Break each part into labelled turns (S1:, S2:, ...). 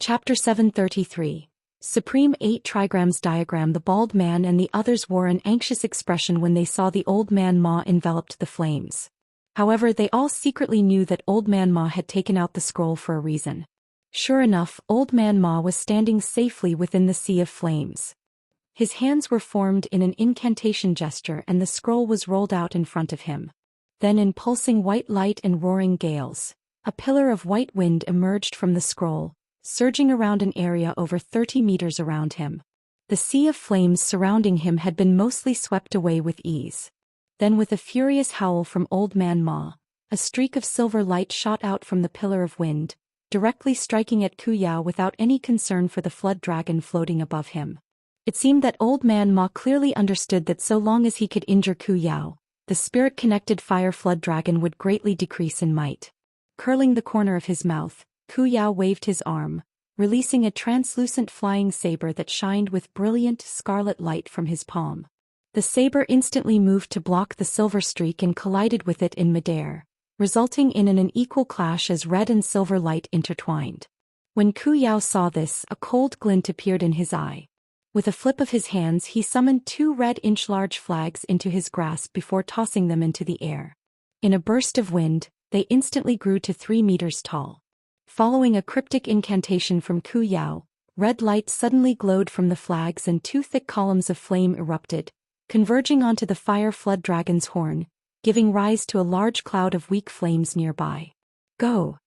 S1: Chapter 733. Supreme 8 Trigrams Diagram. The bald man and the others wore an anxious expression when they saw the Old Man Ma enveloped the flames. However, they all secretly knew that Old Man Ma had taken out the scroll for a reason. Sure enough, Old Man Ma was standing safely within the sea of flames. His hands were formed in an incantation gesture and the scroll was rolled out in front of him. Then in pulsing white light and roaring gales, a pillar of white wind emerged from the scroll, surging around an area over 30 meters around him. The sea of flames surrounding him had been mostly swept away with ease. Then with a furious howl from Old Man Ma, a streak of silver light shot out from the pillar of wind, directly striking at Ku Yao without any concern for the flood dragon floating above him. It seemed that Old Man Ma clearly understood that so long as he could injure Ku Yao, the spirit-connected fire flood dragon would greatly decrease in might. Curling the corner of his mouth, Ku Yao waved his arm, releasing a translucent flying saber that shined with brilliant scarlet light from his palm. The saber instantly moved to block the silver streak and collided with it in midair, resulting in an unequal clash as red and silver light intertwined. When Ku Yao saw this, a cold glint appeared in his eye. With a flip of his hands he summoned 2 red-inch-large flags into his grasp before tossing them into the air. In a burst of wind, they instantly grew to 3 meters tall. Following a cryptic incantation from Ku Yao, red light suddenly glowed from the flags and 2 thick columns of flame erupted, converging onto the fire flood dragon's horn, giving rise to a large cloud of weak flames nearby. Go!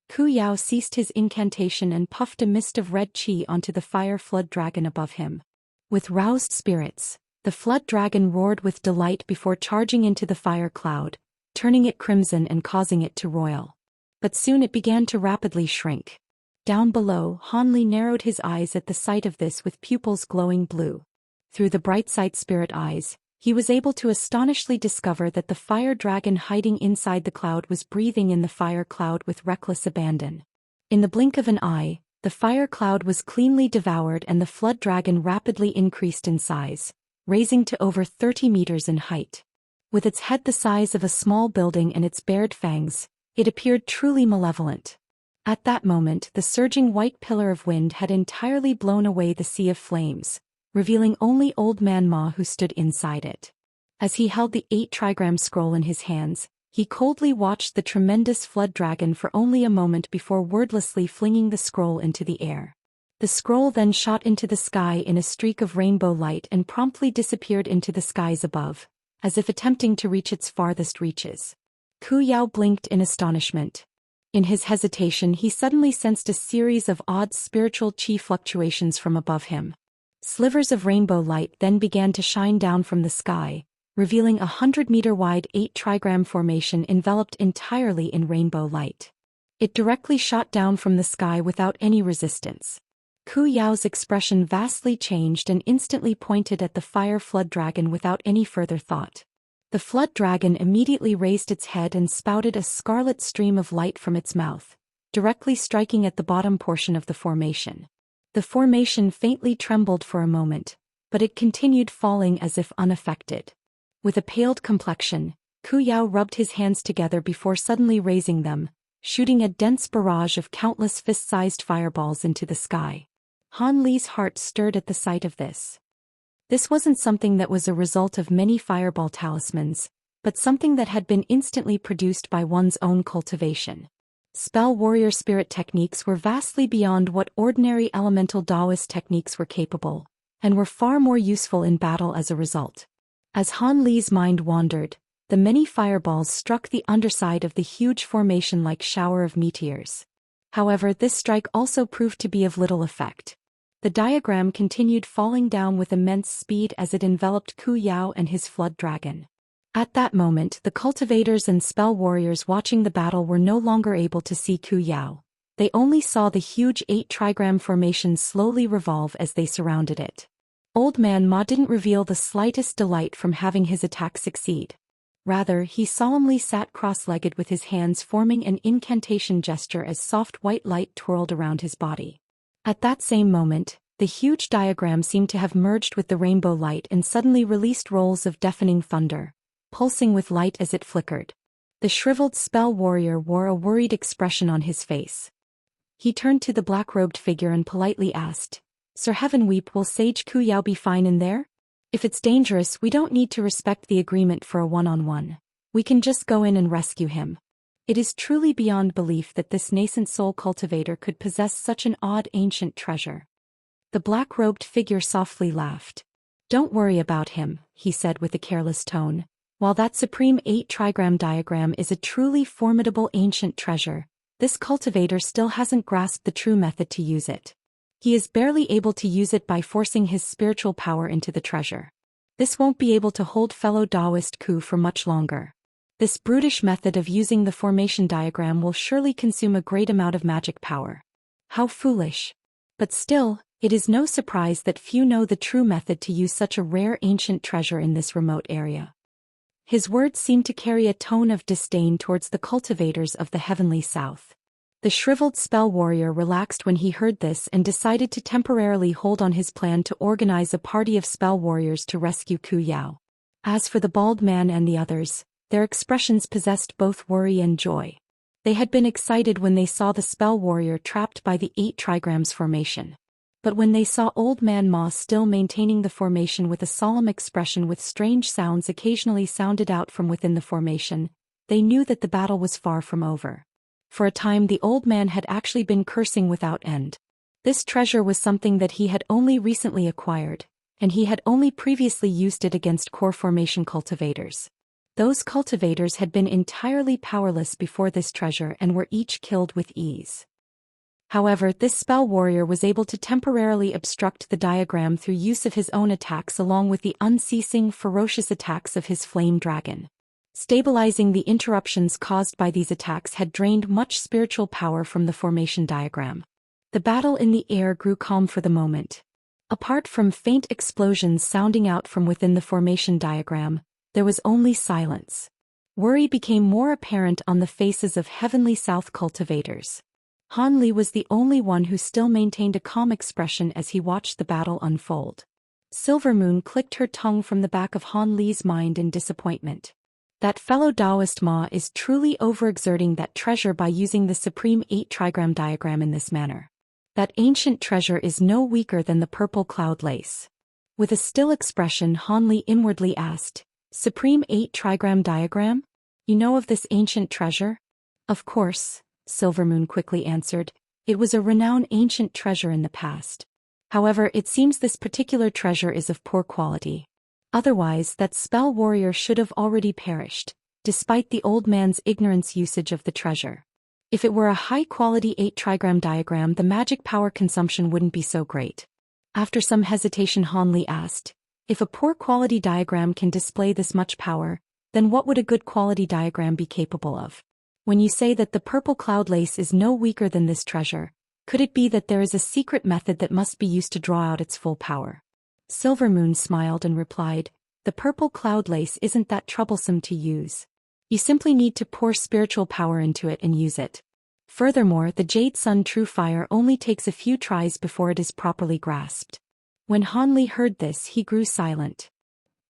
S1: Ku Yao ceased his incantation and puffed a mist of red chi onto the fire flood dragon above him. With roused spirits, the flood dragon roared with delight before charging into the fire cloud, turning it crimson and causing it to roil. But soon it began to rapidly shrink. Down below, Han Li narrowed his eyes at the sight of this with pupils glowing blue. Through the bright sight spirit eyes, he was able to astonishingly discover that the fire dragon hiding inside the cloud was breathing in the fire cloud with reckless abandon. In the blink of an eye, the fire cloud was cleanly devoured and the flood dragon rapidly increased in size, raising to over 30 meters in height. With its head the size of a small building and its bared fangs, it appeared truly malevolent. At that moment the surging white pillar of wind had entirely blown away the sea of flames, revealing only Old Man Ma who stood inside it. As he held the 8 trigram scroll in his hands, he coldly watched the tremendous flood dragon for only a moment before wordlessly flinging the scroll into the air. The scroll then shot into the sky in a streak of rainbow light and promptly disappeared into the skies above, as if attempting to reach its farthest reaches. Ku Yao blinked in astonishment. In his hesitation he suddenly sensed a series of odd spiritual chi fluctuations from above him. Slivers of rainbow light then began to shine down from the sky, revealing a 100-meter-wide 8 trigram formation enveloped entirely in rainbow light. It directly shot down from the sky without any resistance. Ku Yao's expression vastly changed and instantly pointed at the fire flood dragon without any further thought. The flood dragon immediately raised its head and spouted a scarlet stream of light from its mouth, directly striking at the bottom portion of the formation. The formation faintly trembled for a moment, but it continued falling as if unaffected. With a paled complexion, Ku Yao rubbed his hands together before suddenly raising them, shooting a dense barrage of countless fist-sized fireballs into the sky. Han Li's heart stirred at the sight of this. This wasn't something that was a result of many fireball talismans, but something that had been instantly produced by one's own cultivation. Spell warrior spirit techniques were vastly beyond what ordinary elemental Taoist techniques were capable, and were far more useful in battle as a result. As Han Li's mind wandered, the many fireballs struck the underside of the huge formation like shower of meteors. However, this strike also proved to be of little effect. The diagram continued falling down with immense speed as it enveloped Ku Yao and his flood dragon. At that moment the cultivators and spell warriors watching the battle were no longer able to see Ku Yao. They only saw the huge 8 trigram formation slowly revolve as they surrounded it. Old Man Ma didn't reveal the slightest delight from having his attack succeed. Rather, he solemnly sat cross-legged with his hands forming an incantation gesture as soft white light twirled around his body. At that same moment, the huge diagram seemed to have merged with the rainbow light and suddenly released rolls of deafening thunder, pulsing with light as it flickered. The shriveled spell warrior wore a worried expression on his face. He turned to the black-robed figure and politely asked, "Sir Heaven Weep, will Sage Ku Yao be fine in there? If it's dangerous, we don't need to respect the agreement for a one-on-one. We can just go in and rescue him." It is truly beyond belief that this nascent soul cultivator could possess such an odd ancient treasure. The black-robed figure softly laughed. "Don't worry about him," he said with a careless tone. "While that Supreme 8 trigram diagram is a truly formidable ancient treasure, this cultivator still hasn't grasped the true method to use it. He is barely able to use it by forcing his spiritual power into the treasure. This won't be able to hold fellow Taoist Ku for much longer. This brutish method of using the formation diagram will surely consume a great amount of magic power. How foolish. But still, it is no surprise that few know the true method to use such a rare ancient treasure in this remote area." His words seemed to carry a tone of disdain towards the cultivators of the heavenly south. The shriveled spell warrior relaxed when he heard this and decided to temporarily hold on his plan to organize a party of spell warriors to rescue Ku Yao. As for the bald man and the others, their expressions possessed both worry and joy. They had been excited when they saw the spell warrior trapped by the 8 trigrams formation. But when they saw Old Man Ma still maintaining the formation with a solemn expression with strange sounds occasionally sounded out from within the formation, they knew that the battle was far from over. For a time the old man had actually been cursing without end. This treasure was something that he had only recently acquired, and he had only previously used it against core formation cultivators. Those cultivators had been entirely powerless before this treasure and were each killed with ease. However, this spell warrior was able to temporarily obstruct the diagram through use of his own attacks along with the unceasing, ferocious attacks of his flame dragon. Stabilizing the interruptions caused by these attacks had drained much spiritual power from the formation diagram. The battle in the air grew calm for the moment. Apart from faint explosions sounding out from within the formation diagram, there was only silence. Worry became more apparent on the faces of Heavenly South cultivators. Han Li was the only one who still maintained a calm expression as he watched the battle unfold. Silvermoon clicked her tongue from the back of Han Li's mind in disappointment. That fellow Taoist Ma is truly overexerting that treasure by using the Supreme 8 trigram diagram in this manner. That ancient treasure is no weaker than the purple cloud lace. With a still expression, Han Li inwardly asked, "Supreme 8 trigram diagram? You know of this ancient treasure?" "Of course," Silvermoon quickly answered. "It was a renowned ancient treasure in the past. However, it seems this particular treasure is of poor quality. Otherwise, that spell warrior should have already perished, despite the old man's ignorance usage of the treasure. If it were a high-quality 8 trigram diagram, the magic power consumption wouldn't be so great." After some hesitation, Han Li asked, "If a poor-quality diagram can display this much power, then what would a good-quality diagram be capable of? When you say that the purple cloud lace is no weaker than this treasure, could it be that there is a secret method that must be used to draw out its full power?" Silvermoon smiled and replied, "The purple cloud lace isn't that troublesome to use. You simply need to pour spiritual power into it and use it. Furthermore, the Jade Sun True Fire only takes a few tries before it is properly grasped." When Han Li heard this, he grew silent.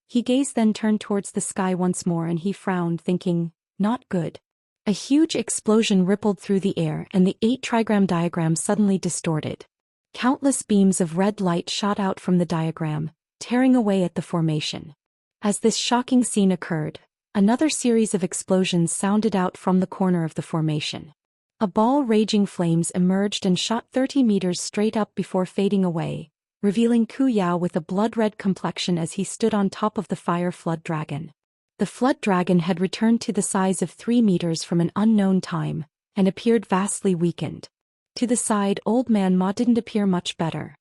S1: He gazed, then turned towards the sky once more, and he frowned, thinking, "Not good." A huge explosion rippled through the air and the 8 trigram diagram suddenly distorted. Countless beams of red light shot out from the diagram, tearing away at the formation. As this shocking scene occurred, another series of explosions sounded out from the corner of the formation. A ball raging flames emerged and shot 30 meters straight up before fading away, revealing Ku Yao with a blood-red complexion as he stood on top of the fire flood dragon. The flood dragon had returned to the size of 3 meters from an unknown time, and appeared vastly weakened. To the side, Old Man Ma didn't appear much better.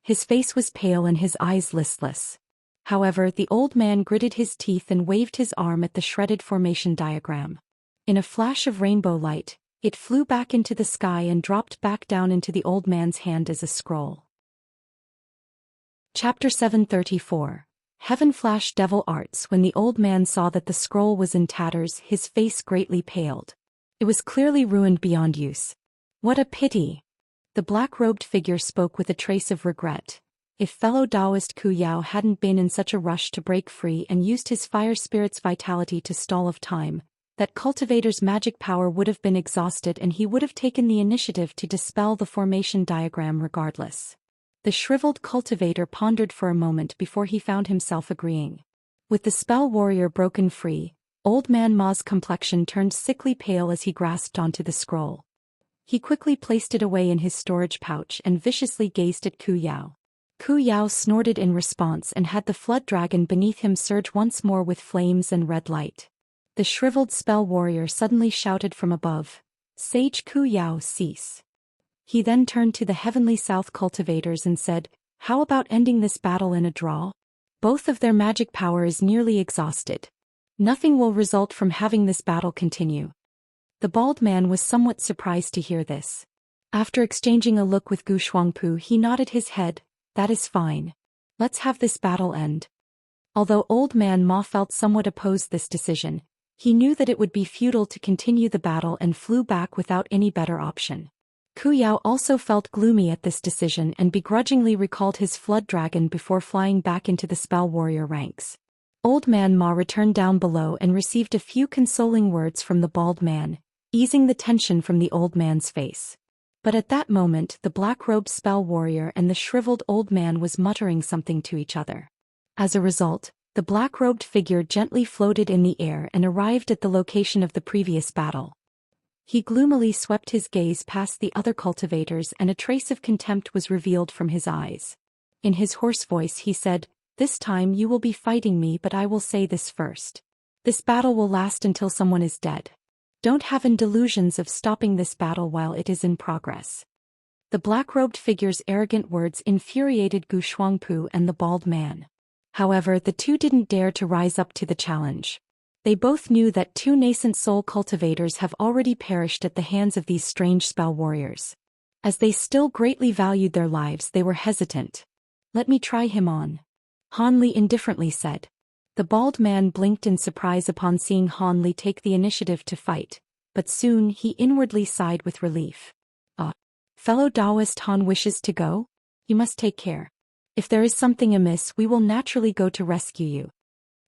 S1: His face was pale and his eyes listless. However, the old man gritted his teeth and waved his arm at the shredded formation diagram. In a flash of rainbow light, it flew back into the sky and dropped back down into the old man's hand as a scroll. Chapter 734. Heaven Flash Devil Arts. When the old man saw that the scroll was in tatters, his face greatly paled. It was clearly ruined beyond use. "What a pity!" The black-robed figure spoke with a trace of regret. If fellow Taoist Ku Yao hadn't been in such a rush to break free and used his fire spirit's vitality to stall of time, that cultivator's magic power would have been exhausted and he would have taken the initiative to dispel the formation diagram regardless. The shriveled cultivator pondered for a moment before he found himself agreeing. With the spell warrior broken free, Old Man Ma's complexion turned sickly pale as he grasped onto the scroll. He quickly placed it away in his storage pouch and viciously gazed at Ku Yao. Ku Yao snorted in response and had the flood dragon beneath him surge once more with flames and red light. The shriveled spell warrior suddenly shouted from above, "Sage Ku Yao, cease." He then turned to the Heavenly South cultivators and said, "How about ending this battle in a draw? Both of their magic power is nearly exhausted. Nothing will result from having this battle continue." The bald man was somewhat surprised to hear this. After exchanging a look with Gu Shuangpu, he nodded his head, "That is fine. Let's have this battle end." Although Old Man Ma felt somewhat opposed this decision, he knew that it would be futile to continue the battle and flew back without any better option. Ku Yao also felt gloomy at this decision and begrudgingly recalled his flood dragon before flying back into the spell warrior ranks. Old Man Ma returned down below and received a few consoling words from the bald man, easing the tension from the old man's face. But at that moment the black-robed spell warrior and the shriveled old man was muttering something to each other. As a result, the black-robed figure gently floated in the air and arrived at the location of the previous battle. He gloomily swept his gaze past the other cultivators and a trace of contempt was revealed from his eyes. In his hoarse voice he said, "This time you will be fighting me, but I will say this first. This battle will last until someone is dead. Don't have any delusions of stopping this battle while it is in progress." The black-robed figure's arrogant words infuriated Gu Shuangpu and the bald man. However, the two didn't dare to rise up to the challenge. They both knew that two nascent soul cultivators have already perished at the hands of these strange spell warriors. As they still greatly valued their lives, they were hesitant. "Let me try him on," Han Li indifferently said. The bald man blinked in surprise upon seeing Han Li take the initiative to fight, but soon he inwardly sighed with relief. Fellow Taoist Han wishes to go? You must take care. If there is something amiss, we will naturally go to rescue you."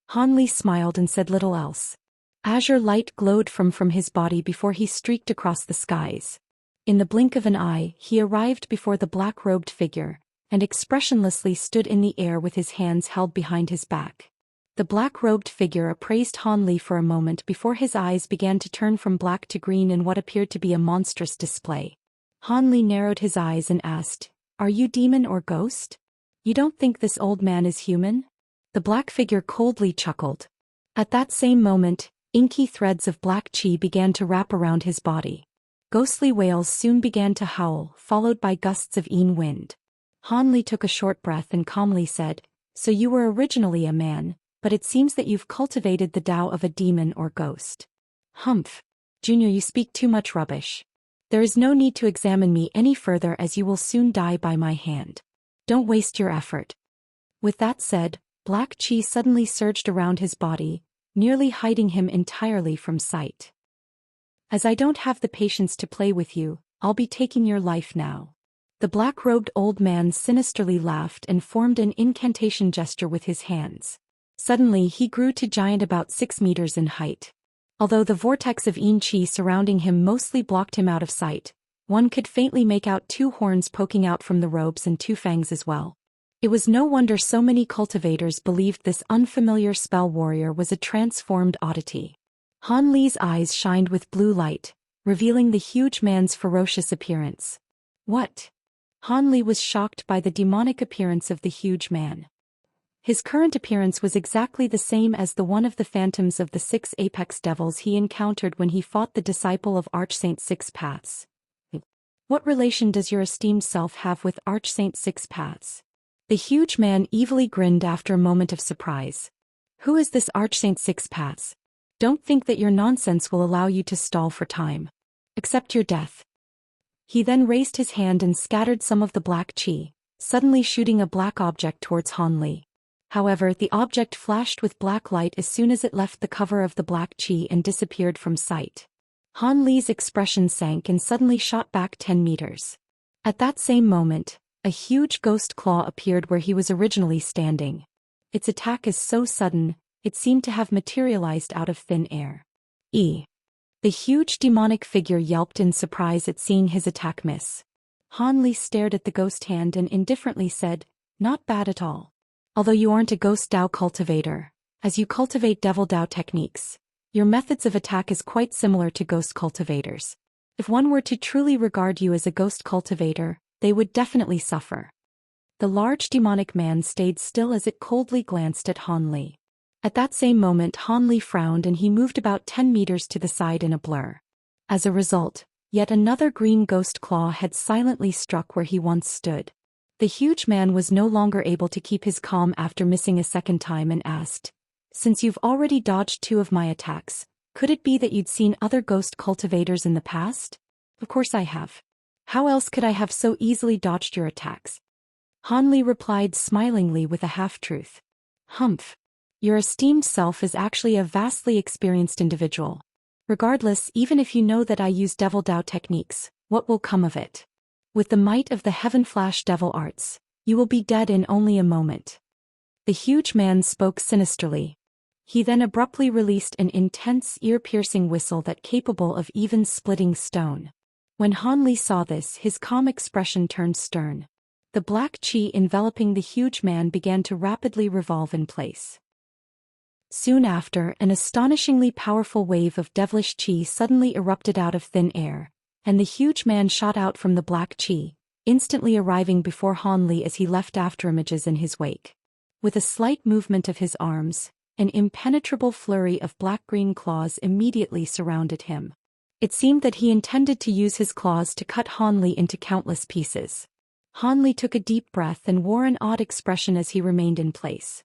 S1: Han Li smiled and said little else. Azure light glowed from his body before he streaked across the skies. In the blink of an eye, he arrived before the black-robed figure, and expressionlessly stood in the air with his hands held behind his back. The black-robed figure appraised Han Li for a moment before his eyes began to turn from black to green in what appeared to be a monstrous display. Han Li narrowed his eyes and asked, "Are you demon or ghost? You don't think this old man is human?" The black figure coldly chuckled. At that same moment, inky threads of black chi began to wrap around his body. Ghostly wails soon began to howl, followed by gusts of Yin wind. Han Li took a short breath and calmly said, "So you were originally a man, but it seems that you've cultivated the Tao of a demon or ghost." "Humph. Junior, you speak too much rubbish. There is no need to examine me any further as you will soon die by my hand. Don't waste your effort." With that said, black chi suddenly surged around his body, nearly hiding him entirely from sight. "As I don't have the patience to play with you, I'll be taking your life now." The black-robed old man sinisterly laughed and formed an incantation gesture with his hands. Suddenly he grew to giant about 6 meters in height. Although the vortex of Yin Qi surrounding him mostly blocked him out of sight, one could faintly make out 2 horns poking out from the robes and 2 fangs as well. It was no wonder so many cultivators believed this unfamiliar spell warrior was a transformed oddity. Han Li's eyes shined with blue light, revealing the huge man's ferocious appearance. What? Han Li was shocked by the demonic appearance of the huge man. His current appearance was exactly the same as the one of the phantoms of the 6 apex devils he encountered when he fought the disciple of Archsaint Six Paths. "What relation does your esteemed self have with Archsaint Six Paths?" The huge man evilly grinned after a moment of surprise. "Who is this Archsaint Six Paths? Don't think that your nonsense will allow you to stall for time. Accept your death." He then raised his hand and scattered some of the black chi, suddenly shooting a black object towards Han Li. However, the object flashed with black light as soon as it left the cover of the black chi and disappeared from sight. Han Li's expression sank and suddenly shot back 10 meters. At that same moment, a huge ghost claw appeared where he was originally standing. Its attack is so sudden, it seemed to have materialized out of thin air. E. The huge demonic figure yelped in surprise at seeing his attack miss. Han Li stared at the ghost hand and indifferently said, "Not bad at all. Although you aren't a ghost Dao cultivator, as you cultivate devil Dao techniques, your methods of attack is quite similar to ghost cultivators. If one were to truly regard you as a ghost cultivator, they would definitely suffer." The large demonic man stayed still as it coldly glanced at Han Li. At that same moment Han Li frowned and he moved about 10 meters to the side in a blur. As a result, yet another green ghost claw had silently struck where he once stood. The huge man was no longer able to keep his calm after missing a second time and asked, "Since you've already dodged 2 of my attacks, could it be that you'd seen other ghost cultivators in the past?" "Of course I have. How else could I have so easily dodged your attacks?" Han Li replied smilingly with a half-truth. "Humph. Your esteemed self is actually a vastly experienced individual. Regardless, even if you know that I use devil Dao techniques, what will come of it? With the might of the Heaven Flash devil arts, you will be dead in only a moment." The huge man spoke sinisterly. He then abruptly released an intense, ear-piercing whistle that capable of even splitting stone. When Han Li saw this, his calm expression turned stern. The black qi enveloping the huge man began to rapidly revolve in place. Soon after, an astonishingly powerful wave of devilish qi suddenly erupted out of thin air, and the huge man shot out from the black qi, instantly arriving before Han Li as he left afterimages in his wake. With a slight movement of his arms, an impenetrable flurry of black-green claws immediately surrounded him. It seemed that he intended to use his claws to cut Han Li into countless pieces. Han Li took a deep breath and wore an odd expression as he remained in place.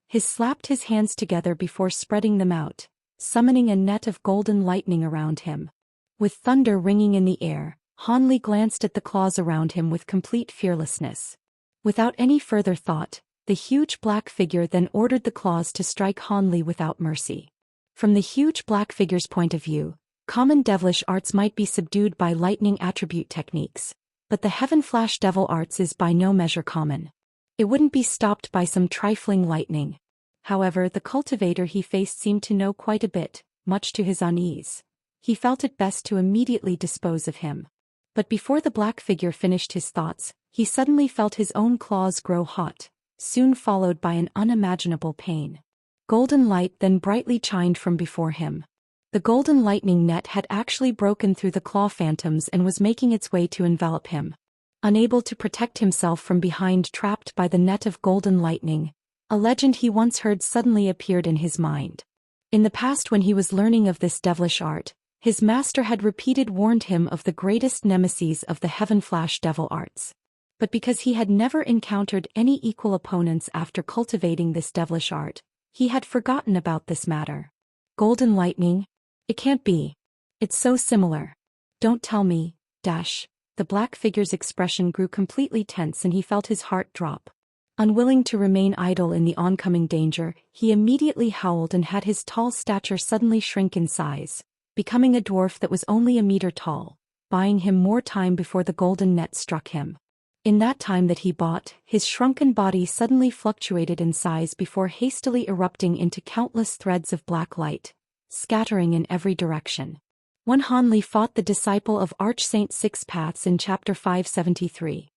S1: He slapped his hands together before spreading them out, summoning a net of golden lightning around him. With thunder ringing in the air, Han Li glanced at the claws around him with complete fearlessness. Without any further thought, the huge black figure then ordered the claws to strike Han Li without mercy. From the huge black figure's point of view, common devilish arts might be subdued by lightning attribute techniques, but the Heaven Flash devil arts is by no measure common. It wouldn't be stopped by some trifling lightning. However, the cultivator he faced seemed to know quite a bit, much to his unease. He felt it best to immediately dispose of him. But before the black figure finished his thoughts, he suddenly felt his own claws grow hot, soon followed by an unimaginable pain. Golden light then brightly shined from before him. The golden lightning net had actually broken through the claw phantoms and was making its way to envelop him. Unable to protect himself from behind, trapped by the net of golden lightning, a legend he once heard suddenly appeared in his mind. In the past, when he was learning of this devilish art, his master had repeatedly warned him of the greatest nemesis of the Heaven Flash devil arts. But because he had never encountered any equal opponents after cultivating this devilish art, he had forgotten about this matter. Golden lightning? It can't be. It's so similar. Don't tell me, dash. The black figure's expression grew completely tense and he felt his heart drop. Unwilling to remain idle in the oncoming danger, he immediately howled and had his tall stature suddenly shrink in size, becoming a dwarf that was only a meter tall, buying him more time before the golden net struck him. In that time that he bought, his shrunken body suddenly fluctuated in size before hastily erupting into countless threads of black light, scattering in every direction. When Han Li fought the disciple of Archsaint Six Paths in Chapter 573.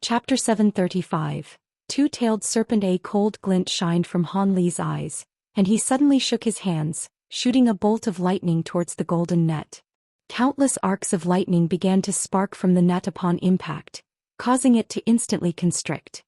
S1: Chapter 735. Two-tailed serpent. A cold glint shined from Han Li's eyes, and he suddenly shook his hands, shooting a bolt of lightning towards the golden net. Countless arcs of lightning began to spark from the net upon impact, causing it to instantly constrict.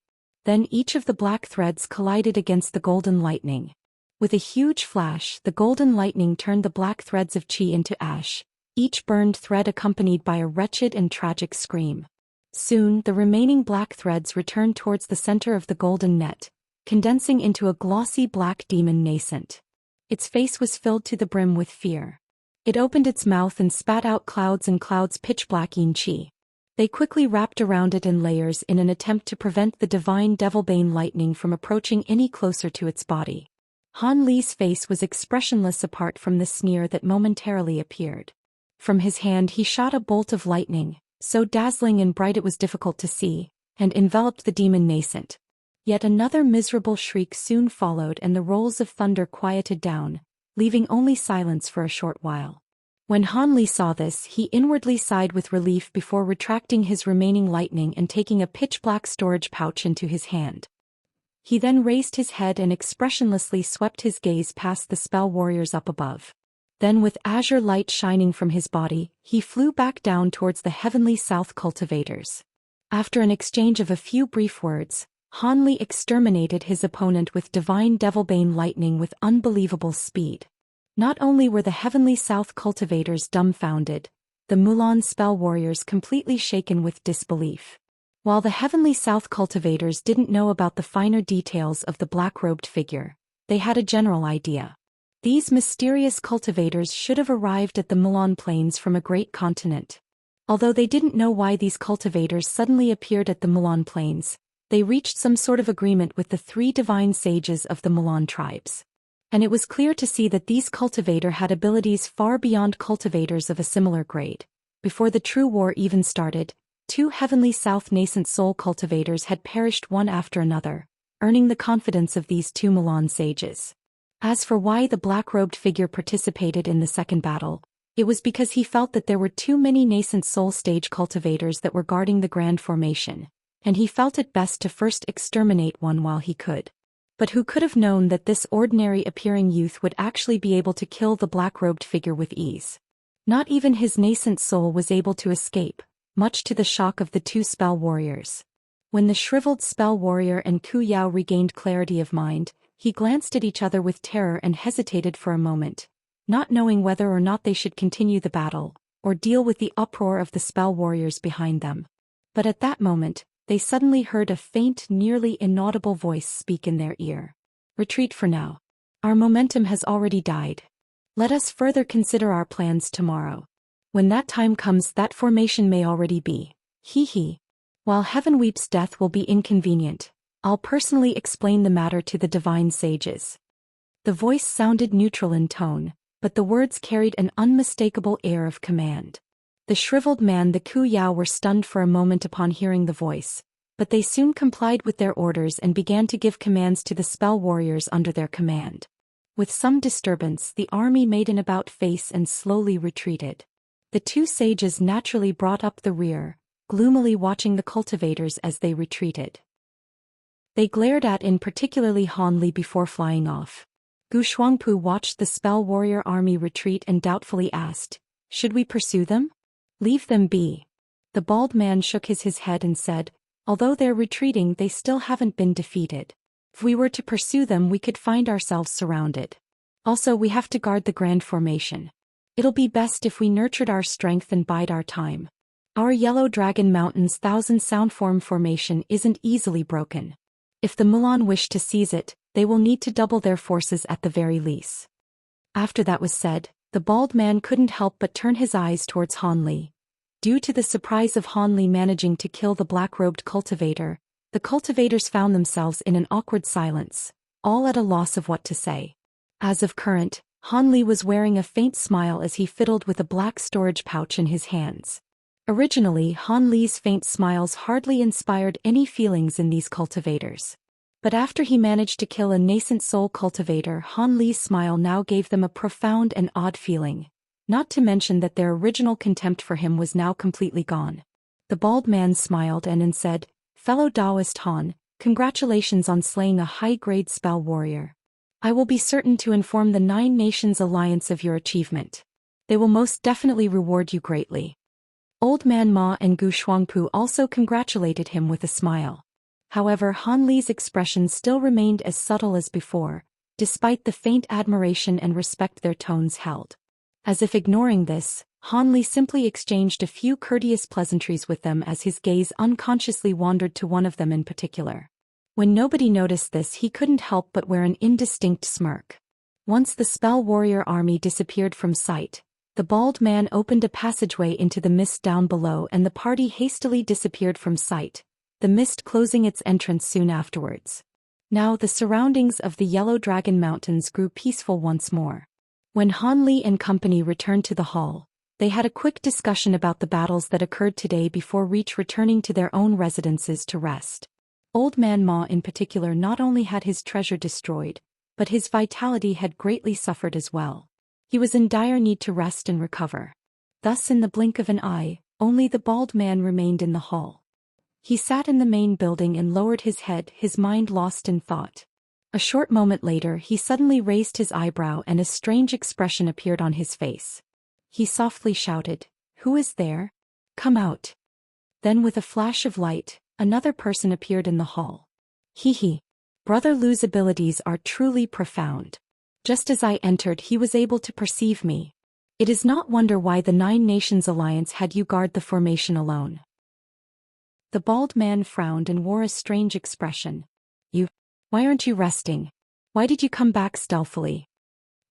S1: Then each of the black threads collided against the golden lightning. With a huge flash, the golden lightning turned the black threads of qi into ash, each burned thread accompanied by a wretched and tragic scream. Soon, the remaining black threads returned towards the center of the golden net, condensing into a glossy black demon nascent. Its face was filled to the brim with fear. It opened its mouth and spat out clouds and clouds pitch-black yin qi. They quickly wrapped around it in layers in an attempt to prevent the divine devilbane lightning from approaching any closer to its body. Han Li's face was expressionless apart from the sneer that momentarily appeared. From his hand he shot a bolt of lightning, so dazzling and bright it was difficult to see, and enveloped the demon nascent. Yet another miserable shriek soon followed and the rolls of thunder quieted down, leaving only silence for a short while. When Han Li saw this, he inwardly sighed with relief before retracting his remaining lightning and taking a pitch-black storage pouch into his hand. He then raised his head and expressionlessly swept his gaze past the spell warriors up above. Then with azure light shining from his body, he flew back down towards the heavenly south cultivators. After an exchange of a few brief words, Han Li exterminated his opponent with divine devilbane lightning with unbelievable speed. Not only were the heavenly south cultivators dumbfounded, the Mulan spell warriors completely shaken with disbelief. While the heavenly south cultivators didn't know about the finer details of the black-robed figure, they had a general idea. These mysterious cultivators should have arrived at the Mulan plains from a great continent. Although they didn't know why these cultivators suddenly appeared at the Mulan plains, they reached some sort of agreement with the 3 divine sages of the Mulan tribes. And it was clear to see that these cultivators had abilities far beyond cultivators of a similar grade. Before the true war even started, 2 heavenly south nascent soul cultivators had perished one after another, earning the confidence of these 2 Mulan sages. As for why the black-robed figure participated in the second battle, it was because he felt that there were too many nascent soul stage cultivators that were guarding the grand formation, and he felt it best to first exterminate one while he could. But who could have known that this ordinary-appearing youth would actually be able to kill the black-robed figure with ease? Not even his nascent soul was able to escape, much to the shock of the 2 spell warriors. When the shriveled spell warrior and Ku Yao regained clarity of mind, he glanced at each other with terror and hesitated for a moment, not knowing whether or not they should continue the battle, or deal with the uproar of the spell warriors behind them. But at that moment, they suddenly heard a faint, nearly inaudible voice speak in their ear. "Retreat for now. Our momentum has already died. Let us further consider our plans tomorrow. When that time comes, that formation may already be. He. While Heaven Weep's death will be inconvenient, I'll personally explain the matter to the divine sages." The voice sounded neutral in tone, but the words carried an unmistakable air of command. The shriveled man, the Ku Yao, were stunned for a moment upon hearing the voice, but they soon complied with their orders and began to give commands to the spell warriors under their command. With some disturbance, the army made an about-face and slowly retreated. The 2 sages naturally brought up the rear, gloomily watching the cultivators as they retreated. They glared at in particularly Han Li before flying off. Gu Shuangpu watched the spell warrior army retreat and doubtfully asked, "Should we pursue them? Leave them be." The bald man shook his head and said, "Although they're retreating, they still haven't been defeated. If we were to pursue them, we could find ourselves surrounded. Also, we have to guard the grand formation. It'll be best if we nurtured our strength and bide our time. Our Yellow Dragon Mountain's 1,000 soundform formation isn't easily broken. If the Mulan wish to seize it, they will need to double their forces at the very least." After that was said, the bald man couldn't help but turn his eyes towards Han Li. Due to the surprise of Han Li managing to kill the black-robed cultivator, the cultivators found themselves in an awkward silence, all at a loss of what to say. As of current, Han Li was wearing a faint smile as he fiddled with a black storage pouch in his hands. Originally, Han Li's faint smiles hardly inspired any feelings in these cultivators. But after he managed to kill a nascent soul cultivator, Han Li's smile now gave them a profound and odd feeling, not to mention that their original contempt for him was now completely gone. The bald man smiled and said, "Fellow Taoist Han, congratulations on slaying a high-grade spell warrior. I will be certain to inform the 9 Nations Alliance of your achievement. They will most definitely reward you greatly." Old Man Ma and Gu Shuangpu also congratulated him with a smile. However, Han Li's expression still remained as subtle as before, despite the faint admiration and respect their tones held. As if ignoring this, Han Li simply exchanged a few courteous pleasantries with them as his gaze unconsciously wandered to one of them in particular. When nobody noticed this, he couldn't help but wear an indistinct smirk. Once the spell warrior army disappeared from sight, the bald man opened a passageway into the mist down below and the party hastily disappeared from sight, the mist closing its entrance soon afterwards. Now the surroundings of the Yellow Dragon Mountains grew peaceful once more. When Han Li and company returned to the hall, they had a quick discussion about the battles that occurred today before returning to their own residences to rest. Old Man Ma in particular not only had his treasure destroyed, but his vitality had greatly suffered as well. He was in dire need to rest and recover. Thus in the blink of an eye, only the bald man remained in the hall. He sat in the main building and lowered his head, his mind lost in thought. A short moment later he suddenly raised his eyebrow and a strange expression appeared on his face. He softly shouted, "Who is there? Come out." Then with a flash of light, another person appeared in the hall. He. Brother Lu's abilities are truly profound. Just as I entered he was able to perceive me. It is not wonder why the Nine Nations Alliance had you guard the formation alone. The bald man frowned and wore a strange expression. Why aren't you resting? Why did you come back stealthily?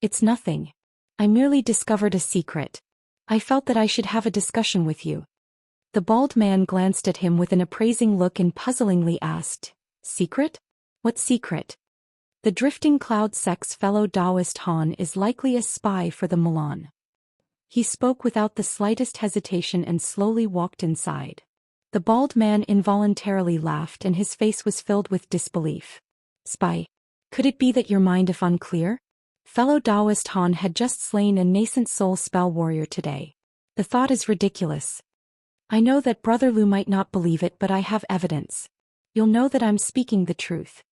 S1: It's nothing. I merely discovered a secret. I felt that I should have a discussion with you. The bald man glanced at him with an appraising look and puzzlingly asked, "Secret? What secret?" The drifting cloud sect's fellow Taoist Han is likely a spy for the Milan. He spoke without the slightest hesitation and slowly walked inside. The bald man involuntarily laughed and his face was filled with disbelief. Spy? Could it be that your mind if unclear? Fellow Taoist Han had just slain a nascent soul spell warrior today. The thought is ridiculous. I know that Brother Lu might not believe it, but I have evidence. You'll know that I'm speaking the truth.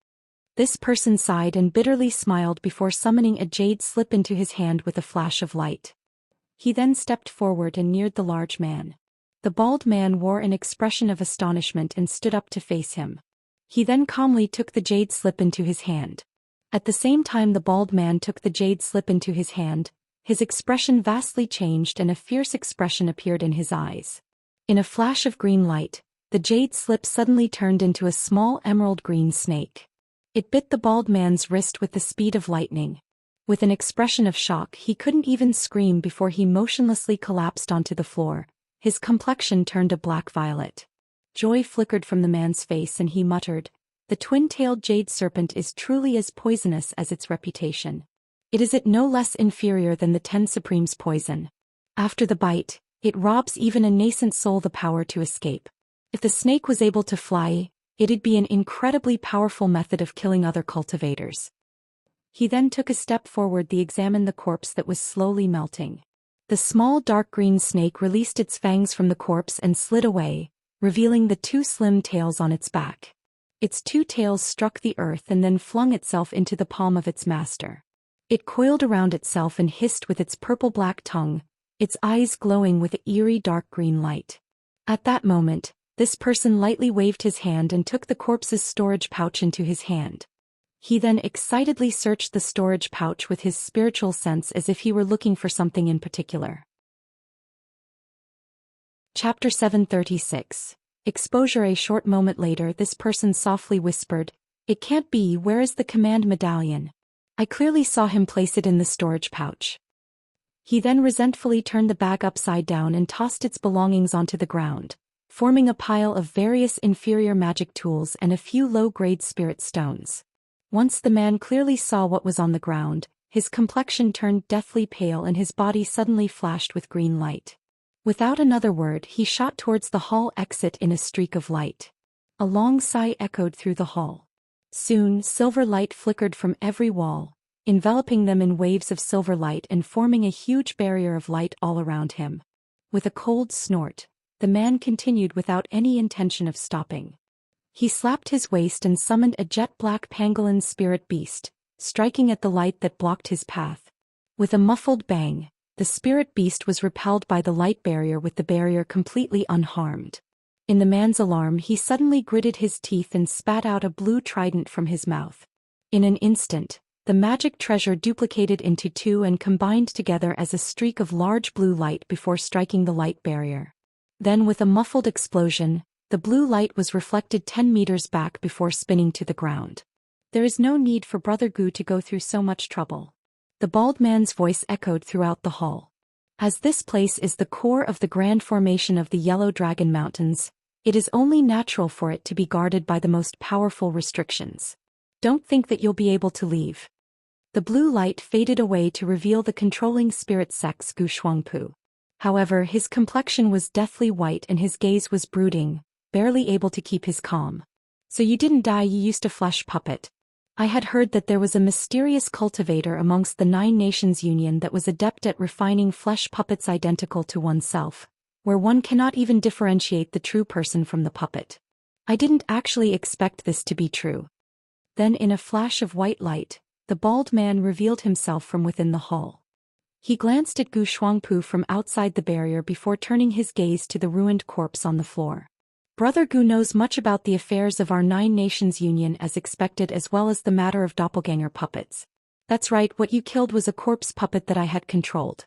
S1: This person sighed and bitterly smiled before summoning a jade slip into his hand with a flash of light. He then stepped forward and neared the large man. The bald man wore an expression of astonishment and stood up to face him. He then calmly took the jade slip into his hand. At the same time the bald man took the jade slip into his hand, his expression vastly changed and a fierce expression appeared in his eyes. In a flash of green light, the jade slip suddenly turned into a small emerald green snake. It bit the bald man's wrist with the speed of lightning. With an expression of shock he couldn't even scream before he motionlessly collapsed onto the floor, his complexion turned a black violet. Joy flickered from the man's face and he muttered, "The twin-tailed jade serpent is truly as poisonous as its reputation. It is no less inferior than the 10 Supreme's poison. After the bite, it robs even a nascent soul the power to escape. If the snake was able to fly, it'd be an incredibly powerful method of killing other cultivators." He then took a step forward to examine the corpse that was slowly melting. The small dark green snake released its fangs from the corpse and slid away, revealing the 2 slim tails on its back. Its 2 tails struck the earth and then flung itself into the palm of its master. It coiled around itself and hissed with its purple-black tongue, its eyes glowing with an eerie dark green light. At that moment, this person lightly waved his hand and took the corpse's storage pouch into his hand. He then excitedly searched the storage pouch with his spiritual sense as if he were looking for something in particular. Chapter 736. Exposure. A short moment later this person softly whispered, "It can't be. Where is the command medallion? I clearly saw him place it in the storage pouch." He then resentfully turned the bag upside down and tossed its belongings onto the ground, forming a pile of various inferior magic tools and a few low-grade spirit stones. Once the man clearly saw what was on the ground, his complexion turned deathly pale and his body suddenly flashed with green light. Without another word he shot towards the hall exit in a streak of light. A long sigh echoed through the hall. Soon silver light flickered from every wall, enveloping them in waves of silver light and forming a huge barrier of light all around him. With a cold snort, the man continued without any intention of stopping. He slapped his waist and summoned a jet-black pangolin spirit beast, striking at the light that blocked his path. With a muffled bang, the spirit beast was repelled by the light barrier with the barrier completely unharmed. In the man's alarm he suddenly gritted his teeth and spat out a blue trident from his mouth. In an instant, the magic treasure duplicated into 2 and combined together as a streak of large blue light before striking the light barrier. Then with a muffled explosion, the blue light was reflected 10 meters back before spinning to the ground. "There is no need for Brother Gu to go through so much trouble." The bald man's voice echoed throughout the hall. "As this place is the core of the grand formation of the Yellow Dragon Mountains, it is only natural for it to be guarded by the most powerful restrictions. Don't think that you'll be able to leave." The blue light faded away to reveal the controlling spirit sex Gu Shuangpu. However, his complexion was deathly white and his gaze was brooding, barely able to keep his calm. "So you didn't die, you used a flesh puppet. I had heard that there was a mysterious cultivator amongst the 9 Nations Union that was adept at refining flesh puppets identical to oneself, where one cannot even differentiate the true person from the puppet. I didn't actually expect this to be true. Then in a flash of white light, the bald man revealed himself from within the hall. He glanced at Gu Shuangpu from outside the barrier before turning his gaze to the ruined corpse on the floor. Brother Gu knows much about the affairs of our 9 Nations Union as expected, as well as the matter of doppelganger puppets. That's right, what you killed was a corpse puppet that I had controlled.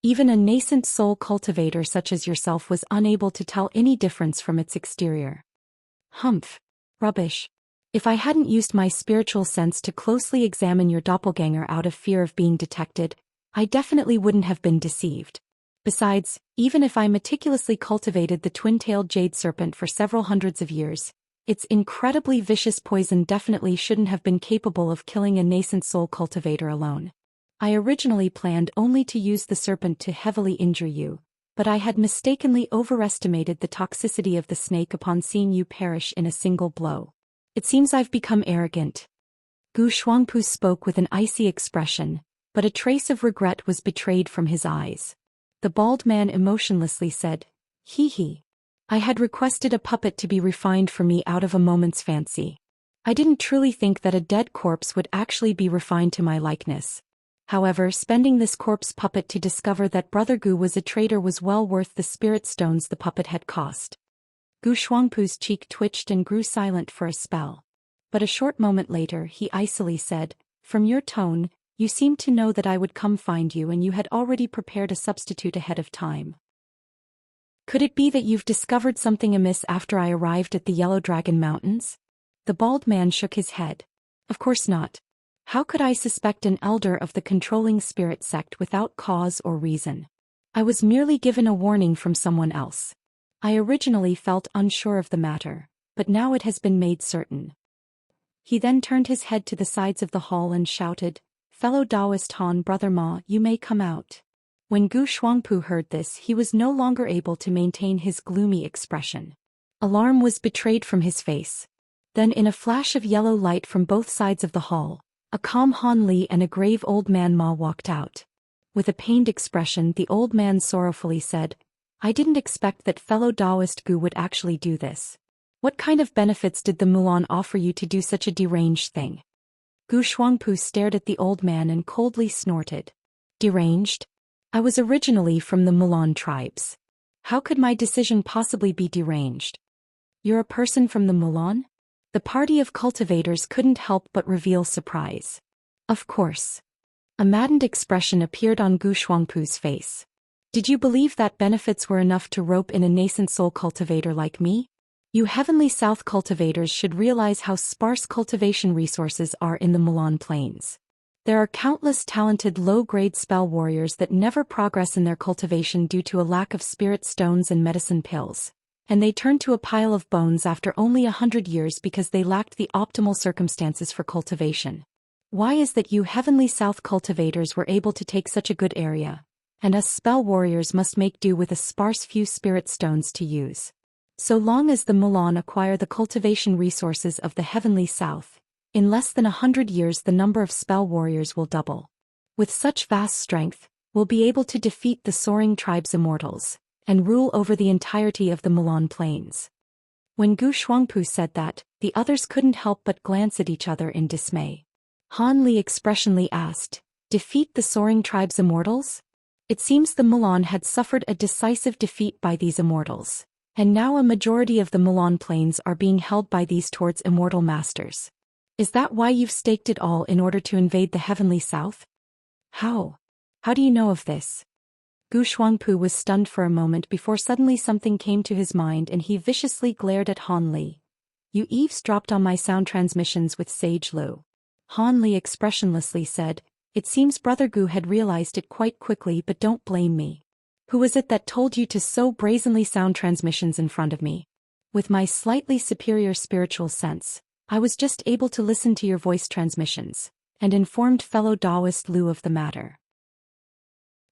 S1: Even a nascent soul cultivator such as yourself was unable to tell any difference from its exterior. Humph. Rubbish. If I hadn't used my spiritual sense to closely examine your doppelganger out of fear of being detected, I definitely wouldn't have been deceived. Besides, even if I meticulously cultivated the twin-tailed jade serpent for several hundreds of years, its incredibly vicious poison definitely shouldn't have been capable of killing a nascent soul cultivator alone. I originally planned only to use the serpent to heavily injure you, but I had mistakenly overestimated the toxicity of the snake upon seeing you perish in a single blow. It seems I've become arrogant. Gu Shuangpu spoke with an icy expression, but a trace of regret was betrayed from his eyes. The bald man emotionlessly said, "Hee hee. I had requested a puppet to be refined for me out of a moment's fancy. I didn't truly think that a dead corpse would actually be refined to my likeness. However, spending this corpse puppet to discover that Brother Gu was a traitor was well worth the spirit stones the puppet had cost." Gu Shuangpu's cheek twitched and grew silent for a spell. But a short moment later he icily said, "From your tone, you seemed to know that I would come find you and you had already prepared a substitute ahead of time. Could it be that you've discovered something amiss after I arrived at the Yellow Dragon Mountains?" The bald man shook his head. "Of course not. How could I suspect an elder of the controlling spirit sect without cause or reason? I was merely given a warning from someone else. I originally felt unsure of the matter, but now it has been made certain." He then turned his head to the sides of the hall and shouted, "Fellow Taoist Han Brother Ma, you may come out." When Gu Shuangpu heard this, he was no longer able to maintain his gloomy expression. Alarm was betrayed from his face. Then in a flash of yellow light from both sides of the hall, a calm Han Li and a grave old man Ma walked out. With a pained expression, the old man sorrowfully said, "I didn't expect that fellow Taoist Gu would actually do this. What kind of benefits did the Mulan offer you to do such a deranged thing?" Gu Shuangpu stared at the old man and coldly snorted. "Deranged? I was originally from the Mulan tribes. How could my decision possibly be deranged?" "You're a person from the Mulan?" The party of cultivators couldn't help but reveal surprise. "Of course." A maddened expression appeared on Gu Shuangpu's face. "Did you believe that benefits were enough to rope in a nascent soul cultivator like me? You Heavenly South cultivators should realize how sparse cultivation resources are in the Mulan Plains. There are countless talented low-grade spell warriors that never progress in their cultivation due to a lack of spirit stones and medicine pills, and they turn to a pile of bones after only 100 years because they lacked the optimal circumstances for cultivation. Why is that you Heavenly South cultivators were able to take such a good area, and us spell warriors must make do with a sparse few spirit stones to use? So long as the Mulan acquire the cultivation resources of the Heavenly South, in less than 100 years the number of spell warriors will double. With such vast strength, we'll be able to defeat the soaring tribe's immortals, and rule over the entirety of the Mulan Plains." When Gu Shuangpu said that, the others couldn't help but glance at each other in dismay. Han Li expressionly asked, "Defeat the soaring tribe's immortals?" It seems the Mulan had suffered a decisive defeat by these immortals, and now a majority of the Mulan Plains are being held by these towards immortal masters. Is that why you've staked it all in order to invade the Heavenly South? How? How do you know of this? Gu Shuangpu was stunned for a moment before suddenly something came to his mind and he viciously glared at Han Li. "You eavesdropped on my sound transmissions with Sage Lu." Han Li expressionlessly said, "It seems Brother Gu had realized it quite quickly, but don't blame me. Who was it that told you to so brazenly sound transmissions in front of me? With my slightly superior spiritual sense, I was just able to listen to your voice transmissions, and informed fellow Taoist Lu of the matter."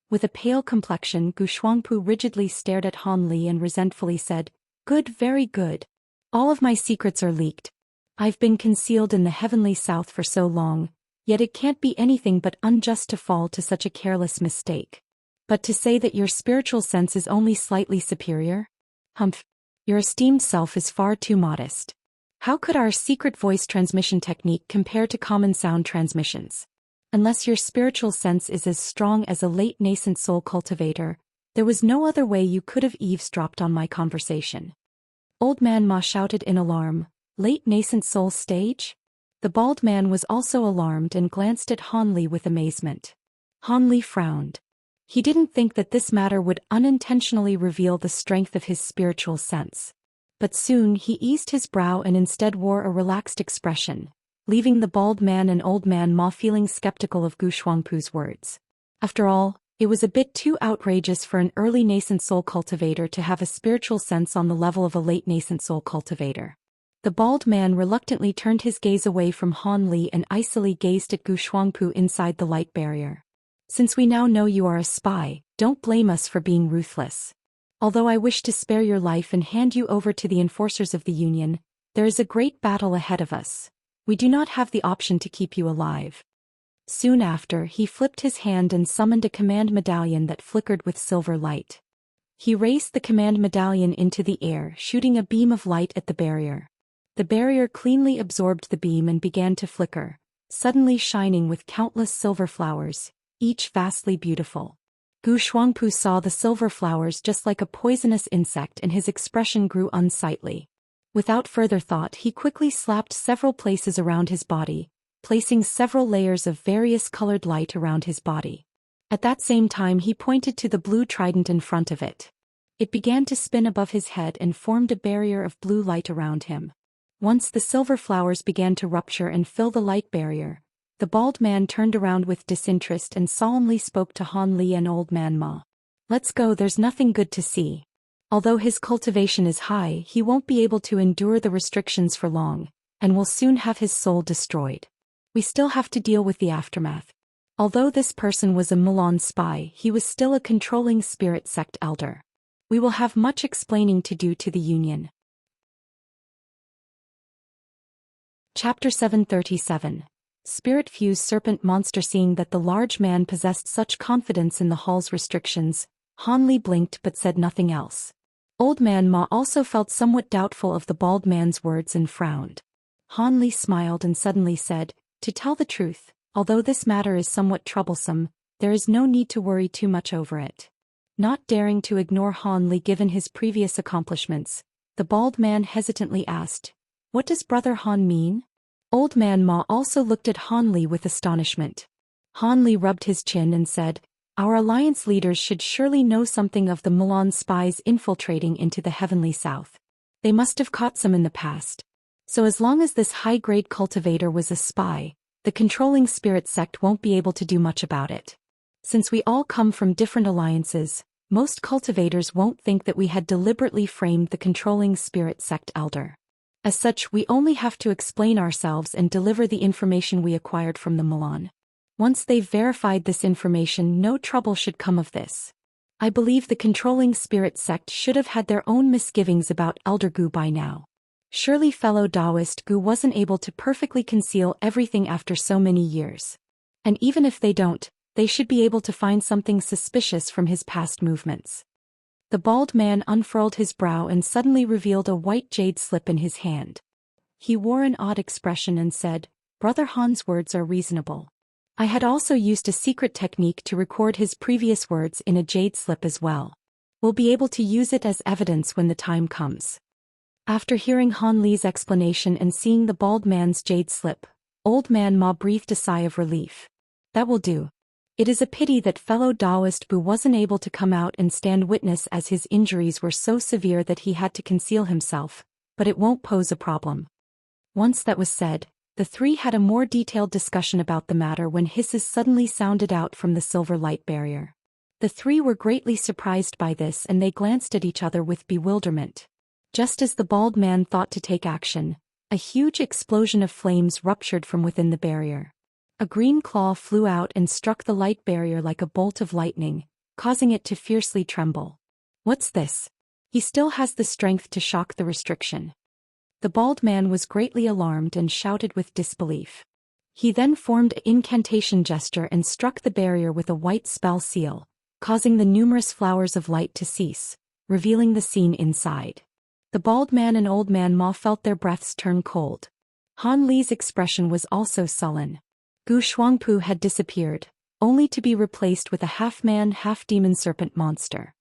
S1: With a pale complexion, Gu Shuangpu rigidly stared at Han Li and resentfully said, "Good, very good. All of my secrets are leaked. I've been concealed in the heavenly south for so long, yet it can't be anything but unjust to fall to such a careless mistake. But to say that your spiritual sense is only slightly superior? Humph. Your esteemed self is far too modest. How could our secret voice transmission technique compare to common sound transmissions? Unless your spiritual sense is as strong as a late nascent soul cultivator, there was no other way you could have eavesdropped on my conversation. Old Man Ma shouted in alarm. Late nascent soul stage? The bald man was also alarmed and glanced at Han Li with amazement. Han Li frowned. He didn't think that this matter would unintentionally reveal the strength of his spiritual sense. But soon he eased his brow and instead wore a relaxed expression, leaving the bald man and Old Man Ma feeling skeptical of Gu Shuangpu's words. After all, it was a bit too outrageous for an early nascent soul cultivator to have a spiritual sense on the level of a late nascent soul cultivator. The bald man reluctantly turned his gaze away from Han Li and icily gazed at Gu Shuangpu inside the light barrier. Since we now know you are a spy, don't blame us for being ruthless. Although I wish to spare your life and hand you over to the enforcers of the Union, there is a great battle ahead of us. We do not have the option to keep you alive. Soon after, he flipped his hand and summoned a command medallion that flickered with silver light. He raised the command medallion into the air, shooting a beam of light at the barrier. The barrier cleanly absorbed the beam and began to flicker, suddenly shining with countless silver flowers, each vastly beautiful. Gu Shuangpu saw the silver flowers just like a poisonous insect and his expression grew unsightly. Without further thought, he quickly slapped several places around his body, placing several layers of various colored light around his body. At that same time he pointed to the blue trident in front of it. It began to spin above his head and formed a barrier of blue light around him. Once the silver flowers began to rupture and fill the light barrier, the bald man turned around with disinterest and solemnly spoke to Han Li and Old Man Ma. Let's go, there's nothing good to see. Although his cultivation is high, he won't be able to endure the restrictions for long, and will soon have his soul destroyed. We still have to deal with the aftermath. Although this person was a Mulan spy, he was still a controlling spirit sect elder. We will have much explaining to do to the Union. Chapter 737. Spirit-fused serpent monster. Seeing that the large man possessed such confidence in the hall's restrictions, Han Li blinked but said nothing else. Old Man Ma also felt somewhat doubtful of the bald man's words and frowned. Han Li smiled and suddenly said, "To tell the truth, although this matter is somewhat troublesome, there is no need to worry too much over it." Not daring to ignore Han Li given his previous accomplishments, the bald man hesitantly asked, "What does Brother Han mean?" Old Man Ma also looked at Han Li with astonishment. Han Li rubbed his chin and said, "Our alliance leaders should surely know something of the Mulan spies infiltrating into the heavenly south. They must have caught some in the past. So as long as this high-grade cultivator was a spy, the controlling spirit sect won't be able to do much about it. Since we all come from different alliances, most cultivators won't think that we had deliberately framed the controlling spirit sect elder. As such, we only have to explain ourselves and deliver the information we acquired from the Mulan. Once they've verified this information, no trouble should come of this. I believe the controlling spirit sect should have had their own misgivings about Elder Gu by now. Surely fellow Taoist Gu wasn't able to perfectly conceal everything after so many years. And even if they don't, they should be able to find something suspicious from his past movements." The bald man unfurled his brow and suddenly revealed a white jade slip in his hand. He wore an odd expression and said, "Brother Han's words are reasonable. I had also used a secret technique to record his previous words in a jade slip as well. We'll be able to use it as evidence when the time comes." After hearing Han Li's explanation and seeing the bald man's jade slip, Old Man Ma breathed a sigh of relief. "That will do. It is a pity that fellow Taoist Bu wasn't able to come out and stand witness as his injuries were so severe that he had to conceal himself, but it won't pose a problem." Once that was said, the three had a more detailed discussion about the matter when hisses suddenly sounded out from the silver light barrier. The three were greatly surprised by this and they glanced at each other with bewilderment. Just as the bald man thought to take action, a huge explosion of flames ruptured from within the barrier. A green claw flew out and struck the light barrier like a bolt of lightning, causing it to fiercely tremble. "What's this? He still has the strength to shock the restriction." The bald man was greatly alarmed and shouted with disbelief. He then formed an incantation gesture and struck the barrier with a white spell seal, causing the numerous flowers of light to cease, revealing the scene inside. The bald man and old man Ma felt their breaths turn cold. Han Li's expression was also sullen. Gu Shuangpu had disappeared, only to be replaced with a half-man, half-demon serpent monster.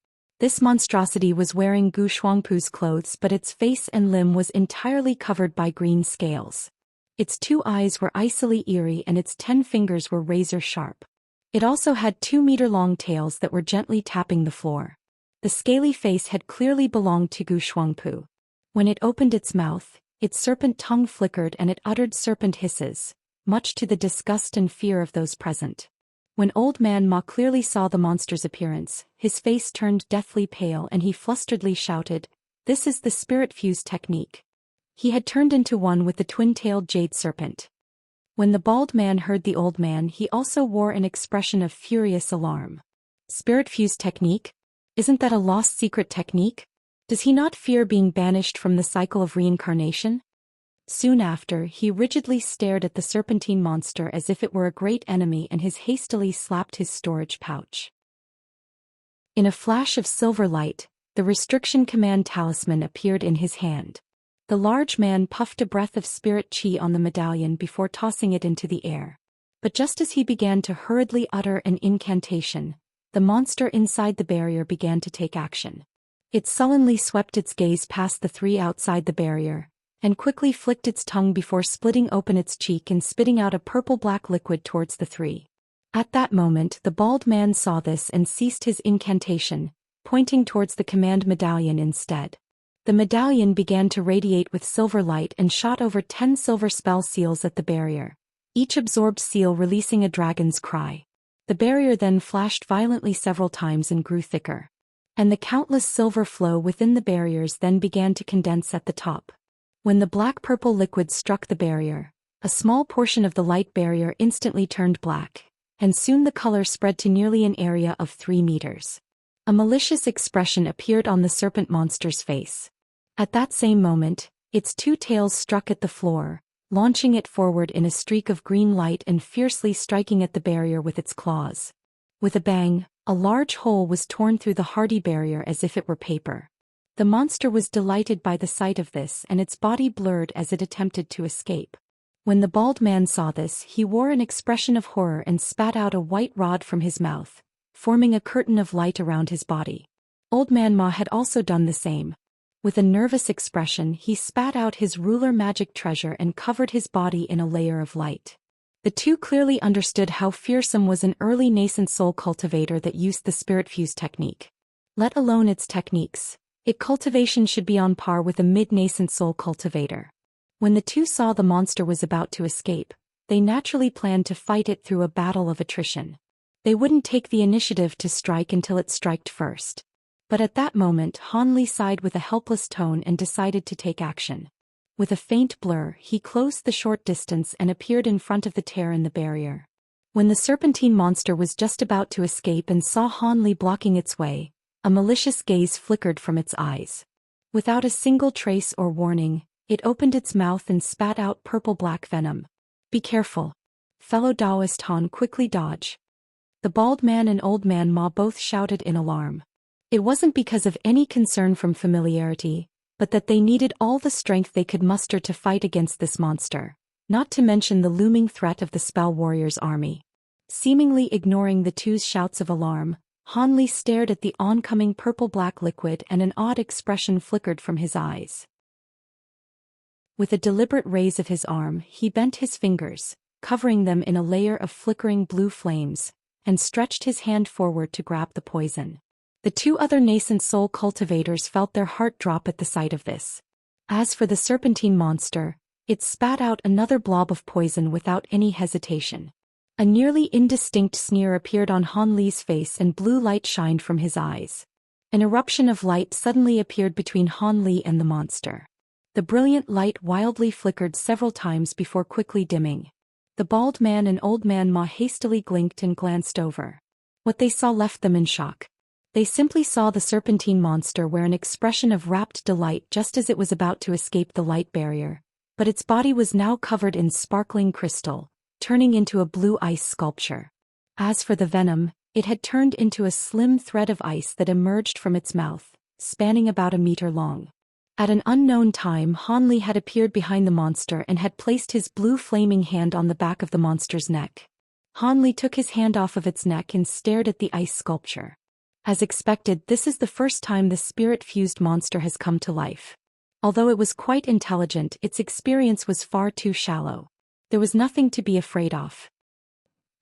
S1: This monstrosity was wearing Gu Shuangpu's clothes, but its face and limb was entirely covered by green scales. Its 2 eyes were icily eerie and its 10 fingers were razor-sharp. It also had 2-meter-long tails that were gently tapping the floor. The scaly face had clearly belonged to Gu Shuangpu. When it opened its mouth, its serpent tongue flickered and it uttered serpent hisses, much to the disgust and fear of those present. When Old Man Ma clearly saw the monster's appearance, his face turned deathly pale and he flusteredly shouted, "This is the spirit-fused technique." He had turned into one with the twin-tailed jade serpent. When the bald man heard the old man, he also wore an expression of furious alarm. Spirit-fused technique? Isn't that a lost secret technique? Does he not fear being banished from the cycle of reincarnation? Soon after, he rigidly stared at the serpentine monster as if it were a great enemy and hastily slapped his storage pouch. In a flash of silver light, the restriction command talisman appeared in his hand. The large man puffed a breath of spirit chi on the medallion before tossing it into the air. But just as he began to hurriedly utter an incantation, the monster inside the barrier began to take action. It sullenly swept its gaze past the 3 outside the barrier, and quickly flicked its tongue before splitting open its cheek and spitting out a purple-black liquid towards the 3. At that moment, the bald man saw this and ceased his incantation, pointing towards the command medallion instead. The medallion began to radiate with silver light and shot over 10 silver spell seals at the barrier, each absorbed seal releasing a dragon's cry. The barrier then flashed violently several times and grew thicker. And the countless silver flow within the barriers then began to condense at the top. When the black-purple liquid struck the barrier, a small portion of the light barrier instantly turned black, and soon the color spread to nearly an area of 3 meters. A malicious expression appeared on the serpent monster's face. At that same moment, its 2 tails struck at the floor, launching it forward in a streak of green light and fiercely striking at the barrier with its claws. With a bang, a large hole was torn through the hardy barrier as if it were paper. The monster was delighted by the sight of this and its body blurred as it attempted to escape. When the bald man saw this, he wore an expression of horror and spat out a white rod from his mouth, forming a curtain of light around his body. Old Man Ma had also done the same. With a nervous expression, he spat out his ruler magic treasure and covered his body in a layer of light. The 2 clearly understood how fearsome was an early nascent soul cultivator that used the spirit-fused technique. Let alone its techniques, its cultivation should be on par with a mid-nascent soul cultivator. When the 2 saw the monster was about to escape, they naturally planned to fight it through a battle of attrition. They wouldn't take the initiative to strike until it striked first. But at that moment, Han Li sighed with a helpless tone and decided to take action. With a faint blur, he closed the short distance and appeared in front of the tear in the barrier. When the serpentine monster was just about to escape and saw Han Li blocking its way, a malicious gaze flickered from its eyes. Without a single trace or warning, it opened its mouth and spat out purple-black venom. "Be careful. Fellow Taoist Han, quickly dodge." The bald man and old man Ma both shouted in alarm. It wasn't because of any concern from familiarity, but that they needed all the strength they could muster to fight against this monster, not to mention the looming threat of the Spell Warriors' army. Seemingly ignoring the 2's shouts of alarm, Han Li stared at the oncoming purple-black liquid and an odd expression flickered from his eyes. With a deliberate raise of his arm, he bent his fingers, covering them in a layer of flickering blue flames, and stretched his hand forward to grab the poison. The 2 other nascent soul cultivators felt their heart drop at the sight of this. As for the serpentine monster, it spat out another blob of poison without any hesitation. A nearly indistinct sneer appeared on Han Li's face and blue light shined from his eyes. An eruption of light suddenly appeared between Han Li and the monster. The brilliant light wildly flickered several times before quickly dimming. The bald man and old man Ma hastily blinked and glanced over. What they saw left them in shock. They simply saw the serpentine monster wear an expression of rapt delight just as it was about to escape the light barrier, but its body was now covered in sparkling crystal, turning into a blue ice sculpture. As for the venom, it had turned into a slim thread of ice that emerged from its mouth, spanning about a meter long. At an unknown time, Han Li had appeared behind the monster and had placed his blue flaming hand on the back of the monster's neck. Han Li took his hand off of its neck and stared at the ice sculpture. As expected, this is the first time the spirit-fused monster has come to life. Although it was quite intelligent, its experience was far too shallow. There was nothing to be afraid of.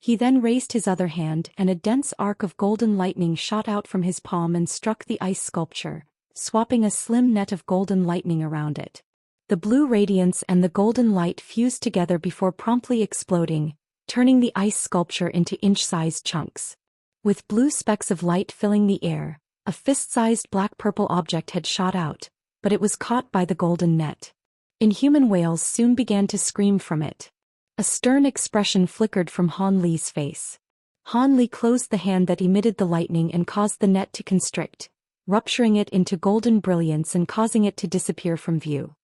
S1: He then raised his other hand, and a dense arc of golden lightning shot out from his palm and struck the ice sculpture, swapping a slim net of golden lightning around it. The blue radiance and the golden light fused together before promptly exploding, turning the ice sculpture into inch-sized chunks. With blue specks of light filling the air, a fist-sized black-purple object had shot out, but it was caught by the golden net. Inhuman wails soon began to scream from it. A stern expression flickered from Han Li's face. Han Li closed the hand that emitted the lightning and caused the net to constrict, rupturing it into golden brilliance and causing it to disappear from view.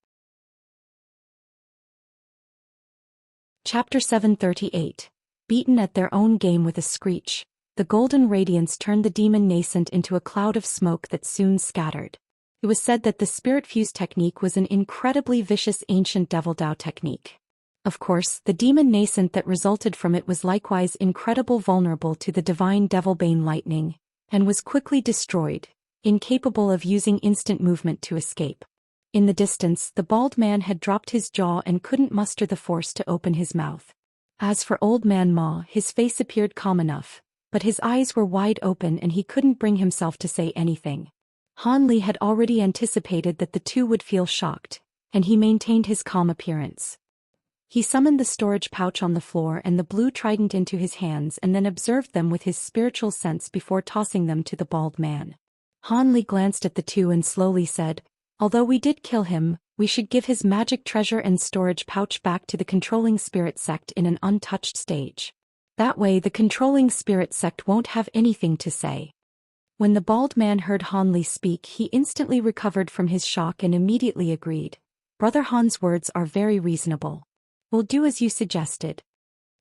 S1: Chapter 738. Beaten at their own game with a screech, the golden radiance turned the demon nascent into a cloud of smoke that soon scattered. It was said that the spirit-fuse technique was an incredibly vicious ancient devil Dao technique. Of course, the demon nascent that resulted from it was likewise incredibly vulnerable to the divine devil-bane lightning, and was quickly destroyed, incapable of using instant movement to escape. In the distance, the bald man had dropped his jaw and couldn't muster the force to open his mouth. As for Old Man Ma, his face appeared calm enough, but his eyes were wide open and he couldn't bring himself to say anything. Han Li had already anticipated that the two would feel shocked, and he maintained his calm appearance. He summoned the storage pouch on the floor and the blue trident into his hands and then observed them with his spiritual sense before tossing them to the bald man. Han Li glanced at the two and slowly said, "Although we did kill him, we should give his magic treasure and storage pouch back to the controlling spirit sect in an untouched stage. That way the controlling spirit sect won't have anything to say." When the bald man heard Han Li speak, he instantly recovered from his shock and immediately agreed. "Brother Han's words are very reasonable. We'll do as you suggested."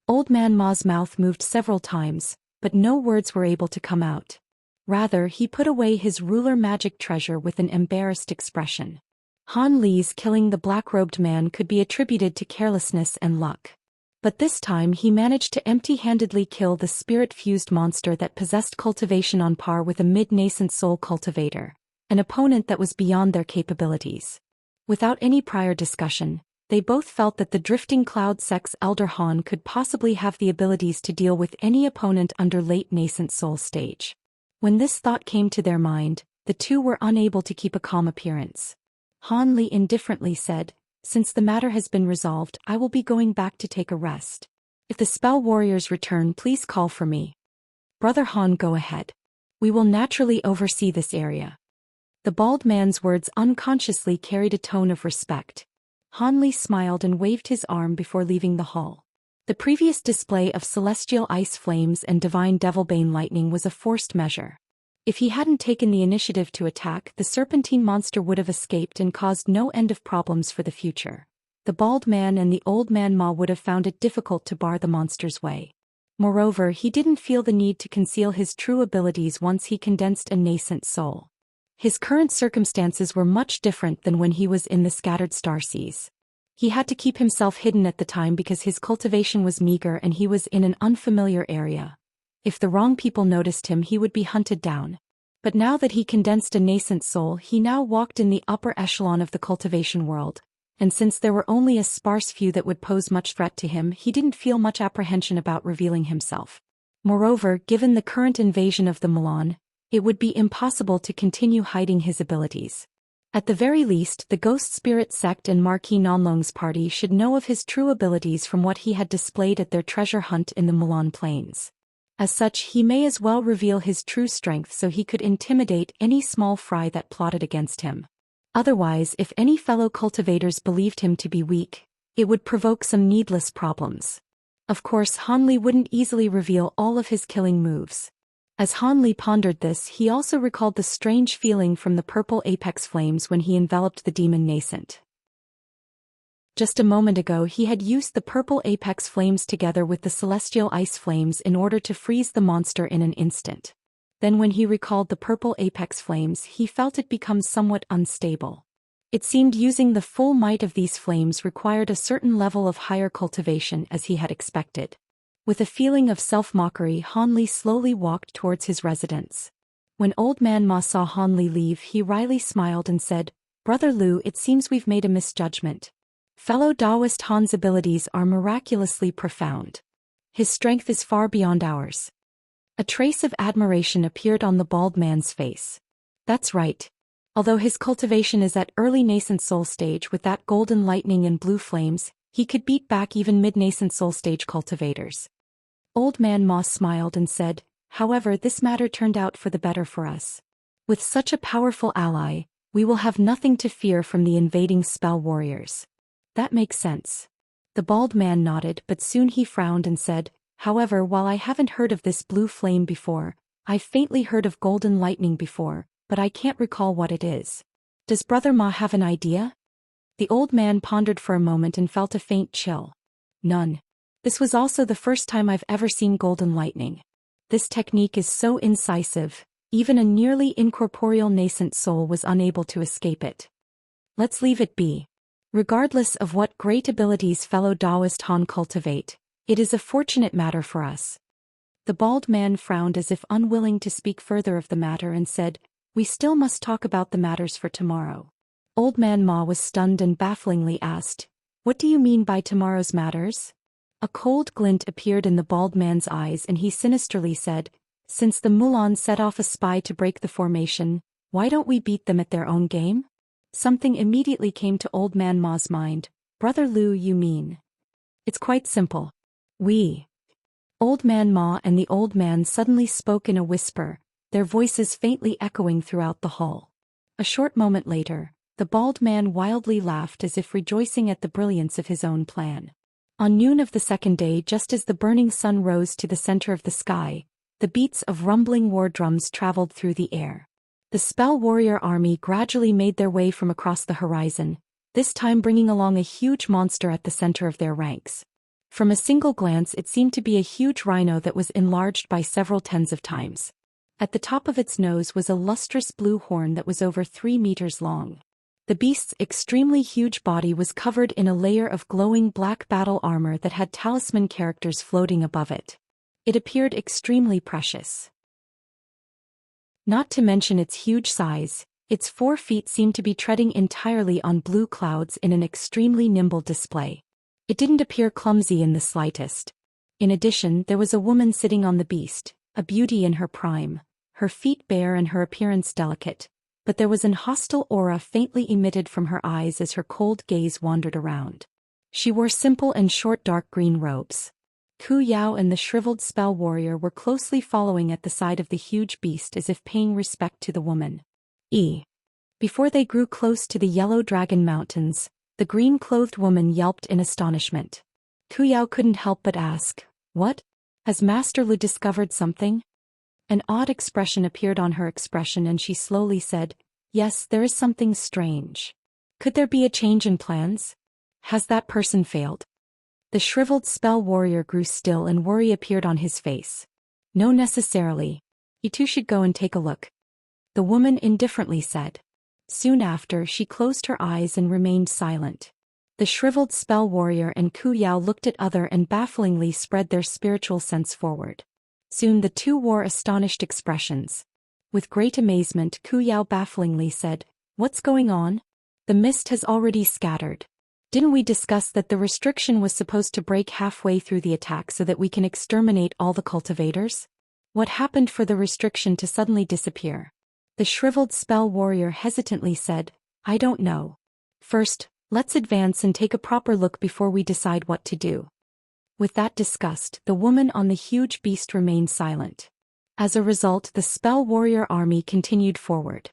S1: Old Man Ma's mouth moved several times, but no words were able to come out. Rather, he put away his ruler magic treasure with an embarrassed expression. Han Li's killing the black-robed man could be attributed to carelessness and luck. But this time he managed to empty-handedly kill the spirit-fused monster that possessed cultivation on par with a mid-nascent soul cultivator, an opponent that was beyond their capabilities. Without any prior discussion, they both felt that the drifting cloud sect's Elder Han could possibly have the abilities to deal with any opponent under late nascent soul stage. When this thought came to their mind, the two were unable to keep a calm appearance. Han Li indifferently said, "Since the matter has been resolved, I will be going back to take a rest. If the spell warriors return, please call for me." "Brother Han, go ahead. We will naturally oversee this area." The bald man's words unconsciously carried a tone of respect. Han Li smiled and waved his arm before leaving the hall. The previous display of celestial ice flames and divine devil-bane lightning was a forced measure. If he hadn't taken the initiative to attack, the serpentine monster would have escaped and caused no end of problems for the future. The bald man and the Old Man Ma would have found it difficult to bar the monster's way. Moreover, he didn't feel the need to conceal his true abilities once he condensed a nascent soul. His current circumstances were much different than when he was in the scattered starseas. He had to keep himself hidden at the time because his cultivation was meager and he was in an unfamiliar area. If the wrong people noticed him, he would be hunted down. But now that he condensed a nascent soul, he now walked in the upper echelon of the cultivation world, and since there were only a sparse few that would pose much threat to him, he didn't feel much apprehension about revealing himself. Moreover, given the current invasion of the Milan, it would be impossible to continue hiding his abilities. At the very least, the Ghost Spirit sect and Marquis Nanlong's party should know of his true abilities from what he had displayed at their treasure hunt in the Milan Plains. As such, he may as well reveal his true strength so he could intimidate any small fry that plotted against him. Otherwise, if any fellow cultivators believed him to be weak, it would provoke some needless problems. Of course, Han Li wouldn't easily reveal all of his killing moves. As Han Li pondered this, he also recalled the strange feeling from the purple apex flames when he enveloped the demon nascent. Just a moment ago he had used the purple apex flames together with the celestial ice flames in order to freeze the monster in an instant. Then when he recalled the purple apex flames, he felt it become somewhat unstable. It seemed using the full might of these flames required a certain level of higher cultivation as he had expected. With a feeling of self-mockery, Han Li slowly walked towards his residence. When Old Man Ma saw Han Li leave, he wryly smiled and said, "Brother Lu, it seems we've made a misjudgment. Fellow Taoist Han's abilities are miraculously profound. His strength is far beyond ours." A trace of admiration appeared on the bald man's face. "That's right. Although his cultivation is at early nascent soul stage with that golden lightning and blue flames, he could beat back even mid-nascent soul stage cultivators." Old Man Ma smiled and said, "However, this matter turned out for the better for us. With such a powerful ally, we will have nothing to fear from the invading spell warriors." "That makes sense." The bald man nodded, but soon he frowned and said, "However, while I haven't heard of this blue flame before, I've faintly heard of golden lightning before, but I can't recall what it is. Does Brother Ma have an idea?" The old man pondered for a moment and felt a faint chill. "None. This was also the first time I've ever seen golden lightning. This technique is so incisive, even a nearly incorporeal nascent soul was unable to escape it. Let's leave it be. Regardless of what great abilities fellow Taoist Han cultivate, it is a fortunate matter for us." The bald man frowned as if unwilling to speak further of the matter and said, "We still must talk about the matters for tomorrow." Old Man Ma was stunned and bafflingly asked, "What do you mean by tomorrow's matters?" A cold glint appeared in the bald man's eyes and he sinisterly said, "Since the Mulan set off a spy to break the formation, why don't we beat them at their own game?" Something immediately came to Old Man Ma's mind. "Brother Lu, you mean?" "It's quite simple. We." Old Man Ma and the old man suddenly spoke in a whisper, their voices faintly echoing throughout the hall. A short moment later, the bald man wildly laughed as if rejoicing at the brilliance of his own plan. On noon of the second day, just as the burning sun rose to the center of the sky, the beats of rumbling war drums traveled through the air. The spell warrior army gradually made their way from across the horizon, this time bringing along a huge monster at the center of their ranks. From a single glance it seemed to be a huge rhino that was enlarged by several tens of times. At the top of its nose was a lustrous blue horn that was over 3 meters long. The beast's extremely huge body was covered in a layer of glowing black battle armor that had talisman characters floating above it. It appeared extremely precious. Not to mention its huge size, its 4 feet seemed to be treading entirely on blue clouds in an extremely nimble display. It didn't appear clumsy in the slightest. In addition, there was a woman sitting on the beast, a beauty in her prime, her feet bare and her appearance delicate, but there was an hostile aura faintly emitted from her eyes as her cold gaze wandered around. She wore simple and short dark green robes. Ku Yao and the shriveled spell warrior were closely following at the side of the huge beast as if paying respect to the woman. Before they grew close to the Yellow Dragon Mountains, the green-clothed woman yelped in astonishment. Ku Yao couldn't help but ask, "What? Has Master Lu discovered something?" An odd expression appeared on her expression and she slowly said, "Yes, there is something strange. Could there be a change in plans? Has that person failed?" The shriveled spell warrior grew still and worry appeared on his face. "No, necessarily. You two should go and take a look," the woman indifferently said. Soon after, she closed her eyes and remained silent. The shriveled spell warrior and Ku Yao looked at other and bafflingly spread their spiritual sense forward. Soon the two wore astonished expressions. With great amazement, Ku Yao bafflingly said, "What's going on? The mist has already scattered. Didn't we discuss that the restriction was supposed to break halfway through the attack so that we can exterminate all the cultivators? What happened for the restriction to suddenly disappear?" The shriveled spell warrior hesitantly said, "I don't know. First, let's advance and take a proper look before we decide what to do." With that discussed, the woman on the huge beast remained silent. As a result, the spell warrior army continued forward.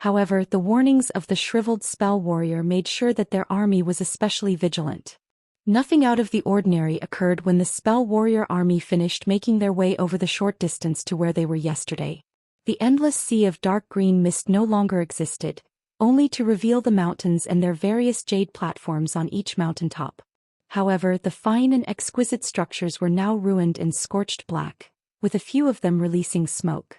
S1: However, the warnings of the shriveled spell warrior made sure that their army was especially vigilant. Nothing out of the ordinary occurred when the spell warrior army finished making their way over the short distance to where they were yesterday. The endless sea of dark green mist no longer existed, only to reveal the mountains and their various jade platforms on each mountaintop. However, the fine and exquisite structures were now ruined and scorched black, with a few of them releasing smoke.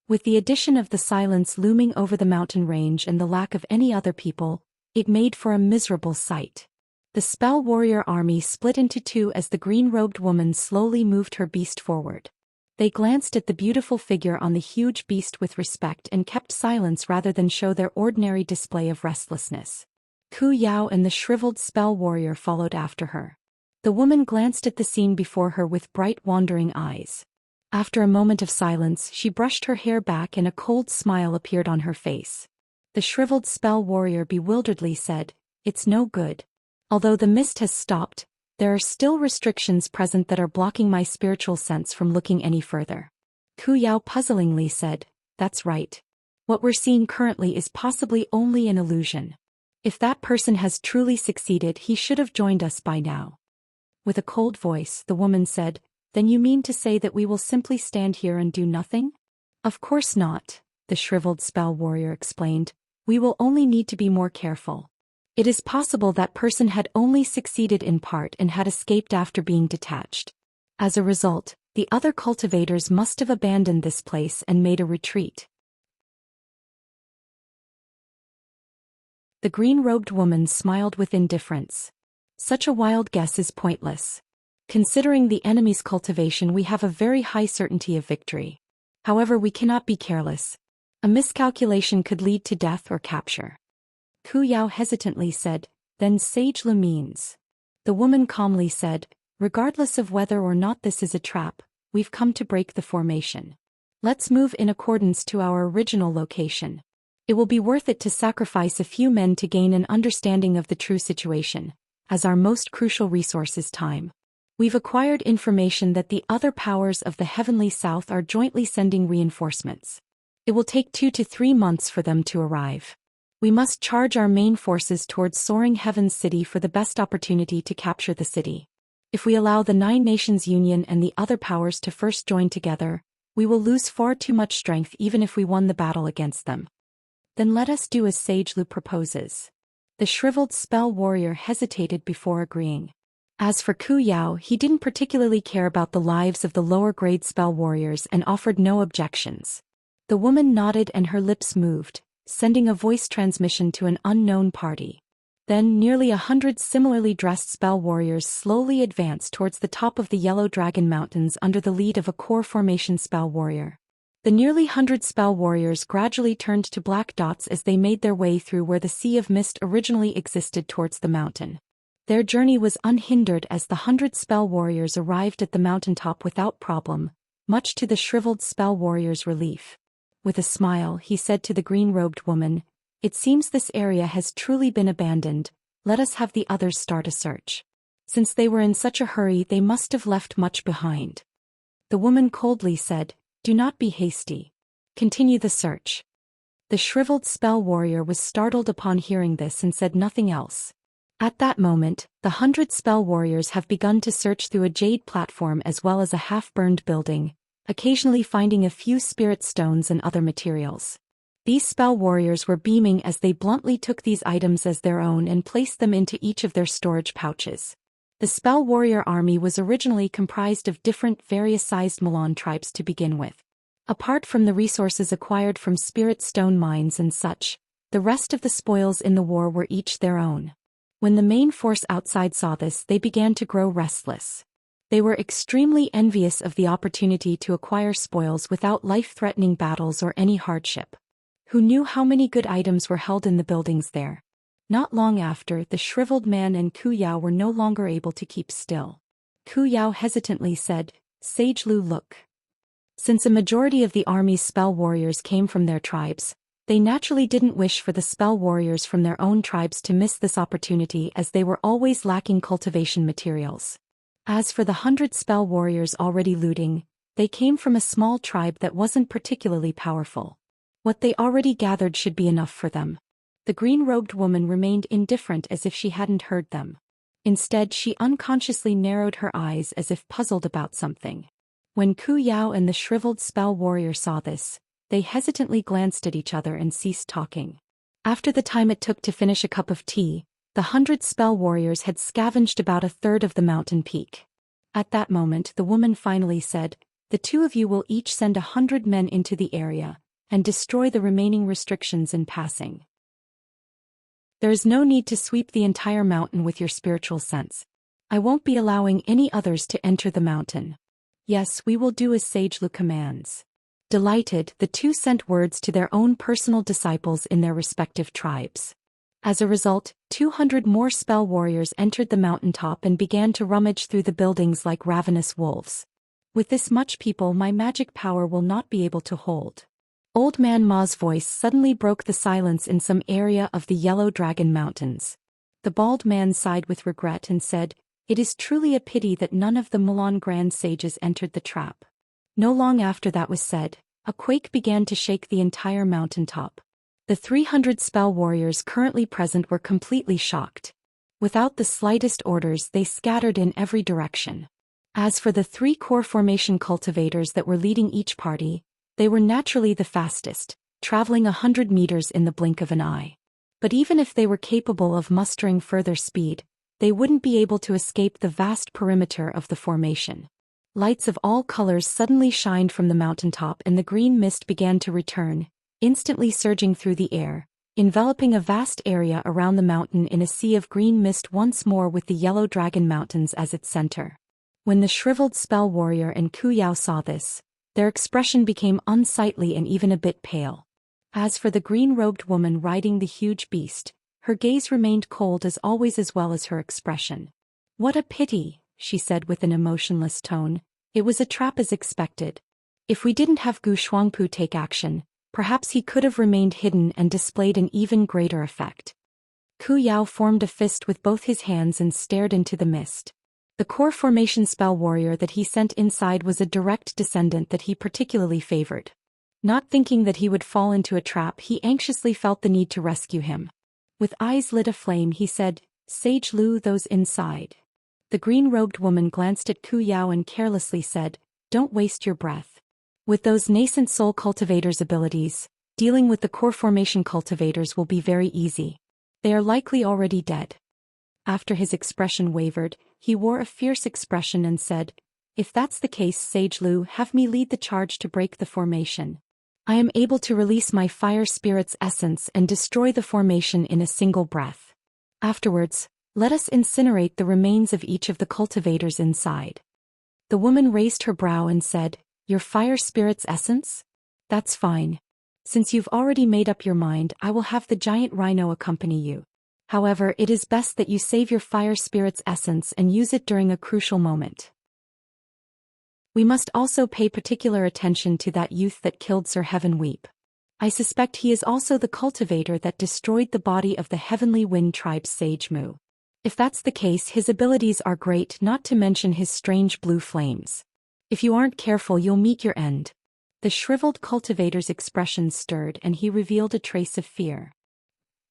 S1: With the addition of the silence looming over the mountain range and the lack of any other people, it made for a miserable sight. The spell warrior army split into two as the green-robed woman slowly moved her beast forward. They glanced at the beautiful figure on the huge beast with respect and kept silence rather than show their ordinary display of restlessness. Ku Yao and the shriveled spell warrior followed after her. The woman glanced at the scene before her with bright wandering eyes. After a moment of silence, she brushed her hair back and a cold smile appeared on her face. The shriveled spell warrior bewilderedly said, "It's no good. Although the mist has stopped, there are still restrictions present that are blocking my spiritual sense from looking any further." Ku Yao puzzlingly said, "That's right. What we're seeing currently is possibly only an illusion. If that person has truly succeeded, he should have joined us by now." With a cold voice, the woman said, "Then you mean to say that we will simply stand here and do nothing?" "Of course not," the shriveled spell warrior explained. "We will only need to be more careful. It is possible that person had only succeeded in part and had escaped after being detached. As a result, the other cultivators must have abandoned this place and made a retreat." The green-robed woman smiled with indifference. "Such a wild guess is pointless. Considering the enemy's cultivation, we have a very high certainty of victory. However, we cannot be careless. A miscalculation could lead to death or capture." Ku Yao hesitantly said, "Then Sage Lu means." The woman calmly said, "Regardless of whether or not this is a trap, we've come to break the formation. Let's move in accordance to our original location. It will be worth it to sacrifice a few men to gain an understanding of the true situation, as our most crucial resource is time. We've acquired information that the other powers of the Heavenly South are jointly sending reinforcements. It will take 2 to 3 months for them to arrive. We must charge our main forces towards Soaring Heaven's city for the best opportunity to capture the city. If we allow the 9 Nations Union and the other powers to first join together, we will lose far too much strength even if we won the battle against them. Then let us do as Sage Lu proposes." The shriveled spell warrior hesitated before agreeing. As for Ku Yao, he didn't particularly care about the lives of the lower-grade spell warriors and offered no objections. The woman nodded and her lips moved, sending a voice transmission to an unknown party. Then nearly 100 similarly dressed spell warriors slowly advanced towards the top of the Yellow Dragon Mountains under the lead of a core formation spell warrior. The nearly 100 spell warriors gradually turned to black dots as they made their way through where the sea of mist originally existed towards the mountain. Their journey was unhindered as the 100 spell warriors arrived at the mountaintop without problem, much to the shriveled spell warrior's relief. With a smile, he said to the green-robed woman, "It seems this area has truly been abandoned. Let us have the others start a search. Since they were in such a hurry, they must have left much behind." The woman coldly said, "Do not be hasty. Continue the search." The shriveled spell warrior was startled upon hearing this and said nothing else. At that moment, the 100 spell warriors have begun to search through a jade platform as well as a half-burned building, occasionally finding a few spirit stones and other materials. These spell warriors were beaming as they bluntly took these items as their own and placed them into each of their storage pouches. The spell warrior army was originally comprised of different various-sized Milan tribes to begin with. Apart from the resources acquired from spirit stone mines and such, the rest of the spoils in the war were each their own. When the main force outside saw this, they began to grow restless. They were extremely envious of the opportunity to acquire spoils without life-threatening battles or any hardship. Who knew how many good items were held in the buildings there? Not long after, the shriveled man and Ku Yao were no longer able to keep still. Ku Yao hesitantly said, "Sage Lu, look." Since a majority of the army's spell warriors came from their tribes, they naturally didn't wish for the spell warriors from their own tribes to miss this opportunity as they were always lacking cultivation materials. As for the 100 spell warriors already looting, they came from a small tribe that wasn't particularly powerful. What they already gathered should be enough for them. The green-robed woman remained indifferent as if she hadn't heard them. Instead, she unconsciously narrowed her eyes as if puzzled about something. When Ku Yao and the shriveled spell warrior saw this, they hesitantly glanced at each other and ceased talking. After the time it took to finish a cup of tea, the 100 spell warriors had scavenged about a third of the mountain peak. At that moment, the woman finally said, "The two of you will each send 100 men into the area and destroy the remaining restrictions in passing. There is no need to sweep the entire mountain with your spiritual sense. I won't be allowing any others to enter the mountain. Yes, we will do as Sage Lu commands." Delighted, the two sent words to their own personal disciples in their respective tribes. As a result, 200 more spell warriors entered the mountaintop and began to rummage through the buildings like ravenous wolves. "With this much people, my magic power will not be able to hold." Old Man Ma's voice suddenly broke the silence in some area of the Yellow Dragon Mountains. The bald man sighed with regret and said, "It is truly a pity that none of the Mulan Grand Sages entered the trap." No long after that was said, a quake began to shake the entire mountaintop. The 300 spell warriors currently present were completely shocked. Without the slightest orders, they scattered in every direction. As for the 3 core formation cultivators that were leading each party, they were naturally the fastest, traveling 100 meters in the blink of an eye. But even if they were capable of mustering further speed, they wouldn't be able to escape the vast perimeter of the formation. Lights of all colors suddenly shined from the mountaintop and the green mist began to return, instantly surging through the air, enveloping a vast area around the mountain in a sea of green mist once more with the Yellow Dragon Mountains as its center. When the shriveled spell warrior and Ku Yao saw this, their expression became unsightly and even a bit pale. As for the green-robed woman riding the huge beast, her gaze remained cold as always as well as her expression. "What a pity," she said with an emotionless tone. "It was a trap as expected. If we didn't have Gu Shuangpu take action, perhaps he could have remained hidden and displayed an even greater effect." Ku Yao formed a fist with both his hands and stared into the mist. The core formation spell warrior that he sent inside was a direct descendant that he particularly favored. Not thinking that he would fall into a trap, he anxiously felt the need to rescue him. With eyes lit aflame, he said, "Sage Lu, those inside." The green-robed woman glanced at Ku Yao and carelessly said, "Don't waste your breath. With those nascent soul cultivators' abilities, dealing with the core formation cultivators will be very easy. They are likely already dead." After his expression wavered, he wore a fierce expression and said, "If that's the case, Sage Lu, have me lead the charge to break the formation. I am able to release my fire spirit's essence and destroy the formation in a single breath. Afterwards, let us incinerate the remains of each of the cultivators inside." The woman raised her brow and said, "Your fire spirit's essence? That's fine. Since you've already made up your mind, I will have the giant rhino accompany you. However, it is best that you save your fire spirit's essence and use it during a crucial moment. We must also pay particular attention to that youth that killed Sir Heaven Weep. I suspect he is also the cultivator that destroyed the body of the Heavenly Wind tribe's Sage Mu. If that's the case, his abilities are great, not to mention his strange blue flames. If you aren't careful, you'll meet your end." The shriveled cultivator's expression stirred and he revealed a trace of fear.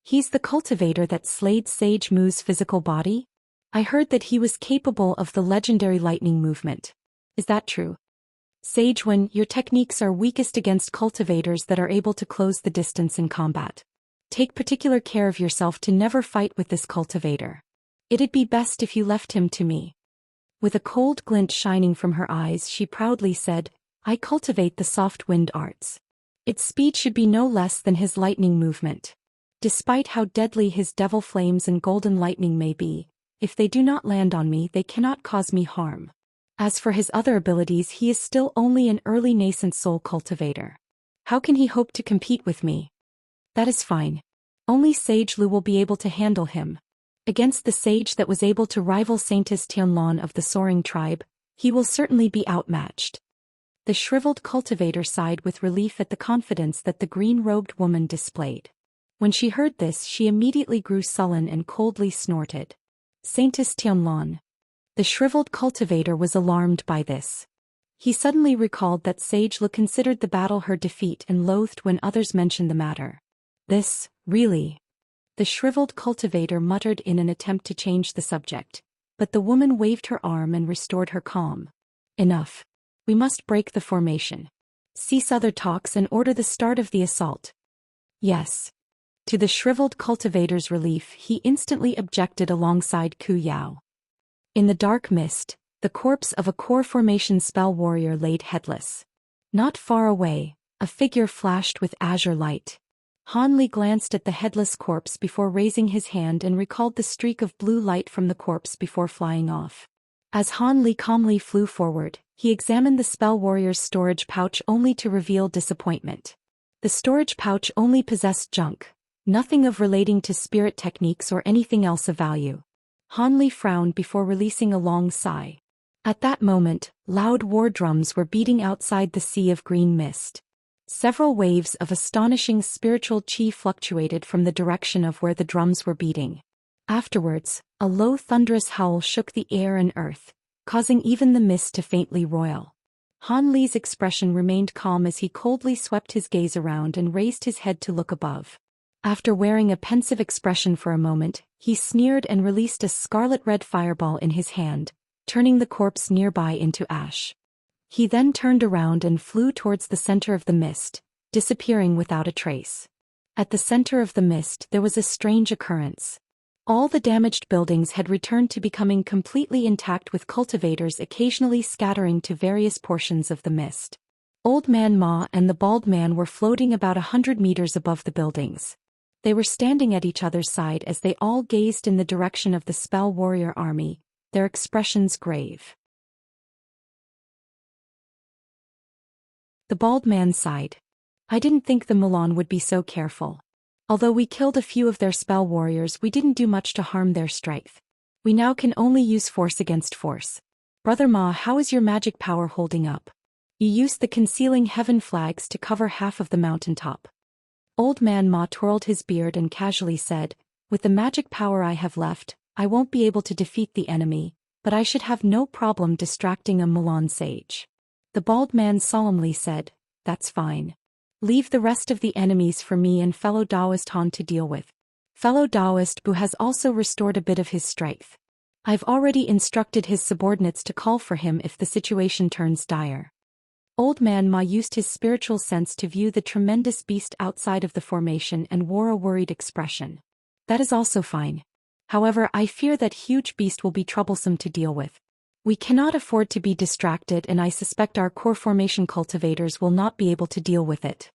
S1: "He's the cultivator that slayed Sage Mu's physical body? I heard that he was capable of the legendary lightning movement. Is that true? Sage Wen, your techniques are weakest against cultivators that are able to close the distance in combat. Take particular care of yourself to never fight with this cultivator. It'd be best if you left him to me." With a cold glint shining from her eyes, she proudly said, "I cultivate the soft wind arts. Its speed should be no less than his lightning movement. Despite how deadly his devil flames and golden lightning may be, if they do not land on me, they cannot cause me harm. As for his other abilities, he is still only an early nascent soul cultivator. How can he hope to compete with me? That is fine. Only Sage Lu will be able to handle him. Against the sage that was able to rival Saintess Tianlon of the Soaring Tribe, he will certainly be outmatched." The shriveled cultivator sighed with relief at the confidence that the green-robed woman displayed. When she heard this, she immediately grew sullen and coldly snorted. "Saintess Tianlon." The shriveled cultivator was alarmed by this. He suddenly recalled that Sage Lu considered the battle her defeat and loathed when others mentioned the matter. This, really? The shriveled cultivator muttered in an attempt to change the subject, but the woman waved her arm and restored her calm. Enough. We must break the formation. Cease other talks and order the start of the assault. Yes. To the shriveled cultivator's relief, he instantly objected alongside Ku Yao. In the dark mist, the corpse of a core formation spell warrior laid headless. Not far away, a figure flashed with azure light. Han Li glanced at the headless corpse before raising his hand and recalled the streak of blue light from the corpse before flying off. As Han Li calmly flew forward, he examined the spell warrior's storage pouch only to reveal disappointment. The storage pouch only possessed junk, nothing of relating to spirit techniques or anything else of value. Han Li frowned before releasing a long sigh. At that moment, loud war drums were beating outside the sea of green mist. Several waves of astonishing spiritual chi fluctuated from the direction of where the drums were beating. Afterwards, a low thunderous howl shook the air and earth, causing even the mist to faintly roil. Han Li's expression remained calm as he coldly swept his gaze around and raised his head to look above. After wearing a pensive expression for a moment, he sneered and released a scarlet-red fireball in his hand, turning the corpse nearby into ash. He then turned around and flew towards the center of the mist, disappearing without a trace. At the center of the mist there was a strange occurrence. All the damaged buildings had returned to becoming completely intact, with cultivators occasionally scattering to various portions of the mist. Old Man Ma and the bald man were floating about 100 meters above the buildings. They were standing at each other's side as they all gazed in the direction of the spell warrior army, their expressions grave. The bald man sighed. I didn't think the Mulan would be so careful. Although we killed a few of their spell warriors, we didn't do much to harm their strength. We now can only use force against force. Brother Ma, how is your magic power holding up? You used the concealing heaven flags to cover half of the mountaintop. Old Man Ma twirled his beard and casually said, with the magic power I have left, I won't be able to defeat the enemy, but I should have no problem distracting a Mulan sage. The bald man solemnly said, that's fine. Leave the rest of the enemies for me and fellow Taoist Han to deal with. Fellow Taoist Bu has also restored a bit of his strength. I've already instructed his subordinates to call for him if the situation turns dire. Old Man Ma used his spiritual sense to view the tremendous beast outside of the formation and wore a worried expression. That is also fine. However, I fear that huge beast will be troublesome to deal with. We cannot afford to be distracted, and I suspect our core formation cultivators will not be able to deal with it.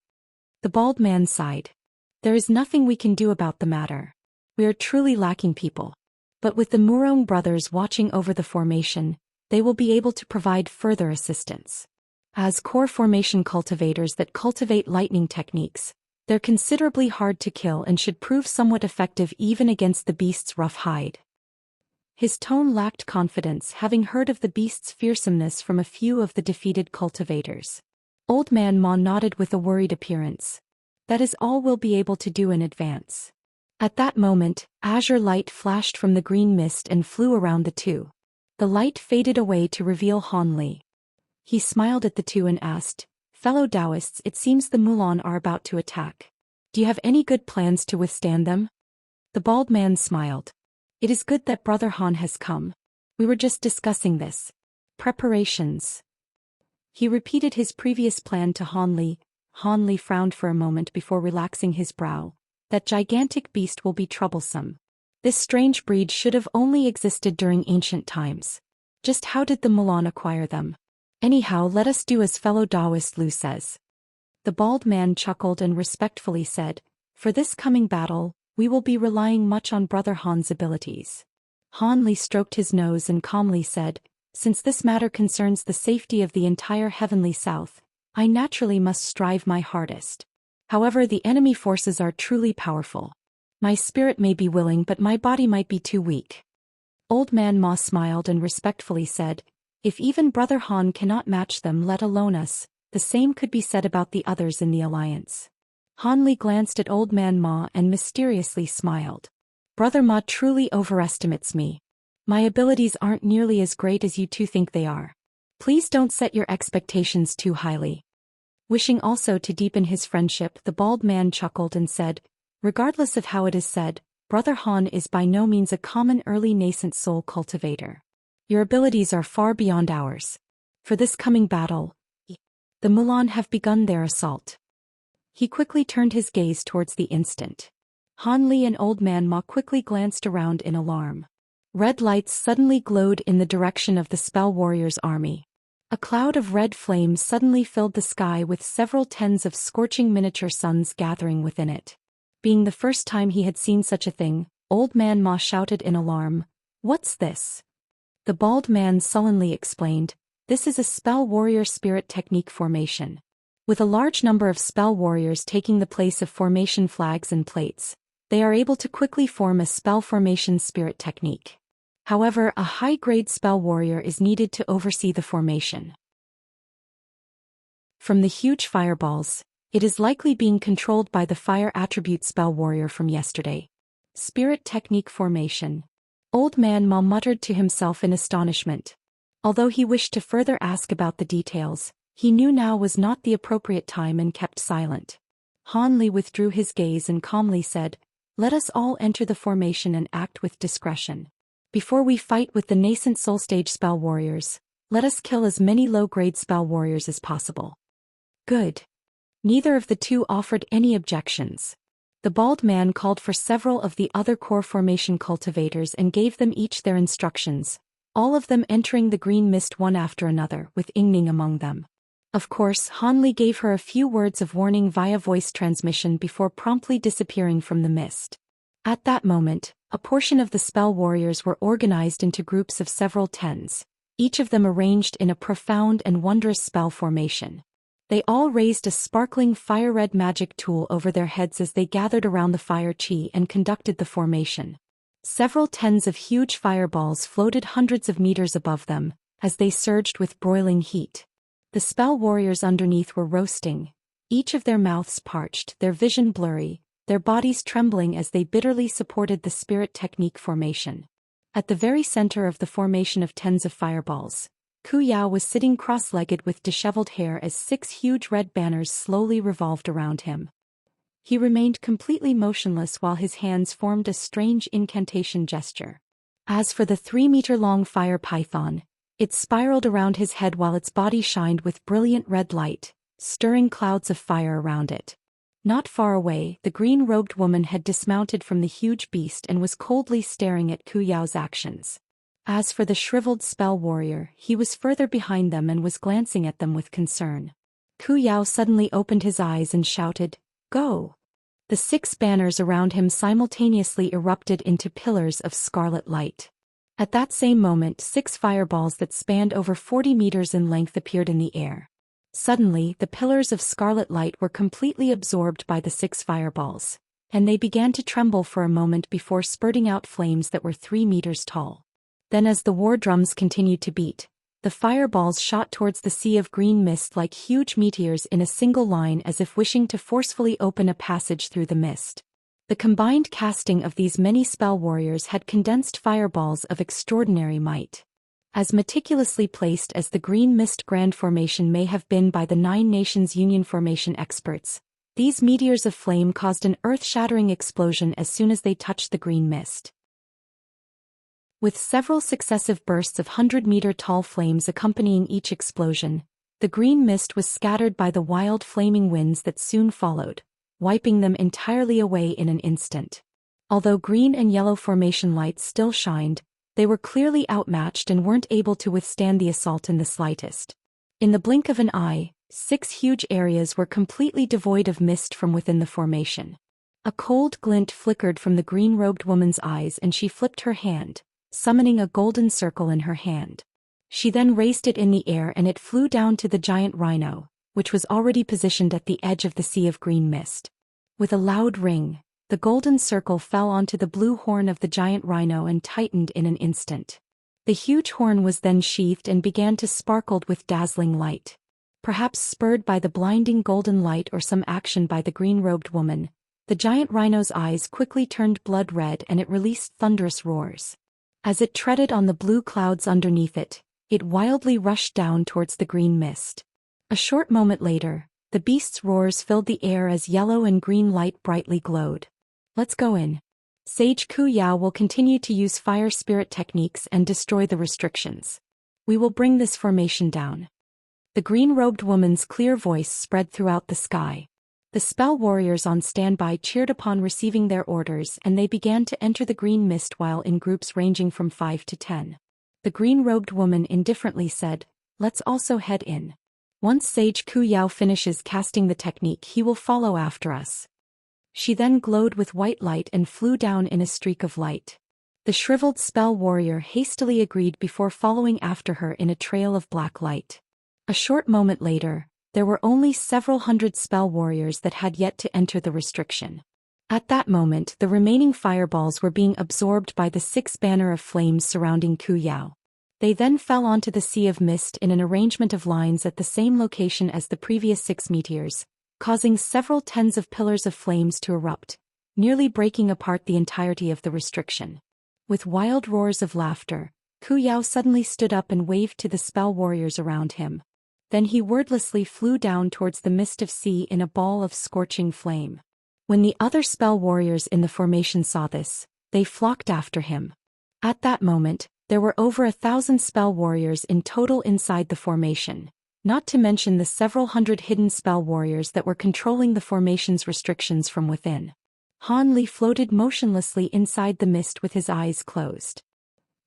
S1: The bald man sighed. There is nothing we can do about the matter. We are truly lacking people. But with the Murong brothers watching over the formation, they will be able to provide further assistance. As core formation cultivators that cultivate lightning techniques, they're considerably hard to kill and should prove somewhat effective even against the beast's rough hide. His tone lacked confidence, having heard of the beast's fearsomeness from a few of the defeated cultivators. Old Man Ma nodded with a worried appearance. That is all we'll be able to do in advance. At that moment, azure light flashed from the green mist and flew around the two. The light faded away to reveal Han Li. He smiled at the two and asked, fellow Taoists, it seems the Mulan are about to attack. Do you have any good plans to withstand them? The bald man smiled. It is good that Brother Han has come. We were just discussing this. Preparations. He repeated his previous plan to Han Li. Han Li frowned for a moment before relaxing his brow. That gigantic beast will be troublesome. This strange breed should have only existed during ancient times. Just how did the Mulan acquire them? Anyhow, let us do as fellow Taoist Lu says. The bald man chuckled and respectfully said, for this coming battle, we will be relying much on Brother Han's abilities. Han Li stroked his nose and calmly said, since this matter concerns the safety of the entire heavenly south, I naturally must strive my hardest. However, the enemy forces are truly powerful. My spirit may be willing, but my body might be too weak. Old Man Ma smiled and respectfully said, if even Brother Han cannot match them, let alone us, the same could be said about the others in the alliance. Han Li glanced at Old Man Ma and mysteriously smiled. Brother Ma truly overestimates me. My abilities aren't nearly as great as you two think they are. Please don't set your expectations too highly. Wishing also to deepen his friendship, the bald man chuckled and said, regardless of how it is said, Brother Han is by no means a common early nascent soul cultivator. Your abilities are far beyond ours. For this coming battle, the Mulan have begun their assault." He quickly turned his gaze towards the instant. Han Li and Old Man Ma quickly glanced around in alarm. Red lights suddenly glowed in the direction of the Spell Warriors' army. A cloud of red flames suddenly filled the sky with several tens of scorching miniature suns gathering within it. Being the first time he had seen such a thing, Old Man Ma shouted in alarm, "What's this?" The bald man sullenly explained, "This is a Spell Warrior Spirit Technique formation. With a large number of Spell Warriors taking the place of formation flags and plates, they are able to quickly form a Spell Formation Spirit Technique. However, a high-grade Spell Warrior is needed to oversee the formation. From the huge fireballs, it is likely being controlled by the Fire Attribute Spell Warrior from yesterday. Spirit Technique Formation." Old Man Ma muttered to himself in astonishment. Although he wished to further ask about the details, he knew now was not the appropriate time and kept silent. Han Li withdrew his gaze and calmly said, "Let us all enter the formation and act with discretion. Before we fight with the nascent soul stage spell warriors, let us kill as many low-grade spell warriors as possible." "Good." Neither of the two offered any objections. The bald man called for several of the other core formation cultivators and gave them each their instructions, all of them entering the green mist one after another, with Yingning among them. Of course, Han Li gave her a few words of warning via voice transmission before promptly disappearing from the mist. At that moment, a portion of the spell warriors were organized into groups of several tens, each of them arranged in a profound and wondrous spell formation. They all raised a sparkling fire-red magic tool over their heads as they gathered around the fire chi and conducted the formation. Several tens of huge fireballs floated hundreds of meters above them, as they surged with broiling heat. The spell warriors underneath were roasting, each of their mouths parched, their vision blurry, their bodies trembling as they bitterly supported the spirit technique formation. At the very center of the formation of tens of fireballs, Ku Yao was sitting cross-legged with disheveled hair as 6 huge red banners slowly revolved around him. He remained completely motionless while his hands formed a strange incantation gesture. As for the 3-meter-long fire python, it spiraled around his head while its body shined with brilliant red light, stirring clouds of fire around it. Not far away, the green-robed woman had dismounted from the huge beast and was coldly staring at Ku Yao's actions. As for the shriveled spell warrior, he was further behind them and was glancing at them with concern. Ku Yao suddenly opened his eyes and shouted, "Go!" The 6 banners around him simultaneously erupted into pillars of scarlet light. At that same moment, 6 fireballs that spanned over 40 meters in length appeared in the air. Suddenly, the pillars of scarlet light were completely absorbed by the 6 fireballs, and they began to tremble for a moment before spurting out flames that were 3 meters tall. Then as the war drums continued to beat, the fireballs shot towards the sea of green mist like huge meteors in a single line as if wishing to forcefully open a passage through the mist. The combined casting of these many spell warriors had condensed fireballs of extraordinary might. As meticulously placed as the green mist grand formation may have been by the 9 Nations Union formation experts, these meteors of flame caused an earth-shattering explosion as soon as they touched the green mist. With several successive bursts of 100-meter-tall flames accompanying each explosion, the green mist was scattered by the wild flaming winds that soon followed, wiping them entirely away in an instant. Although green and yellow formation lights still shined, they were clearly outmatched and weren't able to withstand the assault in the slightest. In the blink of an eye, 6 huge areas were completely devoid of mist from within the formation. A cold glint flickered from the green-robed woman's eyes and she flipped her hand, summoning a golden circle in her hand. She then raised it in the air and it flew down to the giant rhino, which was already positioned at the edge of the sea of green mist. With a loud ring, the golden circle fell onto the blue horn of the giant rhino and tightened in an instant. The huge horn was then sheathed and began to sparkle with dazzling light. Perhaps spurred by the blinding golden light or some action by the green-robed woman, the giant rhino's eyes quickly turned blood red and it released thunderous roars. As it treaded on the blue clouds underneath it, it wildly rushed down towards the green mist. A short moment later, the beast's roars filled the air as yellow and green light brightly glowed. "Let's go in." Sage Ku Yao will continue to use fire spirit techniques and destroy the restrictions. We will bring this formation down. The green-robed woman's clear voice spread throughout the sky. The spell warriors on standby cheered upon receiving their orders, and they began to enter the green mist while in groups ranging from 5 to 10. The green-robed woman indifferently said, "Let's also head in. Once Sage Ku Yao finishes casting the technique, he will follow after us." She then glowed with white light and flew down in a streak of light. The shriveled spell warrior hastily agreed before following after her in a trail of black light. A short moment later, there were only several hundred spell warriors that had yet to enter the restriction. At that moment, the remaining fireballs were being absorbed by the 6 banner of flames surrounding Ku Yao. They then fell onto the sea of mist in an arrangement of lines at the same location as the previous 6 meteors, causing several tens of pillars of flames to erupt, nearly breaking apart the entirety of the restriction. With wild roars of laughter, Ku Yao suddenly stood up and waved to the spell warriors around him. Then he wordlessly flew down towards the mist of sea in a ball of scorching flame. When the other spell warriors in the formation saw this, they flocked after him. At that moment, there were over 1,000 spell warriors in total inside the formation, not to mention the several hundred hidden spell warriors that were controlling the formation's restrictions from within. Han Li floated motionlessly inside the mist with his eyes closed.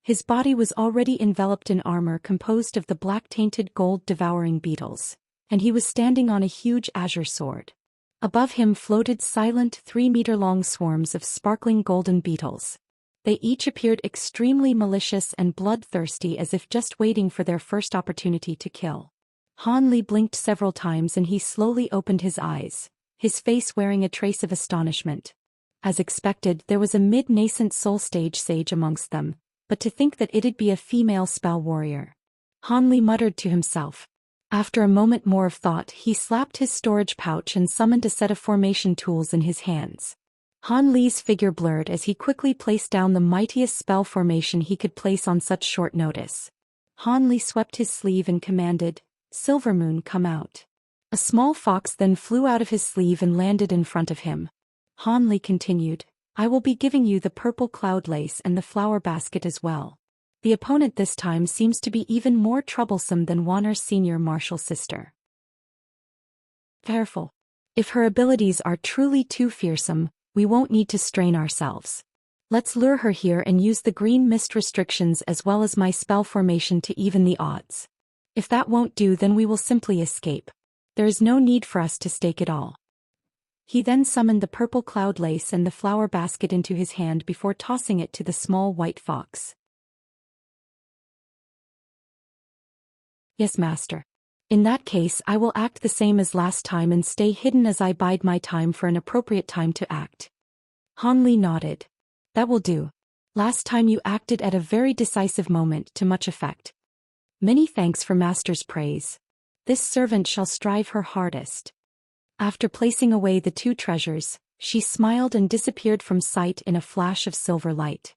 S1: His body was already enveloped in armor composed of the black-tainted gold-devouring beetles, and he was standing on a huge azure sword. Above him floated silent 3-meter-long swarms of sparkling golden beetles. They each appeared extremely malicious and bloodthirsty, as if just waiting for their first opportunity to kill. Han Li blinked several times and he slowly opened his eyes, his face wearing a trace of astonishment. As expected, there was a mid-nascent soul stage sage amongst them, but to think that it'd be a female spell warrior. Han Li muttered to himself. After a moment more of thought, he slapped his storage pouch and summoned a set of formation tools in his hands. Han Li's figure blurred as he quickly placed down the mightiest spell formation he could place on such short notice. Han Li swept his sleeve and commanded, "Silvermoon, come out." A small fox then flew out of his sleeve and landed in front of him. Han Li continued, "I will be giving you the purple cloud lace and the flower basket as well." The opponent this time seems to be even more troublesome than Wanner's senior martial sister. Careful. If her abilities are truly too fearsome, we won't need to strain ourselves. Let's lure her here and use the green mist restrictions as well as my spell formation to even the odds. If that won't do, then we will simply escape. There is no need for us to stake it all. He then summoned the purple cloud lace and the flower basket into his hand before tossing it to the small white fox. "Yes, master. In that case, I will act the same as last time and stay hidden as I bide my time for an appropriate time to act." Han Li nodded. "That will do. Last time you acted at a very decisive moment to much effect. Many thanks for master's praise. This servant shall strive her hardest." After placing away the 2 treasures, she smiled and disappeared from sight in a flash of silver light.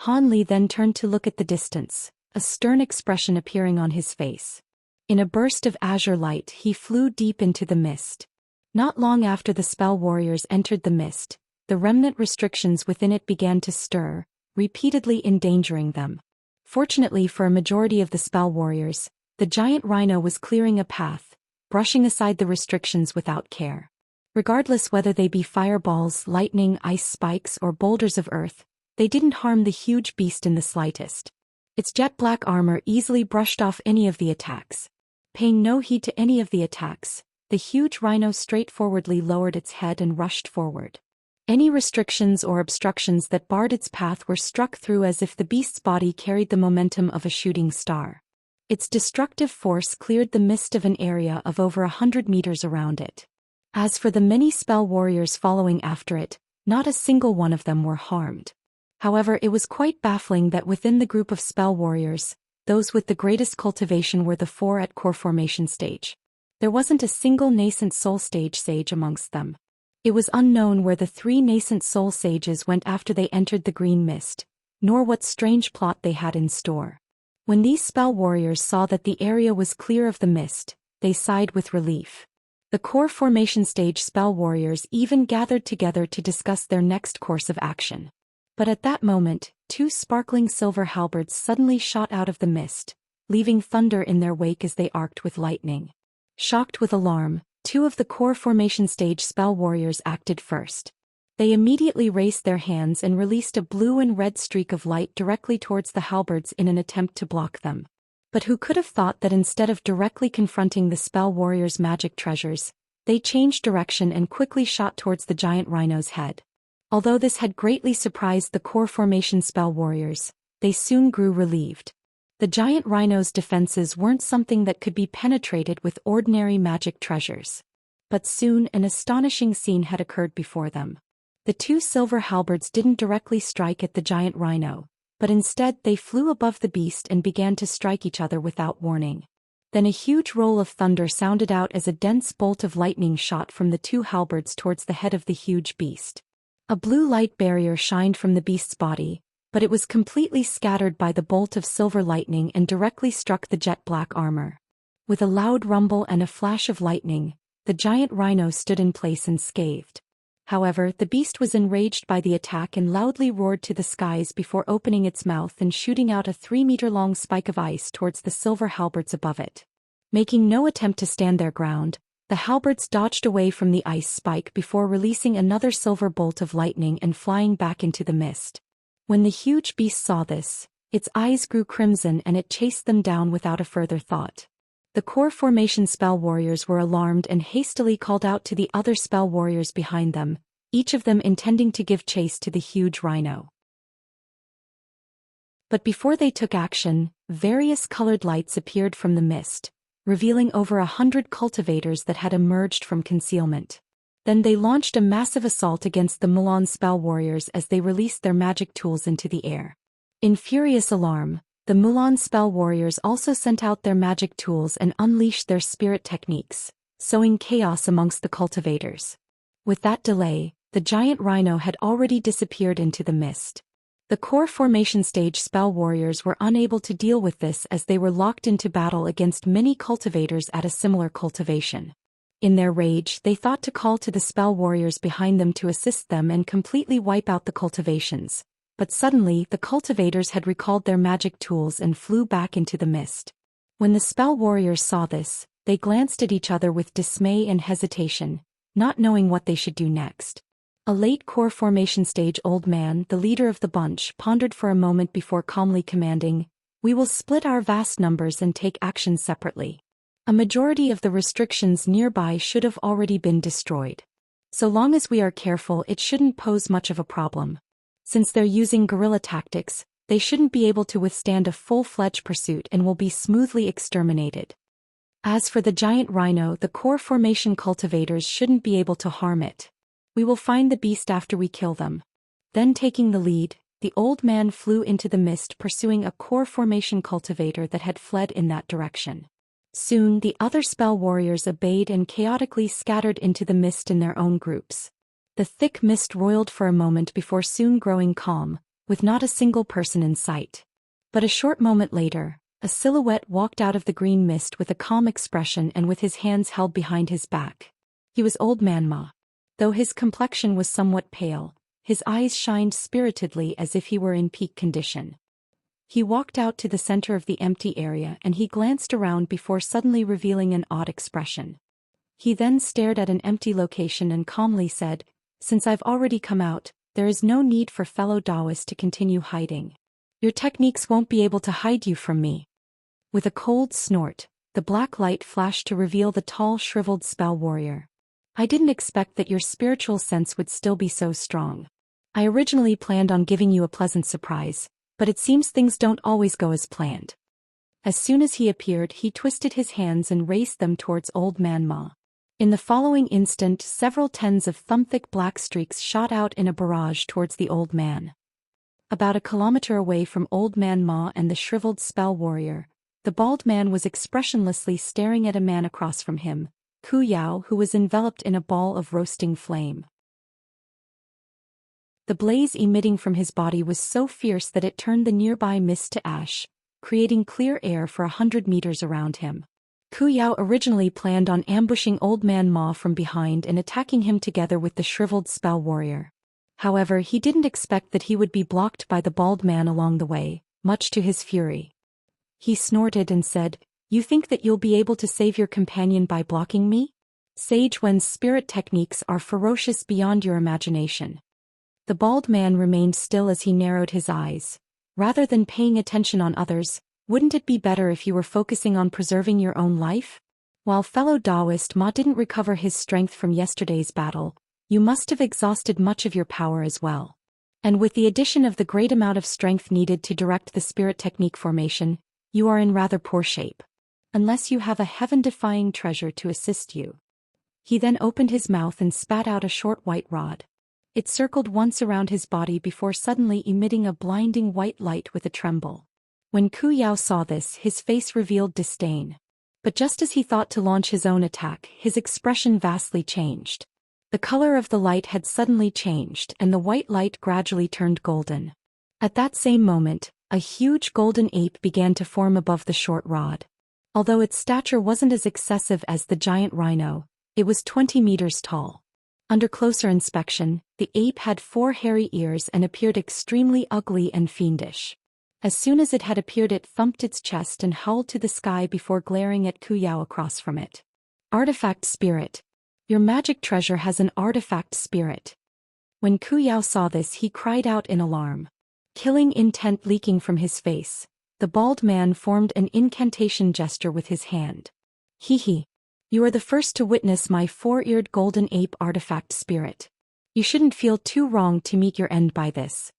S1: Han Li then turned to look at the distance, a stern expression appearing on his face. In a burst of azure light, he flew deep into the mist. Not long after the spell warriors entered the mist, the remnant restrictions within it began to stir, repeatedly endangering them. Fortunately for a majority of the spell warriors, the giant rhino was clearing a path, brushing aside the restrictions without care. Regardless whether they be fireballs, lightning, ice spikes, or boulders of earth, they didn't harm the huge beast in the slightest. Its jet-black armor easily brushed off any of the attacks. Paying no heed to any of the attacks, the huge rhino straightforwardly lowered its head and rushed forward. Any restrictions or obstructions that barred its path were struck through as if the beast's body carried the momentum of a shooting star. Its destructive force cleared the mist of an area of over 100 meters around it. As for the many spell warriors following after it, not a single one of them were harmed. However, it was quite baffling that within the group of spell warriors, those with the greatest cultivation were the 4 at core formation stage. There wasn't a single nascent soul stage sage amongst them. It was unknown where the 3 nascent soul sages went after they entered the green mist, nor what strange plot they had in store. When these spell warriors saw that the area was clear of the mist, they sighed with relief. The core formation stage spell warriors even gathered together to discuss their next course of action. But at that moment, two sparkling silver halberds suddenly shot out of the mist, leaving thunder in their wake as they arced with lightning. Shocked with alarm, two of the core formation stage spell warriors acted first. They immediately raised their hands and released a blue and red streak of light directly towards the halberds in an attempt to block them. But who could have thought that instead of directly confronting the spell warriors' magic treasures, they changed direction and quickly shot towards the giant rhino's head. Although this had greatly surprised the core formation spell warriors, they soon grew relieved. The giant rhino's defenses weren't something that could be penetrated with ordinary magic treasures. But soon an astonishing scene had occurred before them. The two silver halberds didn't directly strike at the giant rhino, but instead they flew above the beast and began to strike each other without warning. Then a huge roll of thunder sounded out as a dense bolt of lightning shot from the two halberds towards the head of the huge beast. A blue light barrier shined from the beast's body, but it was completely scattered by the bolt of silver lightning and directly struck the jet-black armor. With a loud rumble and a flash of lightning, the giant rhino stood in place unscathed. However, the beast was enraged by the attack and loudly roared to the skies before opening its mouth and shooting out a 3-meter-long spike of ice towards the silver halberds above it. Making no attempt to stand their ground, the halberds dodged away from the ice spike before releasing another silver bolt of lightning and flying back into the mist. When the huge beast saw this, its eyes grew crimson and it chased them down without a further thought. The core formation spell warriors were alarmed and hastily called out to the other spell warriors behind them, each of them intending to give chase to the huge rhino. But before they took action, various colored lights appeared from the mist, revealing over 100 cultivators that had emerged from concealment. Then they launched a massive assault against the Mulan spell warriors as they released their magic tools into the air. In furious alarm, the Mulan spell warriors also sent out their magic tools and unleashed their spirit techniques, sowing chaos amongst the cultivators. With that delay, the giant rhino had already disappeared into the mist. The core formation stage spell warriors were unable to deal with this as they were locked into battle against many cultivators at a similar cultivation. In their rage, they thought to call to the spell warriors behind them to assist them and completely wipe out the cultivations. But suddenly the cultivators had recalled their magic tools and flew back into the mist. When the spell warriors saw this, they glanced at each other with dismay and hesitation, not knowing what they should do next. A late core formation stage old man, the leader of the bunch, pondered for a moment before calmly commanding, "We will split our vast numbers and take action separately. A majority of the restrictions nearby should have already been destroyed. So long as we are careful, it shouldn't pose much of a problem. Since they're using guerrilla tactics, they shouldn't be able to withstand a full-fledged pursuit and will be smoothly exterminated. As for the giant rhino, the core formation cultivators shouldn't be able to harm it. We will find the beast after we kill them." Then taking the lead, the old man flew into the mist pursuing a core formation cultivator that had fled in that direction. Soon the other spell warriors obeyed and chaotically scattered into the mist in their own groups. The thick mist roiled for a moment before soon growing calm, with not a single person in sight. But a short moment later, a silhouette walked out of the green mist with a calm expression and with his hands held behind his back. He was Old Man Ma. Though his complexion was somewhat pale, his eyes shined spiritedly as if he were in peak condition. He walked out to the center of the empty area and he glanced around before suddenly revealing an odd expression. He then stared at an empty location and calmly said, "Since I've already come out, there is no need for fellow Taoists to continue hiding. Your techniques won't be able to hide you from me." With a cold snort, the black light flashed to reveal the tall, shriveled spell warrior. "I didn't expect that your spiritual sense would still be so strong. I originally planned on giving you a pleasant surprise, but it seems things don't always go as planned." As soon as he appeared, he twisted his hands and raised them towards Old Man Ma. In the following instant, several tens of thumb-thick black streaks shot out in a barrage towards the old man. About a kilometer away from Old Man Ma and the shriveled spell warrior, the bald man was expressionlessly staring at a man across from him, Ku Yao, who was enveloped in a ball of roasting flame. The blaze emitting from his body was so fierce that it turned the nearby mist to ash, creating clear air for 100 meters around him. Ku Yao originally planned on ambushing Old Man Ma from behind and attacking him together with the shriveled spell warrior. However, he didn't expect that he would be blocked by the bald man along the way, much to his fury. He snorted and said, "You think that you'll be able to save your companion by blocking me? Sage Wen's spirit techniques are ferocious beyond your imagination." The bald man remained still as he narrowed his eyes. Rather than paying attention on others, wouldn't it be better if you were focusing on preserving your own life? While fellow Taoist Ma didn't recover his strength from yesterday's battle, you must have exhausted much of your power as well. And with the addition of the great amount of strength needed to direct the spirit technique formation, you are in rather poor shape. Unless you have a heaven-defying treasure to assist you. He then opened his mouth and spat out a short white rod. It circled once around his body before suddenly emitting a blinding white light with a tremble. When Ku Yao saw this, his face revealed disdain. But just as he thought to launch his own attack, his expression vastly changed. The color of the light had suddenly changed and the white light gradually turned golden. At that same moment, a huge golden ape began to form above the short rod. Although its stature wasn't as excessive as the giant rhino, it was 20 meters tall. Under closer inspection, the ape had 4 hairy ears and appeared extremely ugly and fiendish. As soon as it had appeared, it thumped its chest and howled to the sky before glaring at Ku Yao across from it. Artifact spirit. Your magic treasure has an artifact spirit. When Ku Yao saw this, he cried out in alarm. Killing intent leaking from his face, the bald man formed an incantation gesture with his hand. "Hee. You are the first to witness my 4-eared golden ape artifact spirit. You shouldn't feel too wrong to meet your end by this."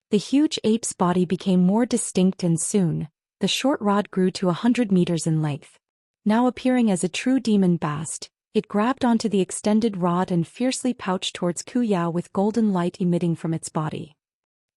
S1: The huge ape's body became more distinct and soon, the short rod grew to 100 meters in length. Now appearing as a true demon bast, it grabbed onto the extended rod and fiercely pounced towards Ku Yao with golden light emitting from its body.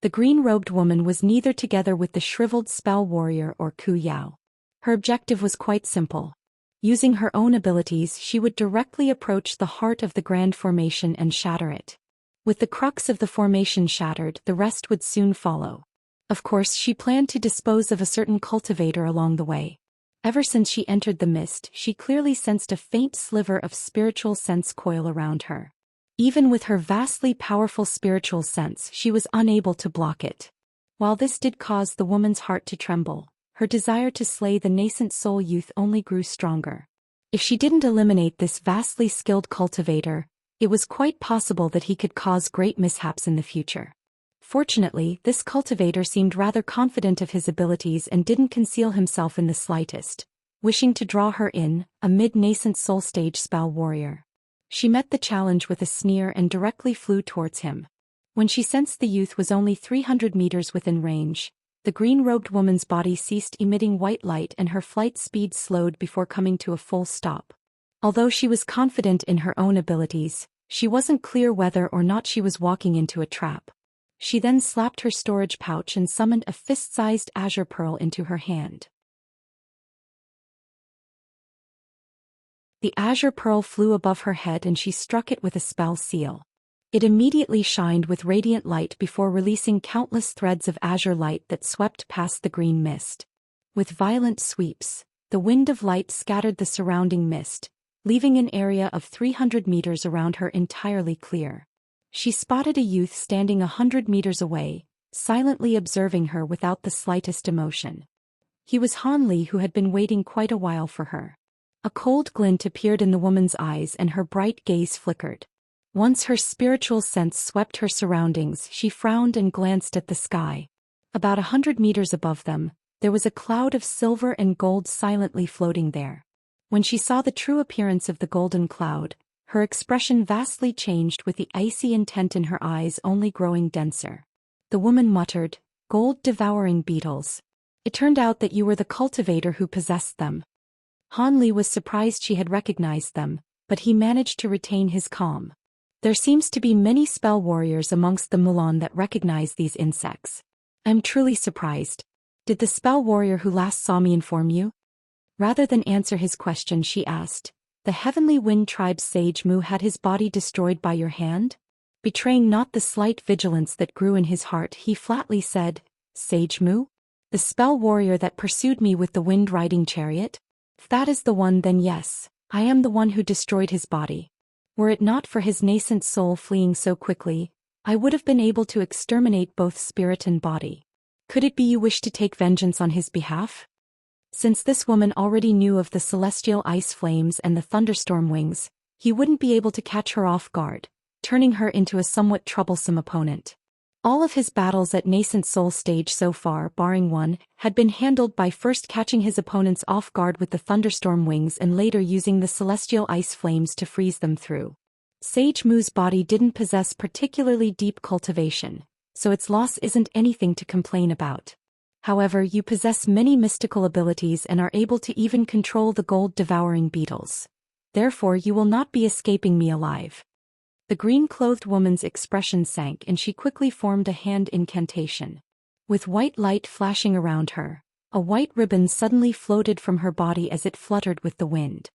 S1: The green-robed woman was neither together with the shriveled spell warrior or Ku Yao. Her objective was quite simple. Using her own abilities, she would directly approach the heart of the grand formation and shatter it. With the crux of the formation shattered, the rest would soon follow. Of course, she planned to dispose of a certain cultivator along the way. Ever since she entered the mist, she clearly sensed a faint sliver of spiritual sense coil around her. Even with her vastly powerful spiritual sense, she was unable to block it. While this did cause the woman's heart to tremble, her desire to slay the nascent soul youth only grew stronger. If she didn't eliminate this vastly skilled cultivator, it was quite possible that he could cause great mishaps in the future. Fortunately, this cultivator seemed rather confident of his abilities and didn't conceal himself in the slightest, wishing to draw her in, a mid-nascent soul stage spell warrior. She met the challenge with a sneer and directly flew towards him. When she sensed the youth was only 300 meters within range, the green-robed woman's body ceased emitting white light and her flight speed slowed before coming to a full stop. Although she was confident in her own abilities, she wasn't clear whether or not she was walking into a trap. She then slapped her storage pouch and summoned a fist-sized azure pearl into her hand. The azure pearl flew above her head and she struck it with a spell seal. It immediately shined with radiant light before releasing countless threads of azure light that swept past the green mist. With violent sweeps, the wind of light scattered the surrounding mist, leaving an area of 300 meters around her entirely clear. She spotted a youth standing 100 meters away, silently observing her without the slightest emotion. He was Han Li, who had been waiting quite a while for her. A cold glint appeared in the woman's eyes and her bright gaze flickered. Once her spiritual sense swept her surroundings, she frowned and glanced at the sky. About 100 meters above them, there was a cloud of silver and gold silently floating there. When she saw the true appearance of the golden cloud, her expression vastly changed, with the icy intent in her eyes only growing denser. The woman muttered, "Gold-devouring beetles. It turned out that you were the cultivator who possessed them." Han Li was surprised she had recognized them, but he managed to retain his calm. There seems to be many spell warriors amongst the Mulan that recognize these insects. I'm truly surprised. Did the spell warrior who last saw me inform you? Rather than answer his question, she asked, "The Heavenly Wind Tribe's sage Mu had his body destroyed by your hand?" Betraying not the slight vigilance that grew in his heart, he flatly said, "Sage Mu? The spell warrior that pursued me with the wind-riding chariot? If that is the one, then yes, I am the one who destroyed his body. Were it not for his nascent soul fleeing so quickly, I would have been able to exterminate both spirit and body. Could it be you wish to take vengeance on his behalf? Since this woman already knew of the celestial ice flames and the thunderstorm wings, he wouldn't be able to catch her off guard, turning her into a somewhat troublesome opponent. All of his battles at nascent soul stage so far, barring one, had been handled by first catching his opponents off guard with the thunderstorm wings and later using the celestial ice flames to freeze them through. Sage Mu's body didn't possess particularly deep cultivation, so its loss isn't anything to complain about. However, you possess many mystical abilities and are able to even control the gold-devouring beetles. Therefore you will not be escaping me alive. The green-clothed woman's expression sank and she quickly formed a hand incantation. With white light flashing around her, a white ribbon suddenly floated from her body as it fluttered with the wind.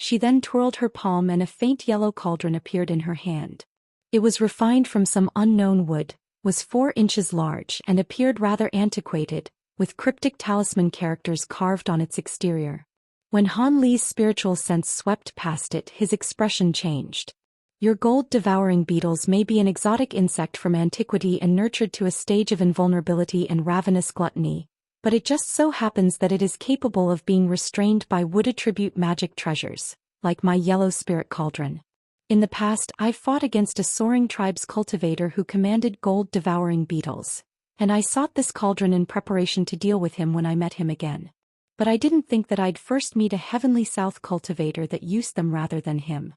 S1: She then twirled her palm and a faint yellow cauldron appeared in her hand. It was refined from some unknown wood, was 4 inches large and appeared rather antiquated, with cryptic talisman characters carved on its exterior. When Han Li's spiritual sense swept past it, his expression changed. Your gold-devouring beetles may be an exotic insect from antiquity and nurtured to a stage of invulnerability and ravenous gluttony, but it just so happens that it is capable of being restrained by wood-attribute magic treasures, like my yellow spirit cauldron. In the past, I fought against a soaring tribe's cultivator who commanded gold-devouring beetles, and I sought this cauldron in preparation to deal with him when I met him again. But I didn't think that I'd first meet a heavenly south cultivator that used them rather than him.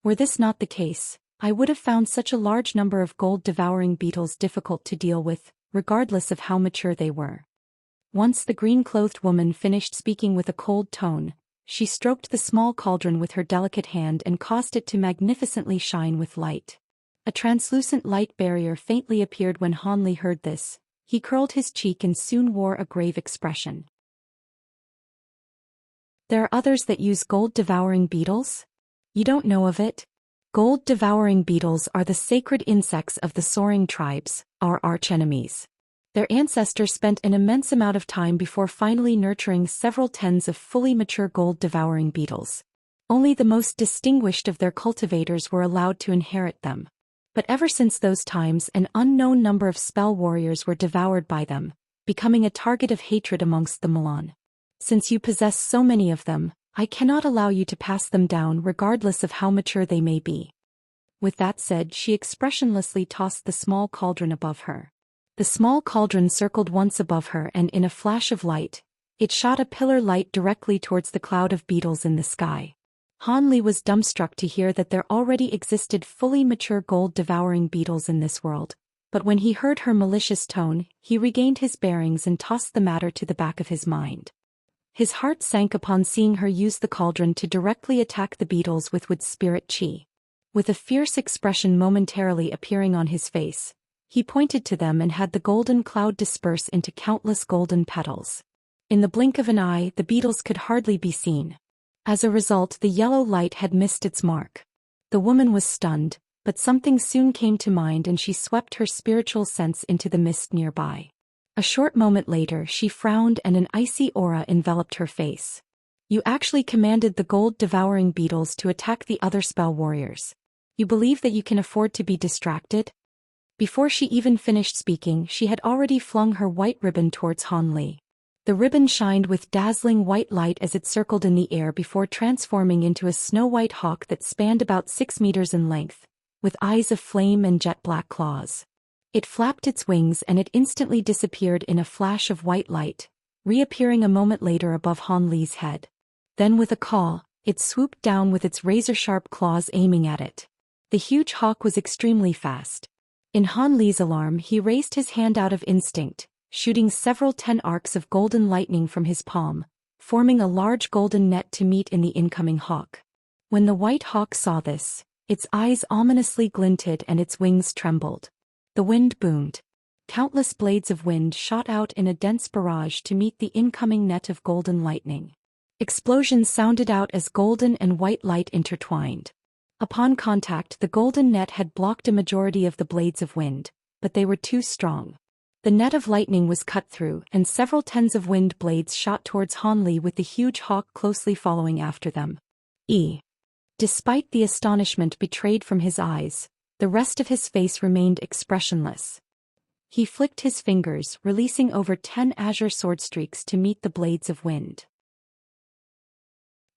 S1: Were this not the case, I would have found such a large number of gold-devouring beetles difficult to deal with, regardless of how mature they were. Once the green-clothed woman finished speaking with a cold tone, she stroked the small cauldron with her delicate hand and caused it to magnificently shine with light. A translucent light barrier faintly appeared when Han Li heard this. He curled his cheek and soon wore a grave expression. There are others that use gold-devouring beetles? You don't know of it? Gold-devouring beetles are the sacred insects of the soaring tribes, our archenemies. Their ancestors spent an immense amount of time before finally nurturing several tens of fully mature gold-devouring beetles. Only the most distinguished of their cultivators were allowed to inherit them. But ever since those times, an unknown number of spell warriors were devoured by them, becoming a target of hatred amongst the Milan. Since you possess so many of them, I cannot allow you to pass them down regardless of how mature they may be. With that said, she expressionlessly tossed the small cauldron above her. The small cauldron circled once above her and in a flash of light, it shot a pillar light directly towards the cloud of beetles in the sky. Han Li was dumbstruck to hear that there already existed fully mature gold-devouring beetles in this world, but when he heard her malicious tone, he regained his bearings and tossed the matter to the back of his mind. His heart sank upon seeing her use the cauldron to directly attack the beetles with wood spirit chi. With a fierce expression momentarily appearing on his face, he pointed to them and had the golden cloud disperse into countless golden petals. In the blink of an eye, the beetles could hardly be seen. As a result, the yellow light had missed its mark. The woman was stunned, but something soon came to mind and she swept her spiritual sense into the mist nearby. A short moment later, she frowned and an icy aura enveloped her face. You actually commanded the gold-devouring beetles to attack the other spell warriors. You believe that you can afford to be distracted? Before she even finished speaking, she had already flung her white ribbon towards Han Li. The ribbon shined with dazzling white light as it circled in the air before transforming into a snow-white hawk that spanned about 6 meters in length, with eyes of flame and jet-black claws. It flapped its wings and it instantly disappeared in a flash of white light, reappearing a moment later above Han Li's head. Then with a caw, it swooped down with its razor-sharp claws aiming at it. The huge hawk was extremely fast. In Han Li's alarm, he raised his hand out of instinct, shooting several 10 arcs of golden lightning from his palm, forming a large golden net to meet in the incoming hawk. When the white hawk saw this, its eyes ominously glinted and its wings trembled. The wind boomed. Countless blades of wind shot out in a dense barrage to meet the incoming net of golden lightning. Explosions sounded out as golden and white light intertwined. Upon contact, the golden net had blocked a majority of the blades of wind, but they were too strong. The net of lightning was cut through, and several tens of wind blades shot towards Han Li with the huge hawk closely following after them. Despite the astonishment betrayed from his eyes, The rest of his face remained expressionless. He flicked his fingers, releasing over 10 azure sword streaks to meet the blades of wind.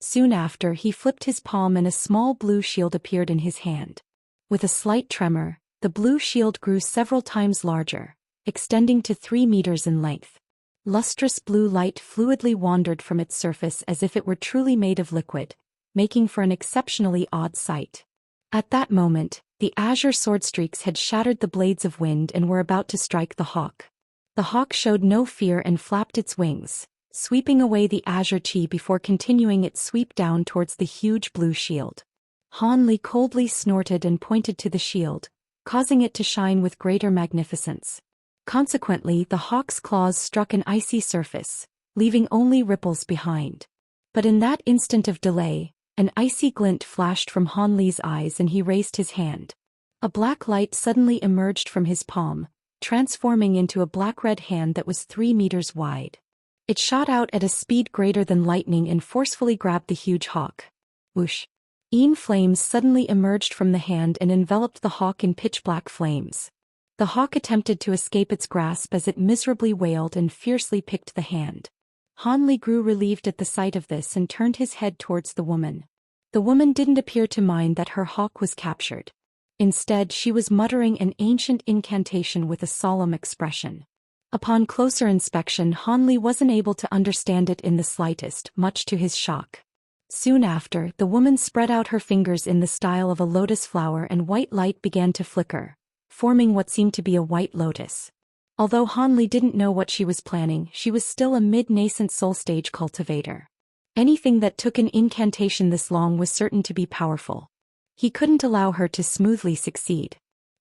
S1: Soon after, he flipped his palm and a small blue shield appeared in his hand. With a slight tremor, the blue shield grew several times larger, extending to 3 meters in length. Lustrous blue light fluidly wandered from its surface as if it were truly made of liquid, making for an exceptionally odd sight. At that moment, the azure sword streaks had shattered the blades of wind and were about to strike the hawk. The hawk showed no fear and flapped its wings, sweeping away the azure chi before continuing its sweep down towards the huge blue shield. Han Li coldly snorted and pointed to the shield, causing it to shine with greater magnificence. Consequently, the hawk's claws struck an icy surface, leaving only ripples behind. But in that instant of delay, an icy glint flashed from Han Li's eyes and he raised his hand. A black light suddenly emerged from his palm, transforming into a black-red hand that was 3 meters wide. It shot out at a speed greater than lightning and forcefully grabbed the huge hawk. Whoosh! Flames suddenly emerged from the hand and enveloped the hawk in pitch-black flames. The hawk attempted to escape its grasp as it miserably wailed and fiercely picked the hand. Han Li grew relieved at the sight of this and turned his head towards the woman. The woman didn't appear to mind that her hawk was captured. Instead, she was muttering an ancient incantation with a solemn expression. Upon closer inspection, Han Li wasn't able to understand it in the slightest, much to his shock. Soon after, the woman spread out her fingers in the style of a lotus flower and white light began to flicker, forming what seemed to be a white lotus. Although Han Li didn't know what she was planning, she was still a mid-nascent soul-stage cultivator. Anything that took an incantation this long was certain to be powerful. He couldn't allow her to smoothly succeed.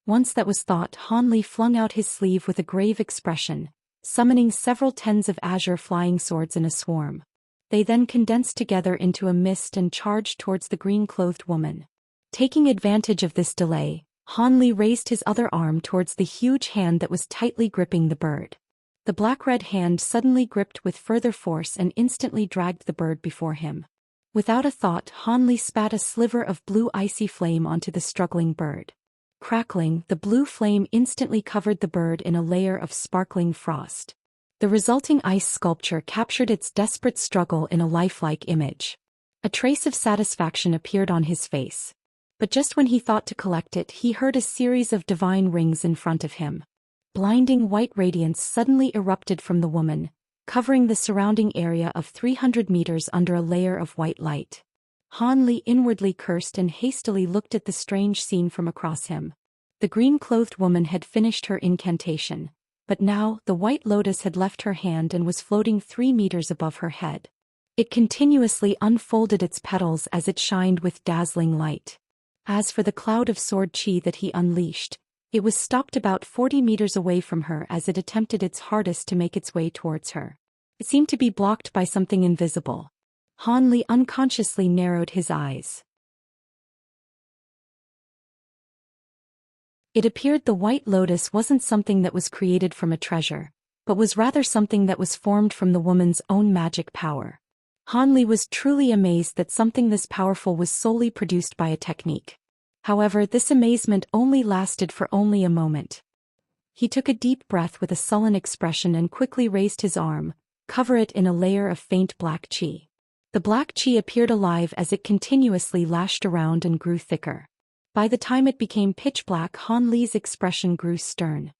S1: Once that was thought, Han Li flung out his sleeve with a grave expression, summoning several tens of azure flying swords in a swarm. They then condensed together into a mist and charged towards the green-clothed woman. Taking advantage of this delay, Han Li raised his other arm towards the huge hand that was tightly gripping the bird. The black-red hand suddenly gripped with further force and instantly dragged the bird before him. Without a thought, Han Li spat a sliver of blue icy flame onto the struggling bird. Crackling, the blue flame instantly covered the bird in a layer of sparkling frost. The resulting ice sculpture captured its desperate struggle in a lifelike image. A trace of satisfaction appeared on his face. But just when he thought to collect it, he heard a series of divine rings in front of him. Blinding white radiance suddenly erupted from the woman, covering the surrounding area of 300 meters under a layer of white light. Han Li inwardly cursed and hastily looked at the strange scene from across him. The green-clothed woman had finished her incantation, but now the white lotus had left her hand and was floating 3 meters above her head. It continuously unfolded its petals as it shined with dazzling light. As for the cloud of sword chi that he unleashed, it was stopped about 40 meters away from her as it attempted its hardest to make its way towards her. It seemed to be blocked by something invisible. Han Li unconsciously narrowed his eyes. It appeared the white lotus wasn't something that was created from a treasure, but was rather something that was formed from the woman's own magic power. Han Li was truly amazed that something this powerful was solely produced by a technique. However, this amazement only lasted for only a moment. He took a deep breath with a sullen expression and quickly raised his arm, cover it in a layer of faint black chi. The black chi appeared alive as it continuously lashed around and grew thicker. By the time it became pitch black, Han Li's expression grew stern.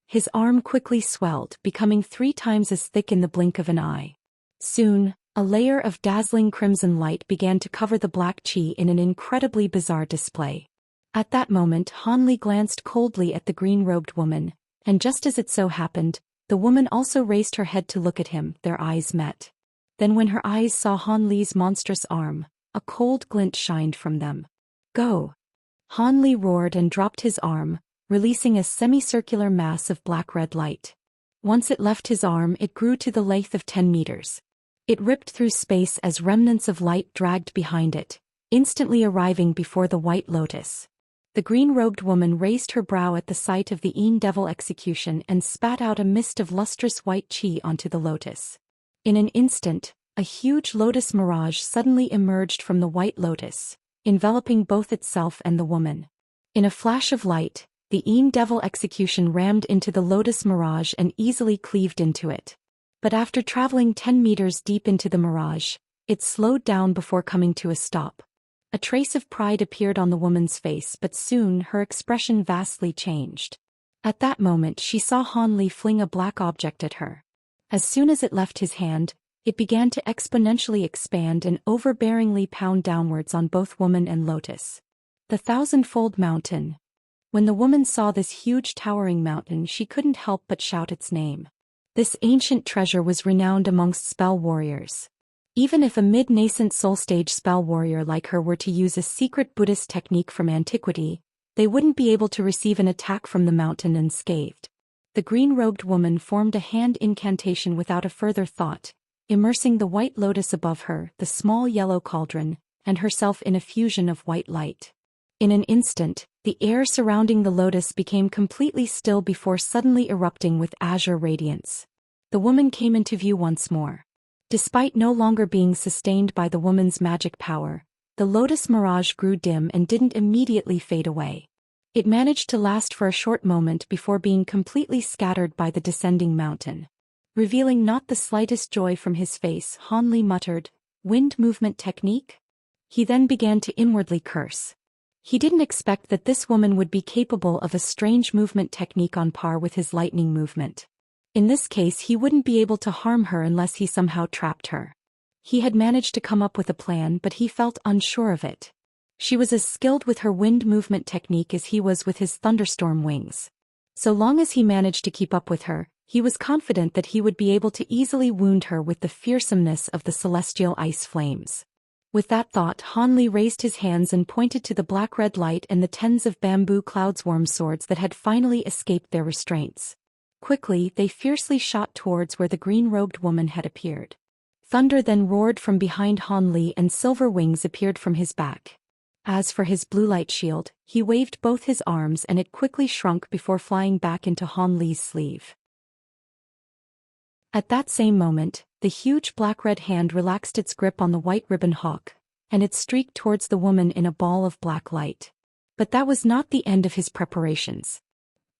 S1: His arm quickly swelled, becoming 3 times as thick in the blink of an eye. Soon, a layer of dazzling crimson light began to cover the black chi in an incredibly bizarre display. At that moment, Han Li glanced coldly at the green-robed woman, and just as it so happened, the woman also raised her head to look at him. Their eyes met. Then when her eyes saw Han Li's monstrous arm, a cold glint shined from them. "Go!" Han Li roared and dropped his arm, releasing a semicircular mass of black-red light. Once it left his arm, it grew to the length of 10 meters. It ripped through space as remnants of light dragged behind it, instantly arriving before the white lotus. The green-robed woman raised her brow at the sight of the devil execution and spat out a mist of lustrous white chi onto the lotus. In an instant, a huge lotus mirage suddenly emerged from the white lotus, enveloping both itself and the woman. In a flash of light, the Devil execution rammed into the lotus mirage and easily cleaved into it. But after traveling 10 meters deep into the mirage, it slowed down before coming to a stop. A trace of pride appeared on the woman's face, but soon her expression vastly changed. At that moment she saw Han Li fling a black object at her. As soon as it left his hand, it began to exponentially expand and overbearingly pound downwards on both woman and lotus. The thousand-fold mountain. When the woman saw this huge towering mountain, she couldn't help but shout its name. This ancient treasure was renowned amongst spell warriors. Even if a mid-nascent soul-stage spell warrior like her were to use a secret Buddhist technique from antiquity, they wouldn't be able to receive an attack from the mountain unscathed. The green-robed woman formed a hand incantation without a further thought, immersing the white lotus above her, the small yellow cauldron, and herself in a fusion of white light. In an instant, the air surrounding the lotus became completely still before suddenly erupting with azure radiance. The woman came into view once more. Despite no longer being sustained by the woman's magic power, the lotus mirage grew dim and didn't immediately fade away. It managed to last for a short moment before being completely scattered by the descending mountain. Revealing not the slightest joy from his face, Han Li muttered, "Wind movement technique?" He then began to inwardly curse. He didn't expect that this woman would be capable of a strange movement technique on par with his lightning movement. In this case he wouldn't be able to harm her unless he somehow trapped her. He had managed to come up with a plan, but he felt unsure of it. She was as skilled with her wind movement technique as he was with his thunderstorm wings. So long as he managed to keep up with her, he was confident that he would be able to easily wound her with the fearsomeness of the celestial ice flames. With that thought, Han Li raised his hands and pointed to the black-red light and the tens of bamboo cloudsworm swords that had finally escaped their restraints. Quickly, they fiercely shot towards where the green-robed woman had appeared. Thunder then roared from behind Han Li and silver wings appeared from his back. As for his blue light shield, he waved both his arms and it quickly shrunk before flying back into Han Li's sleeve. At that same moment, the huge black-red hand relaxed its grip on the white ribbon hawk, and it streaked towards the woman in a ball of black light. But that was not the end of his preparations.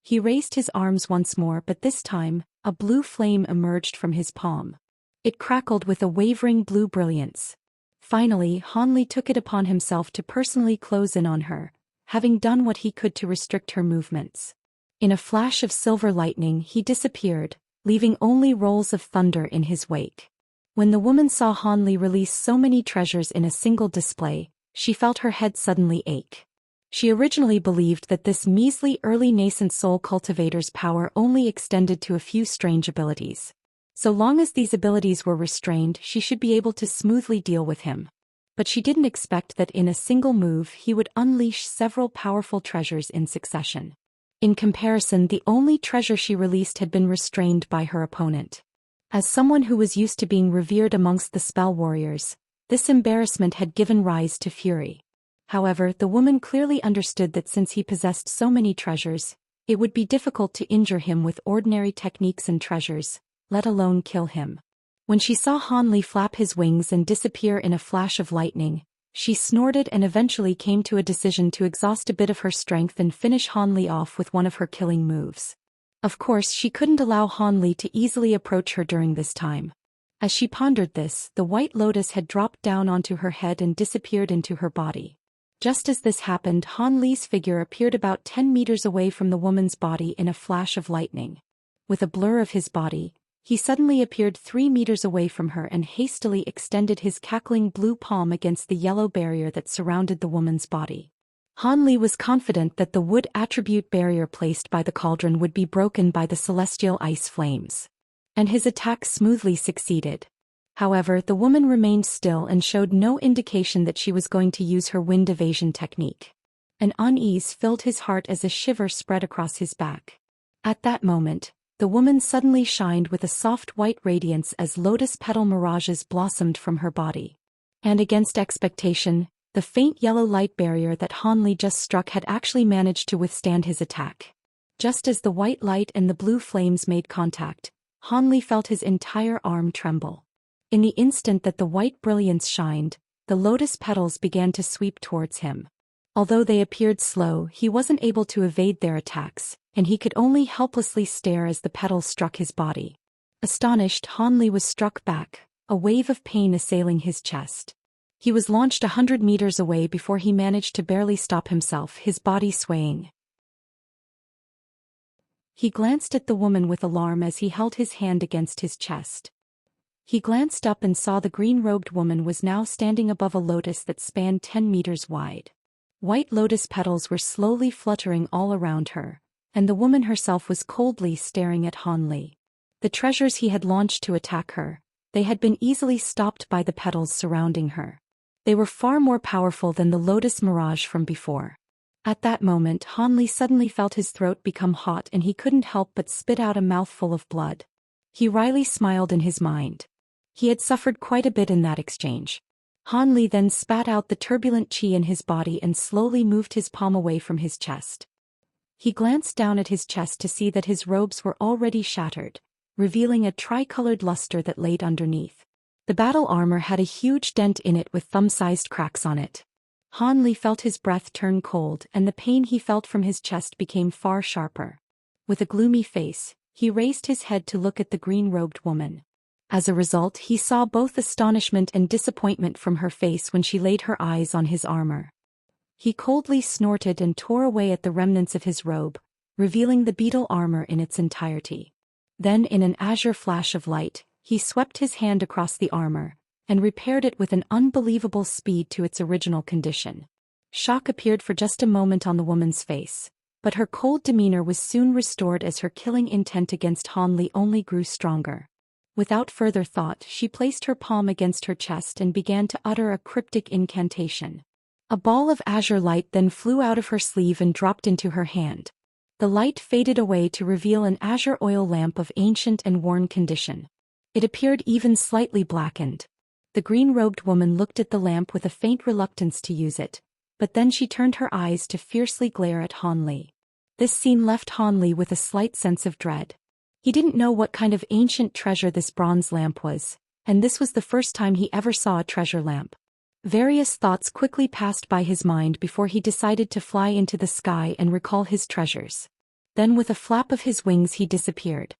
S1: He raised his arms once more, but this time, a blue flame emerged from his palm. It crackled with a wavering blue brilliance. Finally, Han Li took it upon himself to personally close in on her, having done what he could to restrict her movements. In a flash of silver lightning he disappeared, leaving only rolls of thunder in his wake. When the woman saw Han Li release so many treasures in a single display, she felt her head suddenly ache. She originally believed that this measly early nascent soul cultivator's power only extended to a few strange abilities. So long as these abilities were restrained, she should be able to smoothly deal with him. But she didn't expect that in a single move he would unleash several powerful treasures in succession. In comparison, the only treasure she released had been restrained by her opponent. As someone who was used to being revered amongst the spell warriors, this embarrassment had given rise to fury. However, the woman clearly understood that since he possessed so many treasures, it would be difficult to injure him with ordinary techniques and treasures, let alone kill him. When she saw Han Li flap his wings and disappear in a flash of lightning, she snorted and eventually came to a decision to exhaust a bit of her strength and finish Han Li off with one of her killing moves. Of course, she couldn't allow Han Li to easily approach her during this time. As she pondered this, the white lotus had dropped down onto her head and disappeared into her body. Just as this happened, Han Li's figure appeared about 10 meters away from the woman's body in a flash of lightning. With a blur of his body, he suddenly appeared 3 meters away from her and hastily extended his cackling blue palm against the yellow barrier that surrounded the woman's body. Han Li was confident that the wood attribute barrier placed by the cauldron would be broken by the celestial ice flames. And his attack smoothly succeeded. However, the woman remained still and showed no indication that she was going to use her wind evasion technique. An unease filled his heart as a shiver spread across his back. At that moment, the woman suddenly shined with a soft white radiance as lotus petal mirages blossomed from her body. And against expectation, the faint yellow light barrier that Han Li just struck had actually managed to withstand his attack. Just as the white light and the blue flames made contact, Han Li felt his entire arm tremble. In the instant that the white brilliance shined, the lotus petals began to sweep towards him. Although they appeared slow, he wasn't able to evade their attacks, and he could only helplessly stare as the petals struck his body. Astonished, Han Li was struck back, a wave of pain assailing his chest. He was launched 100 meters away before he managed to barely stop himself, his body swaying. He glanced at the woman with alarm as he held his hand against his chest. He glanced up and saw the green-robed woman was now standing above a lotus that spanned 10 meters wide. White lotus petals were slowly fluttering all around her, and the woman herself was coldly staring at Han Li. The treasures he had launched to attack her, they had been easily stopped by the petals surrounding her. They were far more powerful than the lotus mirage from before. At that moment, Han Li suddenly felt his throat become hot and he couldn't help but spit out a mouthful of blood. He wryly smiled in his mind. He had suffered quite a bit in that exchange. Han Li then spat out the turbulent qi in his body and slowly moved his palm away from his chest. He glanced down at his chest to see that his robes were already shattered, revealing a tricolored luster that laid underneath. The battle armor had a huge dent in it with thumb-sized cracks on it. Han Li felt his breath turn cold and the pain he felt from his chest became far sharper. With a gloomy face, he raised his head to look at the green-robed woman. As a result, he saw both astonishment and disappointment from her face when she laid her eyes on his armor. He coldly snorted and tore away at the remnants of his robe, revealing the beetle armor in its entirety. Then in an azure flash of light, he swept his hand across the armor, and repaired it with an unbelievable speed to its original condition. Shock appeared for just a moment on the woman's face, but her cold demeanor was soon restored as her killing intent against Han Li only grew stronger. Without further thought, she placed her palm against her chest and began to utter a cryptic incantation. A ball of azure light then flew out of her sleeve and dropped into her hand. The light faded away to reveal an azure oil lamp of ancient and worn condition. It appeared even slightly blackened. The green-robed woman looked at the lamp with a faint reluctance to use it, but then she turned her eyes to fiercely glare at Han Li. This scene left Han Li with a slight sense of dread. He didn't know what kind of ancient treasure this bronze lamp was, and this was the first time he ever saw a treasure lamp. Various thoughts quickly passed by his mind before he decided to fly into the sky and recall his treasures. Then with a flap of his wings he disappeared.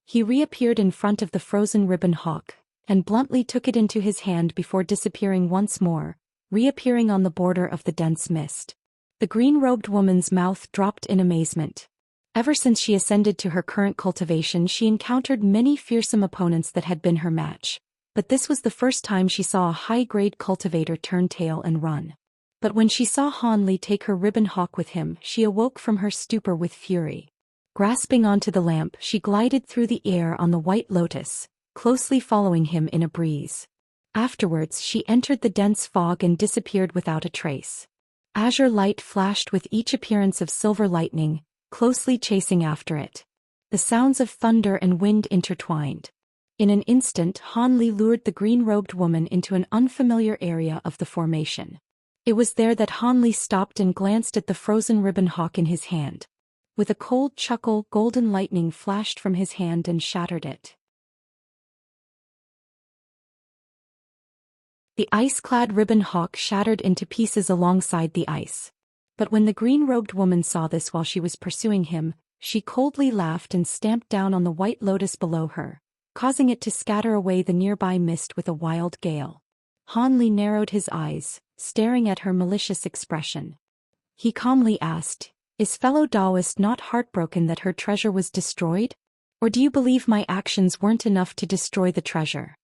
S1: He reappeared in front of the frozen ribbon hawk, and bluntly took it into his hand before disappearing once more, reappearing on the border of the dense mist. The green-robed woman's mouth dropped in amazement. Ever since she ascended to her current cultivation, she encountered many fearsome opponents that had been her match, but this was the first time she saw a high-grade cultivator turn tail and run. But when she saw Han Li take her ribbon hawk with him, she awoke from her stupor with fury. Grasping onto the lamp, she glided through the air on the white lotus, closely following him in a breeze. Afterwards, she entered the dense fog and disappeared without a trace. Azure light flashed with each appearance of silver lightning, closely chasing after it. The sounds of thunder and wind intertwined. In an instant, Han Li lured the green-robed woman into an unfamiliar area of the formation. It was there that Han Li stopped and glanced at the frozen ribbon hawk in his hand. With a cold chuckle, golden lightning flashed from his hand and shattered it. The ice-clad ribbon hawk shattered into pieces alongside the ice. But when the green-robed woman saw this while she was pursuing him, she coldly laughed and stamped down on the white lotus below her, causing it to scatter away the nearby mist with a wild gale. Han Li narrowed his eyes, staring at her malicious expression. He calmly asked, "Is fellow Taoist not heartbroken that her treasure was destroyed? Or do you believe my actions weren't enough to destroy the treasure?"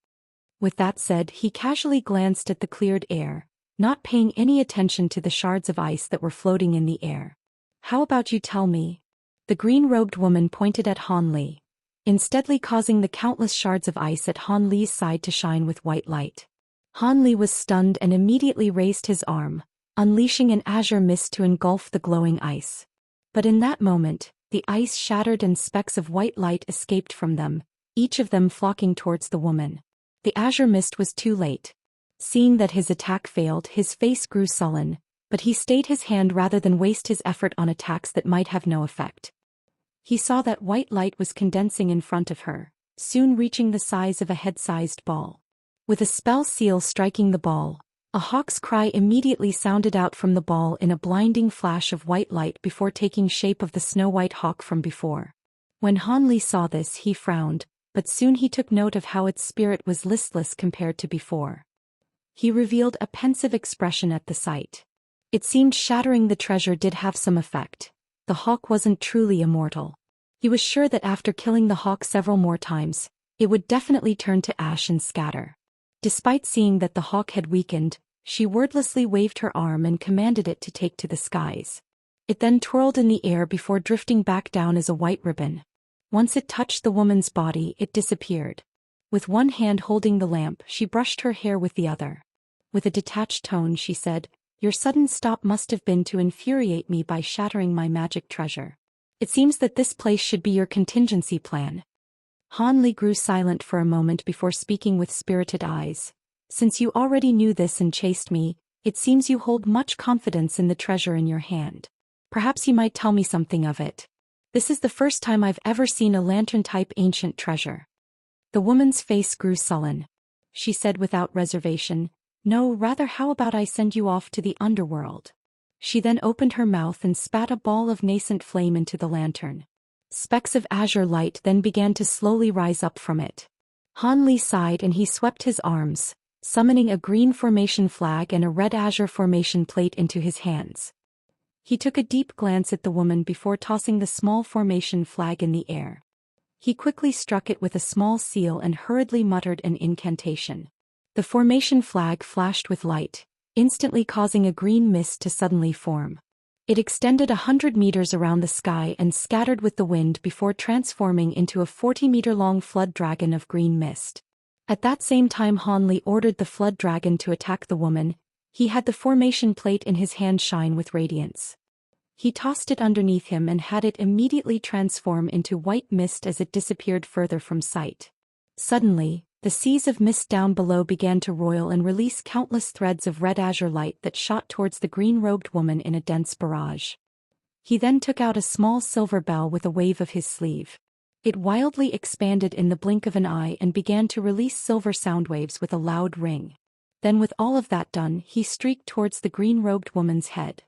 S1: With that said, he casually glanced at the cleared air, not paying any attention to the shards of ice that were floating in the air. "How about you tell me?" The green-robed woman pointed at Han Li, insteadly causing the countless shards of ice at Han Li's side to shine with white light. Han Li was stunned and immediately raised his arm, unleashing an azure mist to engulf the glowing ice. But in that moment, the ice shattered and specks of white light escaped from them, each of them flocking towards the woman. The azure mist was too late. Seeing that his attack failed, his face grew sullen, but he stayed his hand rather than waste his effort on attacks that might have no effect. He saw that white light was condensing in front of her, soon reaching the size of a head-sized ball. With a spell seal striking the ball, A hawk's cry immediately sounded out from the ball in a blinding flash of white light before taking shape of the snow-white hawk from before. When Han Li saw this, he frowned, but soon he took note of how its spirit was listless compared to before. He revealed a pensive expression at the sight. It seemed shattering the treasure did have some effect. The hawk wasn't truly immortal. He was sure that after killing the hawk several more times, it would definitely turn to ash and scatter. Despite seeing that the hawk had weakened, she wordlessly waved her arm and commanded it to take to the skies. It then twirled in the air before drifting back down as a white ribbon. Once it touched the woman's body, it disappeared. With one hand holding the lamp, she brushed her hair with the other. With a detached tone, she said, "Your sudden stop must have been to infuriate me by shattering my magic treasure. It seems that this place should be your contingency plan." Han Li grew silent for a moment before speaking with spirited eyes. "Since you already knew this and chased me, it seems you hold much confidence in the treasure in your hand. Perhaps you might tell me something of it. This is the first time I've ever seen a lantern-type ancient treasure." The woman's face grew sullen. She said without reservation, "No, rather how about I send you off to the underworld?" She then opened her mouth and spat a ball of nascent flame into the lantern. Specks of azure light then began to slowly rise up from it. Han Li sighed and he swept his arms, summoning a green formation flag and a red azure formation plate into his hands. He took a deep glance at the woman before tossing the small formation flag in the air. He quickly struck it with a small seal and hurriedly muttered an incantation. The formation flag flashed with light, instantly causing a green mist to suddenly form. It extended 100 meters around the sky and scattered with the wind before transforming into a 40-meter-long flood dragon of green mist. At that same time Han Li ordered the flood dragon to attack the woman. He had the formation plate in his hand shine with radiance. He tossed it underneath him and had it immediately transform into white mist as it disappeared further from sight. Suddenly, the seas of mist down below began to roil and release countless threads of red azure light that shot towards the green-robed woman in a dense barrage. He then took out a small silver bell with a wave of his sleeve. It wildly expanded in the blink of an eye and began to release silver sound waves with a loud ring. Then with all of that done, he streaked towards the green-robed woman's head.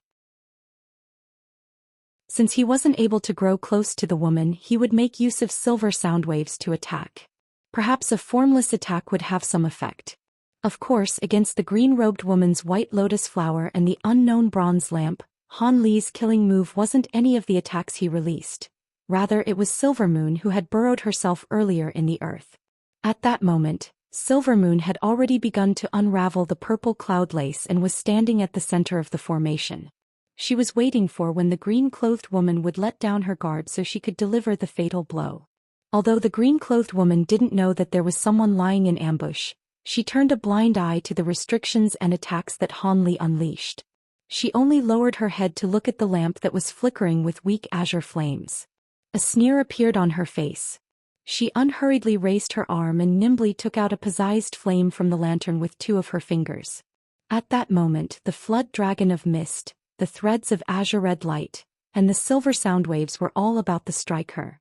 S1: Since he wasn't able to grow close to the woman, he would make use of silver sound waves to attack. Perhaps a formless attack would have some effect. Of course, against the green-robed woman's white lotus flower and the unknown bronze lamp, Han Li's killing move wasn't any of the attacks he released. Rather, it was Silvermoon who had burrowed herself earlier in the earth. At that moment, Silvermoon had already begun to unravel the purple cloud lace and was standing at the center of the formation. She was waiting for when the green-clothed woman would let down her guard so she could deliver the fatal blow. Although the green-clothed woman didn't know that there was someone lying in ambush, she turned a blind eye to the restrictions and attacks that Han Li unleashed. She only lowered her head to look at the lamp that was flickering with weak azure flames. A sneer appeared on her face. She unhurriedly raised her arm and nimbly took out a poised flame from the lantern with two of her fingers. At that moment, the flood dragon of mist, the threads of azure red light, and the silver sound waves were all about to strike her.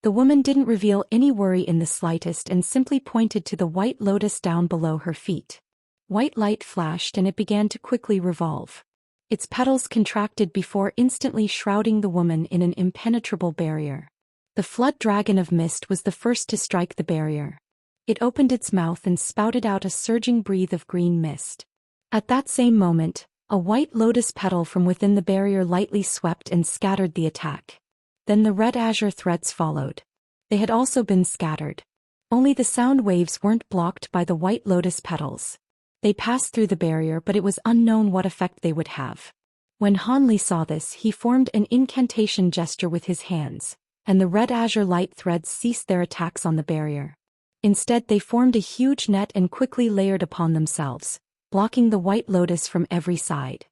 S1: The woman didn't reveal any worry in the slightest and simply pointed to the white lotus down below her feet. White light flashed and it began to quickly revolve. Its petals contracted before instantly shrouding the woman in an impenetrable barrier. The flood dragon of mist was the first to strike the barrier. It opened its mouth and spouted out a surging breath of green mist. At that same moment, a white lotus petal from within the barrier lightly swept and scattered the attack. Then the red azure threads followed. They had also been scattered. Only the sound waves weren't blocked by the white lotus petals. They passed through the barrier, but it was unknown what effect they would have. When Han Li saw this, he formed an incantation gesture with his hands, and the red azure light threads ceased their attacks on the barrier. Instead, they formed a huge net and quickly layered upon themselves, blocking the white lotus from every side.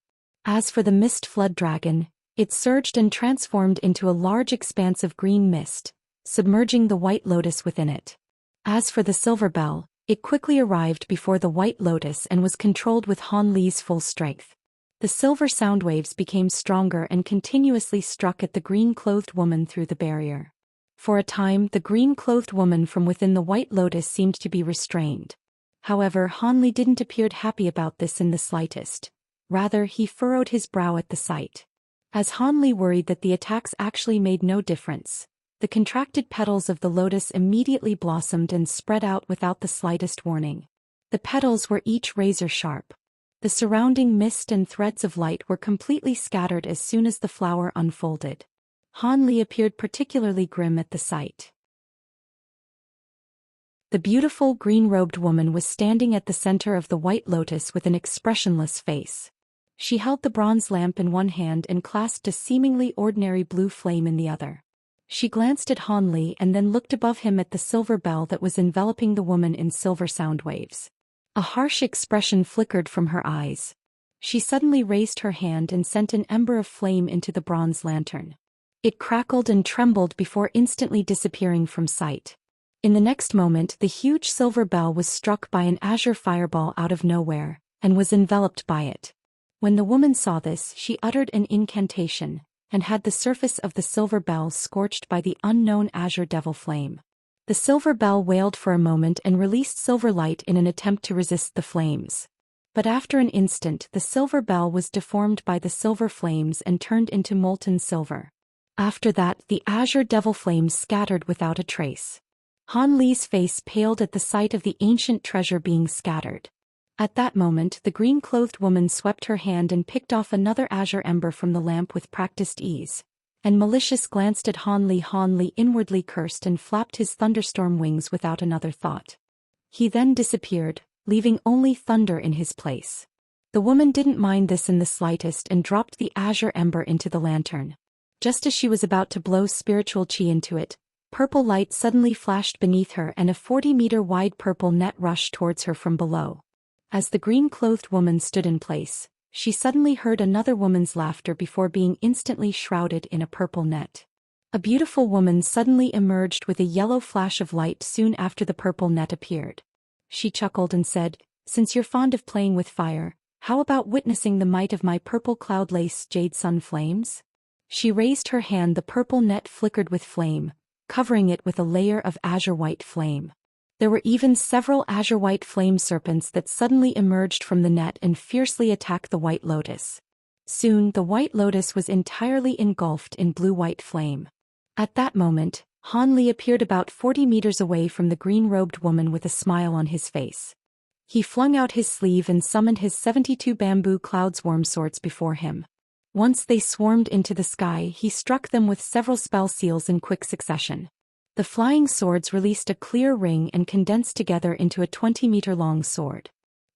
S1: As for the mist flood dragon, it surged and transformed into a large expanse of green mist, submerging the white lotus within it. As for the silver bell, it quickly arrived before the white lotus and was controlled with Han Li's full strength. The silver sound waves became stronger and continuously struck at the green-clothed woman through the barrier. For a time, the green-clothed woman from within the white lotus seemed to be restrained. However, Han Li didn't appear happy about this in the slightest. Rather, he furrowed his brow at the sight. As Han Li worried that the attacks actually made no difference, the contracted petals of the lotus immediately blossomed and spread out without the slightest warning. The petals were each razor-sharp. The surrounding mist and threads of light were completely scattered as soon as the flower unfolded. Han Li appeared particularly grim at the sight. The beautiful green-robed woman was standing at the center of the white lotus with an expressionless face. She held the bronze lamp in one hand and clasped a seemingly ordinary blue flame in the other. She glanced at Han Li and then looked above him at the silver bell that was enveloping the woman in silver sound waves. A harsh expression flickered from her eyes. She suddenly raised her hand and sent an ember of flame into the bronze lantern. It crackled and trembled before instantly disappearing from sight. In the next moment, the huge silver bell was struck by an azure fireball out of nowhere, and was enveloped by it. When the woman saw this, she uttered an incantation, and had the surface of the silver bell scorched by the unknown azure devil flame. The silver bell wailed for a moment and released silver light in an attempt to resist the flames. But after an instant, the silver bell was deformed by the silver flames and turned into molten silver. After that, the azure devil flames scattered without a trace. Han Li's face paled at the sight of the ancient treasure being scattered. At that moment, the green-clothed woman swept her hand and picked off another azure ember from the lamp with practiced ease. And Malicious glanced at Han Li. Han Li inwardly cursed and flapped his thunderstorm wings without another thought. He then disappeared, leaving only thunder in his place. The woman didn't mind this in the slightest and dropped the azure ember into the lantern. Just as she was about to blow spiritual chi into it, purple light suddenly flashed beneath her and a 40-meter-wide purple net rushed towards her from below. As the green-clothed woman stood in place, she suddenly heard another woman's laughter before being instantly shrouded in a purple net. A beautiful woman suddenly emerged with a yellow flash of light soon after the purple net appeared. She chuckled and said, "Since you're fond of playing with fire, how about witnessing the might of my purple cloud lace jade sun flames?" She raised her hand. The purple net flickered with flame, covering it with a layer of azure white flame. There were even several azure white flame serpents that suddenly emerged from the net and fiercely attacked the white lotus. Soon, the white lotus was entirely engulfed in blue-white flame. At that moment, Han Li appeared about 40 meters away from the green-robed woman with a smile on his face. He flung out his sleeve and summoned his 72 bamboo cloud swarm swords before him. Once they swarmed into the sky, he struck them with several spell seals in quick succession. The flying swords released a clear ring and condensed together into a 20-meter-long sword.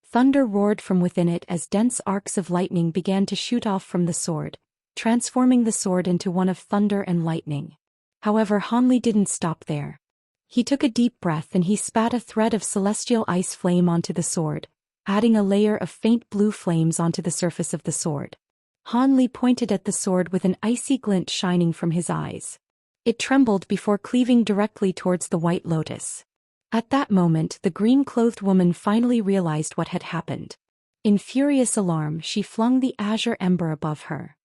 S1: Thunder roared from within it as dense arcs of lightning began to shoot off from the sword, transforming the sword into one of thunder and lightning. However, Han Li didn't stop there. He took a deep breath and he spat a thread of celestial ice flame onto the sword, adding a layer of faint blue flames onto the surface of the sword. Han Li pointed at the sword with an icy glint shining from his eyes. It trembled before cleaving directly towards the white lotus. At that moment, the green-clothed woman finally realized what had happened. In furious alarm, she flung the azure ember above her.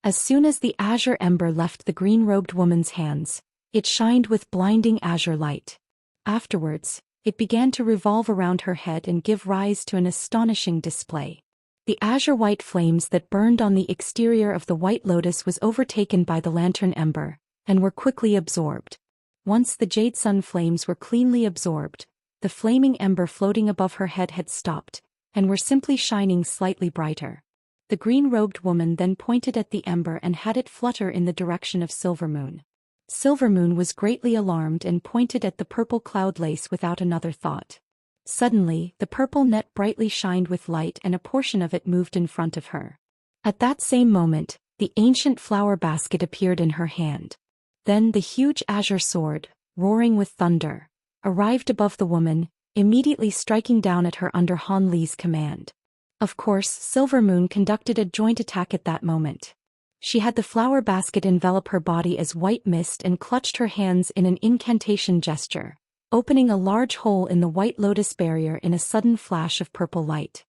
S1: As soon as the azure ember left the green-robed woman's hands, it shined with blinding azure light. Afterwards, it began to revolve around her head and give rise to an astonishing display. The azure white flames that burned on the exterior of the white lotus was overtaken by the lantern ember, and were quickly absorbed. Once the jade sun flames were cleanly absorbed, the flaming ember floating above her head had stopped, and were simply shining slightly brighter. The green-robed woman then pointed at the ember and had it flutter in the direction of Silvermoon. Silvermoon was greatly alarmed and pointed at the purple cloud lace without another thought. Suddenly, the purple net brightly shined with light and a portion of it moved in front of her. At that same moment, the ancient flower basket appeared in her hand. Then the huge azure sword, roaring with thunder, arrived above the woman, immediately striking down at her under Han Li's command. Of course, Silvermoon conducted a joint attack at that moment. She had the flower basket envelop her body as white mist and clutched her hands in an incantation gesture, opening a large hole in the white lotus barrier in a sudden flash of purple light.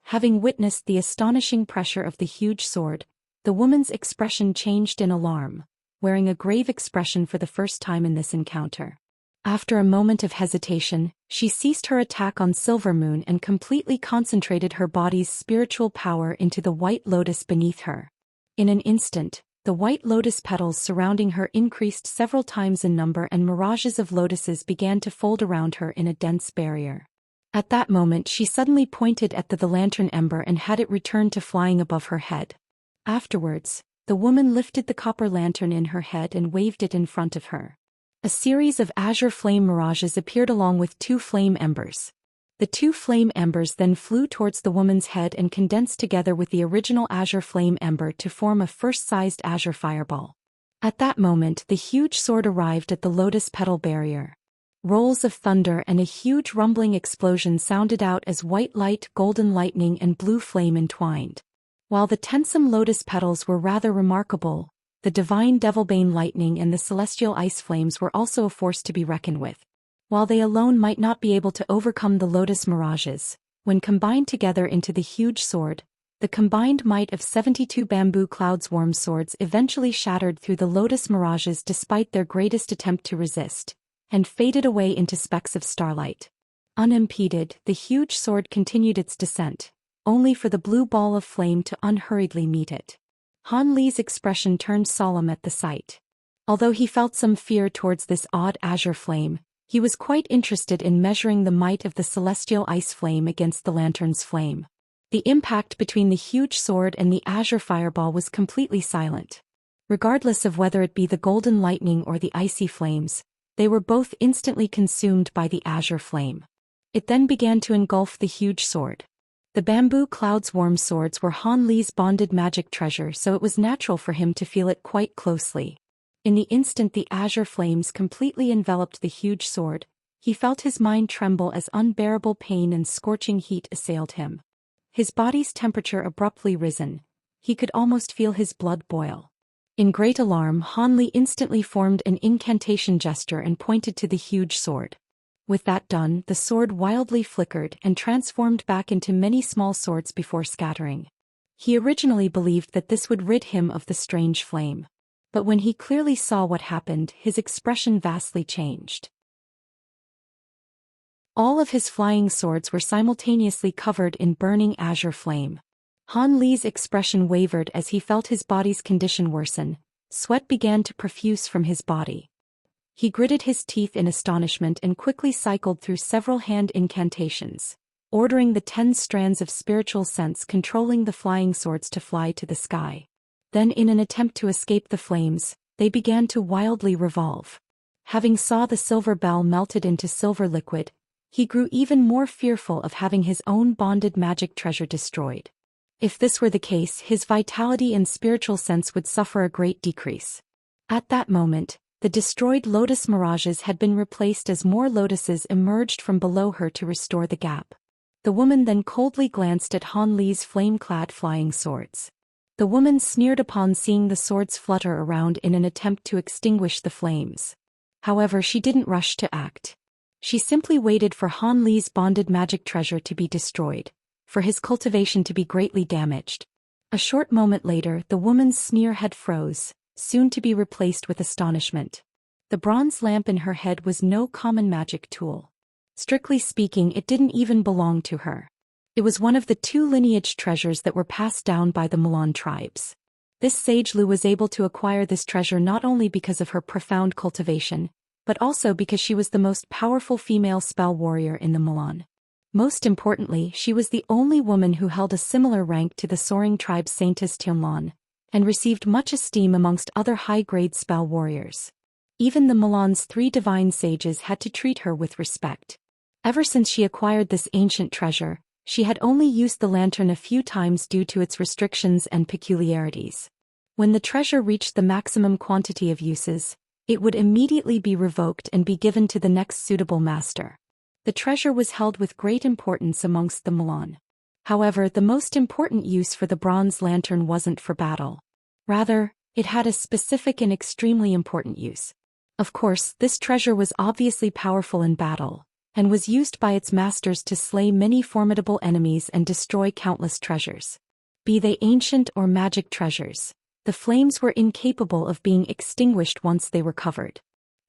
S1: Having witnessed the astonishing pressure of the huge sword, the woman's expression changed in alarm, wearing a grave expression for the first time in this encounter. After a moment of hesitation, she ceased her attack on Silver Moon and completely concentrated her body's spiritual power into the white lotus beneath her. In an instant, the white lotus petals surrounding her increased several times in number and mirages of lotuses began to fold around her in a dense barrier. At that moment she suddenly pointed at the lantern ember and had it return to flying above her head. Afterwards, the woman lifted the copper lantern in her head and waved it in front of her. A series of azure flame mirages appeared along with 2 flame embers. The 2 flame embers then flew towards the woman's head and condensed together with the original azure flame ember to form a first-sized azure fireball. At that moment the huge sword arrived at the lotus petal barrier. Rolls of thunder and a huge rumbling explosion sounded out as white light, golden lightning and blue flame entwined. While the tensome lotus petals were rather remarkable, the divine devilbane lightning and the celestial ice flames were also a force to be reckoned with. While they alone might not be able to overcome the lotus mirages, when combined together into the huge sword, the combined might of 72 bamboo cloudswarm swords eventually shattered through the lotus mirages despite their greatest attempt to resist, and faded away into specks of starlight. Unimpeded, the huge sword continued its descent, only for the blue ball of flame to unhurriedly meet it. Han Li's expression turned solemn at the sight. Although he felt some fear towards this odd azure flame, he was quite interested in measuring the might of the celestial ice flame against the lantern's flame. The impact between the huge sword and the azure fireball was completely silent. Regardless of whether it be the golden lightning or the icy flames, they were both instantly consumed by the azure flame. It then began to engulf the huge sword. The bamboo cloudswarm swords were Han Li's bonded magic treasure, so it was natural for him to feel it quite closely. In the instant the azure flames completely enveloped the huge sword, he felt his mind tremble as unbearable pain and scorching heat assailed him. His body's temperature abruptly risen. He could almost feel his blood boil. In great alarm, Han Li instantly formed an incantation gesture and pointed to the huge sword. With that done, the sword wildly flickered and transformed back into many small swords before scattering. He originally believed that this would rid him of the strange flame. But when he clearly saw what happened, his expression vastly changed. All of his flying swords were simultaneously covered in burning azure flame. Han Li's expression wavered as he felt his body's condition worsen. Sweat began to profuse from his body. He gritted his teeth in astonishment and quickly cycled through several hand incantations, ordering the 10 strands of spiritual sense controlling the flying swords to fly to the sky. Then in an attempt to escape the flames, they began to wildly revolve. Having saw the silver bell melted into silver liquid, he grew even more fearful of having his own bonded magic treasure destroyed. If this were the case, his vitality and spiritual sense would suffer a great decrease. At that moment, the destroyed lotus mirages had been replaced as more lotuses emerged from below her to restore the gap. The woman then coldly glanced at Han Li's flame-clad flying swords. The woman sneered upon seeing the swords flutter around in an attempt to extinguish the flames. However, she didn't rush to act. She simply waited for Han Li's bonded magic treasure to be destroyed, for his cultivation to be greatly damaged. A short moment later, the woman's sneer had froze, soon to be replaced with astonishment. The bronze lamp in her head was no common magic tool. Strictly speaking, it didn't even belong to her. It was one of the 2 lineage treasures that were passed down by the Mulan tribes. This sage Lu was able to acquire this treasure not only because of her profound cultivation, but also because she was the most powerful female spell warrior in the Mulan. Most importantly, she was the only woman who held a similar rank to the soaring tribe's Saintess Tianlan, and received much esteem amongst other high-grade spell warriors. Even the Mulan's 3 divine sages had to treat her with respect. Ever since she acquired this ancient treasure, she had only used the lantern a few times due to its restrictions and peculiarities. When the treasure reached the maximum quantity of uses, it would immediately be revoked and be given to the next suitable master. The treasure was held with great importance amongst the Mulan. However, the most important use for the bronze lantern wasn't for battle. Rather, it had a specific and extremely important use. Of course, this treasure was obviously powerful in battle, and was used by its masters to slay many formidable enemies and destroy countless treasures. Be they ancient or magic treasures, the flames were incapable of being extinguished once they were covered.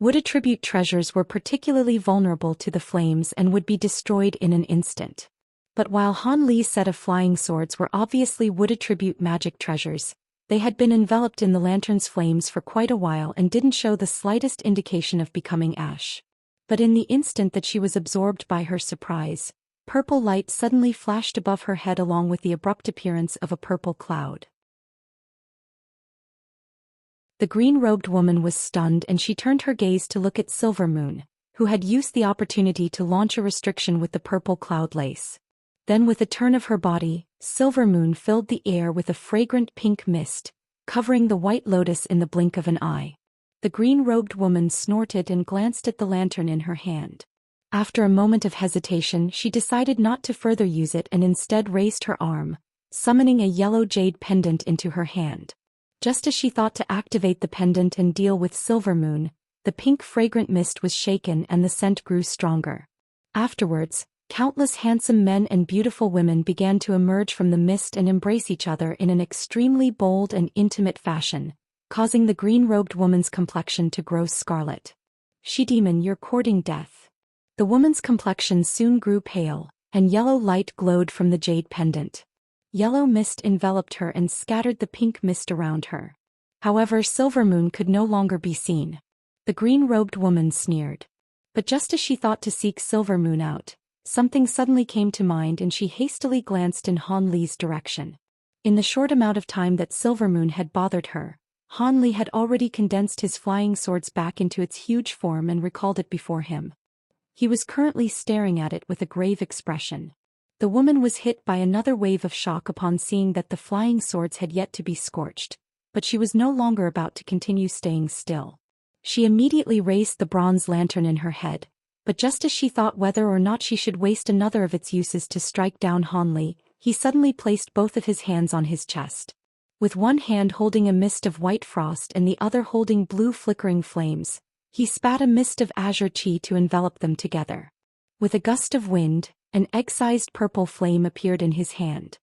S1: Wood attribute treasures were particularly vulnerable to the flames and would be destroyed in an instant. But while Han Li's set of flying swords were obviously wood attribute magic treasures, they had been enveloped in the lantern's flames for quite a while and didn't show the slightest indication of becoming ash. But in the instant that she was absorbed by her surprise, purple light suddenly flashed above her head along with the abrupt appearance of a purple cloud. The green-robed woman was stunned and she turned her gaze to look at Silvermoon, who had used the opportunity to launch a restriction with the purple cloud lace. Then with a turn of her body, Silvermoon filled the air with a fragrant pink mist, covering the white lotus in the blink of an eye. The green-robed woman snorted and glanced at the lantern in her hand. After a moment of hesitation, she decided not to further use it and instead raised her arm, summoning a yellow jade pendant into her hand. Just as she thought to activate the pendant and deal with Silvermoon, the pink fragrant mist was shaken and the scent grew stronger. Afterwards, countless handsome men and beautiful women began to emerge from the mist and embrace each other in an extremely bold and intimate fashion, causing the green-robed woman's complexion to grow scarlet. She-demon, you're courting death. The woman's complexion soon grew pale, and yellow light glowed from the jade pendant. Yellow mist enveloped her and scattered the pink mist around her. However, Silvermoon could no longer be seen. The green-robed woman sneered. But just as she thought to seek Silvermoon out, something suddenly came to mind and she hastily glanced in Han Li's direction. In the short amount of time that Silvermoon had bothered her, Han Li had already condensed his flying swords back into its huge form and recalled it before him. He was currently staring at it with a grave expression. The woman was hit by another wave of shock upon seeing that the flying swords had yet to be scorched, but she was no longer about to continue staying still. She immediately raised the bronze lantern in her head, but just as she thought whether or not she should waste another of its uses to strike down Han Li, he suddenly placed both of his hands on his chest. With one hand holding a mist of white frost and the other holding blue flickering flames, he spat a mist of azure chi to envelop them together. With a gust of wind, an egg-sized purple flame appeared in his hand.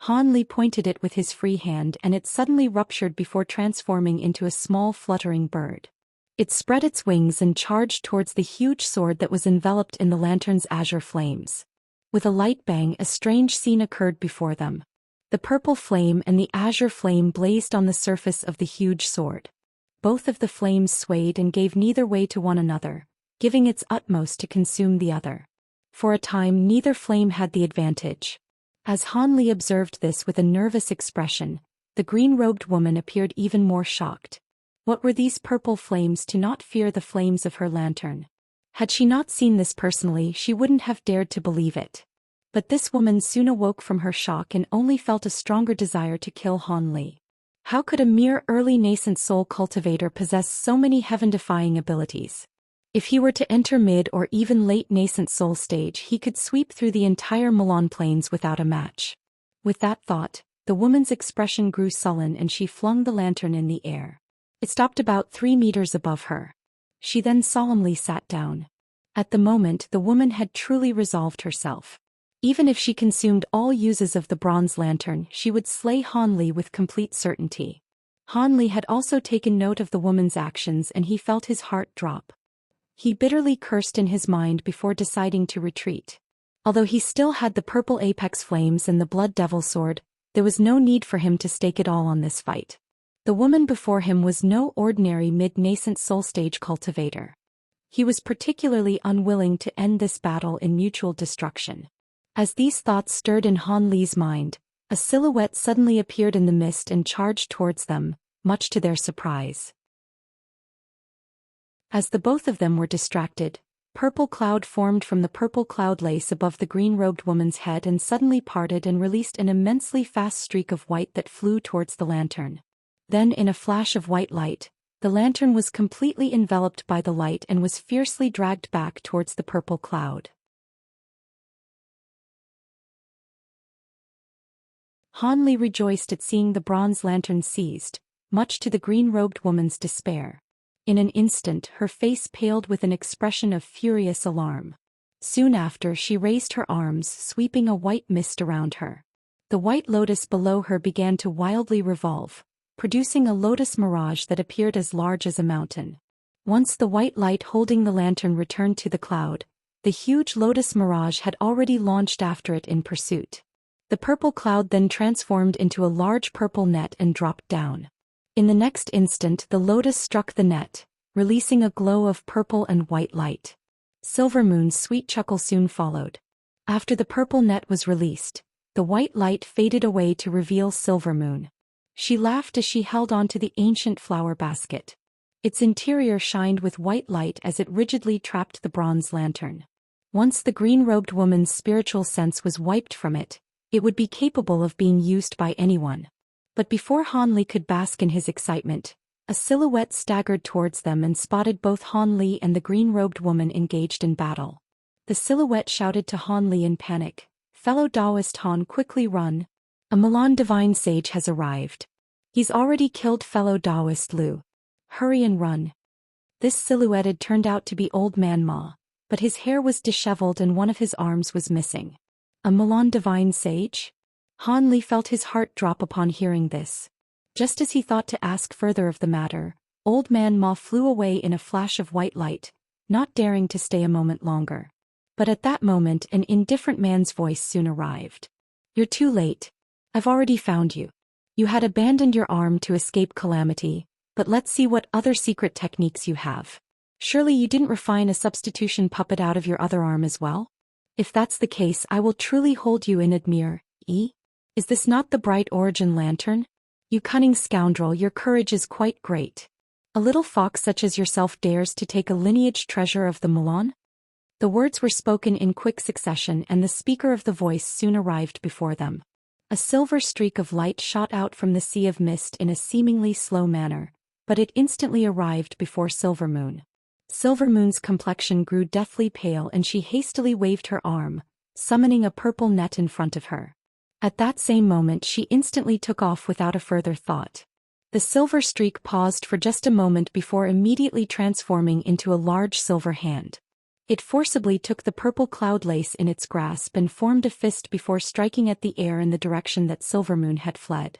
S1: Han Li pointed it with his free hand and it suddenly ruptured before transforming into a small fluttering bird. It spread its wings and charged towards the huge sword that was enveloped in the lantern's azure flames. With a light bang, a strange scene occurred before them. The purple flame and the azure flame blazed on the surface of the huge sword. Both of the flames swayed and gave neither way to one another, giving its utmost to consume the other. For a time neither flame had the advantage. As Han Li observed this with a nervous expression, the green-robed woman appeared even more shocked. What were these purple flames to not fear the flames of her lantern? Had she not seen this personally, she wouldn't have dared to believe it. But this woman soon awoke from her shock and only felt a stronger desire to kill Han Li. How could a mere early nascent soul cultivator possess so many heaven-defying abilities? If he were to enter mid or even late nascent soul stage, he could sweep through the entire Milan Plains without a match. With that thought, the woman's expression grew sullen and she flung the lantern in the air. It stopped about 3 meters above her. She then solemnly sat down. At the moment, the woman had truly resolved herself. Even if she consumed all uses of the bronze lantern, she would slay Han Li with complete certainty. Han Li had also taken note of the woman's actions and he felt his heart drop. He bitterly cursed in his mind before deciding to retreat. Although he still had the purple apex flames and the blood devil sword, there was no need for him to stake it all on this fight. The woman before him was no ordinary mid-nascent soul stage cultivator. He was particularly unwilling to end this battle in mutual destruction. As these thoughts stirred in Han Li's mind, a silhouette suddenly appeared in the mist and charged towards them, much to their surprise. As the both of them were distracted, purple cloud formed from the purple cloud lace above the green-robed woman's head and suddenly parted and released an immensely fast streak of white that flew towards the lantern. Then in a flash of white light, the lantern was completely enveloped by the light and was fiercely dragged back towards the purple cloud. Han Li rejoiced at seeing the bronze lantern seized, much to the green-robed woman's despair. In an instant her face paled with an expression of furious alarm. Soon after she raised her arms, sweeping a white mist around her. The white lotus below her began to wildly revolve, producing a lotus mirage that appeared as large as a mountain. Once the white light holding the lantern returned to the cloud, the huge lotus mirage had already launched after it in pursuit. The purple cloud then transformed into a large purple net and dropped down. In the next instant the lotus struck the net, releasing a glow of purple and white light. Silvermoon's sweet chuckle soon followed. After the purple net was released, the white light faded away to reveal Silvermoon. She laughed as she held onto the ancient flower basket. Its interior shined with white light as it rigidly trapped the bronze lantern. Once the green-robed woman's spiritual sense was wiped from it, it would be capable of being used by anyone. But before Han Li could bask in his excitement, a silhouette staggered towards them and spotted both Han Li and the green-robed woman engaged in battle. The silhouette shouted to Han Li in panic, "Fellow Taoist Han, quickly run! A Milan divine sage has arrived. He's already killed fellow Taoist Lu. Hurry and run." This silhouette had turned out to be Old Man Ma, but his hair was disheveled and one of his arms was missing. A Milan divine sage? Han Li felt his heart drop upon hearing this. Just as he thought to ask further of the matter, Old Man Ma flew away in a flash of white light, not daring to stay a moment longer. But at that moment an indifferent man's voice soon arrived. "You're too late. I've already found you. You had abandoned your arm to escape calamity, but let's see what other secret techniques you have. Surely you didn't refine a substitution puppet out of your other arm as well? If that's the case, I will truly hold you in admire. Is this not the bright origin lantern? You cunning scoundrel, your courage is quite great. A little fox such as yourself dares to take a lineage treasure of the Milan?" The words were spoken in quick succession and the speaker of the voice soon arrived before them. A silver streak of light shot out from the sea of mist in a seemingly slow manner, but it instantly arrived before Silvermoon. Silvermoon's complexion grew deathly pale and she hastily waved her arm, summoning a purple net in front of her. At that same moment she instantly took off without a further thought. The silver streak paused for just a moment before immediately transforming into a large silver hand. It forcibly took the purple cloud lace in its grasp and formed a fist before striking at the air in the direction that Silvermoon had fled.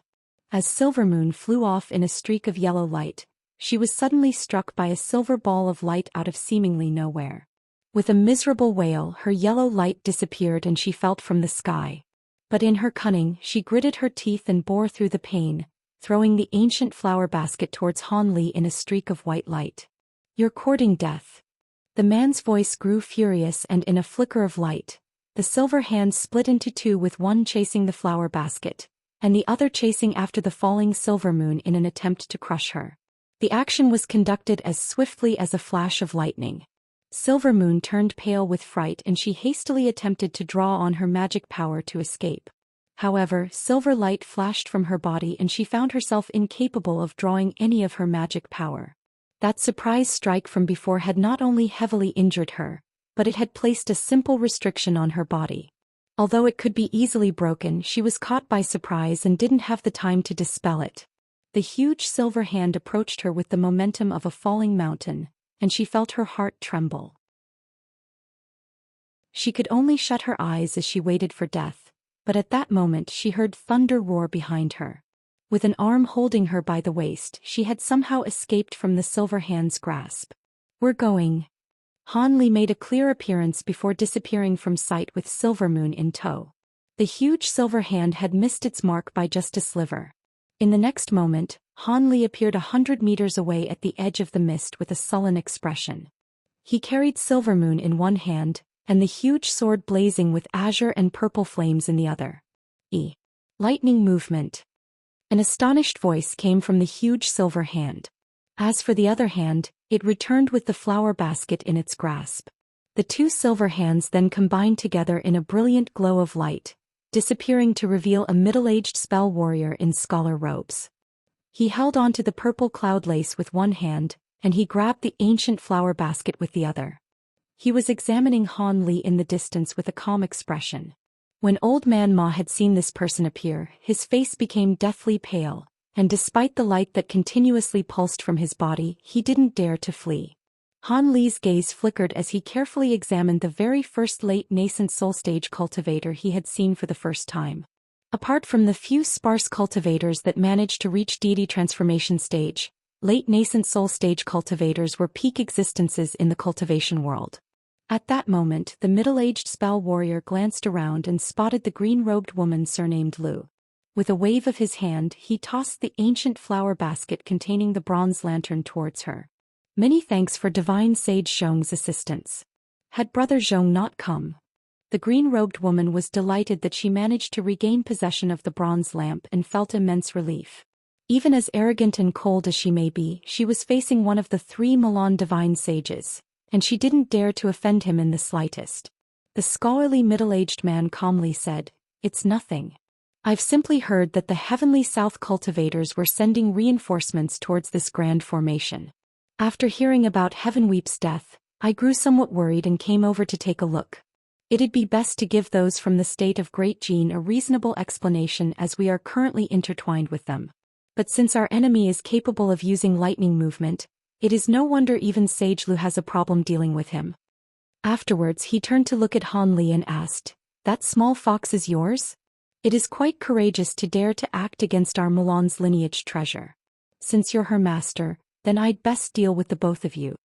S1: As Silvermoon flew off in a streak of yellow light, she was suddenly struck by a silver ball of light out of seemingly nowhere. With a miserable wail, her yellow light disappeared and she fell from the sky. But in her cunning, she gritted her teeth and bore through the pain, throwing the ancient flower basket towards Han Li in a streak of white light. "You're courting death." The man's voice grew furious and in a flicker of light, the silver hand split into two with one chasing the flower basket, and the other chasing after the falling Silvermoon in an attempt to crush her. The action was conducted as swiftly as a flash of lightning. Silvermoon turned pale with fright and she hastily attempted to draw on her magic power to escape. However, silver light flashed from her body and she found herself incapable of drawing any of her magic power. That surprise strike from before had not only heavily injured her, but it had placed a simple restriction on her body. Although it could be easily broken, she was caught by surprise and didn't have the time to dispel it. The huge silver hand approached her with the momentum of a falling mountain, and she felt her heart tremble. She could only shut her eyes as she waited for death, but at that moment she heard thunder roar behind her. With an arm holding her by the waist, she had somehow escaped from the silver hand's grasp. "We're going." Han Li made a clear appearance before disappearing from sight with Silvermoon in tow. The huge silver hand had missed its mark by just a sliver. In the next moment, Han Li appeared 100 meters away at the edge of the mist with a sullen expression. He carried Silvermoon in one hand, and the huge sword blazing with azure and purple flames in the other. Lightning movement. An astonished voice came from the huge silver hand. As for the other hand, it returned with the flower basket in its grasp. The two silver hands then combined together in a brilliant glow of light, disappearing to reveal a middle-aged spell warrior in scholar robes. He held onto the purple cloud lace with one hand, and he grabbed the ancient flower basket with the other. He was examining Han Li in the distance with a calm expression. When Old Man Ma had seen this person appear, his face became deathly pale, and despite the light that continuously pulsed from his body, he didn't dare to flee. Han Li's gaze flickered as he carefully examined the very first late nascent soul stage cultivator he had seen for the first time. Apart from the few sparse cultivators that managed to reach deity transformation stage, Late nascent soul stage cultivators were peak existences in the cultivation world. At that moment, the middle-aged spell warrior glanced around and spotted the green-robed woman surnamed Lu. With a wave of his hand, he tossed the ancient flower basket containing the bronze lantern towards her. Many thanks for Divine Sage Zhong's assistance. Had Brother Zhong not come? The green-robed woman was delighted that she managed to regain possession of the bronze lamp and felt immense relief. Even as arrogant and cold as she may be, she was facing one of the 3 Milan Divine Sages, and she didn't dare to offend him in the slightest. The scholarly middle-aged man calmly said, "It's nothing. I've simply heard that the Heavenly South cultivators were sending reinforcements towards this grand formation. After hearing about Heavenweep's death, I grew somewhat worried and came over to take a look. It'd be best to give those from the state of Great Gene a reasonable explanation as we are currently intertwined with them. But since our enemy is capable of using lightning movement, it is no wonder even Sage Lu has a problem dealing with him." Afterwards he turned to look at Han Li and asked, "That small fox is yours? It is quite courageous to dare to act against our Milan's lineage treasure. Since you're her master, then I'd best deal with the both of you."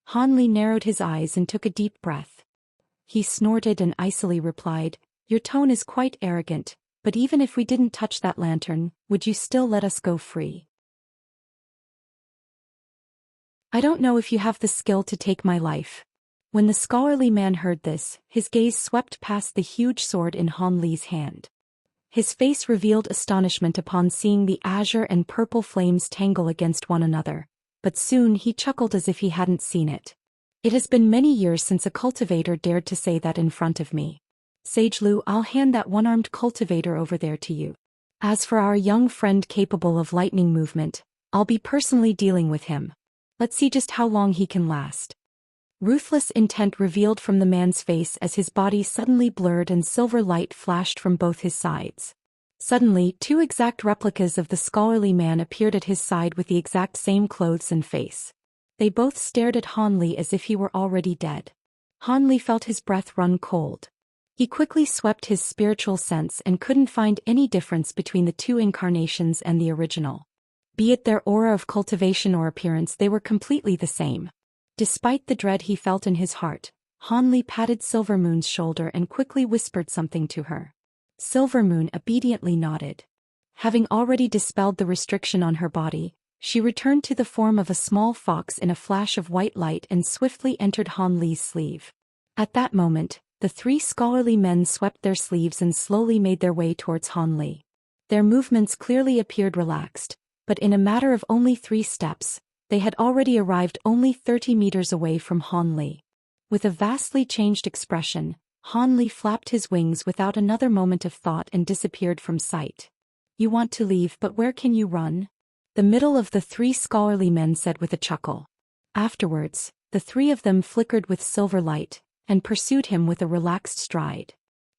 S1: Han Li narrowed his eyes and took a deep breath. He snorted and icily replied, "Your tone is quite arrogant. But even if we didn't touch that lantern, would you still let us go free? I don't know if you have the skill to take my life." When the scholarly man heard this, his gaze swept past the huge sword in Han Li's hand. His face revealed astonishment upon seeing the azure and purple flames tangle against one another, but soon he chuckled as if he hadn't seen it. "It has been many years since a cultivator dared to say that in front of me. Sage Lu, I'll hand that one-armed cultivator over there to you. As for our young friend capable of lightning movement, I'll be personally dealing with him. Let's see just how long he can last." Ruthless intent revealed from the man's face as his body suddenly blurred and silver light flashed from both his sides. Suddenly, 2 exact replicas of the scholarly man appeared at his side with the exact same clothes and face. They both stared at Han Li as if he were already dead. Han Li felt his breath run cold. He quickly swept his spiritual sense and couldn't find any difference between the 2 incarnations and the original. Be it their aura of cultivation or appearance, they were completely the same. Despite the dread he felt in his heart, Han Li patted Silvermoon's shoulder and quickly whispered something to her. Silvermoon obediently nodded. Having already dispelled the restriction on her body, she returned to the form of a small fox in a flash of white light and swiftly entered Han Li's sleeve. At that moment, the 3 scholarly men swept their sleeves and slowly made their way towards Han Li. Their movements clearly appeared relaxed, but in a matter of only 3 steps, they had already arrived only 30 meters away from Han Li. With a vastly changed expression, Han Li flapped his wings without another moment of thought and disappeared from sight. "You want to leave, but where can you run?" the middle of the 3 scholarly men said with a chuckle. Afterwards, the 3 of them flickered with silver light, and pursued him with a relaxed stride.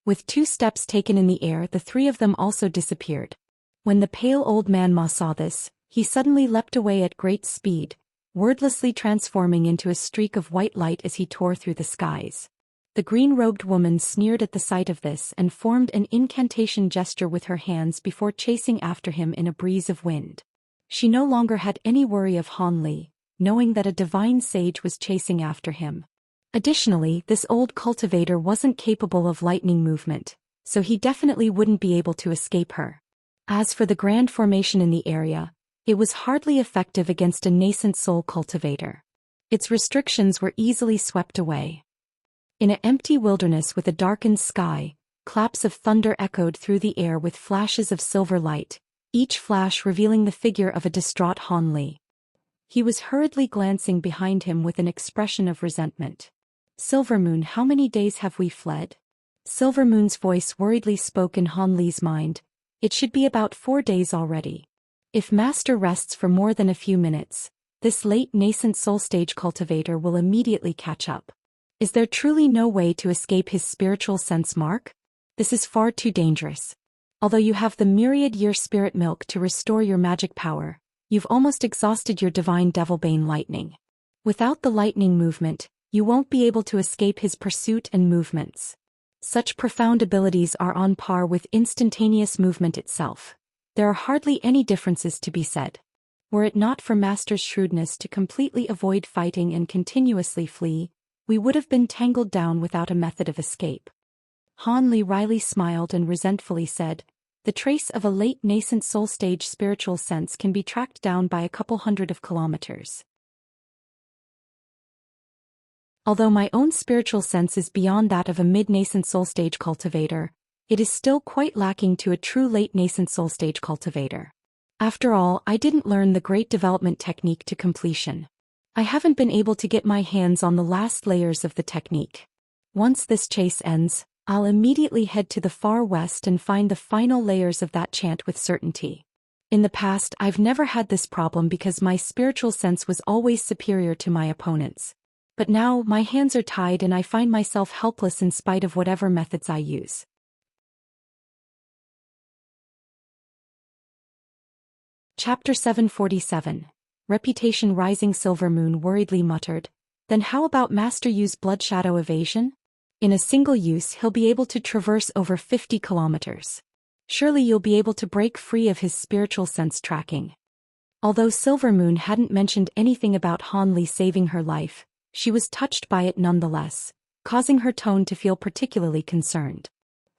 S1: With 2 steps taken in the air, the 3 of them also disappeared. When the pale old man Ma saw this, he suddenly leapt away at great speed, wordlessly transforming into a streak of white light as he tore through the skies. The green-robed woman sneered at the sight of this and formed an incantation gesture with her hands before chasing after him in a breeze of wind. She no longer had any worry of Han Li, knowing that a divine sage was chasing after him. Additionally, this old cultivator wasn't capable of lightning movement, so he definitely wouldn't be able to escape her. As for the grand formation in the area, it was hardly effective against a nascent soul cultivator. Its restrictions were easily swept away. In an empty wilderness with a darkened sky, claps of thunder echoed through the air with flashes of silver light, each flash revealing the figure of a distraught Han Li. He was hurriedly glancing behind him with an expression of resentment. "Silvermoon, how many days have we fled?" Silvermoon's voice worriedly spoke in Han Li's mind. "It should be about 4 days already. If Master rests for more than a few minutes, this late nascent soul stage cultivator will immediately catch up. Is there truly no way to escape his spiritual sense mark? This is far too dangerous. Although you have the myriad-year spirit milk to restore your magic power, you've almost exhausted your divine devilbane lightning. Without the lightning movement, you won't be able to escape his pursuit and movements. Such profound abilities are on par with instantaneous movement itself. There are hardly any differences to be said." Were it not for Master's shrewdness to completely avoid fighting and continuously flee, we would have been tangled down without a method of escape. Han Li wryly smiled and resentfully said, "The trace of a late nascent soul stage spiritual sense can be tracked down by a couple hundred of kilometers. Although my own spiritual sense is beyond that of a mid-nascent soul stage cultivator, it is still quite lacking to a true late nascent soul stage cultivator. After all, I didn't learn the great development technique to completion. I haven't been able to get my hands on the last layers of the technique. Once this chase ends, I'll immediately head to the far west and find the final layers of that chant with certainty. In the past, I've never had this problem because my spiritual sense was always superior to my opponent's. But now, my hands are tied and I find myself helpless in spite of whatever methods I use." Chapter 747. Reputation Rising. Silver Moon worriedly muttered, "Then how about Master Yu's blood shadow evasion? In a single use he'll be able to traverse over 50 kilometers. Surely you'll be able to break free of his spiritual sense tracking." Although Silver Moon hadn't mentioned anything about Han Li saving her life, she was touched by it nonetheless, causing her tone to feel particularly concerned.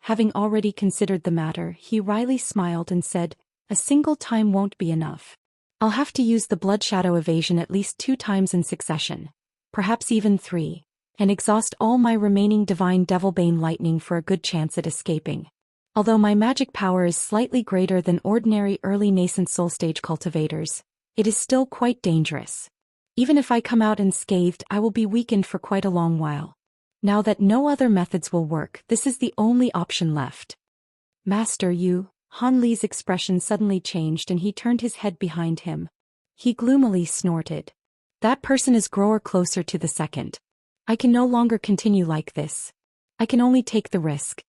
S1: Having already considered the matter, he wryly smiled and said, "A single time won't be enough. I'll have to use the blood shadow evasion at least 2 times in succession, perhaps even 3, and exhaust all my remaining divine Devilbane lightning for a good chance at escaping. Although my magic power is slightly greater than ordinary early nascent soul stage cultivators, it is still quite dangerous. Even if I come out unscathed, I will be weakened for quite a long while. Now that no other methods will work, this is the only option left." "Master Yu." Han Li's expression suddenly changed and he turned his head behind him. He gloomily snorted. "That person is grower closer to the second. I can no longer continue like this. I can only take the risk."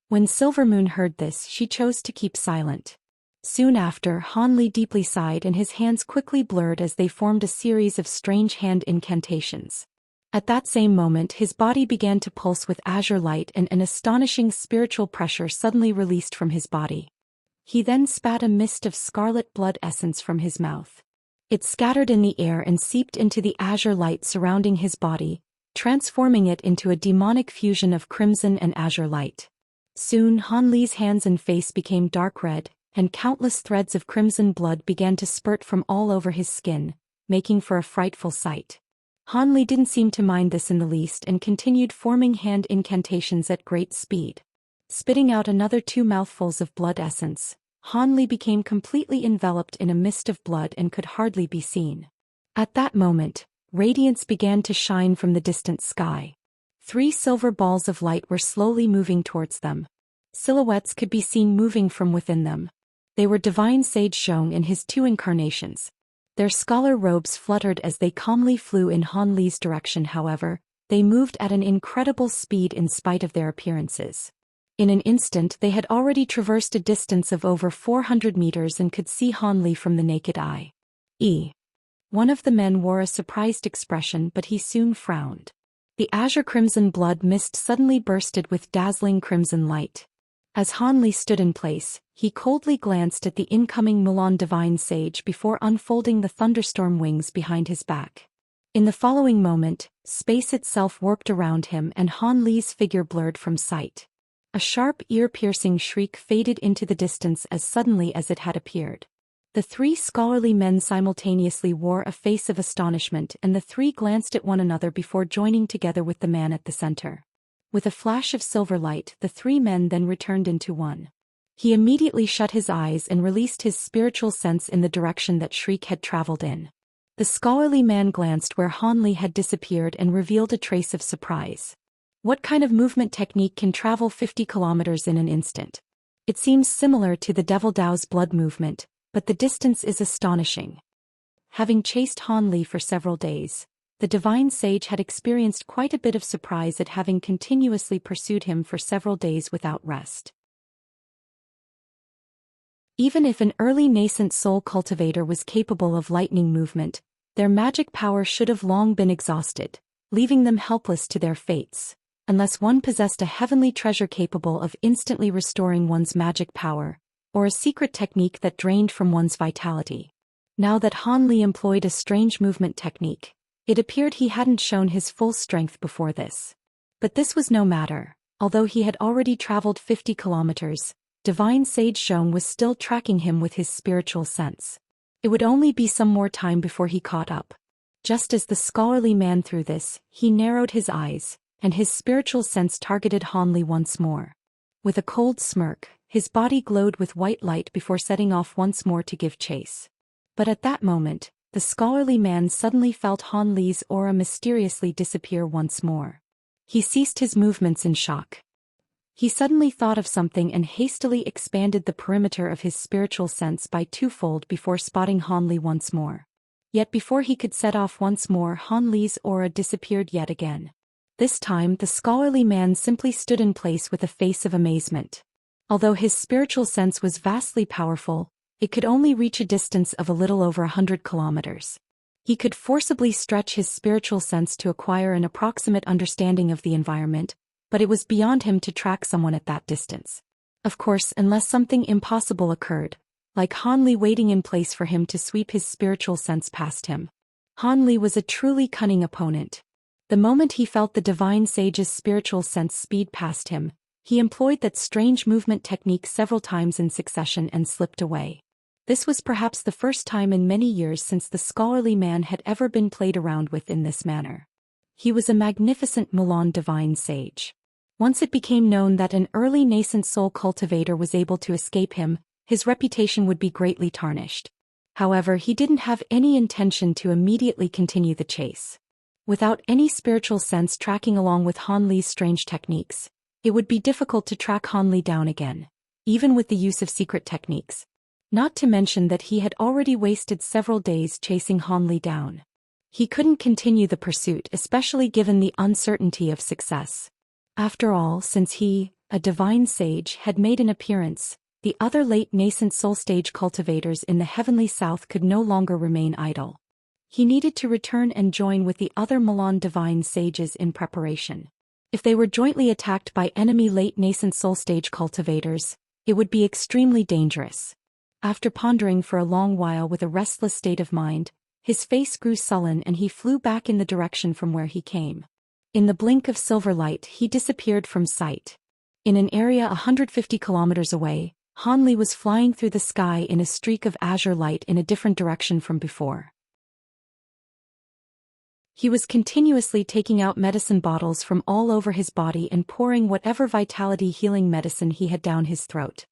S1: When Silver Moon heard this, she chose to keep silent. Soon after, Han Li deeply sighed and his hands quickly blurred as they formed a series of strange hand incantations. At that same moment, his body began to pulse with azure light and an astonishing spiritual pressure suddenly released from his body. He then spat a mist of scarlet blood essence from his mouth. It scattered in the air and seeped into the azure light surrounding his body, transforming it into a demonic fusion of crimson and azure light. Soon Han Li's hands and face became dark red, and countless threads of crimson blood began to spurt from all over his skin, making for a frightful sight. Han Li didn't seem to mind this in the least and continued forming hand incantations at great speed. Spitting out another 2 mouthfuls of blood essence, Han Li became completely enveloped in a mist of blood and could hardly be seen. At that moment, radiance began to shine from the distant sky. 3 silver balls of light were slowly moving towards them. Silhouettes could be seen moving from within them. They were Divine Sage Zhong in his 2 incarnations. Their scholar robes fluttered as they calmly flew in Han Li's direction. However, they moved at an incredible speed in spite of their appearances. In an instant they had already traversed a distance of over 400 meters and could see Han Li from the naked eye. One of the men wore a surprised expression, but he soon frowned. The azure crimson blood mist suddenly bursted with dazzling crimson light. As Han Li stood in place, he coldly glanced at the incoming Mulan Divine Sage before unfolding the thunderstorm wings behind his back. In the following moment, space itself warped around him and Han Li's figure blurred from sight. A sharp, ear-piercing shriek faded into the distance as suddenly as it had appeared. The 3 scholarly men simultaneously wore a face of astonishment, and the 3 glanced at one another before joining together with the man at the center. With a flash of silver light, the 3 men then returned into one. He immediately shut his eyes and released his spiritual sense in the direction that shriek had traveled in. The scholarly man glanced where Han Li had disappeared and revealed a trace of surprise. What kind of movement technique can travel 50 kilometers in an instant? It seems similar to the Devil Dao's blood movement, but the distance is astonishing. Having chased Han Li for several days, the Divine Sage had experienced quite a bit of surprise at having continuously pursued him for several days without rest. Even if an early nascent soul cultivator was capable of lightning movement, their magic power should have long been exhausted, leaving them helpless to their fates, unless one possessed a heavenly treasure capable of instantly restoring one's magic power, or a secret technique that drained from one's vitality. Now that Han Li employed a strange movement technique, it appeared he hadn't shown his full strength before this. But this was no matter. Although he had already traveled 50 kilometers, Divine Sage Zhong was still tracking him with his spiritual sense. It would only be some more time before he caught up. Just as the scholarly man threw this, he narrowed his eyes, and his spiritual sense targeted Han Li once more. With a cold smirk, his body glowed with white light before setting off once more to give chase. But at that moment, the scholarly man suddenly felt Han Li's aura mysteriously disappear once more. He ceased his movements in shock. He suddenly thought of something and hastily expanded the perimeter of his spiritual sense by twofold before spotting Han Li once more. Yet before he could set off once more, Han Li's aura disappeared yet again. This time the scholarly man simply stood in place with a face of amazement. Although his spiritual sense was vastly powerful, it could only reach a distance of a little over 100 kilometers. He could forcibly stretch his spiritual sense to acquire an approximate understanding of the environment, but it was beyond him to track someone at that distance. Of course, unless something impossible occurred, like Han Li waiting in place for him to sweep his spiritual sense past him. Han Li was a truly cunning opponent. The moment he felt the divine sage's spiritual sense speed past him, he employed that strange movement technique several times in succession and slipped away. This was perhaps the first time in many years since the scholarly man had ever been played around with in this manner. He was a magnificent Mulan divine sage. Once it became known that an early nascent soul cultivator was able to escape him, his reputation would be greatly tarnished. However, he didn't have any intention to immediately continue the chase. Without any spiritual sense tracking along with Han Li's strange techniques, it would be difficult to track Han Li down again, even with the use of secret techniques. Not to mention that he had already wasted several days chasing Han Li down. He couldn't continue the pursuit, especially given the uncertainty of success. After all, since he, a divine sage, had made an appearance, the other late nascent soul stage cultivators in the heavenly south could no longer remain idle. He needed to return and join with the other Mulan divine sages in preparation. If they were jointly attacked by enemy late nascent soul stage cultivators, it would be extremely dangerous. After pondering for a long while with a restless state of mind, his face grew sullen and he flew back in the direction from where he came. In the blink of silver light, he disappeared from sight. In an area 150 kilometers away, Han Li was flying through the sky in a streak of azure light in a different direction from before. He was continuously taking out medicine bottles from all over his body and pouring whatever vitality healing medicine he had down his throat.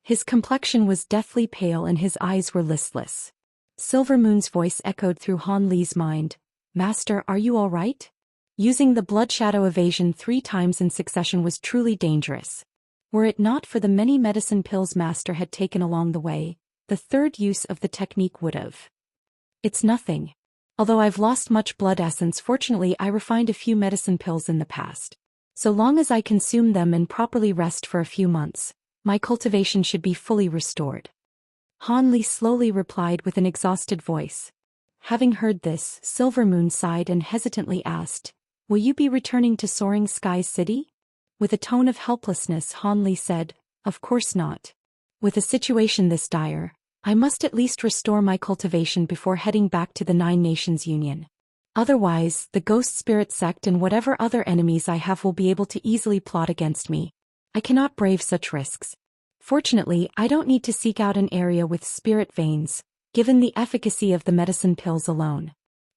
S1: His complexion was deathly pale and his eyes were listless. Silver Moon's voice echoed through Han Li's mind. "Master, are you all right?" Using the blood shadow evasion 3 times in succession was truly dangerous. Were it not for the many medicine pills Master had taken along the way, the third use of the technique would have. "It's nothing. Although I've lost much blood essence, fortunately I refined a few medicine pills in the past. So long as I consume them and properly rest for a few months, my cultivation should be fully restored." Han Li slowly replied with an exhausted voice. Having heard this, Silver Moon sighed and hesitantly asked, "Will you be returning to Soaring Skies City?" With a tone of helplessness, Han Li said, "Of course not. With a situation this dire, I must at least restore my cultivation before heading back to the 9 Nations Union. Otherwise, the Ghost Spirit Sect and whatever other enemies I have will be able to easily plot against me. I cannot brave such risks. Fortunately, I don't need to seek out an area with spirit veins, given the efficacy of the medicine pills alone.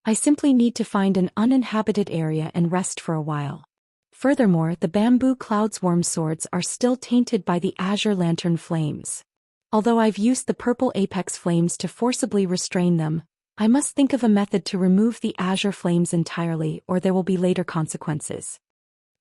S1: I simply need to find an uninhabited area and rest for a while. Furthermore, the bamboo clouds worm swords are still tainted by the azure lantern flames. Although I've used the purple apex flames to forcibly restrain them, I must think of a method to remove the azure flames entirely, or there will be later consequences."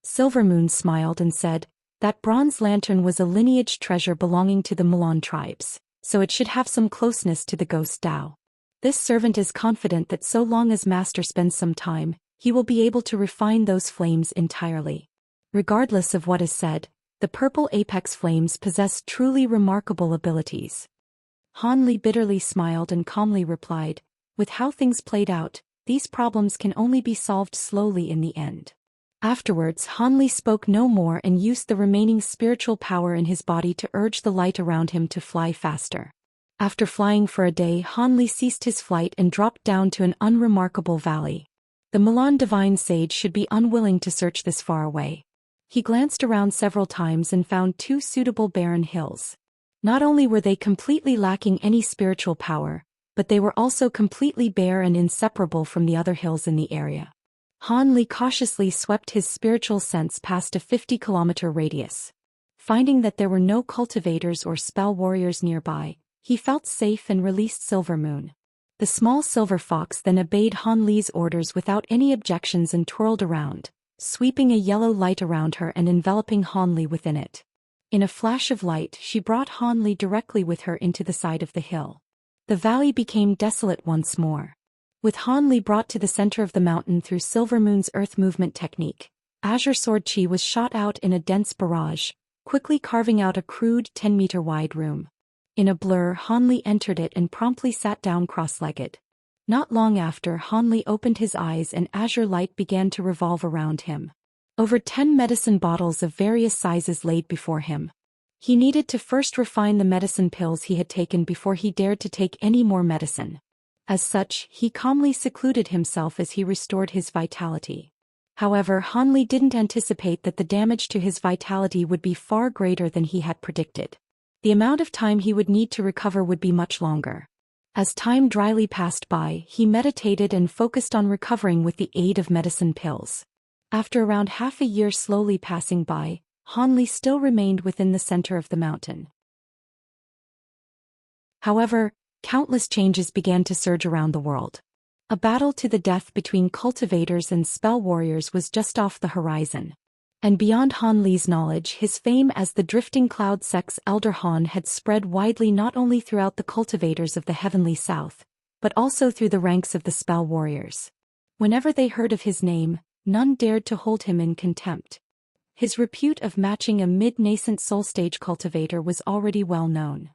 S1: Silver Moon smiled and said, "That bronze lantern was a lineage treasure belonging to the Mulan tribes, so it should have some closeness to the ghost Tao. This servant is confident that so long as Master spends some time, he will be able to refine those flames entirely. Regardless of what is said, the purple apex flames possess truly remarkable abilities." Han Li bitterly smiled and calmly replied, "With how things played out, these problems can only be solved slowly in the end." Afterwards, Han Li spoke no more and used the remaining spiritual power in his body to urge the light around him to fly faster. After flying for a day, Han Li ceased his flight and dropped down to an unremarkable valley. The Milan divine sage should be unwilling to search this far away. He glanced around several times and found two suitable barren hills. Not only were they completely lacking any spiritual power, but they were also completely bare and inseparable from the other hills in the area. Han Li cautiously swept his spiritual sense past a 50-kilometer radius. Finding that there were no cultivators or spell warriors nearby, he felt safe and released Silver Moon. The small silver fox then obeyed Han Li's orders without any objections and twirled around, sweeping a yellow light around her and enveloping Han Li within it. In a flash of light, she brought Han Li directly with her into the side of the hill. The valley became desolate once more. With Han Li brought to the center of the mountain through Silver Moon's earth movement technique, Azure Sword Chi was shot out in a dense barrage, quickly carving out a crude 10-meter-wide room. In a blur, Han Li entered it and promptly sat down cross-legged. Not long after, Han Li opened his eyes and azure light began to revolve around him. Over 10 medicine bottles of various sizes laid before him. He needed to first refine the medicine pills he had taken before he dared to take any more medicine. As such, he calmly secluded himself as he restored his vitality. However, Han Li didn't anticipate that the damage to his vitality would be far greater than he had predicted. The amount of time he would need to recover would be much longer. As time dryly passed by, he meditated and focused on recovering with the aid of medicine pills. After around half a year slowly passing by, Han Li still remained within the center of the mountain. However, countless changes began to surge around the world. A battle to the death between cultivators and spell warriors was just off the horizon. And beyond Han Li's knowledge, his fame as the Drifting Cloud Sect's Elder Han had spread widely not only throughout the cultivators of the Heavenly South, but also through the ranks of the spell warriors. Whenever they heard of his name, none dared to hold him in contempt. His repute of matching a mid-nascent soul-stage cultivator was already well known.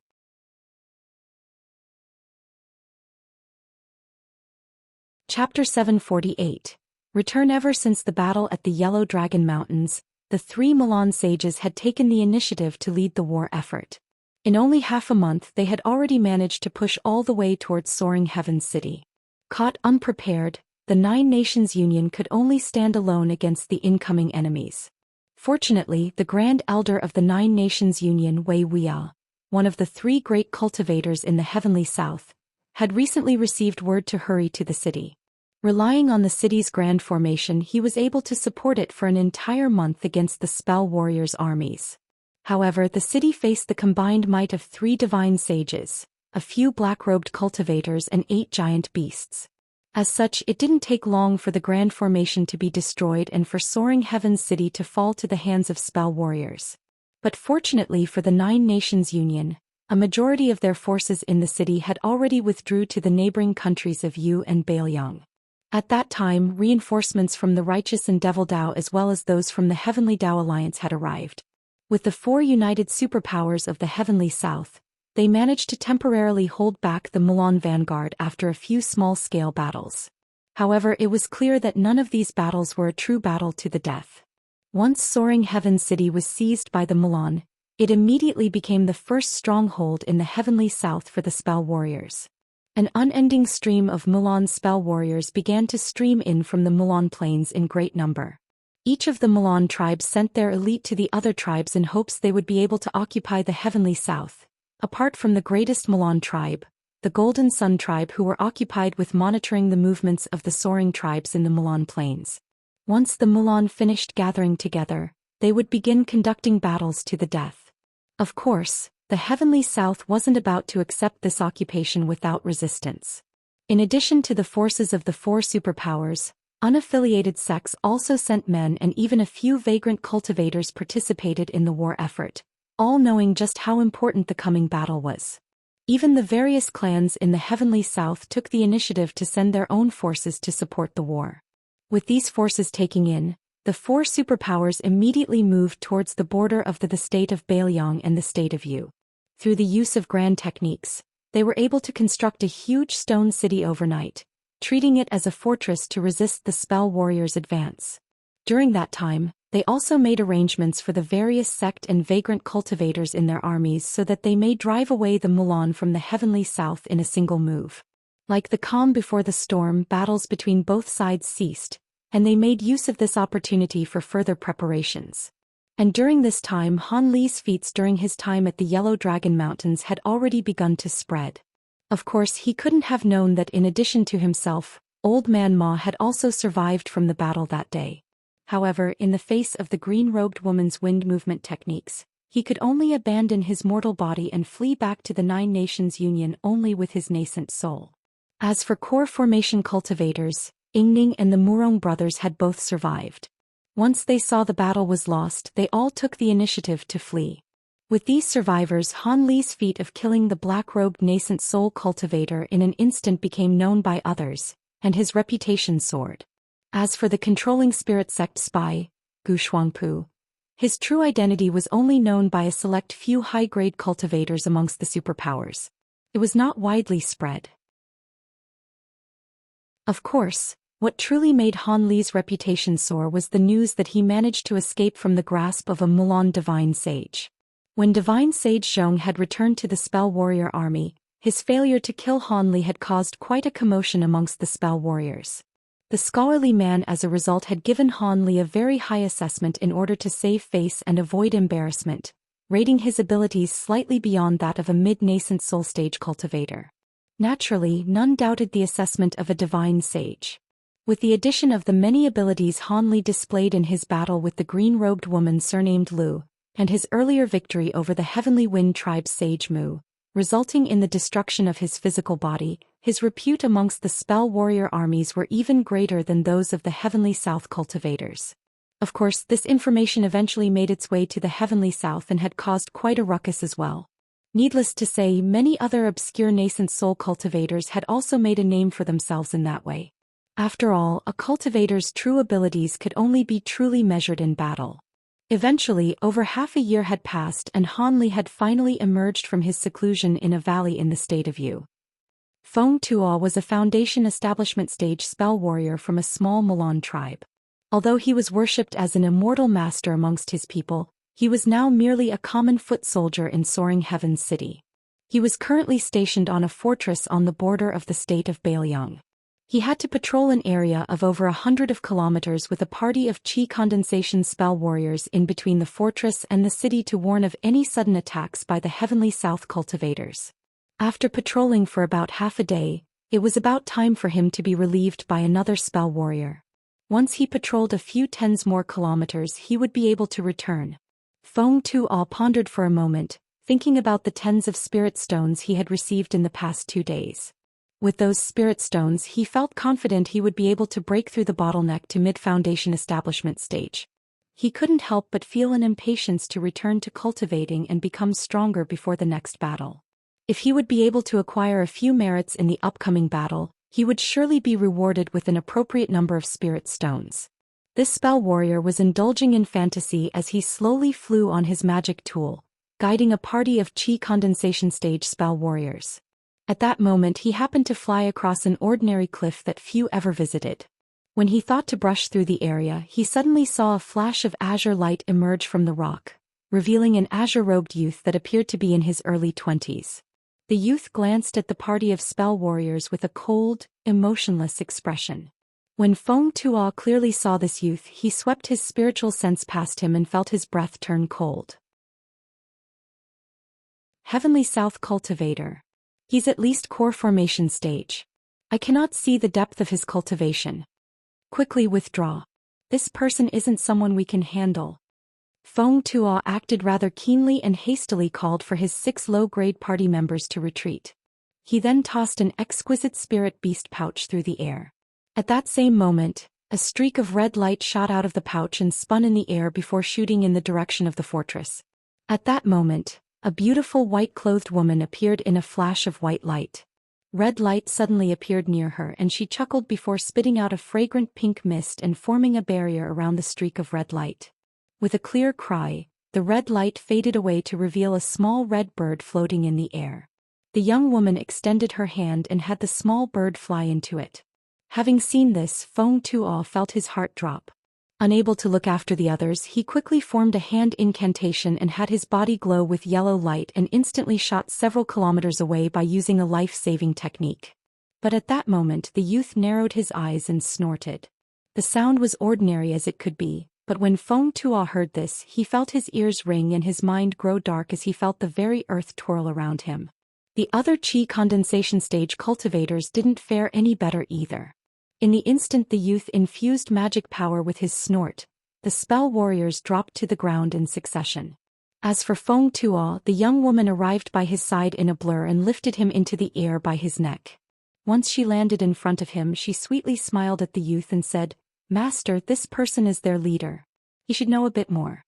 S1: Chapter 748. Return. Ever since the battle at the Yellow Dragon Mountains, the three Milan sages had taken the initiative to lead the war effort. In only half a month they had already managed to push all the way towards Soaring Heaven's city. Caught unprepared, the Nine Nations Union could only stand alone against the incoming enemies. Fortunately, the Grand Elder of the Nine Nations Union, Wuxia, one of the three great cultivators in the Heavenly South, had recently received word to hurry to the city. Relying on the city's grand formation, he was able to support it for an entire month against the spell warriors' armies. However, the city faced the combined might of 3 divine sages, a few black-robed cultivators and 8 giant beasts. As such, it didn't take long for the grand formation to be destroyed and for Soaring Heaven's city to fall to the hands of spell warriors. But fortunately for the Nine Nations Union, a majority of their forces in the city had already withdrew to the neighboring countries of Yu and Bailiang. At that time, reinforcements from the Righteous and Devil Dao as well as those from the Heavenly Dao Alliance had arrived. With the 4 united superpowers of the Heavenly South, they managed to temporarily hold back the Milan vanguard after a few small-scale battles. However, it was clear that none of these battles were a true battle to the death. Once Soaring Heaven City was seized by the Milan, it immediately became the first stronghold in the Heavenly South for the spell warriors. An unending stream of Milan spell warriors began to stream in from the Milan plains in great number. Each of the Milan tribes sent their elite to the other tribes in hopes they would be able to occupy the Heavenly South, apart from the greatest Milan tribe, the Golden Sun tribe, who were occupied with monitoring the movements of the soaring tribes in the Milan plains. Once the Milan finished gathering together, they would begin conducting battles to the death. Of course, the Heavenly South wasn't about to accept this occupation without resistance. In addition to the forces of the 4 superpowers, unaffiliated sects also sent men, and even a few vagrant cultivators participated in the war effort, all knowing just how important the coming battle was. Even the various clans in the Heavenly South took the initiative to send their own forces to support the war. With these forces taking in, the 4 superpowers immediately moved towards the border of the state of Bailiang and the state of Yu. Through the use of grand techniques, they were able to construct a huge stone city overnight, treating it as a fortress to resist the spell warriors' advance. During that time, They also made arrangements for the various sect and vagrant cultivators in their armies so that they may drive away the Mulan from the heavenly south in a single move. Like the calm before the storm, battles between both sides ceased, and they made use of this opportunity for further preparations. And during this time, Han Li's feats during his time at the Yellow Dragon Mountains had already begun to spread. Of course, he couldn't have known that in addition to himself, Old Man Ma had also survived from the battle that day. However, in the face of the green-robed woman's wind movement techniques, he could only abandon his mortal body and flee back to the Nine Nations Union only with his nascent soul. As for core formation cultivators, Yingning and the Murong brothers had both survived. Once they saw the battle was lost, they all took the initiative to flee. With these survivors, Han Li's feat of killing the black-robed nascent soul cultivator in an instant became known by others, and his reputation soared. As for the controlling spirit sect spy, Gu Shuangpu, his true identity was only known by a select few high-grade cultivators amongst the superpowers. It was not widely spread. Of course, what truly made Han Li's reputation soar was the news that he managed to escape from the grasp of a Mulan divine sage. When divine sage Zhong had returned to the spell warrior army, his failure to kill Han Li had caused quite a commotion amongst the spell warriors. The scholarly man as a result had given Han Li a very high assessment in order to save face and avoid embarrassment, rating his abilities slightly beyond that of a mid-nascent soul stage cultivator. Naturally, none doubted the assessment of a divine sage. With the addition of the many abilities Han Li displayed in his battle with the green-robed woman surnamed Lu, and his earlier victory over the Heavenly Wind tribe's sage Mu, resulting in the destruction of his physical body, his repute amongst the spell warrior armies were even greater than those of the Heavenly South cultivators. Of course, this information eventually made its way to the Heavenly South and had caused quite a ruckus as well. Needless to say, many other obscure nascent soul cultivators had also made a name for themselves in that way. After all, a cultivator's true abilities could only be truly measured in battle. Eventually, over half a year had passed and Han Li had finally emerged from his seclusion in a valley in the state of Yu. Feng Tuo was a foundation establishment stage spell warrior from a small Mulan tribe. Although he was worshipped as an immortal master amongst his people, he was now merely a common foot soldier in Soaring Heaven's city. He was currently stationed on a fortress on the border of the state of Bailiang. He had to patrol an area of over 100 kilometers with a party of chi condensation spell warriors in between the fortress and the city to warn of any sudden attacks by the Heavenly South cultivators. After patrolling for about half a day, it was about time for him to be relieved by another spell warrior. Once he patrolled a few tens more kilometers, he would be able to return. Feng Tuo pondered for a moment, thinking about the tens of spirit stones he had received in the past 2 days. With those spirit stones, he felt confident he would be able to break through the bottleneck to mid-foundation establishment stage. He couldn't help but feel an impatience to return to cultivating and become stronger before the next battle. If he would be able to acquire a few merits in the upcoming battle, he would surely be rewarded with an appropriate number of spirit stones. This spell warrior was indulging in fantasy as he slowly flew on his magic tool, guiding a party of chi condensation stage spell warriors. At that moment he happened to fly across an ordinary cliff that few ever visited. When he thought to brush through the area, he suddenly saw a flash of azure light emerge from the rock, revealing an azure-robed youth that appeared to be in his early 20s. The youth glanced at the party of spell warriors with a cold, emotionless expression. When Feng Tuo clearly saw this youth, he swept his spiritual sense past him and felt his breath turn cold. Heavenly South Cultivator. He's at least core formation stage. I cannot see the depth of his cultivation. Quickly withdraw. This person isn't someone we can handle. Feng Tuo acted rather keenly and hastily called for his 6 low-grade party members to retreat. He then tossed an exquisite spirit beast pouch through the air. At that same moment, a streak of red light shot out of the pouch and spun in the air before shooting in the direction of the fortress. At that moment, a beautiful white-clothed woman appeared in a flash of white light. Red light suddenly appeared near her and she chuckled before spitting out a fragrant pink mist and forming a barrier around the streak of red light. With a clear cry, the red light faded away to reveal a small red bird floating in the air. The young woman extended her hand and had the small bird fly into it. Having seen this, Feng Tuo felt his heart drop. Unable to look after the others, he quickly formed a hand incantation and had his body glow with yellow light and instantly shot several kilometers away by using a life-saving technique. But at that moment the youth narrowed his eyes and snorted. The sound was ordinary as it could be, but when Feng Tuo heard this, he felt his ears ring and his mind grow dark as he felt the very earth twirl around him. The other Qi condensation stage cultivators didn't fare any better either. In the instant the youth infused magic power with his snort, the spell warriors dropped to the ground in succession. As for Feng Tuo, the young woman arrived by his side in a blur and lifted him into the air by his neck. Once she landed in front of him, she sweetly smiled at the youth and said, "Master, this person is their leader. He should know a bit more."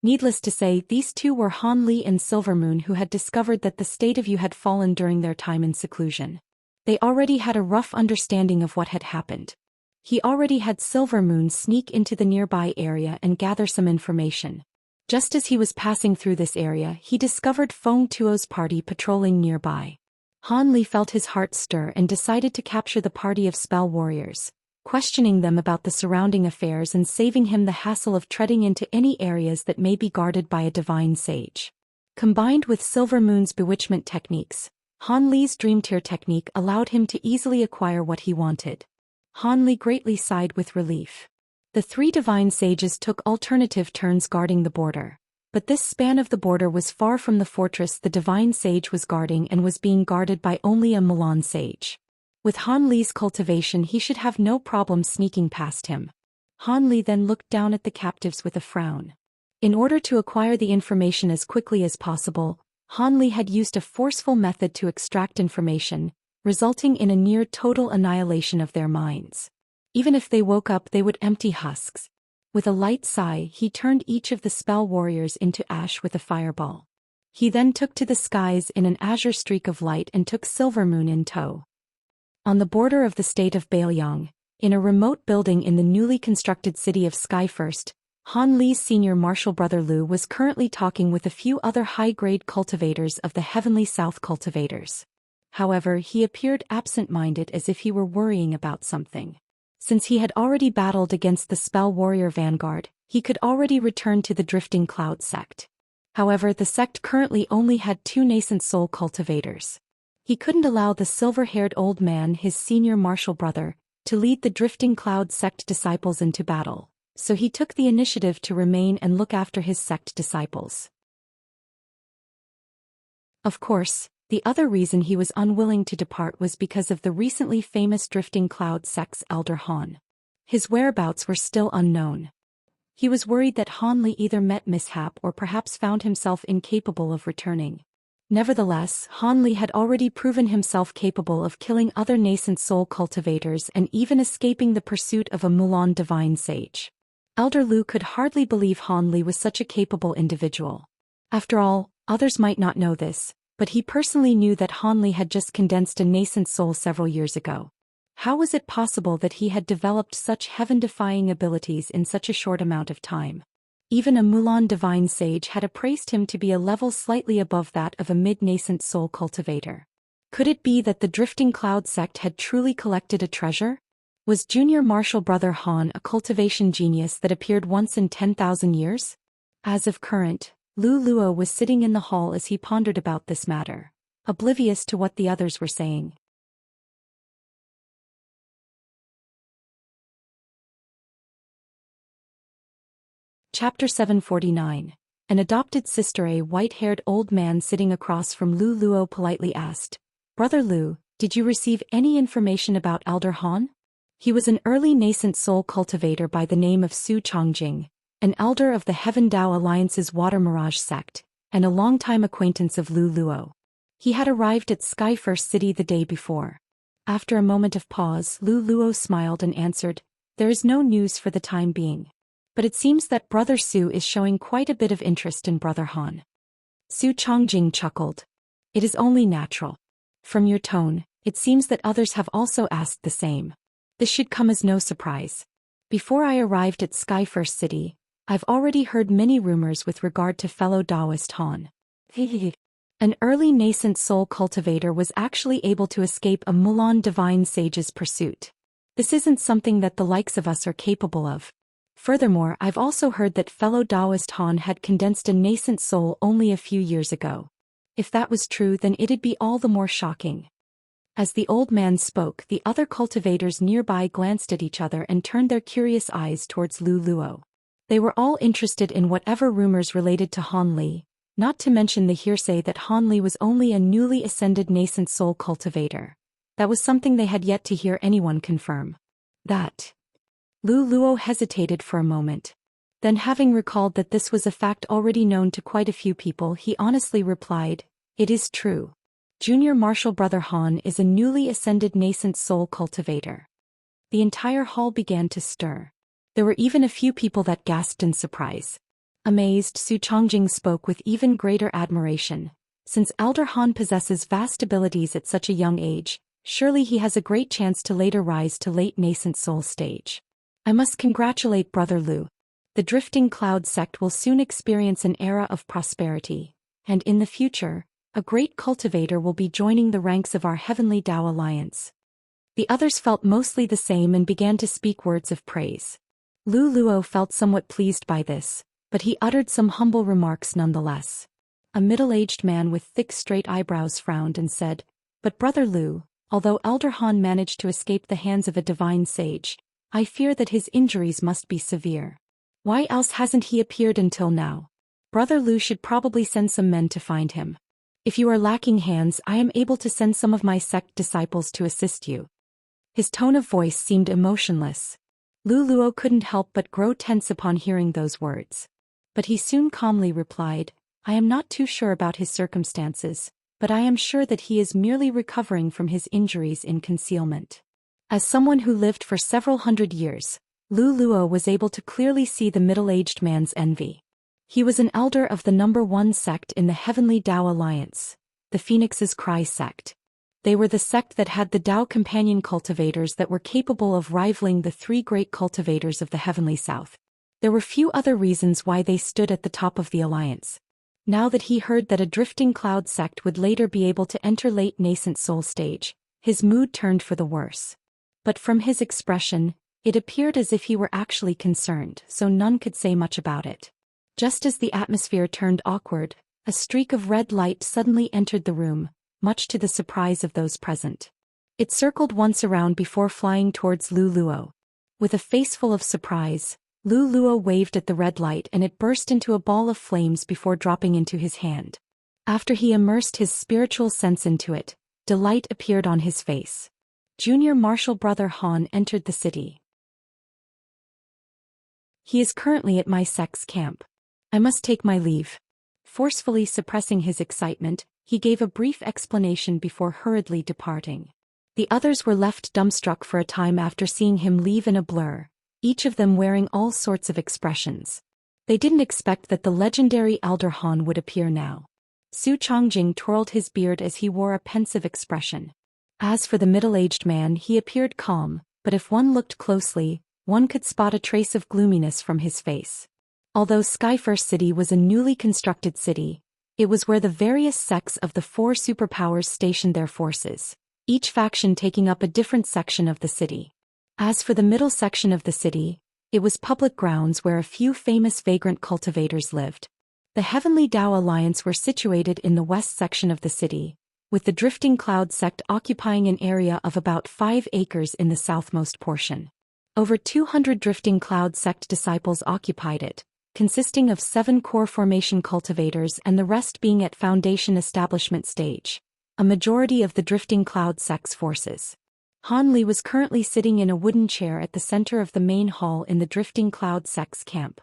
S1: Needless to say, these two were Han Li and Silvermoon, who had discovered that the state of you had fallen during their time in seclusion. They already had a rough understanding of what had happened. He already had Silvermoon sneak into the nearby area and gather some information. Just as he was passing through this area, he discovered Feng Tuo's party patrolling nearby. Han Li felt his heart stir and decided to capture the party of spell warriors, questioning them about the surrounding affairs and saving him the hassle of treading into any areas that may be guarded by a divine sage. Combined with Silvermoon's bewitchment techniques, Han Li's dream tear technique allowed him to easily acquire what he wanted. Han Li greatly sighed with relief. The three divine sages took alternative turns guarding the border, but this span of the border was far from the fortress the divine sage was guarding and was being guarded by only a Mulan sage. With Han Li's cultivation, he should have no problem sneaking past him. Han Li then looked down at the captives with a frown. In order to acquire the information as quickly as possible, Han Li had used a forceful method to extract information, resulting in a near-total annihilation of their minds. Even if they woke up, they would empty husks. With a light sigh, he turned each of the spell warriors into ash with a fireball. He then took to the skies in an azure streak of light and took Silvermoon in tow. On the border of the state of Bailiang, in a remote building in the newly constructed city of Skyfirst, Han Li's senior martial brother Lu was currently talking with a few other high-grade cultivators of the Heavenly South cultivators. However, he appeared absent-minded, as if he were worrying about something. Since he had already battled against the spell warrior vanguard, he could already return to the Drifting Cloud sect. However, the sect currently only had 2 nascent soul cultivators. He couldn't allow the silver-haired old man, his senior martial brother, to lead the Drifting Cloud sect disciples into battle, so he took the initiative to remain and look after his sect disciples. Of course, the other reason he was unwilling to depart was because of the recently famous Drifting Cloud sect's elder Han. His whereabouts were still unknown. He was worried that Han Li either met mishap or perhaps found himself incapable of returning. Nevertheless, Han Li had already proven himself capable of killing other nascent soul cultivators and even escaping the pursuit of a Mulan divine sage. Elder Lu could hardly believe Han Li was such a capable individual. After all, others might not know this, but he personally knew that Han Li had just condensed a nascent soul several years ago. How was it possible that he had developed such heaven-defying abilities in such a short amount of time? Even a Mulan divine sage had appraised him to be a level slightly above that of a mid-nascent soul cultivator. Could it be that the Drifting Cloud sect had truly collected a treasure? Was junior martial brother Han a cultivation genius that appeared once in 10,000 years? As of current, Lu Luo was sitting in the hall as he pondered about this matter, oblivious to what the others were saying. Chapter 749. An adopted sister. A white-haired old man sitting across from Lu Luo politely asked, "Brother Lu, did you receive any information about Elder Han?" He was an early nascent soul cultivator by the name of Su Chongjing, an elder of the Heaven Dao Alliance's Water Mirage sect, and a longtime acquaintance of Lu Luo. He had arrived at Skyfirst City the day before. After a moment of pause, Lu Luo smiled and answered, "There is no news for the time being. But it seems that Brother Su is showing quite a bit of interest in Brother Han." Su Chongjing chuckled. "It is only natural. From your tone, it seems that others have also asked the same. This should come as no surprise. Before I arrived at Skyfirst City, I've already heard many rumors with regard to fellow Taoist Han. An early nascent soul cultivator was actually able to escape a Mulan divine sage's pursuit. This isn't something that the likes of us are capable of. Furthermore, I've also heard that fellow Taoist Han had condensed a nascent soul only a few years ago. If that was true, then it'd be all the more shocking. As the old man spoke, the other cultivators nearby glanced at each other and turned their curious eyes towards Lu Luo. They were all interested in whatever rumors related to Han Li, not to mention the hearsay that Han Li was only a newly ascended nascent soul cultivator. That was something they had yet to hear anyone confirm. That. Lu Luo hesitated for a moment. Then, having recalled that this was a fact already known to quite a few people, he honestly replied, "It is true. Junior Martial Brother Han is a newly ascended nascent soul cultivator." The entire hall began to stir. There were even a few people that gasped in surprise. Amazed, Su Chongjing spoke with even greater admiration. Since Elder Han possesses vast abilities at such a young age, surely he has a great chance to later rise to late nascent soul stage. I must congratulate Brother Lu. The Drifting Cloud sect will soon experience an era of prosperity, and in the future, a great cultivator will be joining the ranks of our Heavenly Tao Alliance. The others felt mostly the same and began to speak words of praise. Lu Luo felt somewhat pleased by this, but he uttered some humble remarks nonetheless. A middle-aged man with thick straight eyebrows frowned and said, "But Brother Lu, although Elder Han managed to escape the hands of a divine sage, I fear that his injuries must be severe. Why else hasn't he appeared until now? Brother Lu should probably send some men to find him. If you are lacking hands, I am able to send some of my sect disciples to assist you." His tone of voice seemed emotionless. Lu Luo couldn't help but grow tense upon hearing those words. But he soon calmly replied, "I am not too sure about his circumstances, but I am sure that he is merely recovering from his injuries in concealment." As someone who lived for several hundred years, Lu Luo was able to clearly see the middle-aged man's envy. He was an elder of the #1 sect in the Heavenly Tao Alliance, the Phoenix's Cry sect. They were the sect that had the Tao companion cultivators that were capable of rivaling the 3 great cultivators of the Heavenly South. There were few other reasons why they stood at the top of the alliance. Now that he heard that a Drifting Cloud sect would later be able to enter late nascent soul stage, his mood turned for the worse. But from his expression, it appeared as if he were actually concerned, so none could say much about it. Just as the atmosphere turned awkward, a streak of red light suddenly entered the room, much to the surprise of those present. It circled once around before flying towards Lu Luo. With a face full of surprise, Lu Luo waved at the red light and it burst into a ball of flames before dropping into his hand. After he immersed his spiritual sense into it, delight appeared on his face. Junior Martial Brother Han entered the city. He is currently at my sect's camp. I must take my leave. Forcefully suppressing his excitement, he gave a brief explanation before hurriedly departing. The others were left dumbstruck for a time after seeing him leave in a blur, each of them wearing all sorts of expressions. They didn't expect that the legendary Elder Han would appear now. Su Chongjing twirled his beard as he wore a pensive expression. As for the middle-aged man, he appeared calm, but if one looked closely, one could spot a trace of gloominess from his face. Although Skyfirst City was a newly constructed city, it was where the various sects of the 4 superpowers stationed their forces, each faction taking up a different section of the city. As for the middle section of the city, it was public grounds where a few famous vagrant cultivators lived. The Heavenly Tao Alliance were situated in the west section of the city, with the Drifting Cloud sect occupying an area of about 5 acres in the southmost portion. Over 200 Drifting Cloud sect disciples occupied it, consisting of 7 core formation cultivators and the rest being at foundation establishment stage, a majority of the Drifting Cloud sect's forces. Han Li was currently sitting in a wooden chair at the center of the main hall in the Drifting Cloud sect's camp.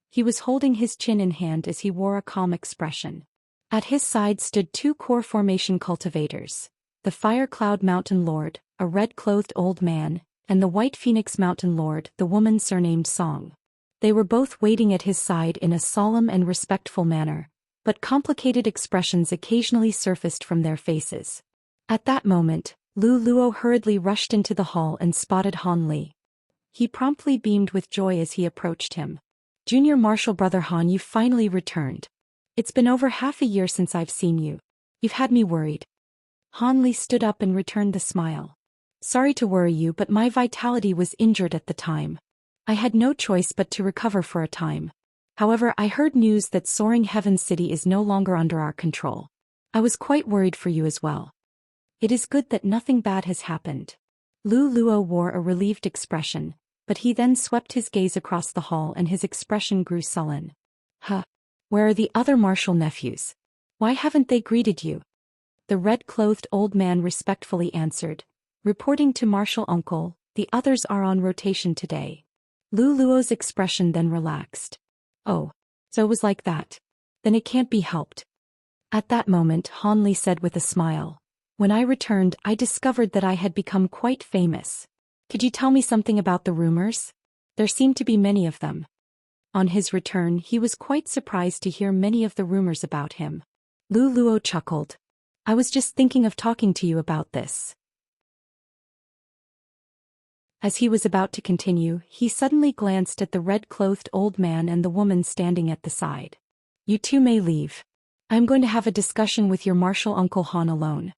S1: He was holding his chin in hand as he wore a calm expression. At his side stood 2 core formation cultivators, the Fire Cloud Mountain Lord, a red-clothed old man, and the White Phoenix Mountain Lord, the woman surnamed Song. They were both waiting at his side in a solemn and respectful manner, but complicated expressions occasionally surfaced from their faces. At that moment, Lu Luo hurriedly rushed into the hall and spotted Han Li. He promptly beamed with joy as he approached him. "Junior Martial Brother Han, you finally returned. It's been over half a year since I've seen you. You've had me worried." Han Li stood up and returned the smile. "Sorry to worry you, but my vitality was injured at the time. I had no choice but to recover for a time. However, I heard news that Soaring Heaven City is no longer under our control. I was quite worried for you as well. It is good that nothing bad has happened. Lu Luo wore a relieved expression, but he then swept his gaze across the hall and his expression grew sullen. Huh. Where are the other martial nephews? Why haven't they greeted you? The red-clothed old man respectfully answered, reporting to martial uncle, the others are on rotation today. Lu Luo's expression then relaxed. Oh. So it was like that. Then it can't be helped. At that moment Han Li said with a smile. When I returned, I discovered that I had become quite famous. Could you tell me something about the rumors? There seemed to be many of them. On his return, he was quite surprised to hear many of the rumors about him. Lu Luo chuckled. I was just thinking of talking to you about this. As he was about to continue, he suddenly glanced at the red-clothed old man and the woman standing at the side. You two may leave. I am going to have a discussion with your martial uncle Han alone.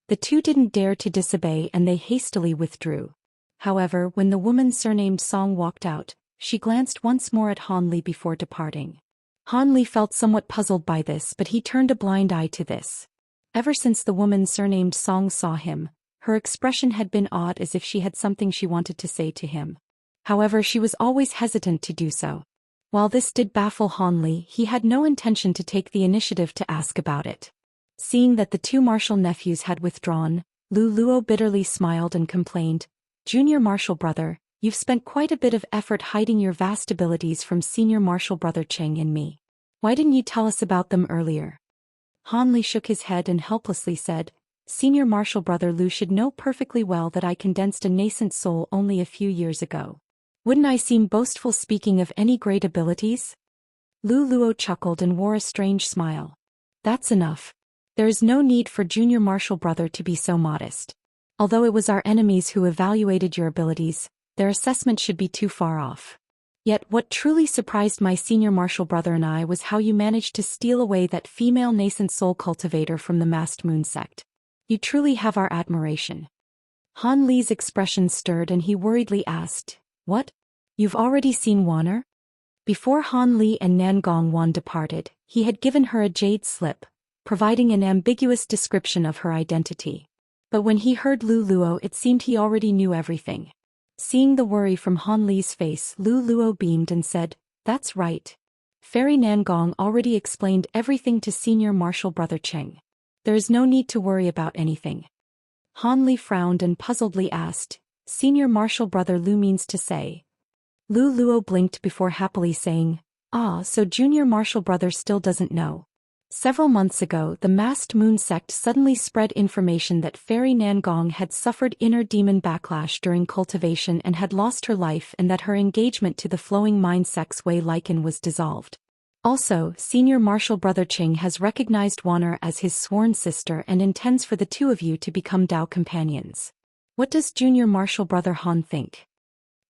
S1: The two didn't dare to disobey and they hastily withdrew. However, when the woman surnamed Song walked out, she glanced once more at Han Li before departing. Han Li felt somewhat puzzled by this, but he turned a blind eye to this. Ever since the woman surnamed Song saw him, her expression had been odd, as if she had something she wanted to say to him. However, she was always hesitant to do so. While this did baffle Han Li, he had no intention to take the initiative to ask about it. Seeing that the two martial nephews had withdrawn, Lu Luo bitterly smiled and complained, Junior martial brother, you've spent quite a bit of effort hiding your vast abilities from senior martial brother Cheng and me. Why didn't you tell us about them earlier? Han Li shook his head and helplessly said, Senior martial brother Lu should know perfectly well that I condensed a nascent soul only a few years ago. Wouldn't I seem boastful speaking of any great abilities? Lu Luo chuckled and wore a strange smile. That's enough. There is no need for junior martial brother to be so modest. Although it was our enemies who evaluated your abilities, their assessment should be too far off. Yet what truly surprised my senior martial brother and I was how you managed to steal away that female nascent soul cultivator from the masked moon sect. You truly have our admiration. Han Li's expression stirred and he worriedly asked, What? You've already seen Wanner? Before Han Li and Nan Gongwan departed, he had given her a jade slip, providing an ambiguous description of her identity. But when he heard Lu Luo, it seemed he already knew everything. Seeing the worry from Han Li's face, Lu Luo beamed and said, That's right. Fairy Nangong already explained everything to senior martial brother Cheng. There is no need to worry about anything. Han Li frowned and puzzledly asked, Senior martial brother Lu means to say. Lu Luo blinked before happily saying, Ah, so junior martial brother still doesn't know. Several months ago, the masked moon sect suddenly spread information that Fairy Nangong had suffered inner demon backlash during cultivation and had lost her life, and that her engagement to the flowing mind sect's Wei Lycan was dissolved. Also, senior martial brother Ching has recognized Wanner as his sworn sister and intends for the two of you to become Dao companions. What does junior martial brother Han think?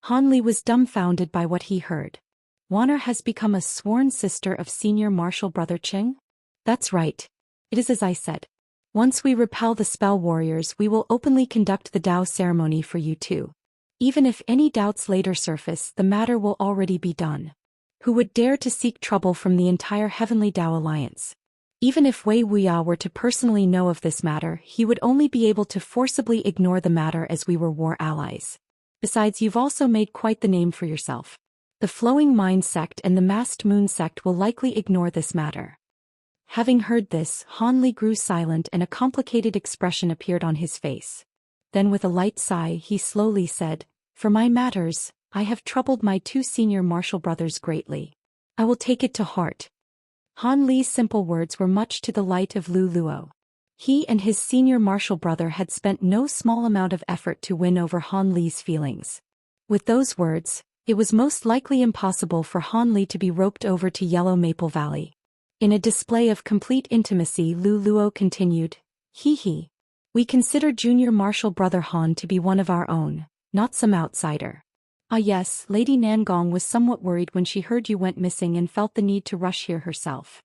S1: Han Li was dumbfounded by what he heard. Wanner has become a sworn sister of senior martial brother Ching? That's right. It is as I said. Once we repel the spell warriors, we will openly conduct the Dao ceremony for you too. Even if any doubts later surface, the matter will already be done. Who would dare to seek trouble from the entire Heavenly Dao Alliance? Even if Wei Wuya were to personally know of this matter, he would only be able to forcibly ignore the matter, as we were war allies. Besides, you've also made quite the name for yourself. The Flowing Mind sect and the Masked Moon sect will likely ignore this matter. Having heard this, Han Li grew silent and a complicated expression appeared on his face. Then with a light sigh he slowly said, For my matters, I have troubled my two senior martial brothers greatly. I will take it to heart. Han Li's simple words were much to the delight of Lu Luo. He and his senior martial brother had spent no small amount of effort to win over Han Li's feelings. With those words, it was most likely impossible for Han Li to be roped over to Yellow Maple Valley. In a display of complete intimacy, Lu Luo continued, He. We consider junior martial brother Han to be one of our own, not some outsider. Ah yes, Lady Nangong was somewhat worried when she heard you went missing and felt the need to rush here herself.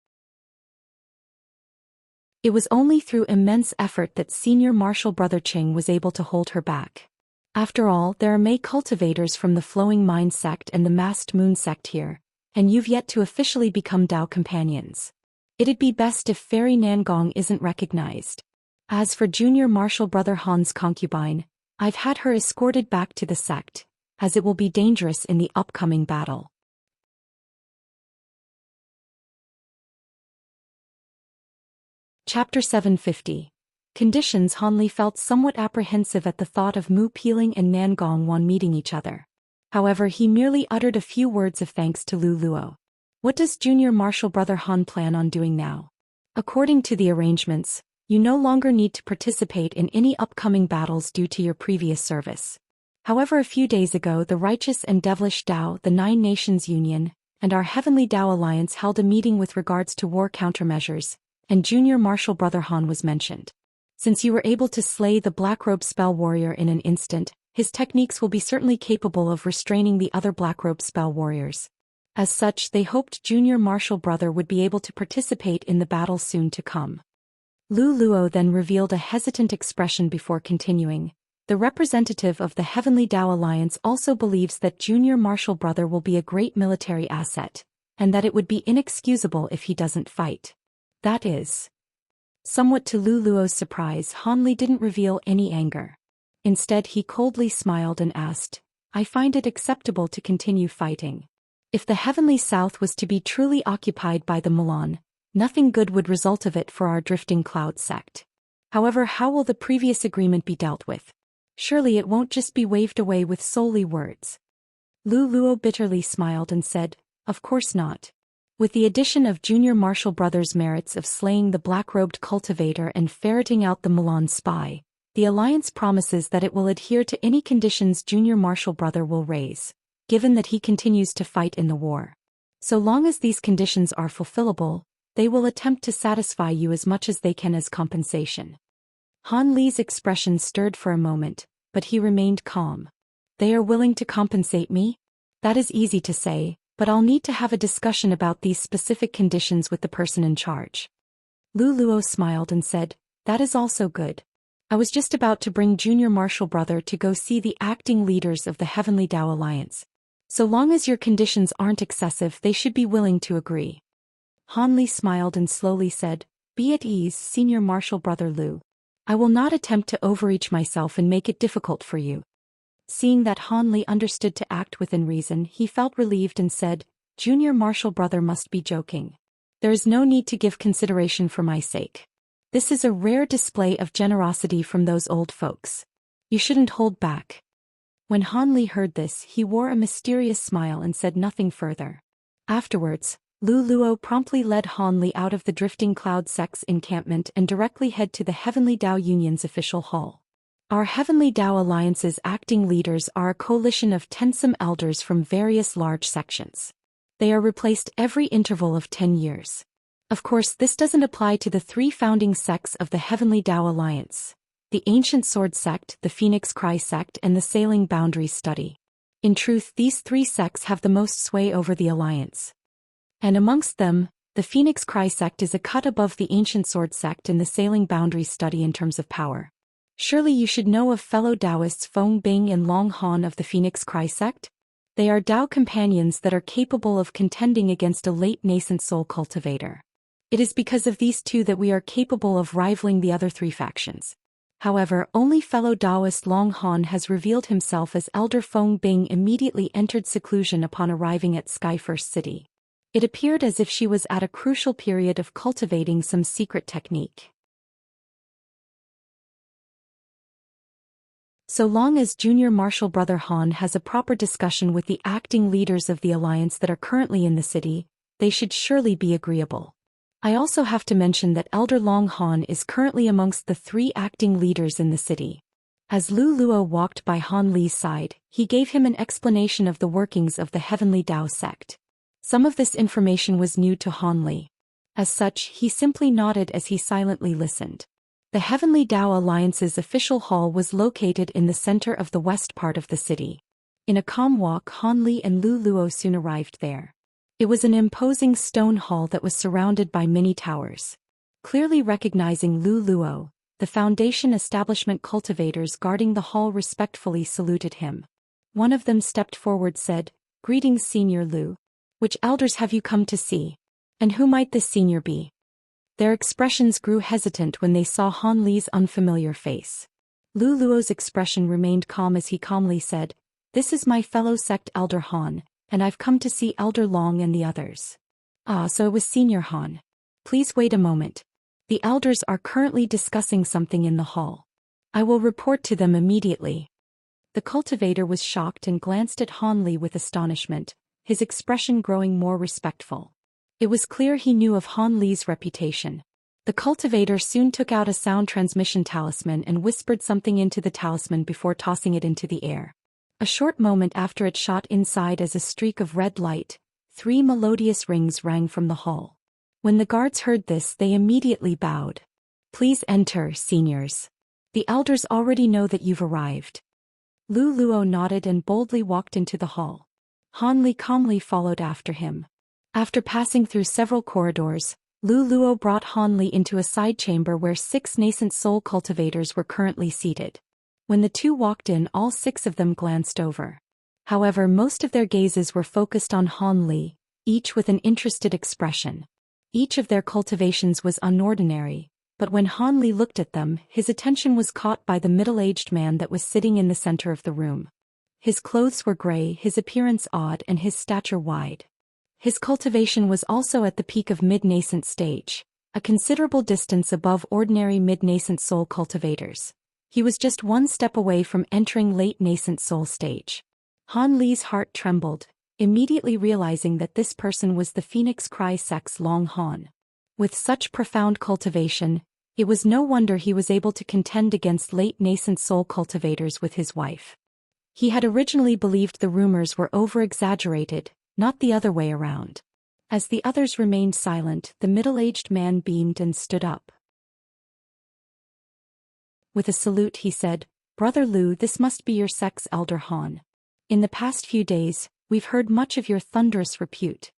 S1: It was only through immense effort that senior martial brother Ching was able to hold her back. After all, there are Mei cultivators from the Flowing Mind sect and the Masked Moon sect here, and you've yet to officially become Dao companions. It'd be best if Fairy Nangong isn't recognized. As for Junior Martial Brother Han's concubine, I've had her escorted back to the sect, as it will be dangerous in the upcoming battle. Chapter 750. Conditions. Hanli felt somewhat apprehensive at the thought of Mu Peeling and Nangong Wan meeting each other. However, he merely uttered a few words of thanks to Lu Luo. What does Junior Martial Brother Han plan on doing now? According to the arrangements, you no longer need to participate in any upcoming battles due to your previous service. However, a few days ago the Righteous and Devilish Dao, the Nine Nations Union, and our Heavenly Dao Alliance held a meeting with regards to war countermeasures, and Junior Martial Brother Han was mentioned. Since you were able to slay the Blackrobe Spell Warrior in an instant, his techniques will be certainly capable of restraining the other Blackrobe Spell Warriors. As such, they hoped Junior Martial Brother would be able to participate in the battle soon to come. Lu Luo then revealed a hesitant expression before continuing. The representative of the Heavenly Dao Alliance also believes that Junior Martial Brother will be a great military asset, and that it would be inexcusable if he doesn't fight. That is. Somewhat to Lu Luo's surprise, Hanli didn't reveal any anger. Instead, he coldly smiled and asked, I find it acceptable to continue fighting. If the Heavenly South was to be truly occupied by the Milan, nothing good would result of it for our Drifting Cloud sect. However, how will the previous agreement be dealt with? Surely it won't just be waved away with solely words. Lu Luo bitterly smiled and said, Of course not. With the addition of Junior Martial Brother's merits of slaying the black-robed cultivator and ferreting out the Milan spy, the Alliance promises that it will adhere to any conditions Junior Martial Brother will raise, given that he continues to fight in the war. So long as these conditions are fulfillable, they will attempt to satisfy you as much as they can as compensation. Han Li's expression stirred for a moment, but he remained calm. They are willing to compensate me? That is easy to say, but I'll need to have a discussion about these specific conditions with the person in charge. Lu Luo smiled and said, That is also good. I was just about to bring Junior Martial Brother to go see the acting leaders of the Heavenly Dao Alliance. So long as your conditions aren't excessive, they should be willing to agree. Han Li smiled and slowly said, Be at ease, Senior Martial Brother Lu. I will not attempt to overreach myself and make it difficult for you. Seeing that Han Li understood to act within reason, he felt relieved and said, Junior Martial Brother must be joking. There is no need to give consideration for my sake. This is a rare display of generosity from those old folks. You shouldn't hold back. When Han Li heard this, he wore a mysterious smile and said nothing further. Afterwards, Lu Luo promptly led Han Li out of the Drifting Cloud sect's encampment and directly head to the Heavenly Dao Union's official hall. Our Heavenly Dao Alliance's acting leaders are a coalition of tensome elders from various large sections. They are replaced every interval of 10 years. Of course, this doesn't apply to the three founding sects of the Heavenly Dao Alliance: the Ancient Sword Sect, the Phoenix Cry Sect, and the Sailing Boundaries Study. In truth, these three sects have the most sway over the Alliance. And amongst them, the Phoenix Cry Sect is a cut above the Ancient Sword Sect and the Sailing Boundaries Study in terms of power. Surely you should know of fellow Taoists Feng Bing and Long Han of the Phoenix Cry Sect? They are Dao companions that are capable of contending against a late nascent soul cultivator. It is because of these two that we are capable of rivaling the other three factions. However, only fellow Taoist Long Han has revealed himself as Elder Feng Bing immediately entered seclusion upon arriving at Skyfirst City. It appeared as if she was at a crucial period of cultivating some secret technique. So long as Junior Martial Brother Han has a proper discussion with the acting leaders of the Alliance that are currently in the city, they should surely be agreeable. I also have to mention that Elder Long Han is currently amongst the three acting leaders in the city. As Lu Luo walked by Han Li's side, he gave him an explanation of the workings of the Heavenly Dao sect. Some of this information was new to Han Li. As such, he simply nodded as he silently listened. The Heavenly Dao Alliance's official hall was located in the center of the west part of the city. In a calm walk, Han Li and Lu Luo soon arrived there. It was an imposing stone hall that was surrounded by many towers. Clearly recognizing Lu Luo, The Foundation establishment cultivators guarding the hall respectfully saluted him. One of them stepped forward said, "Greetings, Senior Lu. Which elders have you come to see? And who might this senior be?" Their expressions grew hesitant when they saw Han Li's unfamiliar face. Lu Luo's expression remained calm as he calmly said, "This is my fellow sect elder Han, and I've come to see Elder Long and the others." "Ah, so it was Senior Han. Please wait a moment. The elders are currently discussing something in the hall. I will report to them immediately." The cultivator was shocked and glanced at Han Li with astonishment, his expression growing more respectful. It was clear he knew of Han Li's reputation. The cultivator soon took out a sound transmission talisman and whispered something into the talisman before tossing it into the air. A short moment after it shot inside as a streak of red light, 3 melodious rings rang from the hall. When the guards heard this, they immediately bowed. "Please enter, seniors. The elders already know that you've arrived." Lu Luo nodded and boldly walked into the hall. Han Li calmly followed after him. After passing through several corridors, Lu Luo brought Han Li into a side chamber where 6 nascent soul cultivators were currently seated. When the two walked in, all 6 of them glanced over. However, most of their gazes were focused on Han Li, each with an interested expression. Each of their cultivations was unordinary, but when Han Li looked at them, his attention was caught by the middle-aged man that was sitting in the center of the room. His clothes were gray, his appearance odd, and his stature wide. His cultivation was also at the peak of mid-nascent stage, a considerable distance above ordinary mid-nascent soul cultivators. He was just 1 step away from entering late nascent soul stage. Han Li's heart trembled, immediately realizing that this person was the Phoenix Cry sect's Long Han. With such profound cultivation, it was no wonder he was able to contend against late nascent soul cultivators with his wife. He had originally believed the rumors were over-exaggerated, not the other way around. As the others remained silent, the middle-aged man beamed and stood up. With a salute he said, "Brother Lu, this must be your sect's elder Han. In the past few days, we've heard much of your thunderous repute."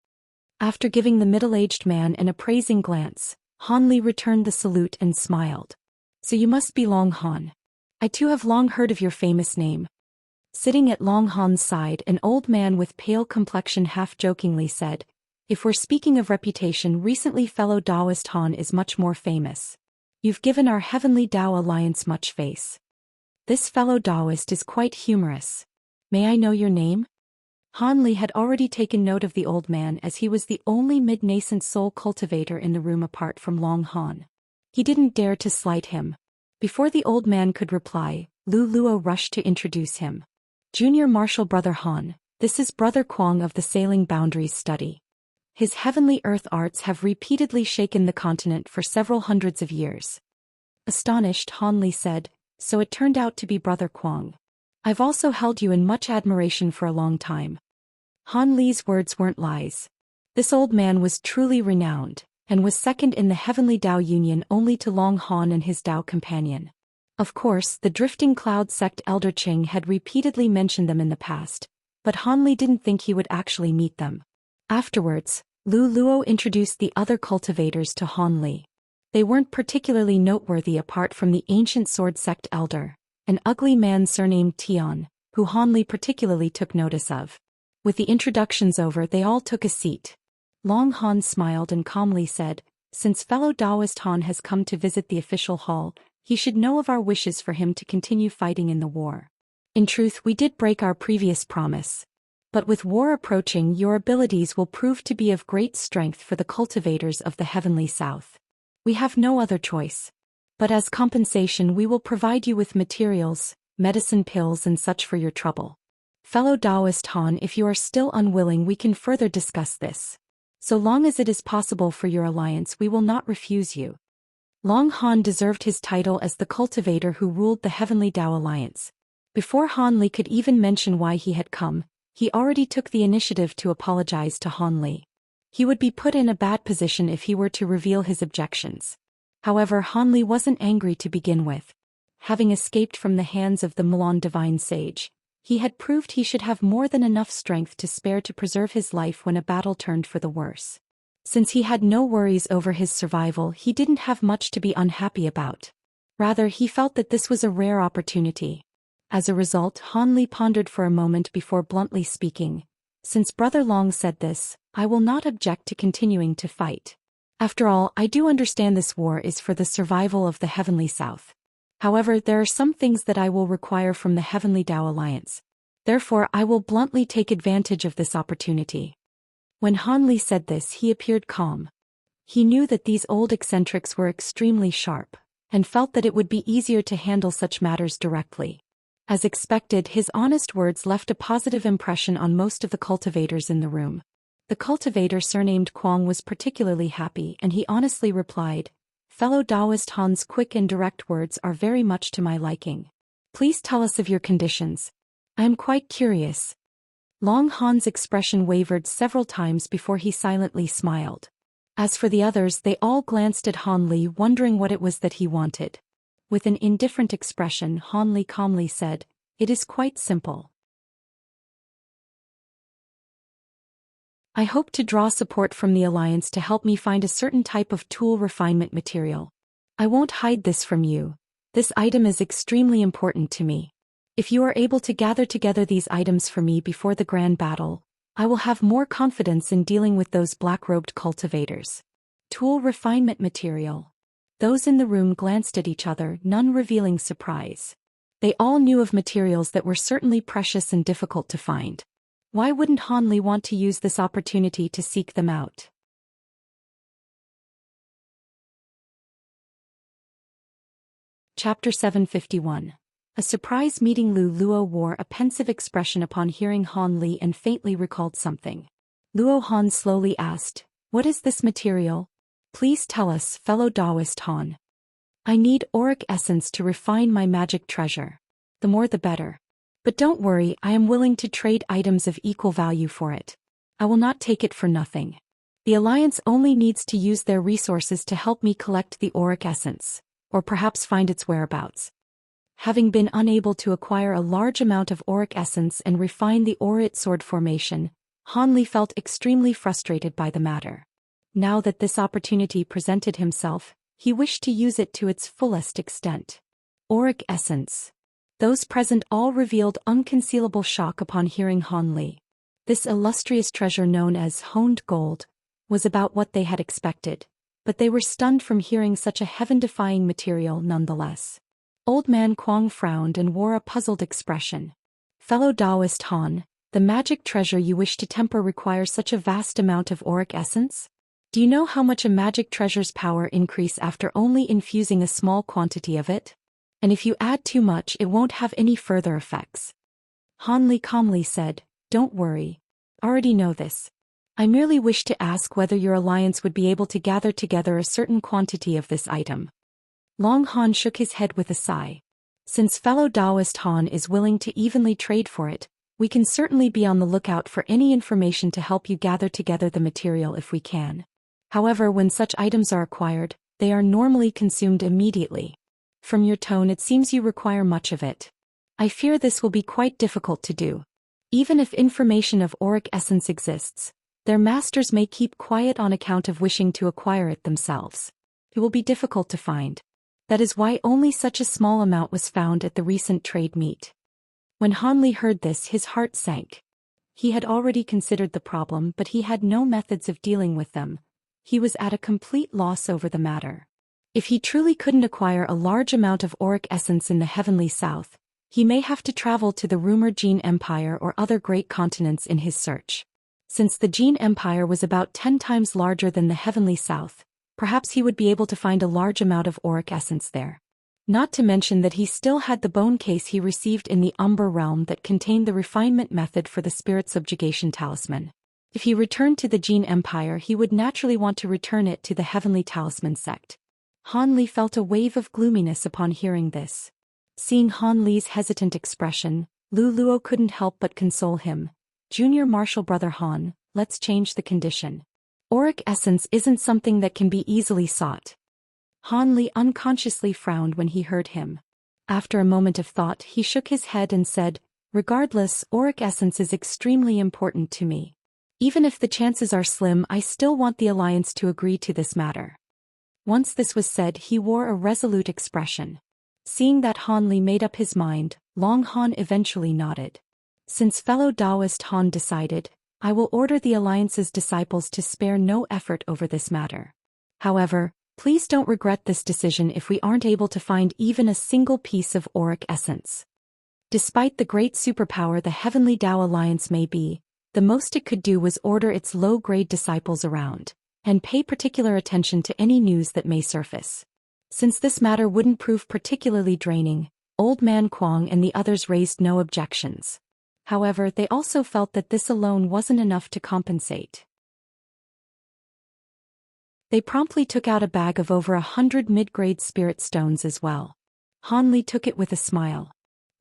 S1: After giving the middle-aged man an appraising glance, Han Li returned the salute and smiled. "So you must be Long Han. I too have long heard of your famous name." Sitting at Long Han's side, an old man with pale complexion half-jokingly said, "If we're speaking of reputation, recently fellow Taoist Han is much more famous. You've given our Heavenly Tao Alliance much face. This fellow Taoist is quite humorous. May I know your name?" Han Li had already taken note of the old man as he was the only mid-nascent soul cultivator in the room apart from Long Han. He didn't dare to slight him. Before the old man could reply, Lu Luo rushed to introduce him. "Junior Marshal Brother Han, this is Brother Kuang of the Sailing Boundaries Study. His heavenly earth arts have repeatedly shaken the continent for several hundreds of years." Astonished, Han Li said, "So it turned out to be Brother Kuang. I've also held you in much admiration for a long time." Han Li's words weren't lies. This old man was truly renowned, and was second in the Heavenly Tao Union only to Long Han and his Tao companion. Of course, the Drifting Cloud sect Elder Qing had repeatedly mentioned them in the past, but Han Li didn't think he would actually meet them. Afterwards, Lu Luo introduced the other cultivators to Han Li. They weren't particularly noteworthy apart from the ancient sword sect elder, an ugly man surnamed Tian, who Han Li particularly took notice of. With the introductions over, they all took a seat. Long Han smiled and calmly said, "Since fellow Taoist Han has come to visit the official hall, he should know of our wishes for him to continue fighting in the war. In truth, we did break our previous promise. But with war approaching, your abilities will prove to be of great strength for the cultivators of the Heavenly South. We have no other choice. But as compensation, we will provide you with materials, medicine pills and such for your trouble. Fellow Taoist Han, if you are still unwilling, we can further discuss this. So long as it is possible for your alliance, we will not refuse you." Long Han deserved his title as the cultivator who ruled the Heavenly Tao Alliance. Before Han Li could even mention why he had come, he already took the initiative to apologize to Han Li. He would be put in a bad position if he were to reveal his objections. However, Han Li wasn't angry to begin with. Having escaped from the hands of the Milan Divine Sage, he had proved he should have more than enough strength to spare to preserve his life when a battle turned for the worse. Since he had no worries over his survival, he didn't have much to be unhappy about. Rather, he felt that this was a rare opportunity. As a result, Han Li pondered for a moment before bluntly speaking. Since Brother Long said this, I will not object to continuing to fight. After all, I do understand this war is for the survival of the Heavenly South. However, there are some things that I will require from the Heavenly Tao Alliance. Therefore, I will bluntly take advantage of this opportunity. When Han Li said this, he appeared calm. He knew that these old eccentrics were extremely sharp, and felt that it would be easier to handle such matters directly. As expected, his honest words left a positive impression on most of the cultivators in the room. The cultivator surnamed Kuang was particularly happy, and he honestly replied, "Fellow Taoist Han's quick and direct words are very much to my liking. Please tell us of your conditions. I am quite curious." Long Han's expression wavered several times before he silently smiled. As for the others, they all glanced at Han Li, wondering what it was that he wanted. With an indifferent expression, Han Li calmly said, "It is quite simple. I hope to draw support from the Alliance to help me find a certain type of tool refinement material. I won't hide this from you. This item is extremely important to me. If you are able to gather together these items for me before the grand battle, I will have more confidence in dealing with those black-robed cultivators." Tool refinement material. Those in the room glanced at each other, none revealing surprise. They all knew of materials that were certainly precious and difficult to find. Why wouldn't Han Li want to use this opportunity to seek them out? Chapter 751. A surprise meeting. Lu Luo wore a pensive expression upon hearing Han Li and faintly recalled something. Luo Han slowly asked, "What is this material? Please tell us, fellow Taoist Han. I need auric essence to refine my magic treasure. The more the better. But don't worry, I am willing to trade items of equal value for it. I will not take it for nothing. The Alliance only needs to use their resources to help me collect the auric essence, or perhaps find its whereabouts." Having been unable to acquire a large amount of auric essence and refine the aurite sword formation, Han Li felt extremely frustrated by the matter. Now that this opportunity presented himself, he wished to use it to its fullest extent. Auric essence. Those present all revealed unconcealable shock upon hearing Han Li. This illustrious treasure known as honed gold was about what they had expected, but they were stunned from hearing such a heaven-defying material nonetheless. Old man Kuang frowned and wore a puzzled expression. "Fellow Taoist Han, the magic treasure you wish to temper requires such a vast amount of auric essence? Do you know how much a magic treasure's power increase after only infusing a small quantity of it? And if you add too much, it won't have any further effects." Han Li calmly said, "Don't worry. I already know this. I merely wish to ask whether your alliance would be able to gather together a certain quantity of this item." Long Han shook his head with a sigh. "Since fellow Taoist Han is willing to evenly trade for it, we can certainly be on the lookout for any information to help you gather together the material if we can. However, when such items are acquired, they are normally consumed immediately. From your tone, it seems you require much of it. I fear this will be quite difficult to do. Even if information of auric essence exists, their masters may keep quiet on account of wishing to acquire it themselves. It will be difficult to find. That is why only such a small amount was found at the recent trade meet." When Han Li heard this, his heart sank. He had already considered the problem, but he had no methods of dealing with them. He was at a complete loss over the matter. If he truly couldn't acquire a large amount of auric essence in the Heavenly South, he may have to travel to the rumored Jin Empire or other great continents in his search. Since the Jin Empire was about 10 times larger than the Heavenly South, perhaps he would be able to find a large amount of auric essence there. Not to mention that he still had the bone case he received in the Umber realm that contained the refinement method for the spirit subjugation talisman. If he returned to the Jin Empire, he would naturally want to return it to the Heavenly Talisman sect. Han Li felt a wave of gloominess upon hearing this. Seeing Han Li's hesitant expression, Lu Luo couldn't help but console him. "Junior Marshal Brother Han, let's change the condition. Auric essence isn't something that can be easily sought." Han Li unconsciously frowned when he heard him. After a moment of thought, he shook his head and said, "Regardless, auric essence is extremely important to me. Even if the chances are slim, I still want the Alliance to agree to this matter." Once this was said, he wore a resolute expression. Seeing that Han Li made up his mind, Long Han eventually nodded. Since fellow Taoist Han decided, I will order the Alliance's disciples to spare no effort over this matter. However, please don't regret this decision if we aren't able to find even a single piece of auric essence. Despite the great superpower the Heavenly Tao Alliance may be, the most it could do was order its low-grade disciples around, and pay particular attention to any news that may surface. Since this matter wouldn't prove particularly draining, Old Man Kuang and the others raised no objections. However, they also felt that this alone wasn't enough to compensate. They promptly took out a bag of over 100 mid-grade spirit stones as well. Han Li took it with a smile.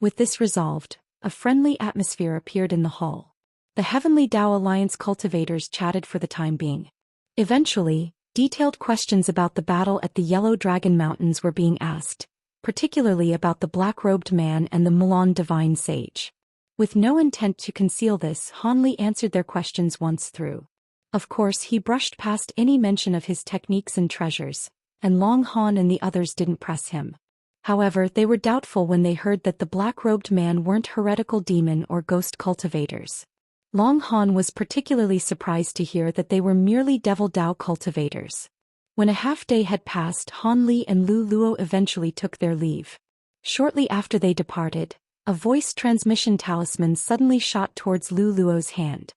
S1: With this resolved, a friendly atmosphere appeared in the hall. The Heavenly Tao Alliance cultivators chatted for the time being. Eventually, detailed questions about the battle at the Yellow Dragon Mountains were being asked, particularly about the black-robed man and the Mulan divine sage. With no intent to conceal this, Han Li answered their questions once through. Of course, he brushed past any mention of his techniques and treasures, and Long Han and the others didn't press him. However, they were doubtful when they heard that the black-robed man weren't heretical demon or ghost cultivators. Long Han was particularly surprised to hear that they were merely devil Dao cultivators. When a half-day had passed, Han Li and Lu Luo eventually took their leave. Shortly after they departed, a voice transmission talisman suddenly shot towards Lu Luo's hand.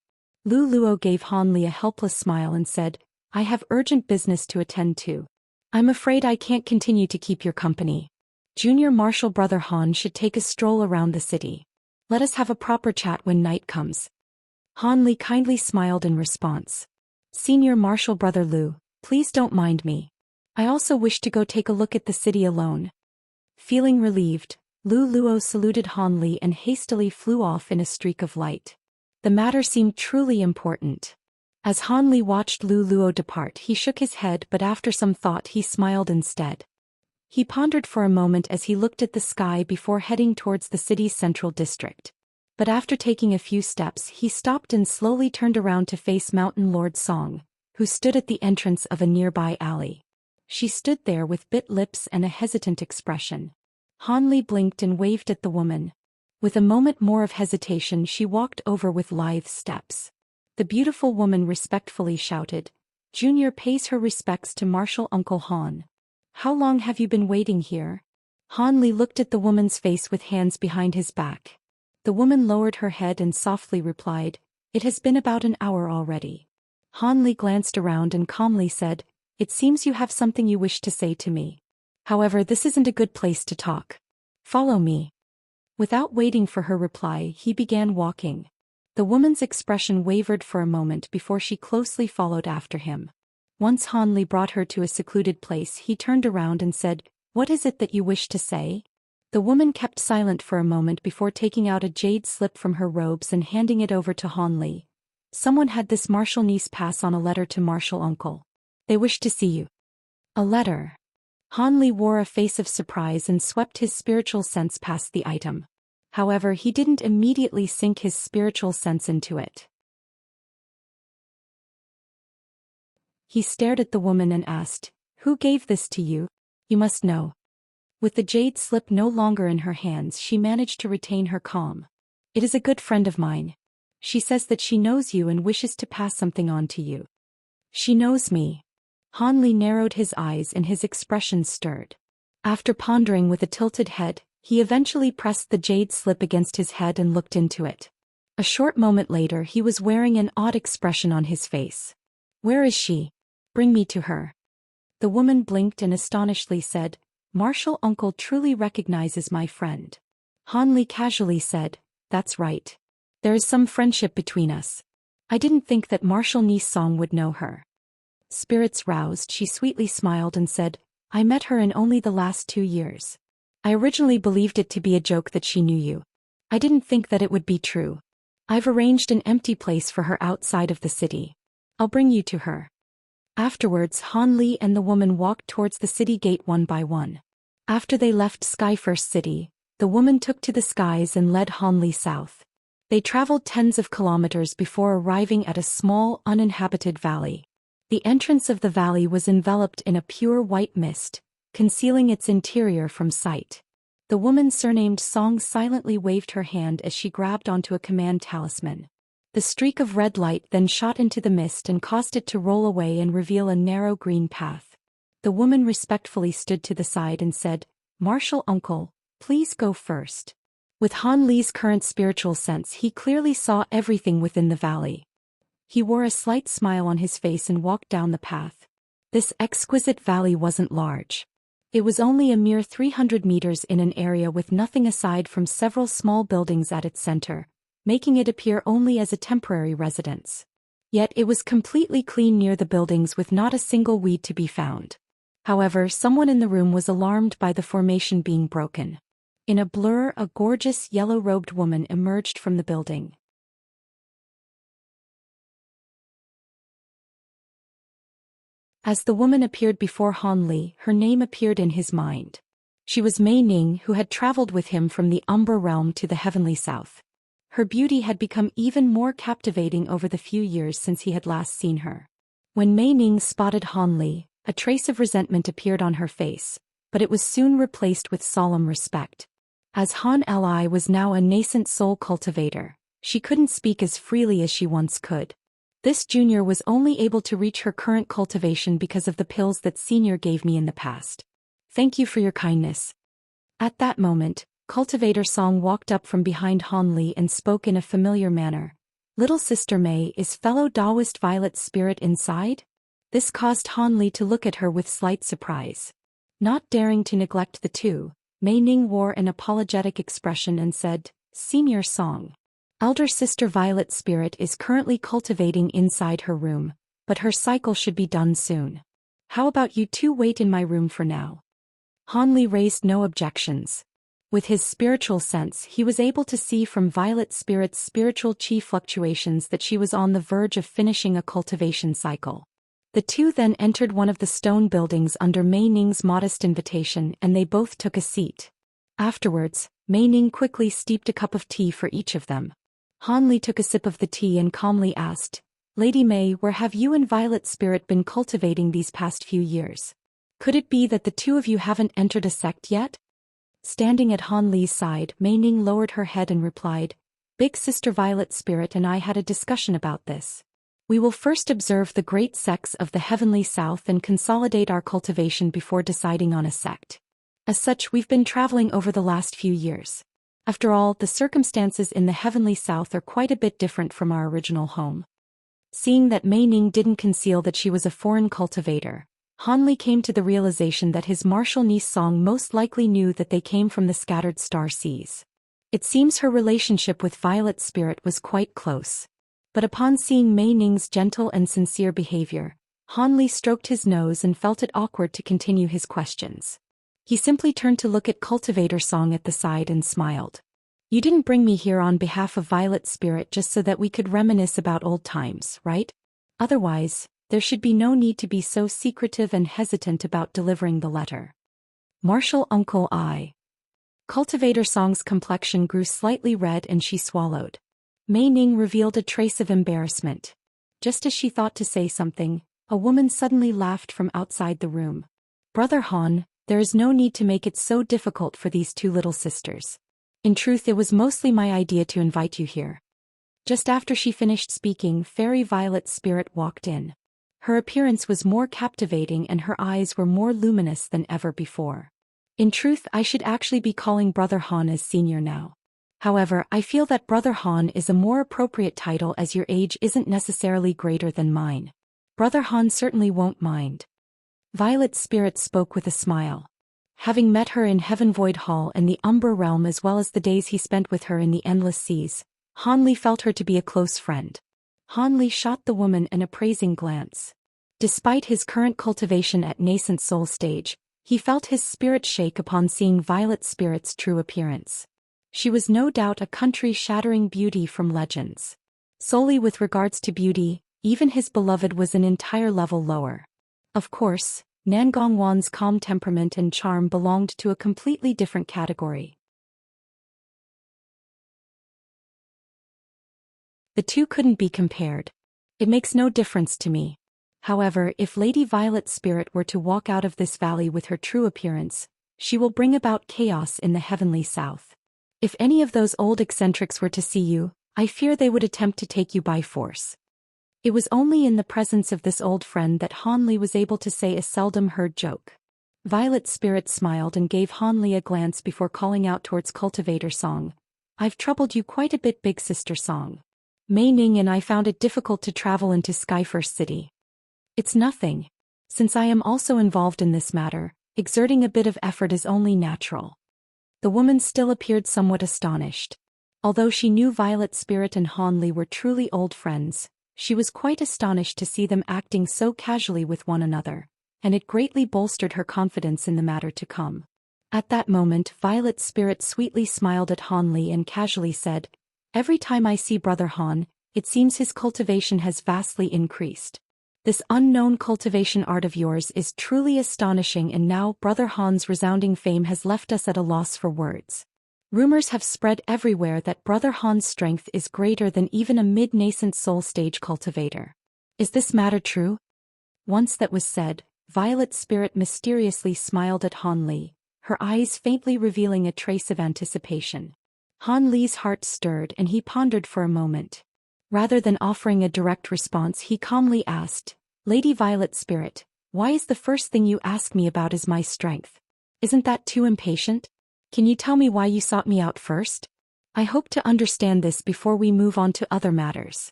S1: Lu Luo gave Han Li a helpless smile and said, I have urgent business to attend to. I'm afraid I can't continue to keep your company. Junior Martial Brother Han should take a stroll around the city. Let us have a proper chat when night comes. Han Li kindly smiled in response. Senior Martial Brother Lu, please don't mind me. I also wish to go take a look at the city alone. Feeling relieved, Lu Luo saluted Han Li and hastily flew off in a streak of light. The matter seemed truly important. As Han Li watched Lu Luo depart, he shook his head, but after some thought he smiled instead. He pondered for a moment as he looked at the sky before heading towards the city's central district. But after taking a few steps, he stopped and slowly turned around to face Mountain Lord Song, who stood at the entrance of a nearby alley. She stood there with bit lips and a hesitant expression. Han Li blinked and waved at the woman. With a moment more of hesitation, she walked over with lithe steps. The beautiful woman respectfully shouted, Junior pays her respects to Martial Uncle Han. How long have you been waiting here? Han Li looked at the woman's face with hands behind his back. The woman lowered her head and softly replied, It has been about an hour already. Han Li glanced around and calmly said, It seems you have something you wish to say to me. However, this isn't a good place to talk. Follow me. Without waiting for her reply, he began walking. The woman's expression wavered for a moment before she closely followed after him. Once Han Li brought her to a secluded place, he turned around and said, What is it that you wish to say? The woman kept silent for a moment before taking out a jade slip from her robes and handing it over to Han Li. Someone had this martial niece pass on a letter to martial uncle. They wish to see you. A letter. Han Li wore a face of surprise and swept his spiritual sense past the item. However, he didn't immediately sink his spiritual sense into it. He stared at the woman and asked, Who gave this to you? You must know. With the jade slip no longer in her hands, she managed to retain her calm. It is a good friend of mine. She says that she knows you and wishes to pass something on to you. She knows me. Han Li narrowed his eyes and his expression stirred. After pondering with a tilted head, he eventually pressed the jade slip against his head and looked into it. A short moment later, he was wearing an odd expression on his face. Where is she? Bring me to her. The woman blinked and astonishedly said, Martial Uncle truly recognizes my friend. Han Li casually said, That's right. There is some friendship between us. I didn't think that Martial Niece Song would know her. Spirits roused, she sweetly smiled and said, I met her in only the last 2 years. I originally believed it to be a joke that she knew you. I didn't think that it would be true. I've arranged an empty place for her outside of the city. I'll bring you to her. Afterwards, Han Li and the woman walked towards the city gate one by one. After they left Skyfirst City, the woman took to the skies and led Han Li south. They traveled tens of kilometers before arriving at a small, uninhabited valley. The entrance of the valley was enveloped in a pure white mist, concealing its interior from sight. The woman surnamed Song silently waved her hand as she grabbed onto a command talisman. The streak of red light then shot into the mist and caused it to roll away and reveal a narrow green path. The woman respectfully stood to the side and said, "Martial uncle, please go first." With Han Li's current spiritual sense, he clearly saw everything within the valley. He wore a slight smile on his face and walked down the path. This exquisite valley wasn't large. It was only a mere 300 meters in an area with nothing aside from several small buildings at its center, making it appear only as a temporary residence. Yet it was completely clean near the buildings with not a single weed to be found. However, someone in the room was alarmed by the formation being broken. In a blur, a gorgeous yellow-robed woman emerged from the building. As the woman appeared before Han Li, her name appeared in his mind. She was Mei Ning, who had traveled with him from the Umbra realm to the heavenly south. Her beauty had become even more captivating over the few years since he had last seen her. When Mei Ning spotted Han Li, a trace of resentment appeared on her face, but it was soon replaced with solemn respect. As Han Li was now a nascent soul cultivator, she couldn't speak as freely as she once could. This junior was only able to reach her current cultivation because of the pills that senior gave me in the past. Thank you for your kindness. At that moment, Cultivator Song walked up from behind Han Li and spoke in a familiar manner. "Little sister Mei, is fellow Taoist Violet spirit inside?" This caused Han Li to look at her with slight surprise. Not daring to neglect the two, Mei Ning wore an apologetic expression and said, "Senior Song. Elder sister Violet spirit is currently cultivating inside her room, but her cycle should be done soon. How about you two wait in my room for now?" Han Li raised no objections. With his spiritual sense, he was able to see from Violet spirit's spiritual chi fluctuations that she was on the verge of finishing a cultivation cycle. The two then entered one of the stone buildings under Mei Ning's modest invitation, and they both took a seat. Afterwards, Mei Ning quickly steeped a cup of tea for each of them. Han Li took a sip of the tea and calmly asked, "Lady Mei, where have you and Violet Spirit been cultivating these past few years? Could it be that the two of you haven't entered a sect yet?" Standing at Han Li's side, Mei Ning lowered her head and replied, "Big Sister Violet Spirit and I had a discussion about this. We will first observe the great sects of the heavenly south and consolidate our cultivation before deciding on a sect. As such, we've been traveling over the last few years. After all, the circumstances in the heavenly south are quite a bit different from our original home." Seeing that Mei Ning didn't conceal that she was a foreign cultivator, Han Li came to the realization that his martial niece Song most likely knew that they came from the scattered star seas. It seems her relationship with Violet Spirit was quite close. But upon seeing Mei Ning's gentle and sincere behavior, Han Li stroked his nose and felt it awkward to continue his questions. He simply turned to look at Cultivator Song at the side and smiled. "You didn't bring me here on behalf of Violet Spirit just so that we could reminisce about old times, right? Otherwise, there should be no need to be so secretive and hesitant about delivering the letter." "Martial Uncle I." Cultivator Song's complexion grew slightly red and she swallowed. Mei Ning revealed a trace of embarrassment. Just as she thought to say something, a woman suddenly laughed from outside the room. "Brother Han, there is no need to make it so difficult for these two little sisters. In truth, it was mostly my idea to invite you here." Just after she finished speaking, Fairy Violet Spirit walked in. Her appearance was more captivating and her eyes were more luminous than ever before. "In truth, I should actually be calling Brother Han as senior now. However, I feel that Brother Han is a more appropriate title as your age isn't necessarily greater than mine. Brother Han certainly won't mind." Violet Spirit spoke with a smile. Having met her in Heaven Void Hall and the Umbra realm as well as the days he spent with her in the Endless Seas, Han Li felt her to be a close friend. Han Li shot the woman an appraising glance. Despite his current cultivation at nascent soul stage, he felt his spirit shake upon seeing Violet Spirit's true appearance. She was no doubt a country-shattering beauty from legends. Solely with regards to beauty, even his beloved was an entire level lower. Of course, Nangong Wan's calm temperament and charm belonged to a completely different category. The two couldn't be compared. It makes no difference to me. However, if Lady Violet Spirit were to walk out of this valley with her true appearance, She will bring about chaos in the heavenly south. If any of those old eccentrics were to see you, I fear they would attempt to take you by force. It was only in the presence of this old friend that Han Li was able to say a seldom heard joke. Violet's spirit smiled and gave Han Li a glance before calling out towards Cultivator Song. I've troubled you quite a bit, big sister Song. Mei Ning and I found it difficult to travel into Skyfirst City. It's nothing. Since I am also involved in this matter, exerting a bit of effort is only natural. The woman still appeared somewhat astonished. Although she knew Violet's spirit and Han Li were truly old friends, she was quite astonished to see them acting so casually with one another, and it greatly bolstered her confidence in the matter to come. At that moment, Violet's spirit sweetly smiled at Han Li and casually said, Every time I see Brother Han, it seems his cultivation has vastly increased. This unknown cultivation art of yours is truly astonishing, and now Brother Han's resounding fame has left us at a loss for words. Rumors have spread everywhere that Brother Han's strength is greater than even a mid-nascent soul stage cultivator. Is this matter true? Once that was said, Violet's spirit mysteriously smiled at Han Li, her eyes faintly revealing a trace of anticipation. Han Li's heart stirred and he pondered for a moment. Rather than offering a direct response, he calmly asked, Lady Violet's spirit, why is the first thing you ask me about is my strength? Isn't that too impatient? Can you tell me why you sought me out first? I hope to understand this before we move on to other matters.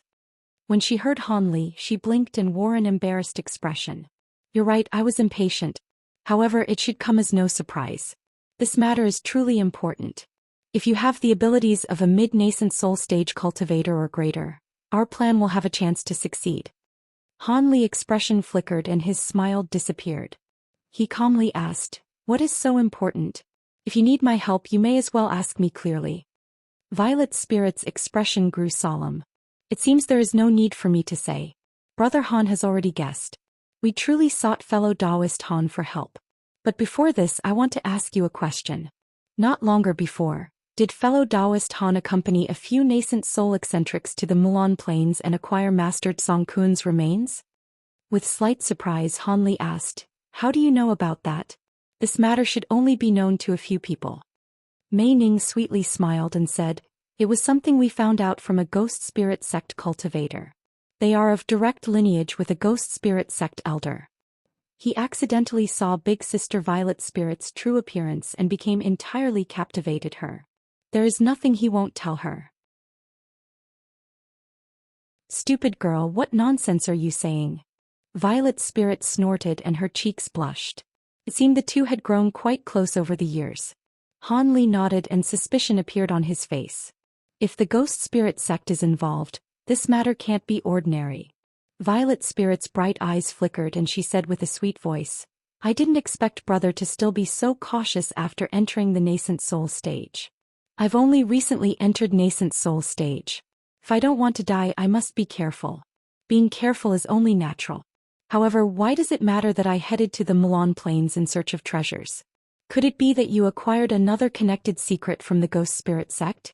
S1: When she heard Han Li, she blinked and wore an embarrassed expression. You're right, I was impatient. However, it should come as no surprise. This matter is truly important. If you have the abilities of a mid-nascent soul stage cultivator or greater, our plan will have a chance to succeed. Han Li's expression flickered and his smile disappeared. He calmly asked, What is so important? If you need my help, you may as well ask me clearly. Violet's spirit's expression grew solemn. It seems there is no need for me to say. Brother Han has already guessed. We truly sought fellow Taoist Han for help. But before this, I want to ask you a question. Not longer before, did fellow Taoist Han accompany a few nascent soul eccentrics to the Mulan Plains and acquire Master Song Kun's remains? With slight surprise, Han Li asked, How do you know about that? This matter should only be known to a few people. Mei Ning sweetly smiled and said, It was something we found out from a ghost spirit sect cultivator. They are of direct lineage with a ghost spirit sect elder. He accidentally saw Big Sister Violet's spirit's true appearance and became entirely captivated her. There is nothing he won't tell her. Stupid girl, what nonsense are you saying? Violet's spirit snorted and her cheeks blushed. It seemed the two had grown quite close over the years. Han Li nodded and suspicion appeared on his face. If the ghost spirit sect is involved, this matter can't be ordinary. Violet's spirit's bright eyes flickered and she said with a sweet voice, I didn't expect brother to still be so cautious after entering the nascent soul stage. I've only recently entered nascent soul stage. If I don't want to die, I must be careful. Being careful is only natural. However, why does it matter that I headed to the Mulan Plains in search of treasures? Could it be that you acquired another connected secret from the ghost spirit sect?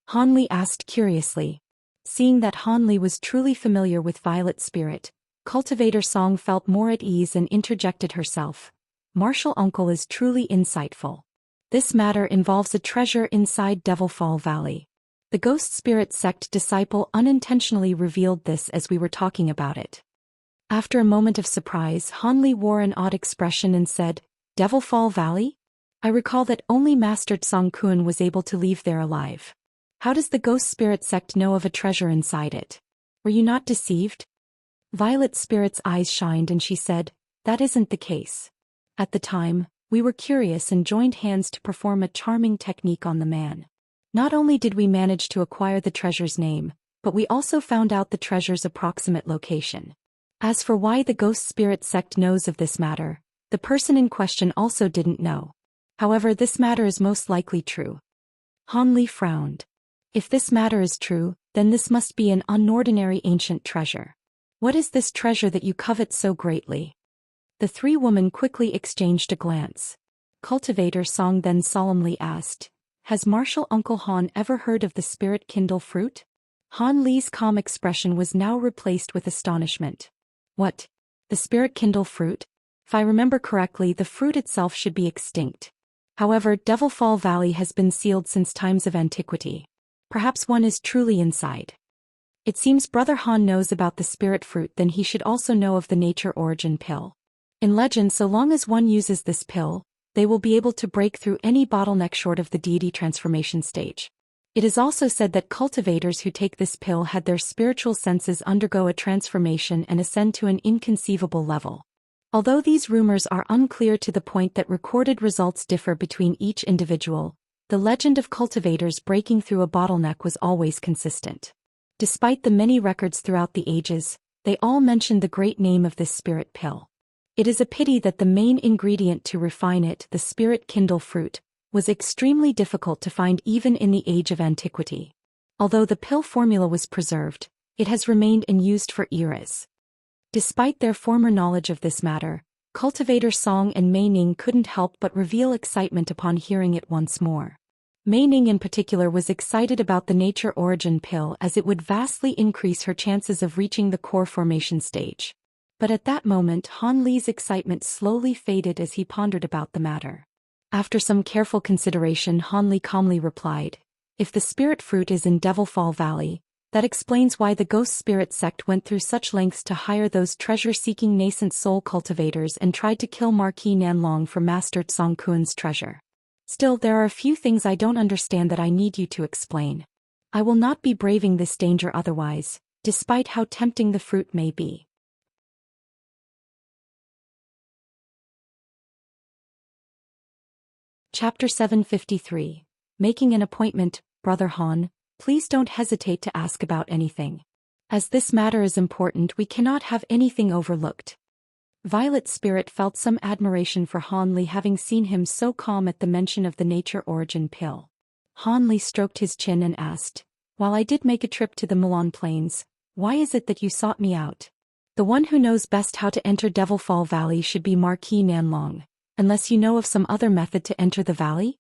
S1: Han Li asked curiously. Seeing that Han Li was truly familiar with Violet's spirit, Cultivator Song felt more at ease and interjected herself. Martial uncle is truly insightful. This matter involves a treasure inside Devilfall Valley. The ghost spirit sect disciple unintentionally revealed this as we were talking about it. After a moment of surprise, Han Li wore an odd expression and said, Devilfall Valley? I recall that only Master Song Kun was able to leave there alive. How does the ghost spirit sect know of a treasure inside it? Were you not deceived? Violet's spirit's eyes shined and she said, That isn't the case. At the time, we were curious and joined hands to perform a charming technique on the man. Not only did we manage to acquire the treasure's name, but we also found out the treasure's approximate location. As for why the ghost spirit sect knows of this matter, the person in question also didn't know. However, this matter is most likely true. Han Li frowned. If this matter is true, then this must be an unordinary ancient treasure. What is this treasure that you covet so greatly? The three women quickly exchanged a glance. Cultivator Song then solemnly asked, Has Martial Uncle Han ever heard of the spirit kindle fruit? Han Li's calm expression was now replaced with astonishment. What? The spirit kindle fruit? If I remember correctly, the fruit itself should be extinct. However, Devilfall Valley has been sealed since times of antiquity. Perhaps one is truly inside. It seems Brother Han knows about the spirit fruit, then he should also know of the nature origin pill. In legend, so long as one uses this pill, they will be able to break through any bottleneck short of the deity transformation stage. It is also said that cultivators who take this pill had their spiritual senses undergo a transformation and ascend to an inconceivable level. Although these rumors are unclear to the point that recorded results differ between each individual, the legend of cultivators breaking through a bottleneck was always consistent. Despite the many records throughout the ages, they all mention the great name of this spirit pill. It is a pity that the main ingredient to refine it, the spirit kindle fruit, was extremely difficult to find even in the age of antiquity. Although the pill formula was preserved, it has remained and used for eras. Despite their former knowledge of this matter, Cultivator Song and Mei Ning couldn't help but reveal excitement upon hearing it once more. Mei Ning in particular was excited about the nature origin pill as it would vastly increase her chances of reaching the core formation stage. But at that moment Han Li's excitement slowly faded as he pondered about the matter. After some careful consideration, Han Li calmly replied, "If the spirit fruit is in Devilfall Valley, that explains why the ghost spirit sect went through such lengths to hire those treasure-seeking nascent soul cultivators and tried to kill Marquis Nanlong for Master Tsong Kuan's treasure. Still, there are a few things I don't understand that I need you to explain. I will not be braving this danger otherwise, despite how tempting the fruit may be." Chapter 753. Making an appointment. Brother Han, please don't hesitate to ask about anything. As this matter is important, we cannot have anything overlooked. Violet Spirit felt some admiration for Han Li, having seen him so calm at the mention of the nature origin pill. Han Li stroked his chin and asked, "While I did make a trip to the Mulan Plains, why is it that you sought me out? The one who knows best how to enter Devilfall Valley should be Marquis Nanlong. Unless you know of some other method to enter the valley?"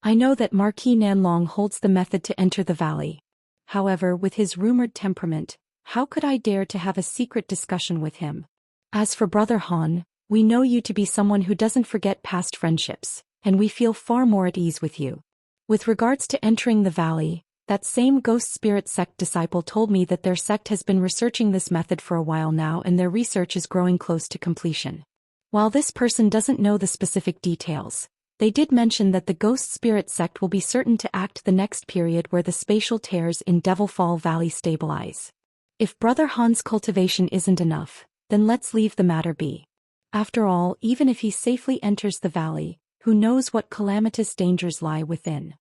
S1: "I know that Marquis Nanlong holds the method to enter the valley. However, with his rumored temperament, how could I dare to have a secret discussion with him? As for Brother Han, we know you to be someone who doesn't forget past friendships, and we feel far more at ease with you. With regards to entering the valley, that same ghost spirit sect disciple told me that their sect has been researching this method for a while now and their research is growing close to completion. While this person doesn't know the specific details, they did mention that the ghost spirit sect will be certain to act the next period where the spatial tears in Devilfall Valley stabilize. If Brother Han's cultivation isn't enough, then let's leave the matter be. After all, even if he safely enters the valley, who knows what calamitous dangers lie within."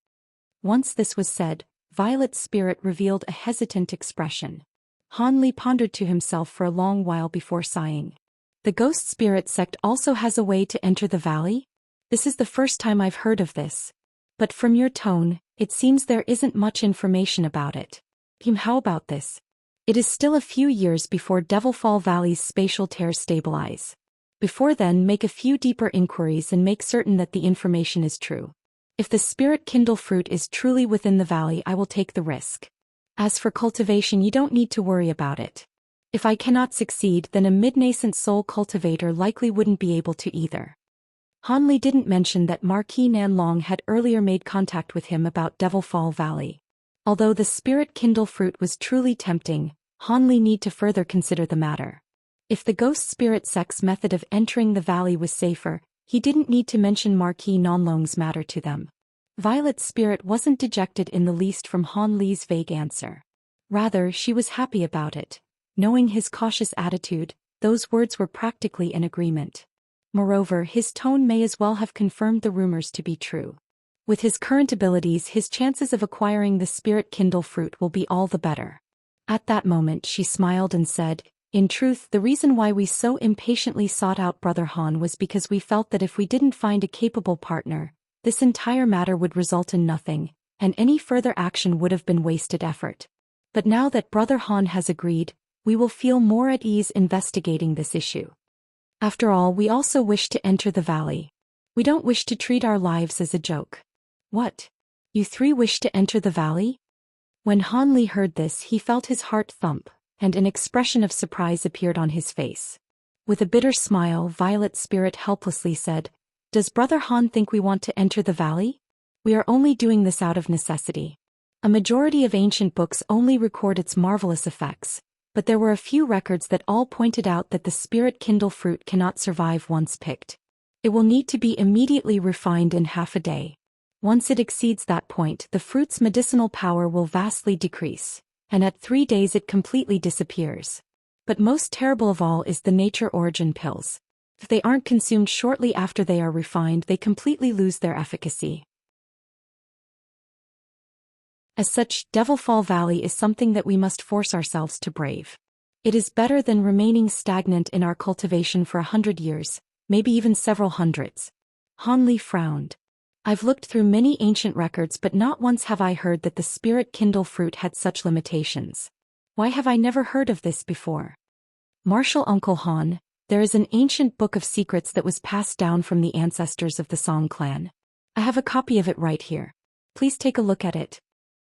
S1: Once this was said, Violet's spirit revealed a hesitant expression. Han Li pondered to himself for a long while before sighing. "The ghost spirit sect also has a way to enter the valley? This is the first time I've heard of this. But from your tone, it seems there isn't much information about it. How about this? It is still a few years before Devilfall Valley's spatial tears stabilize. Before then, make a few deeper inquiries and make certain that the information is true. If the spirit kindle fruit is truly within the valley, I will take the risk. As for cultivation, you don't need to worry about it. If I cannot succeed, then a mid-nascent soul cultivator likely wouldn't be able to either." Han Li didn't mention that Marquis Nanlong had earlier made contact with him about Devilfall Valley. Although the spirit kindle fruit was truly tempting, Han Li need to further consider the matter. If the ghost spirit sect's method of entering the valley was safer, he didn't need to mention Marquis Nanlong's matter to them. Violet's spirit wasn't dejected in the least from Han Li's vague answer. Rather, she was happy about it. Knowing his cautious attitude, those words were practically an agreement. Moreover, his tone may as well have confirmed the rumors to be true. With his current abilities, his chances of acquiring the spirit kindle fruit will be all the better. At that moment she smiled and said, "In truth, the reason why we so impatiently sought out Brother Han was because we felt that if we didn't find a capable partner, this entire matter would result in nothing, and any further action would have been wasted effort. But now that Brother Han has agreed, we will feel more at ease investigating this issue. After all, we also wish to enter the valley. We don't wish to treat our lives as a joke." "What? You three wish to enter the valley?" When Han Li heard this, he felt his heart thump, and an expression of surprise appeared on his face. With a bitter smile, Violet's spirit helplessly said, Does Brother Han think we want to enter the valley? We are only doing this out of necessity. A majority of ancient books only record its marvelous effects, but there were a few records that all pointed out that the spirit kindle fruit cannot survive once picked. It will need to be immediately refined in half a day. Once it exceeds that point, the fruit's medicinal power will vastly decrease, and at 3 days it completely disappears. But most terrible of all is the nature origin pills. If they aren't consumed shortly after they are refined, they completely lose their efficacy. As such, Devilfall Valley is something that we must force ourselves to brave. It is better than remaining stagnant in our cultivation for 100 years, maybe even several hundreds. Han Li frowned. I've looked through many ancient records, but not once have I heard that the spirit kindle fruit had such limitations. Why have I never heard of this before? Martial Uncle Han, there is an ancient book of secrets that was passed down from the ancestors of the Song clan. I have a copy of it right here. Please take a look at it.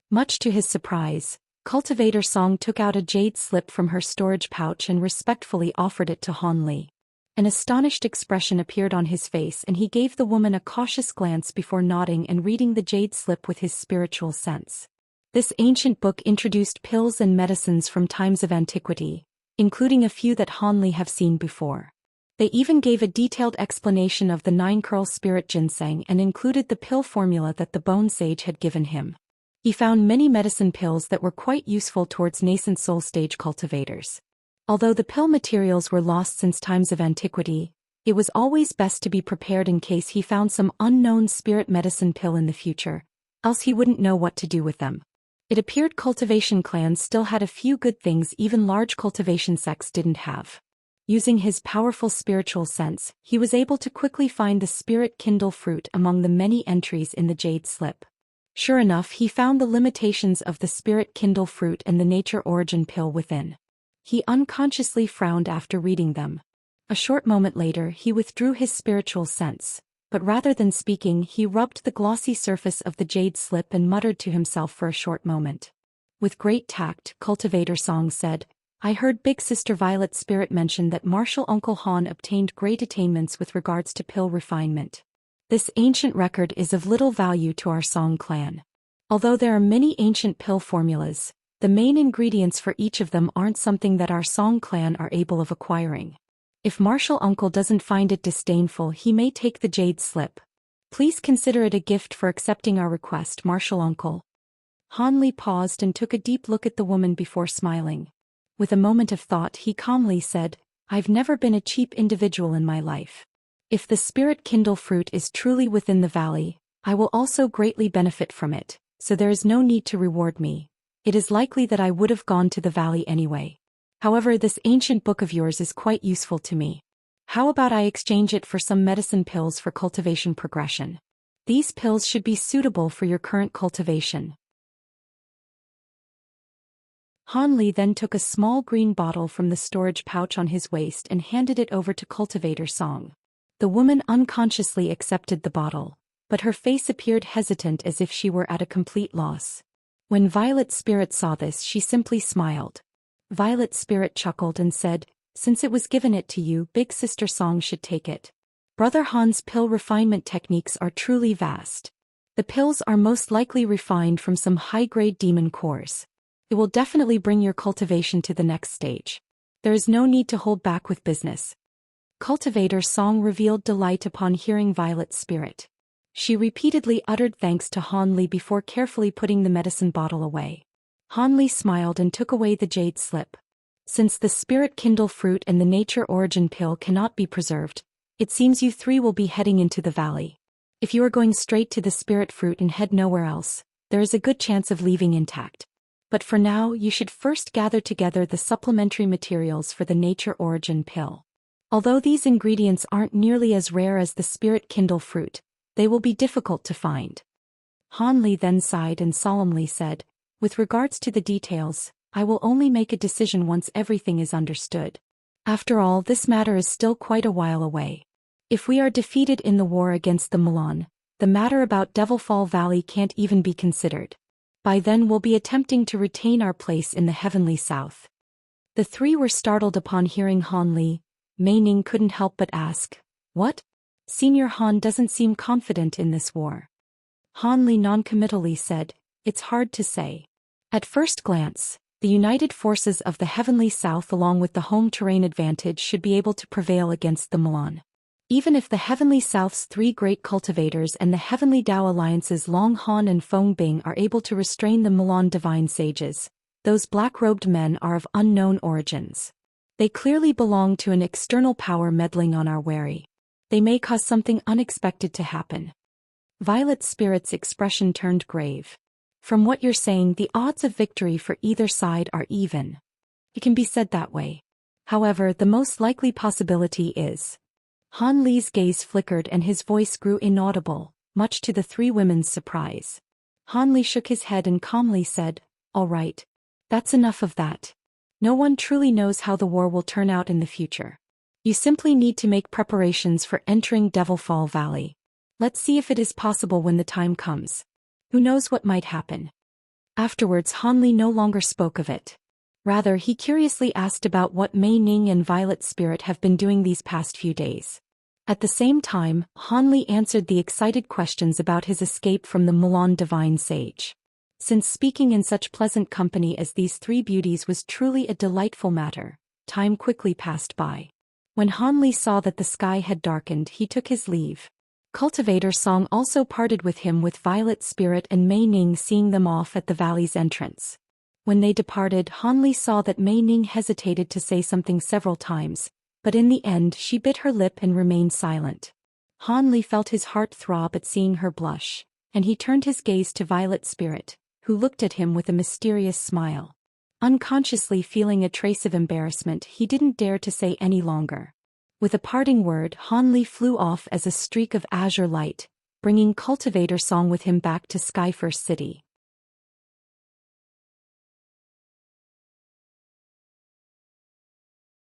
S1: Much to his surprise, Cultivator Song took out a jade slip from her storage pouch and respectfully offered it to Han Li. An astonished expression appeared on his face, and he gave the woman a cautious glance before nodding and reading the jade slip with his spiritual sense. This ancient book introduced pills and medicines from times of antiquity, including a few that Han Li have seen before. They even gave a detailed explanation of the 9-curl spirit ginseng and included the pill formula that the bone sage had given him. He found many medicine pills that were quite useful towards nascent soul stage cultivators. Although the pill materials were lost since times of antiquity, it was always best to be prepared in case he found some unknown spirit medicine pill in the future, else he wouldn't know what to do with them. It appeared cultivation clans still had a few good things even large cultivation sects didn't have. Using his powerful spiritual sense, he was able to quickly find the spirit kindle fruit among the many entries in the jade slip. Sure enough, he found the limitations of the spirit kindle fruit and the nature origin pill within. He unconsciously frowned after reading them. A short moment later, he withdrew his spiritual sense, but rather than speaking, he rubbed the glossy surface of the jade slip and muttered to himself for a short moment. With great tact, Cultivator Song said, I heard Big Sister Violet's spirit mention that Martial Uncle Han obtained great attainments with regards to pill refinement. This ancient record is of little value to our Song clan. Although there are many ancient pill formulas, the main ingredients for each of them aren't something that our Song clan are able of acquiring. If Martial Uncle doesn't find it disdainful, he may take the jade slip. Please consider it a gift for accepting our request, Martial Uncle. Han Li paused and took a deep look at the woman before smiling. With a moment of thought, he calmly said, I've never been a cheap individual in my life. If the spirit kindle fruit is truly within the valley, I will also greatly benefit from it, so there is no need to reward me. It is likely that I would have gone to the valley anyway. However, this ancient book of yours is quite useful to me. How about I exchange it for some medicine pills for cultivation progression? These pills should be suitable for your current cultivation. Han Li then took a small green bottle from the storage pouch on his waist and handed it over to Cultivator Song. The woman unconsciously accepted the bottle, but her face appeared hesitant as if she were at a complete loss. When Violet Spirit saw this, she simply smiled. Violet Spirit chuckled and said, Since it was given it to you, Big Sister Song should take it. Brother Han's pill refinement techniques are truly vast. The pills are most likely refined from some high-grade demon cores. It will definitely bring your cultivation to the next stage. There is no need to hold back with business. Cultivator Song revealed delight upon hearing Violet Spirit. She repeatedly uttered thanks to Han Li before carefully putting the medicine bottle away. Han Li smiled and took away the jade slip. Since the spirit kindle fruit and the nature origin pill cannot be preserved, it seems you three will be heading into the valley. If you are going straight to the spirit fruit and head nowhere else, there is a good chance of leaving intact. But for now, you should first gather together the supplementary materials for the nature origin pill. Although these ingredients aren't nearly as rare as the spirit kindle fruit, they will be difficult to find. Han Li then sighed and solemnly said, With regards to the details, I will only make a decision once everything is understood. After all, this matter is still quite a while away. If we are defeated in the war against the Milan, the matter about Devilfall Valley can't even be considered. By then we'll be attempting to retain our place in the heavenly south. The three were startled upon hearing Han Li. Mei Ning couldn't help but ask, What? Senior Han doesn't seem confident in this war. Han Li noncommittally said, "It's hard to say. At first glance, the united forces of the Heavenly South along with the home terrain advantage should be able to prevail against the Milan. Even if the Heavenly South's three great cultivators and the Heavenly Dao Alliance's Long Han and Feng Bing are able to restrain the Milan divine sages, those black-robed men are of unknown origins. They clearly belong to an external power meddling on our wary. They may cause something unexpected to happen." Violet Spirit's expression turned grave. "From what you're saying, the odds of victory for either side are even. It can be said that way. However, the most likely possibility is..." Han Li's gaze flickered and his voice grew inaudible, much to the three women's surprise. Han Li shook his head and calmly said, "All right. That's enough of that. No one truly knows how the war will turn out in the future. You simply need to make preparations for entering Devilfall Valley. Let's see if it is possible when the time comes. Who knows what might happen." Afterwards Han Li no longer spoke of it. Rather, he curiously asked about what Mei Ning and Violet Spirit have been doing these past few days. At the same time, Han Li answered the excited questions about his escape from the Mulan Divine Sage. Since speaking in such pleasant company as these three beauties was truly a delightful matter, time quickly passed by. When Han Li saw that the sky had darkened, he took his leave. Cultivator Song also parted with him, with Violet Spirit and Mei Ning seeing them off at the valley's entrance. When they departed, Han Li saw that Mei Ning hesitated to say something several times, but in the end she bit her lip and remained silent. Han Li felt his heart throb at seeing her blush, and he turned his gaze to Violet Spirit, who looked at him with a mysterious smile. Unconsciously feeling a trace of embarrassment, he didn't dare to say any longer. With a parting word, Han Li flew off as a streak of azure light, bringing Cultivator Song with him back to Skyfirst City.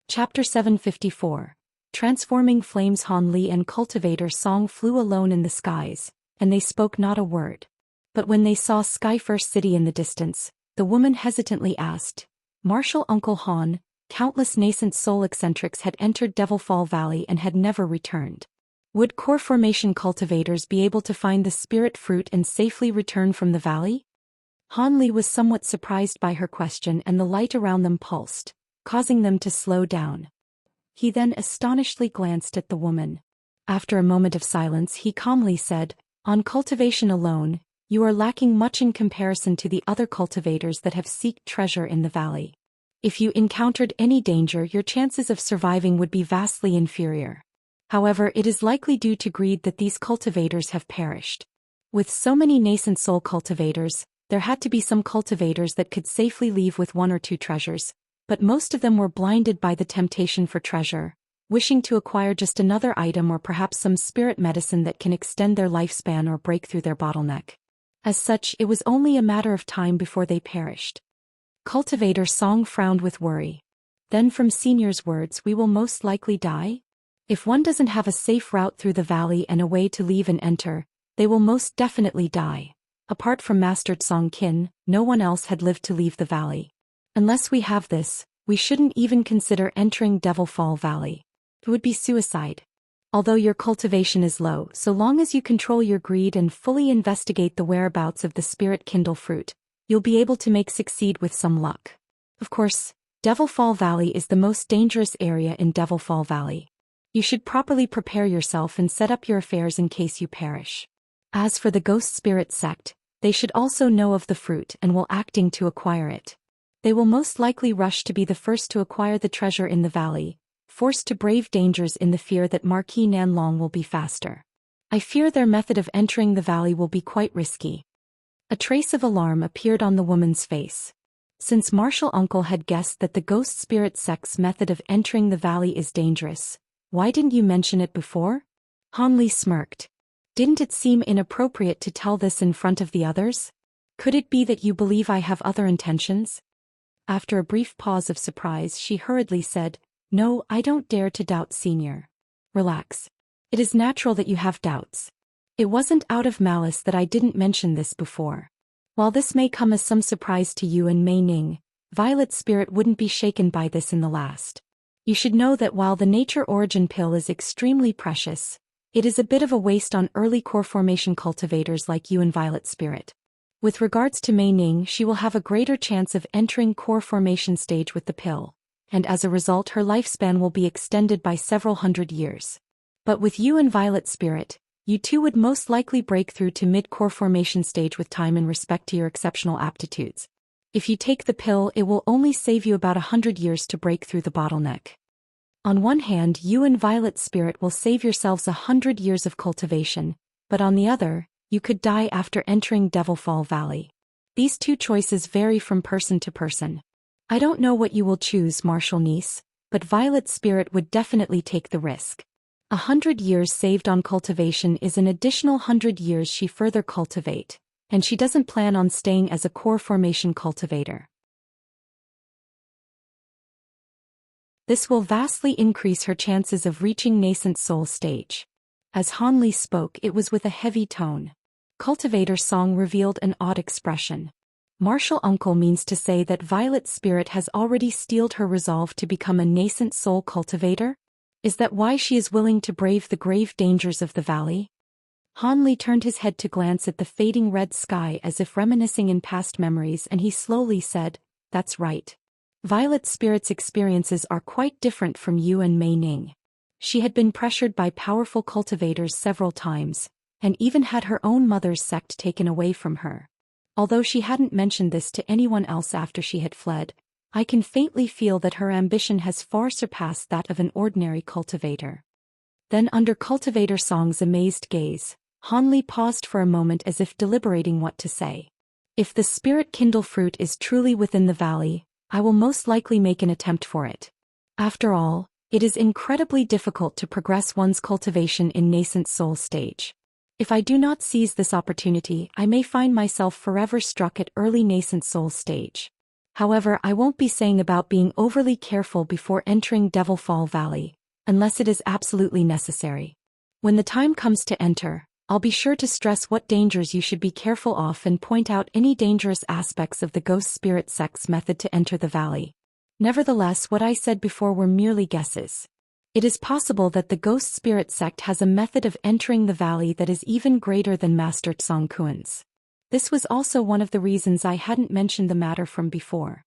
S1: Chapter 754. Transforming Flames. Han Li and Cultivator Song flew alone in the skies, and they spoke not a word. But when they saw Skyfirst City in the distance, the woman hesitantly asked, "Martial Uncle Han, countless nascent soul eccentrics had entered Devilfall Valley and had never returned. Would core formation cultivators be able to find the spirit fruit and safely return from the valley?" Han Li was somewhat surprised by her question, and the light around them pulsed, causing them to slow down. He then astonishedly glanced at the woman. After a moment of silence, he calmly said, "On cultivation alone, you are lacking much in comparison to the other cultivators that have sought treasure in the valley. If you encountered any danger, your chances of surviving would be vastly inferior. However, it is likely due to greed that these cultivators have perished. With so many nascent soul cultivators, there had to be some cultivators that could safely leave with one or two treasures, but most of them were blinded by the temptation for treasure, wishing to acquire just another item or perhaps some spirit medicine that can extend their lifespan or break through their bottleneck. As such, it was only a matter of time before they perished." Cultivator Song frowned with worry. "Then from Senior's words, we will most likely die? If one doesn't have a safe route through the valley and a way to leave and enter, they will most definitely die. Apart from Master Song Qin, no one else had lived to leave the valley. Unless we have this, we shouldn't even consider entering Devilfall Valley. It would be suicide. Although your cultivation is low, so long as you control your greed and fully investigate the whereabouts of the spirit kindle fruit, you'll be able to make succeed with some luck. Of course, Devilfall Valley is the most dangerous area in Devilfall Valley. You should properly prepare yourself and set up your affairs in case you perish. As for the Ghost Spirit sect, they should also know of the fruit and will acting to acquire it. They will most likely rush to be the first to acquire the treasure in the valley, forced to brave dangers in the fear that Marquis Nanlong will be faster. I fear their method of entering the valley will be quite risky." A trace of alarm appeared on the woman's face. Since Martial Uncle had guessed that the Ghost Spirit sect's method of entering the valley is dangerous, why didn't you mention it before? Han Li smirked. "Didn't it seem inappropriate to tell this in front of the others? Could it be that you believe I have other intentions?" After a brief pause of surprise, she hurriedly said, "No, I don't dare to doubt Senior. Relax. It is natural that you have doubts. It wasn't out of malice that I didn't mention this before. While this may come as some surprise to you and Mei Ning, Violet Spirit wouldn't be shaken by this in the last. You should know that while the Nature Origin Pill is extremely precious, It is a bit of a waste on early core formation cultivators like you and Violet Spirit. With regards to Mei Ning, she will have a greater chance of entering core formation stage with the pill, and as a result her lifespan will be extended by several hundred years. But with you and Violet Spirit, you two would most likely break through to mid-core formation stage with time in respect to your exceptional aptitudes. If you take the pill, it will only save you about 100 years to break through the bottleneck. On one hand, you and Violet Spirit will save yourselves 100 years of cultivation, but on the other, you could die after entering Devilfall Valley. These two choices vary from person to person. I don't know what you will choose, Martial Niece, but Violet Spirit would definitely take the risk. 100 years saved on cultivation is an additional 100 years she further cultivate, and she doesn't plan on staying as a core formation cultivator. This will vastly increase her chances of reaching nascent soul stage. As Han Li spoke, it was with a heavy tone. Cultivator Song revealed an odd expression. Martial Uncle means to say that Violet Spirit has already steeled her resolve to become a nascent soul cultivator? Is that why she is willing to brave the grave dangers of the valley? Han Li turned his head to glance at the fading red sky as if reminiscing in past memories, and he slowly said, "That's right. Violet Spirit's experiences are quite different from you and Mei Ning. She had been pressured by powerful cultivators several times, and even had her own mother's sect taken away from her. Although she hadn't mentioned this to anyone else after she had fled, I can faintly feel that her ambition has far surpassed that of an ordinary cultivator." Then under Cultivator Song's amazed gaze, Han Li paused for a moment as if deliberating what to say. "If the spirit kindle fruit is truly within the valley, I will most likely make an attempt for it. After all, it is incredibly difficult to progress one's cultivation in nascent soul stage. If I do not seize this opportunity, I may find myself forever stuck at early nascent soul stage. However, I won't be saying about being overly careful before entering Devilfall Valley, unless it is absolutely necessary. When the time comes to enter, I'll be sure to stress what dangers you should be careful of and point out any dangerous aspects of the Ghost Spirit sect's method to enter the valley. Nevertheless, what I said before were merely guesses. It is possible that the Ghost Spirit sect has a method of entering the valley that is even greater than Master Tsong Kuan's. This was also one of the reasons I hadn't mentioned the matter from before."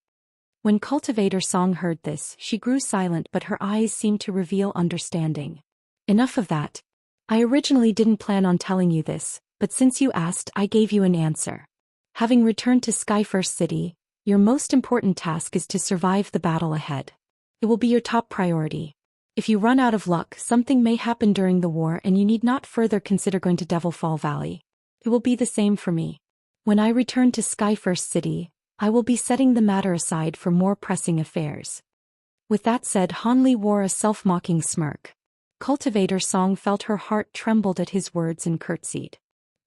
S1: When Cultivator Song heard this, she grew silent, but her eyes seemed to reveal understanding. "Enough of that. I originally didn't plan on telling you this, but since you asked, I gave you an answer. Having returned to Skyfirst City, your most important task is to survive the battle ahead. It will be your top priority. If you run out of luck, something may happen during the war and you need not further consider going to Devilfall Valley. It will be the same for me. When I return to Skyfirst City, I will be setting the matter aside for more pressing affairs." With that said, Han Li wore a self-mocking smirk. Cultivator Song felt her heart trembled at his words and curtsied.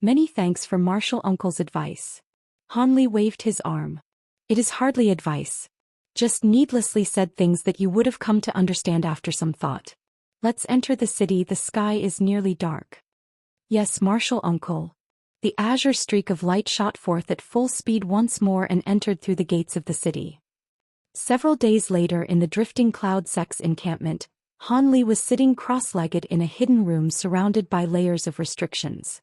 S1: "Many thanks for Martial Uncle's advice." Han Li waved his arm. "It is hardly advice. Just needlessly said things that you would have come to understand after some thought. Let's enter the city, the sky is nearly dark." "Yes, Martial Uncle." The azure streak of light shot forth at full speed once more and entered through the gates of the city. Several days later in the Drifting Cloud sect's encampment, Han Li was sitting cross-legged in a hidden room surrounded by layers of restrictions.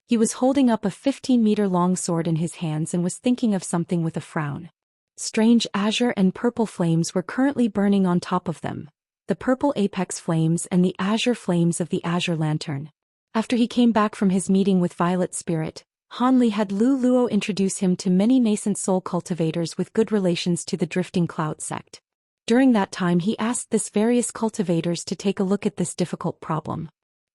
S1: He was holding up a 15-meter-long sword in his hands and was thinking of something with a frown. Strange azure and purple flames were currently burning on top of them, the purple apex flames and the azure flames of the azure lantern. After he came back from his meeting with Violet Spirit, Han Li had Lu Luo introduce him to many nascent soul cultivators with good relations to the Drifting Cloud sect. During that time he asked this various cultivators to take a look at this difficult problem.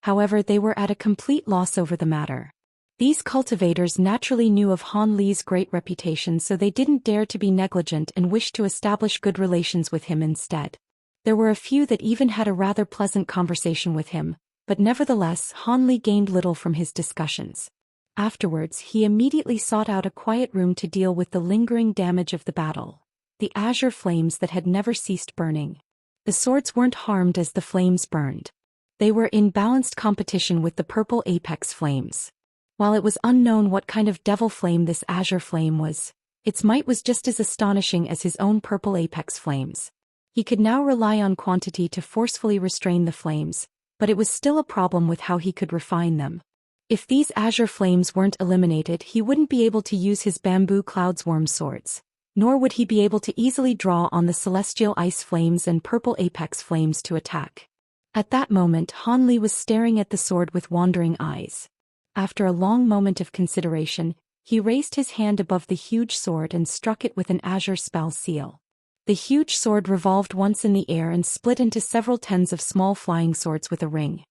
S1: However, they were at a complete loss over the matter. These cultivators naturally knew of Han Li's great reputation, so they didn't dare to be negligent and wished to establish good relations with him instead. There were a few that even had a rather pleasant conversation with him, but nevertheless Han Li gained little from his discussions. Afterwards he immediately sought out a quiet room to deal with the lingering damage of the battle, the azure flames that had never ceased burning. The swords weren't harmed as the flames burned. They were in balanced competition with the purple apex flames. While it was unknown what kind of devil flame this azure flame was, its might was just as astonishing as his own purple apex flames. He could now rely on quantity to forcefully restrain the flames, but it was still a problem with how he could refine them. If these azure flames weren't eliminated, he wouldn't be able to use his bamboo cloudsworm swords, nor would he be able to easily draw on the celestial ice flames and purple apex flames to attack. At that moment, Han Li was staring at the sword with wandering eyes. After a long moment of consideration, he raised his hand above the huge sword and struck it with an azure spell seal. The huge sword revolved once in the air and split into several tens of small flying swords with a ring.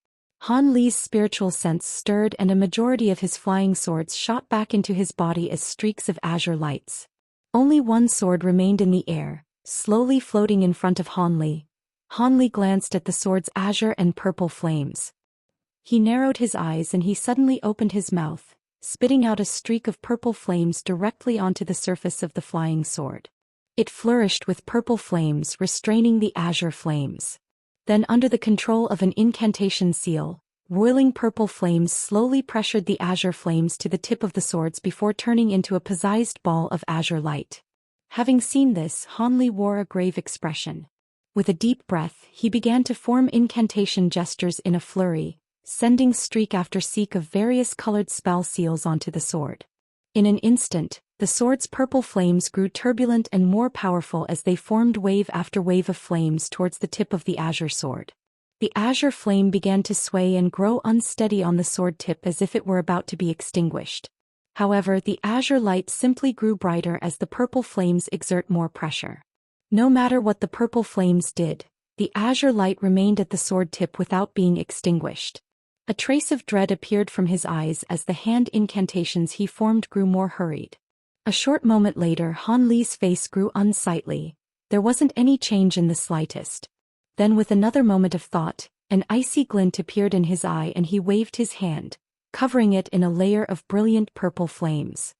S1: Han Li's spiritual sense stirred and a majority of his flying swords shot back into his body as streaks of azure lights. Only one sword remained in the air, slowly floating in front of Han Li. Han Li glanced at the sword's azure and purple flames. He narrowed his eyes and he suddenly opened his mouth, spitting out a streak of purple flames directly onto the surface of the flying sword. It flourished with purple flames, restraining the azure flames. Then, under the control of an incantation seal, roiling purple flames slowly pressured the azure flames to the tip of the swords before turning into a possessed ball of azure light. Having seen this, Han Li wore a grave expression. With a deep breath, he began to form incantation gestures in a flurry, sending streak after streak of various colored spell seals onto the sword. In an instant, the sword's purple flames grew turbulent and more powerful as they formed wave after wave of flames towards the tip of the azure sword. The azure flame began to sway and grow unsteady on the sword tip as if it were about to be extinguished. However, the azure light simply grew brighter as the purple flames exert more pressure. No matter what the purple flames did, the azure light remained at the sword tip without being extinguished. A trace of dread appeared from his eyes as the hand incantations he formed grew more hurried. A short moment later, Han Li's face grew unsightly. There wasn't any change in the slightest. Then, with another moment of thought, an icy glint appeared in his eye and he waved his hand, covering it in a layer of brilliant purple flames.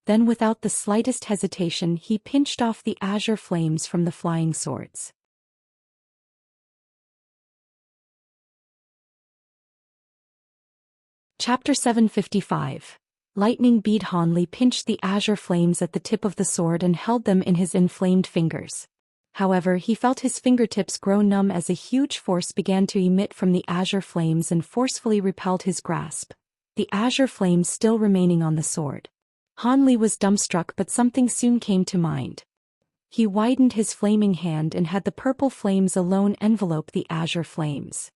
S1: Then, without the slightest hesitation, he pinched off the azure flames from the flying swords. Chapter 755. Lightning bead. Han Li pinched the azure flames at the tip of the sword and held them in his inflamed fingers. However, he felt his fingertips grow numb as a huge force began to emit from the azure flames and forcefully repelled his grasp, the azure flames still remaining on the sword. Han Li was dumbstruck, but something soon came to mind. He widened his flaming hand and had the purple flames alone envelope the azure flames.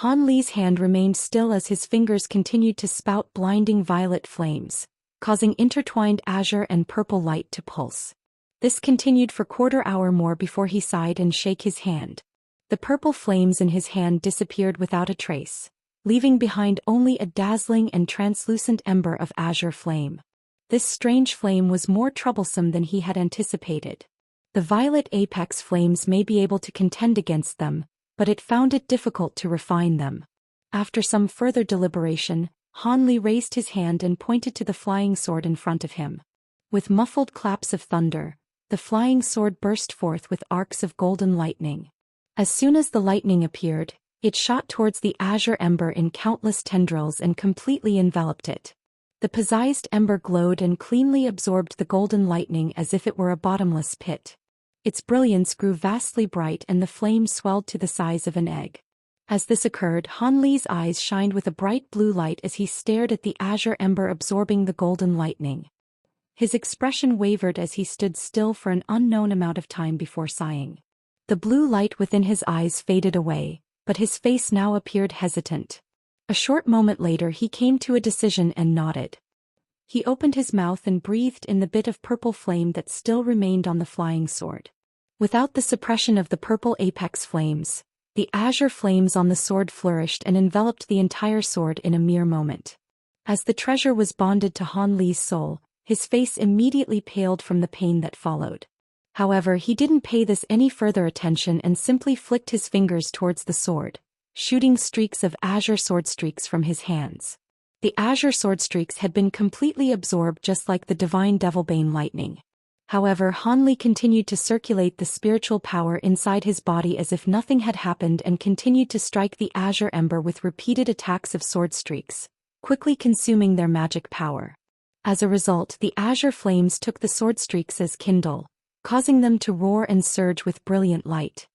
S1: Han Li's hand remained still as his fingers continued to spout blinding violet flames, causing intertwined azure and purple light to pulse. This continued for quarter hour more before he sighed and shook his hand. The purple flames in his hand disappeared without a trace, leaving behind only a dazzling and translucent ember of azure flame. This strange flame was more troublesome than he had anticipated. The violet apex flames may be able to contend against them, but it found it difficult to refine them. After some further deliberation, Han Li raised his hand and pointed to the flying sword in front of him. With muffled claps of thunder, the flying sword burst forth with arcs of golden lightning. As soon as the lightning appeared, it shot towards the azure ember in countless tendrils and completely enveloped it. The possessed ember glowed and cleanly absorbed the golden lightning as if it were a bottomless pit. Its brilliance grew vastly bright and the flame swelled to the size of an egg. As this occurred, Han Li's eyes shined with a bright blue light as he stared at the azure ember absorbing the golden lightning. His expression wavered as he stood still for an unknown amount of time before sighing. The blue light within his eyes faded away, but his face now appeared hesitant. A short moment later he came to a decision and nodded. He opened his mouth and breathed in the bit of purple flame that still remained on the flying sword. Without the suppression of the purple apex flames, the azure flames on the sword flourished and enveloped the entire sword in a mere moment. As the treasure was bonded to Han Li's soul, his face immediately paled from the pain that followed. However, he didn't pay this any further attention and simply flicked his fingers towards the sword, shooting streaks of azure sword streaks from his hands. The azure sword streaks had been completely absorbed just like the divine Devilbane lightning. However, Han Li continued to circulate the spiritual power inside his body as if nothing had happened and continued to strike the azure ember with repeated attacks of sword streaks, quickly consuming their magic power. As a result, the azure flames took the sword streaks as kindle, causing them to roar and surge with brilliant light.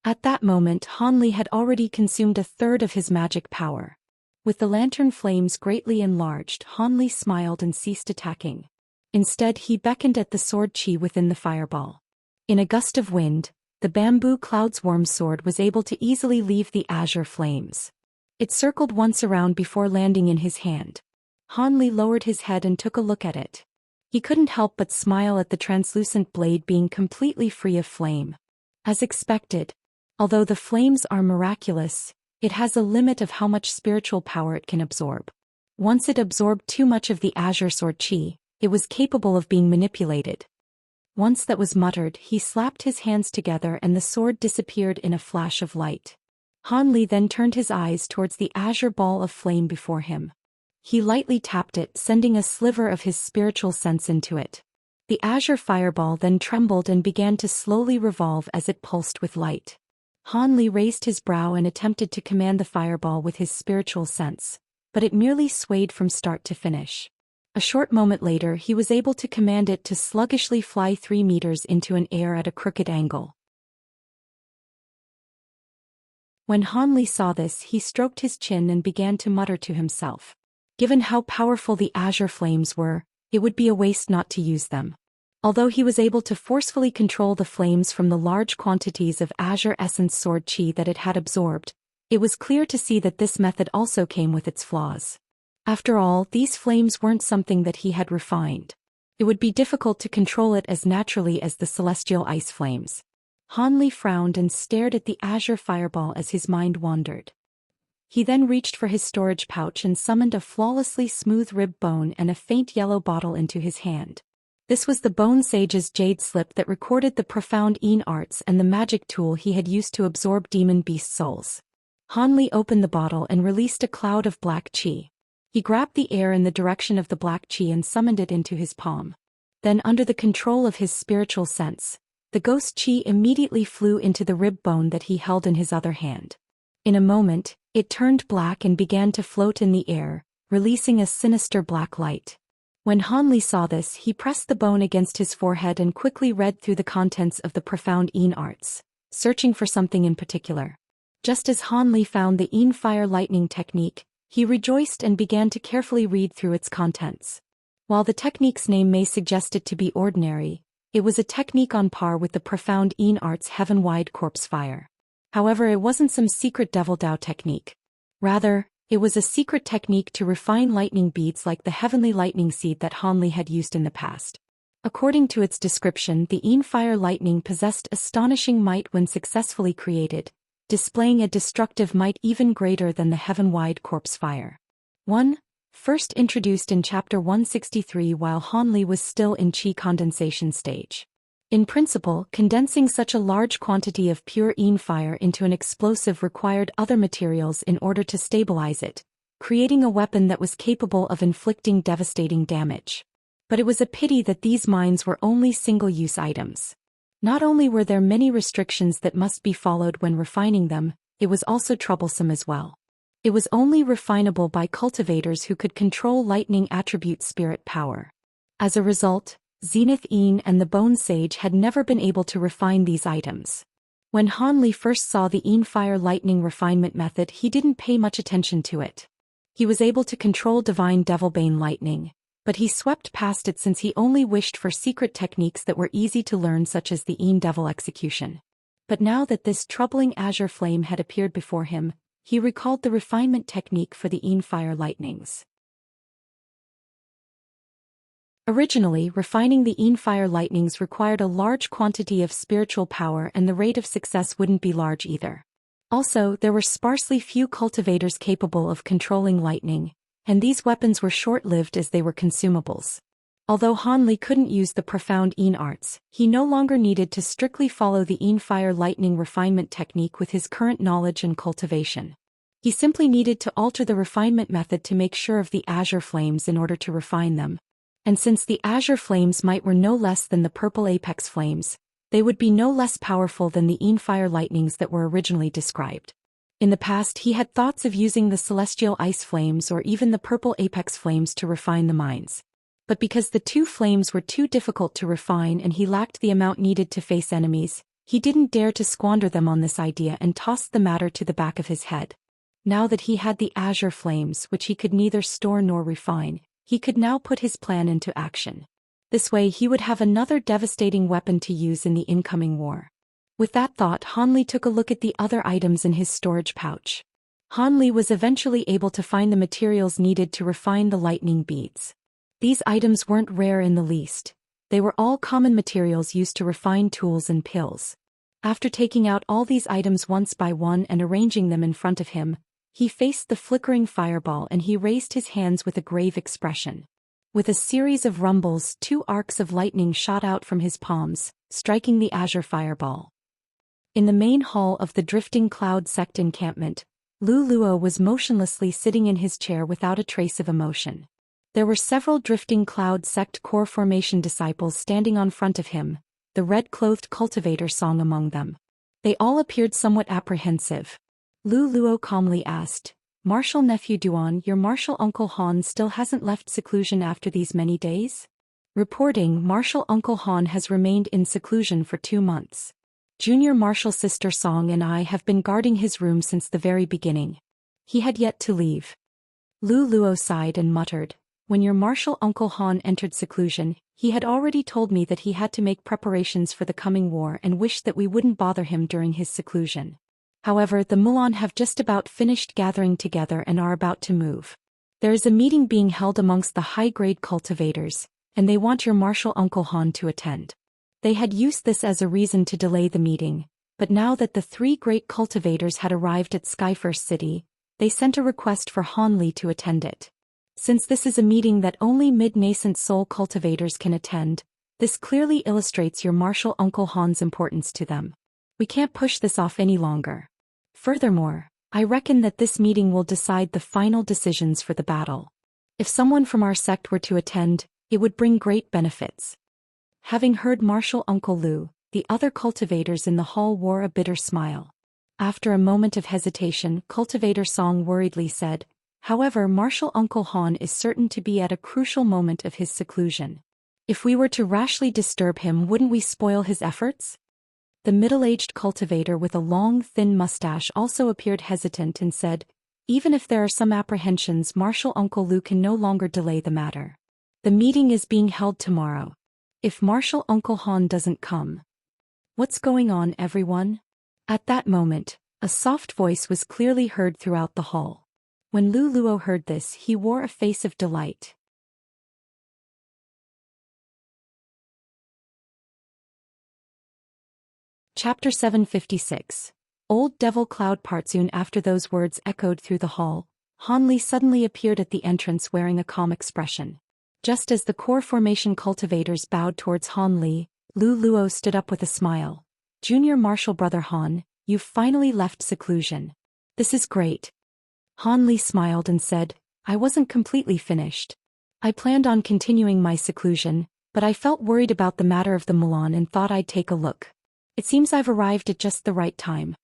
S1: At that moment Hanli had already consumed a third of his magic power. With the lantern flames greatly enlarged, Hanli smiled and ceased attacking. Instead he beckoned at the sword chi within the fireball. In a gust of wind, the bamboo cloud's worm sword was able to easily leave the azure flames. It circled once around before landing in his hand. Hanli lowered his head and took a look at it. He couldn't help but smile at the translucent blade being completely free of flame. As expected, although the flames are miraculous, it has a limit of how much spiritual power it can absorb. Once it absorbed too much of the azure sword chi, it was capable of being manipulated. Once that was muttered, he slapped his hands together and the sword disappeared in a flash of light. Hanli then turned his eyes towards the azure ball of flame before him. He lightly tapped it, sending a sliver of his spiritual sense into it. The azure fireball then trembled and began to slowly revolve as it pulsed with light. Hanli raised his brow and attempted to command the fireball with his spiritual sense, but it merely swayed from start to finish. A short moment later he was able to command it to sluggishly fly 3 meters into an air at a crooked angle. When Hanli saw this, he stroked his chin and began to mutter to himself. Given how powerful the azure flames were, it would be a waste not to use them. Although he was able to forcefully control the flames from the large quantities of azure essence sword chi that it had absorbed, it was clear to see that this method also came with its flaws. After all, these flames weren't something that he had refined. It would be difficult to control it as naturally as the celestial ice flames. Hanli frowned and stared at the azure fireball as his mind wandered. He then reached for his storage pouch and summoned a flawlessly smooth rib bone and a faint yellow bottle into his hand. This was the Bone Sage's jade slip that recorded the profound Yin arts and the magic tool he had used to absorb demon beast souls. Hanli opened the bottle and released a cloud of black chi. He grabbed the air in the direction of the black chi and summoned it into his palm. Then, under the control of his spiritual sense, the ghost chi immediately flew into the rib bone that he held in his other hand. In a moment, it turned black and began to float in the air, releasing a sinister black light. When Hanli saw this, he pressed the bone against his forehead and quickly read through the contents of the profound Yin arts, searching for something in particular. Just as Hanli found the Yin fire lightning technique, he rejoiced and began to carefully read through its contents. While the technique's name may suggest it to be ordinary, it was a technique on par with the profound Yin arts heaven-wide corpse fire. However, it wasn't some secret devil Dao technique. Rather, it was a secret technique to refine lightning beads like the heavenly lightning seed that Hanli had used in the past. According to its description, the Yin fire lightning possessed astonishing might when successfully created, displaying a destructive might even greater than the heaven-wide corpse fire. 1. First introduced in Chapter 163 while Hanli was still in Qi condensation stage. In principle, condensing such a large quantity of pure Yin fire into an explosive required other materials in order to stabilize it, creating a weapon that was capable of inflicting devastating damage. But it was a pity that these mines were only single-use items. Not only were there many restrictions that must be followed when refining them, it was also troublesome as well. It was only refinable by cultivators who could control lightning attribute spirit power. As a result, Zenith Yin and the Bone Sage had never been able to refine these items. When Hanli first saw the Yin fire lightning refinement method, he didn't pay much attention to it. He was able to control divine Devilbane lightning, but he swept past it since he only wished for secret techniques that were easy to learn, such as the Yin Devil execution. But now that this troubling azure flame had appeared before him, he recalled the refinement technique for the Yin fire lightnings. Originally, refining the Yin fire lightnings required a large quantity of spiritual power, and the rate of success wouldn't be large either. Also, there were sparsely few cultivators capable of controlling lightning, and these weapons were short-lived as they were consumables. Although Hanli couldn't use the profound Yin arts, he no longer needed to strictly follow the Yin fire lightning refinement technique with his current knowledge and cultivation. He simply needed to alter the refinement method to make sure of the azure flames in order to refine them. And since the azure flames might were no less than the purple apex flames, they would be no less powerful than the Yin fire lightnings that were originally described. In the past, he had thoughts of using the celestial ice flames or even the purple apex flames to refine the mines. But because the two flames were too difficult to refine and he lacked the amount needed to face enemies, He didn't dare to squander them on this idea and tossed the matter to the back of his head. Now that he had the azure flames which he could neither store nor refine, he could now put his plan into action. This way he would have another devastating weapon to use in the incoming war. With that thought, Han Li took a look at the other items in his storage pouch. Han Li was eventually able to find the materials needed to refine the lightning beads. These items weren't rare in the least. They were all common materials used to refine tools and pills. After taking out all these items once by one and arranging them in front of him, he faced the flickering fireball and he raised his hands with a grave expression. With a series of rumbles, 2 arcs of lightning shot out from his palms, striking the azure fireball. In the main hall of the Drifting Cloud Sect encampment, Lu Luo was motionlessly sitting in his chair without a trace of emotion. There were several Drifting Cloud Sect core formation disciples standing on front of him, the red-clothed cultivator Song among them. They all appeared somewhat apprehensive. Lu Luo calmly asked, "Martial nephew Duan, your martial uncle Han still hasn't left seclusion after these many days?" Reporting, martial uncle Han has remained in seclusion for 2 months. Junior martial sister Song and I have been guarding his room since the very beginning. He had yet to leave. Lu Luo sighed and muttered, "When your martial uncle Han entered seclusion, he had already told me that he had to make preparations for the coming war and wished that we wouldn't bother him during his seclusion. However, the Mulan have just about finished gathering together and are about to move. There is a meeting being held amongst the high-grade cultivators, and they want your martial uncle Han to attend." They had used this as a reason to delay the meeting, but now that the 3 great cultivators had arrived at Skyfirst City, they sent a request for Han Li to attend it. Since this is a meeting that only mid-nascent soul cultivators can attend, this clearly illustrates your martial uncle Han's importance to them. We can't push this off any longer. Furthermore, I reckon that this meeting will decide the final decisions for the battle. If someone from our sect were to attend, it would bring great benefits. Having heard martial uncle Lu, the other cultivators in the hall wore a bitter smile. After a moment of hesitation, cultivator Song worriedly said, "However, martial uncle Han is certain to be at a crucial moment of his seclusion. If we were to rashly disturb him, wouldn't we spoil his efforts?" The middle-aged cultivator with a long, thin mustache also appeared hesitant and said, "Even if there are some apprehensions, martial uncle Lu can no longer delay the matter. The meeting is being held tomorrow. If martial uncle Han doesn't come..." "What's going on, everyone?" At that moment, a soft voice was clearly heard throughout the hall. When Lu Luo heard this, he wore a face of delight. Chapter 756. Old Devil Cloud Part. Soon after those words echoed through the hall, Han Li suddenly appeared at the entrance wearing a calm expression. Just as the core formation cultivators bowed towards Han Li, Lu Luo stood up with a smile. "Junior martial brother Han, you've finally left seclusion. This is great." Han Li smiled and said, "I wasn't completely finished. I planned on continuing my seclusion, but I felt worried about the matter of the Mulan and thought I'd take a look. It seems I've arrived at just the right time."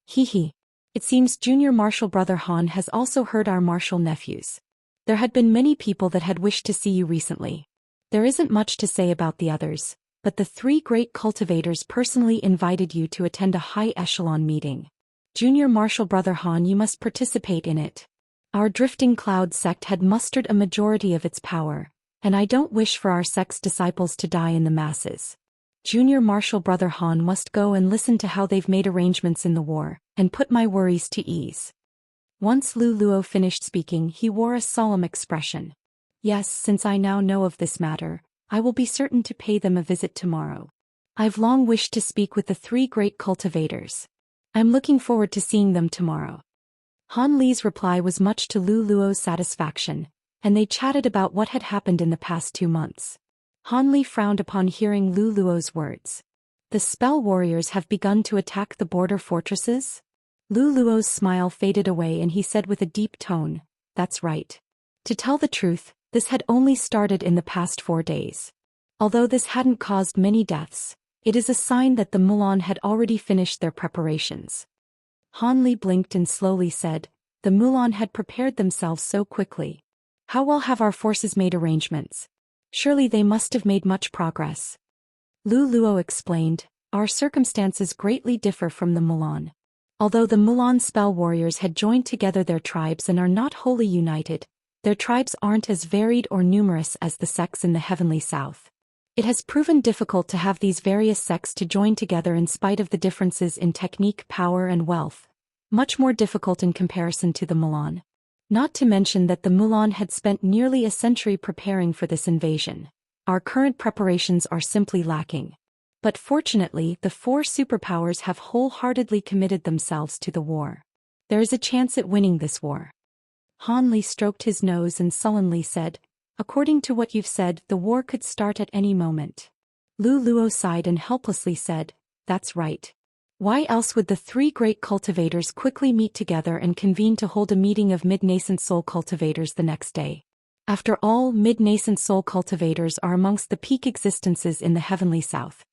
S1: Hee. It seems junior martial brother Han has also heard our martial nephews. There had been many people that had wished to see you recently. There isn't much to say about the others, but the 3 great cultivators personally invited you to attend a high-echelon meeting. Junior martial brother Han, you must participate in it. Our Drifting Cloud sect had mustered a majority of its power, and I don't wish for our sect's disciples to die in the masses. Junior martial brother Han must go and listen to how they've made arrangements in the war, and put my worries to ease." Once Lu Luo finished speaking, he wore a solemn expression. "Yes, since I now know of this matter, I will be certain to pay them a visit tomorrow. I've long wished to speak with the 3 great cultivators. I'm looking forward to seeing them tomorrow." Han Li's reply was much to Lu Luo's satisfaction, and they chatted about what had happened in the past 2 months. Han Li frowned upon hearing Lu Luo's words. "The spell warriors have begun to attack the border fortresses?" Lu Luo's smile faded away and he said with a deep tone, "That's right. To tell the truth, this had only started in the past 4 days. Although this hadn't caused many deaths, it is a sign that the Mulan had already finished their preparations." Han Li blinked and slowly said, "The Mulan had prepared themselves so quickly. How well have our forces made arrangements? Surely they must have made much progress." Lu Luo explained, our circumstances greatly differ from the Mulan. Although the Mulan spell warriors had joined together their tribes and are not wholly united, their tribes aren't as varied or numerous as the sects in the Heavenly South. It has proven difficult to have these various sects to join together in spite of the differences in technique, power and wealth, much more difficult in comparison to the Mulan. Not to mention that the Mulan had spent nearly a century preparing for this invasion. Our current preparations are simply lacking. But fortunately, the four superpowers have wholeheartedly committed themselves to the war. There is a chance at winning this war. Han Li stroked his nose and sullenly said, "According to what you've said, the war could start at any moment." Lu Luo sighed and helplessly said, "That's right. Why else would the three great cultivators quickly meet together and convene to hold a meeting of mid-nascent soul cultivators the next day? After all, mid-nascent soul cultivators are amongst the peak existences in the Heavenly South."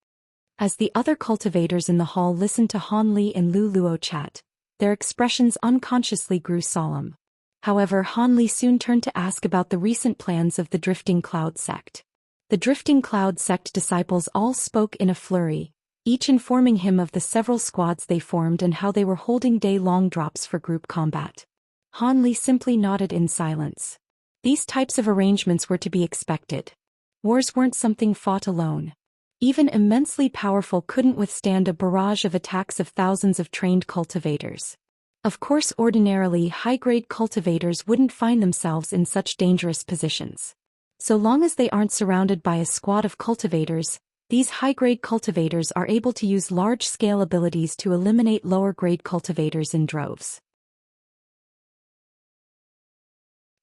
S1: As the other cultivators in the hall listened to Han Li and Lu Luo chat, their expressions unconsciously grew solemn. However, Han Li soon turned to ask about the recent plans of the Drifting Cloud sect. The Drifting Cloud sect disciples all spoke in a flurry, each informing him of the several squads they formed and how they were holding day-long drops for group combat. Han Li simply nodded in silence. These types of arrangements were to be expected. Wars weren't something fought alone. Even immensely powerful couldn't withstand a barrage of attacks of thousands of trained cultivators. Of course, ordinarily high-grade cultivators wouldn't find themselves in such dangerous positions. So long as they aren't surrounded by a squad of cultivators, these high-grade cultivators are able to use large-scale abilities to eliminate lower-grade cultivators in droves.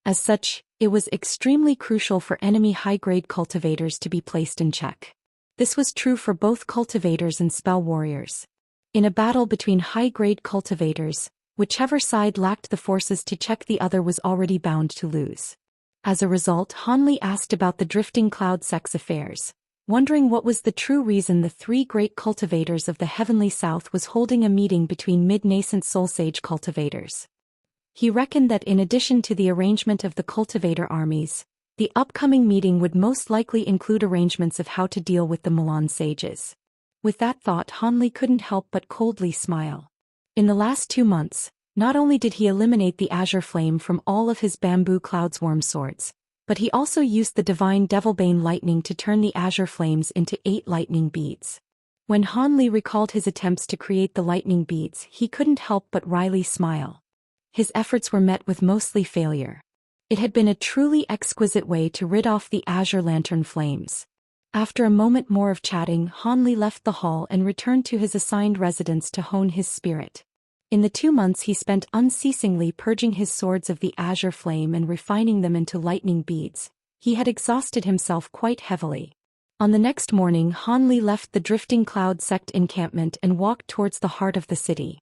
S1: As such, it was extremely crucial for enemy high-grade cultivators to be placed in check. This was true for both cultivators and spell warriors. In a battle between high-grade cultivators, whichever side lacked the forces to check the other was already bound to lose. As a result, Han Li asked about the Drifting Cloud sect's affairs, wondering what was the true reason the three great cultivators of the Heavenly South was holding a meeting between mid-nascent soul sage cultivators. He reckoned that in addition to the arrangement of the cultivator armies, the upcoming meeting would most likely include arrangements of how to deal with the Mulan sages. With that thought, Han Li couldn't help but coldly smile. In the last 2 months, not only did he eliminate the azure flame from all of his bamboo cloudsworm swords, but he also used the divine Devilbane lightning to turn the azure flames into 8 lightning beads. When Han Li recalled his attempts to create the lightning beads, he couldn't help but wryly smile. His efforts were met with mostly failure. It had been a truly exquisite way to rid off the azure lantern flames. After a moment more of chatting, Han Li left the hall and returned to his assigned residence to hone his spirit. In the 2 months he spent unceasingly purging his swords of the azure flame and refining them into lightning beads, he had exhausted himself quite heavily. On the next morning, Han Li left the Drifting Cloud sect encampment and walked towards the heart of the city.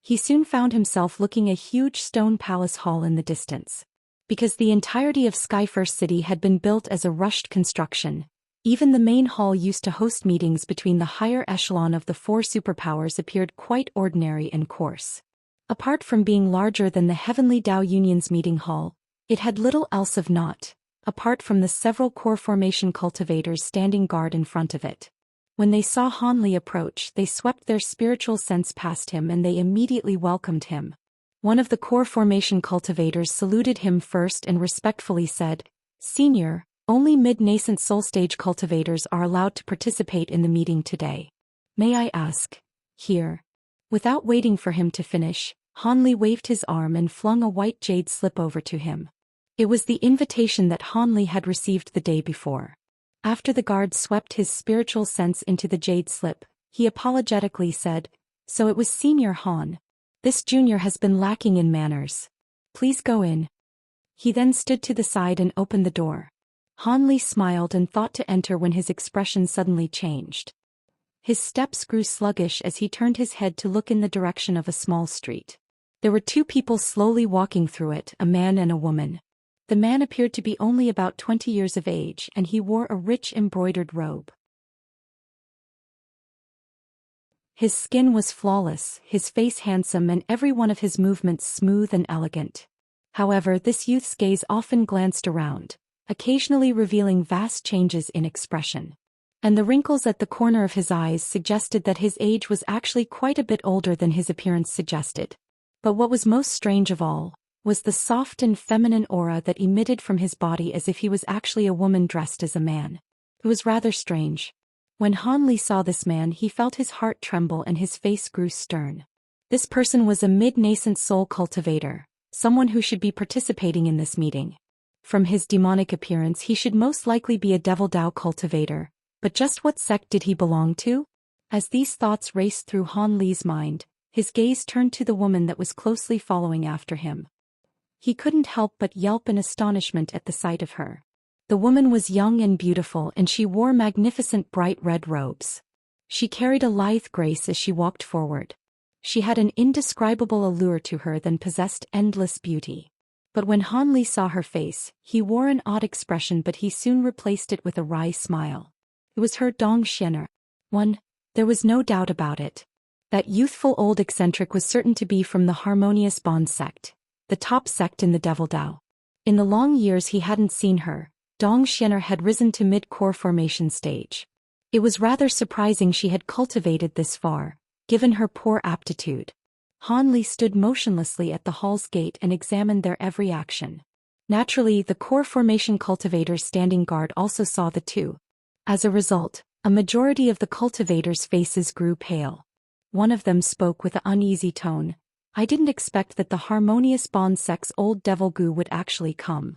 S1: He soon found himself looking at a huge stone palace hall in the distance. Because the entirety of Skyfirst City had been built as a rushed construction, even the main hall used to host meetings between the higher echelon of the four superpowers appeared quite ordinary and coarse. Apart from being larger than the Heavenly Dao Union's meeting hall, it had little else of note, apart from the several core formation cultivators standing guard in front of it. When they saw Han Li approach, they swept their spiritual sense past him and they immediately welcomed him. One of the core formation cultivators saluted him first and respectfully said, "Senior, only mid-nascent soul stage cultivators are allowed to participate in the meeting today. May I ask, here?" Without waiting for him to finish, Han Li waved his arm and flung a white jade slip over to him. It was the invitation that Han Li had received the day before. After the guard swept his spiritual sense into the jade slip, he apologetically said, "So it was Senior Han. This junior has been lacking in manners. Please go in." He then stood to the side and opened the door. Han Li smiled and thought to enter when his expression suddenly changed. His steps grew sluggish as he turned his head to look in the direction of a small street. There were 2 people slowly walking through it, a man and a woman. The man appeared to be only about 20 years of age and he wore a rich embroidered robe. His skin was flawless, his face handsome and every one of his movements smooth and elegant. However, this youth's gaze often glanced around, occasionally revealing vast changes in expression. and the wrinkles at the corner of his eyes suggested that his age was actually quite a bit older than his appearance suggested. But what was most strange of all was the soft and feminine aura that emitted from his body, as if he was actually a woman dressed as a man. It was rather strange. When Han Li saw this man, he felt his heart tremble and his face grew stern. This person was a mid-nascent soul cultivator, someone who should be participating in this meeting. From his demonic appearance, he should most likely be a Devil Dao cultivator, but just what sect did he belong to? As these thoughts raced through Han Li's mind, his gaze turned to the woman that was closely following after him. He couldn't help but yelp in astonishment at the sight of her. The woman was young and beautiful, and she wore magnificent bright red robes. She carried a lithe grace as she walked forward. She had an indescribable allure to her that possessed endless beauty. But when Han Li saw her face, he wore an odd expression, but he soon replaced it with a wry smile. It was her Zhou Xian. There was no doubt about it. That youthful old eccentric was certain to be from the Harmonious Bond sect, the top sect in the Devil Dao. In the long years he hadn't seen her, Zhou Xian had risen to mid-core formation stage. It was rather surprising she had cultivated this far, given her poor aptitude. Han Li stood motionlessly at the hall's gate and examined their every action. Naturally, the core formation cultivators standing guard also saw the two. As a result, a majority of the cultivators' faces grew pale. One of them spoke with an uneasy tone. I didn't expect that the Harmonious Bond sect's old devil Gu would actually come.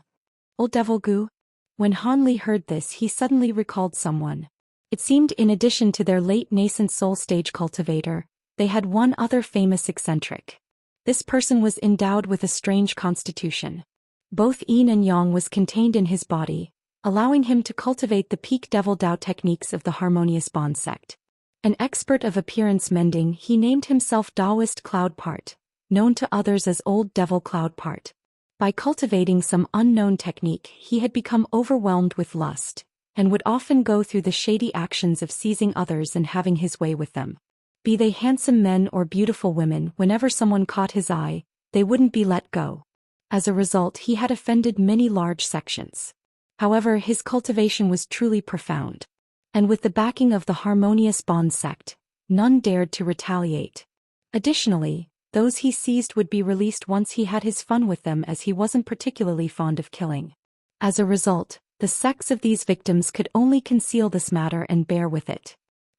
S1: Old devil Gu? When Han Li heard this, he suddenly recalled someone. It seemed in addition to their late nascent soul stage cultivator, they had one other famous eccentric. This person was endowed with a strange constitution. Both yin and yang was contained in his body, allowing him to cultivate the peak Devil Dao techniques of the Harmonious Bond sect. An expert of appearance mending, he named himself Taoist Cloud Part, known to others as Old Devil Cloud Part. By cultivating some unknown technique, he had become overwhelmed with lust, and would often go through the shady actions of seizing others and having his way with them. Be they handsome men or beautiful women, whenever someone caught his eye, they wouldn't be let go. As a result, he had offended many large sections. However, his cultivation was truly profound. And with the backing of the Harmonious Bond sect, none dared to retaliate. Additionally, those he seized would be released once he had his fun with them, as he wasn't particularly fond of killing. As a result, the sects of these victims could only conceal this matter and bear with it.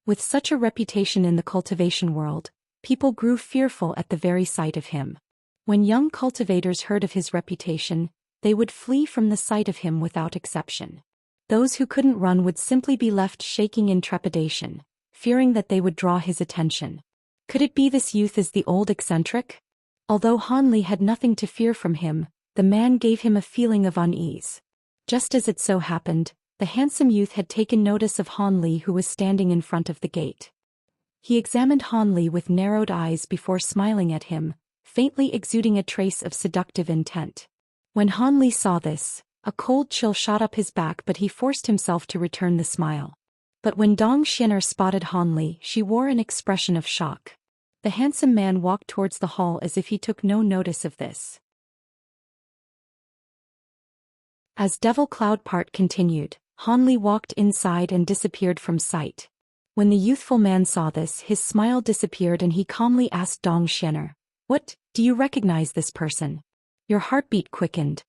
S1: With such a reputation in the cultivation world, people grew fearful at the very sight of him. When young cultivators heard of his reputation, they would flee from the sight of him without exception. Those who couldn't run would simply be left shaking in trepidation, fearing that they would draw his attention. Could it be this youth is the old eccentric? Although Han Li had nothing to fear from him, the man gave him a feeling of unease. Just as it so happened, the handsome youth had taken notice of Han Li, who was standing in front of the gate. He examined Han Li with narrowed eyes before smiling at him, faintly exuding a trace of seductive intent. When Han Li saw this, a cold chill shot up his back, but he forced himself to return the smile. But when Zhou Xian spotted Han Li, she wore an expression of shock. The handsome man walked towards the hall as if he took no notice of this. As Devil Cloud Part continued, Han Li walked inside and disappeared from sight. When the youthful man saw this, his smile disappeared and he calmly asked Zhou Xian, "What, do you recognize this person?" Your heartbeat quickened.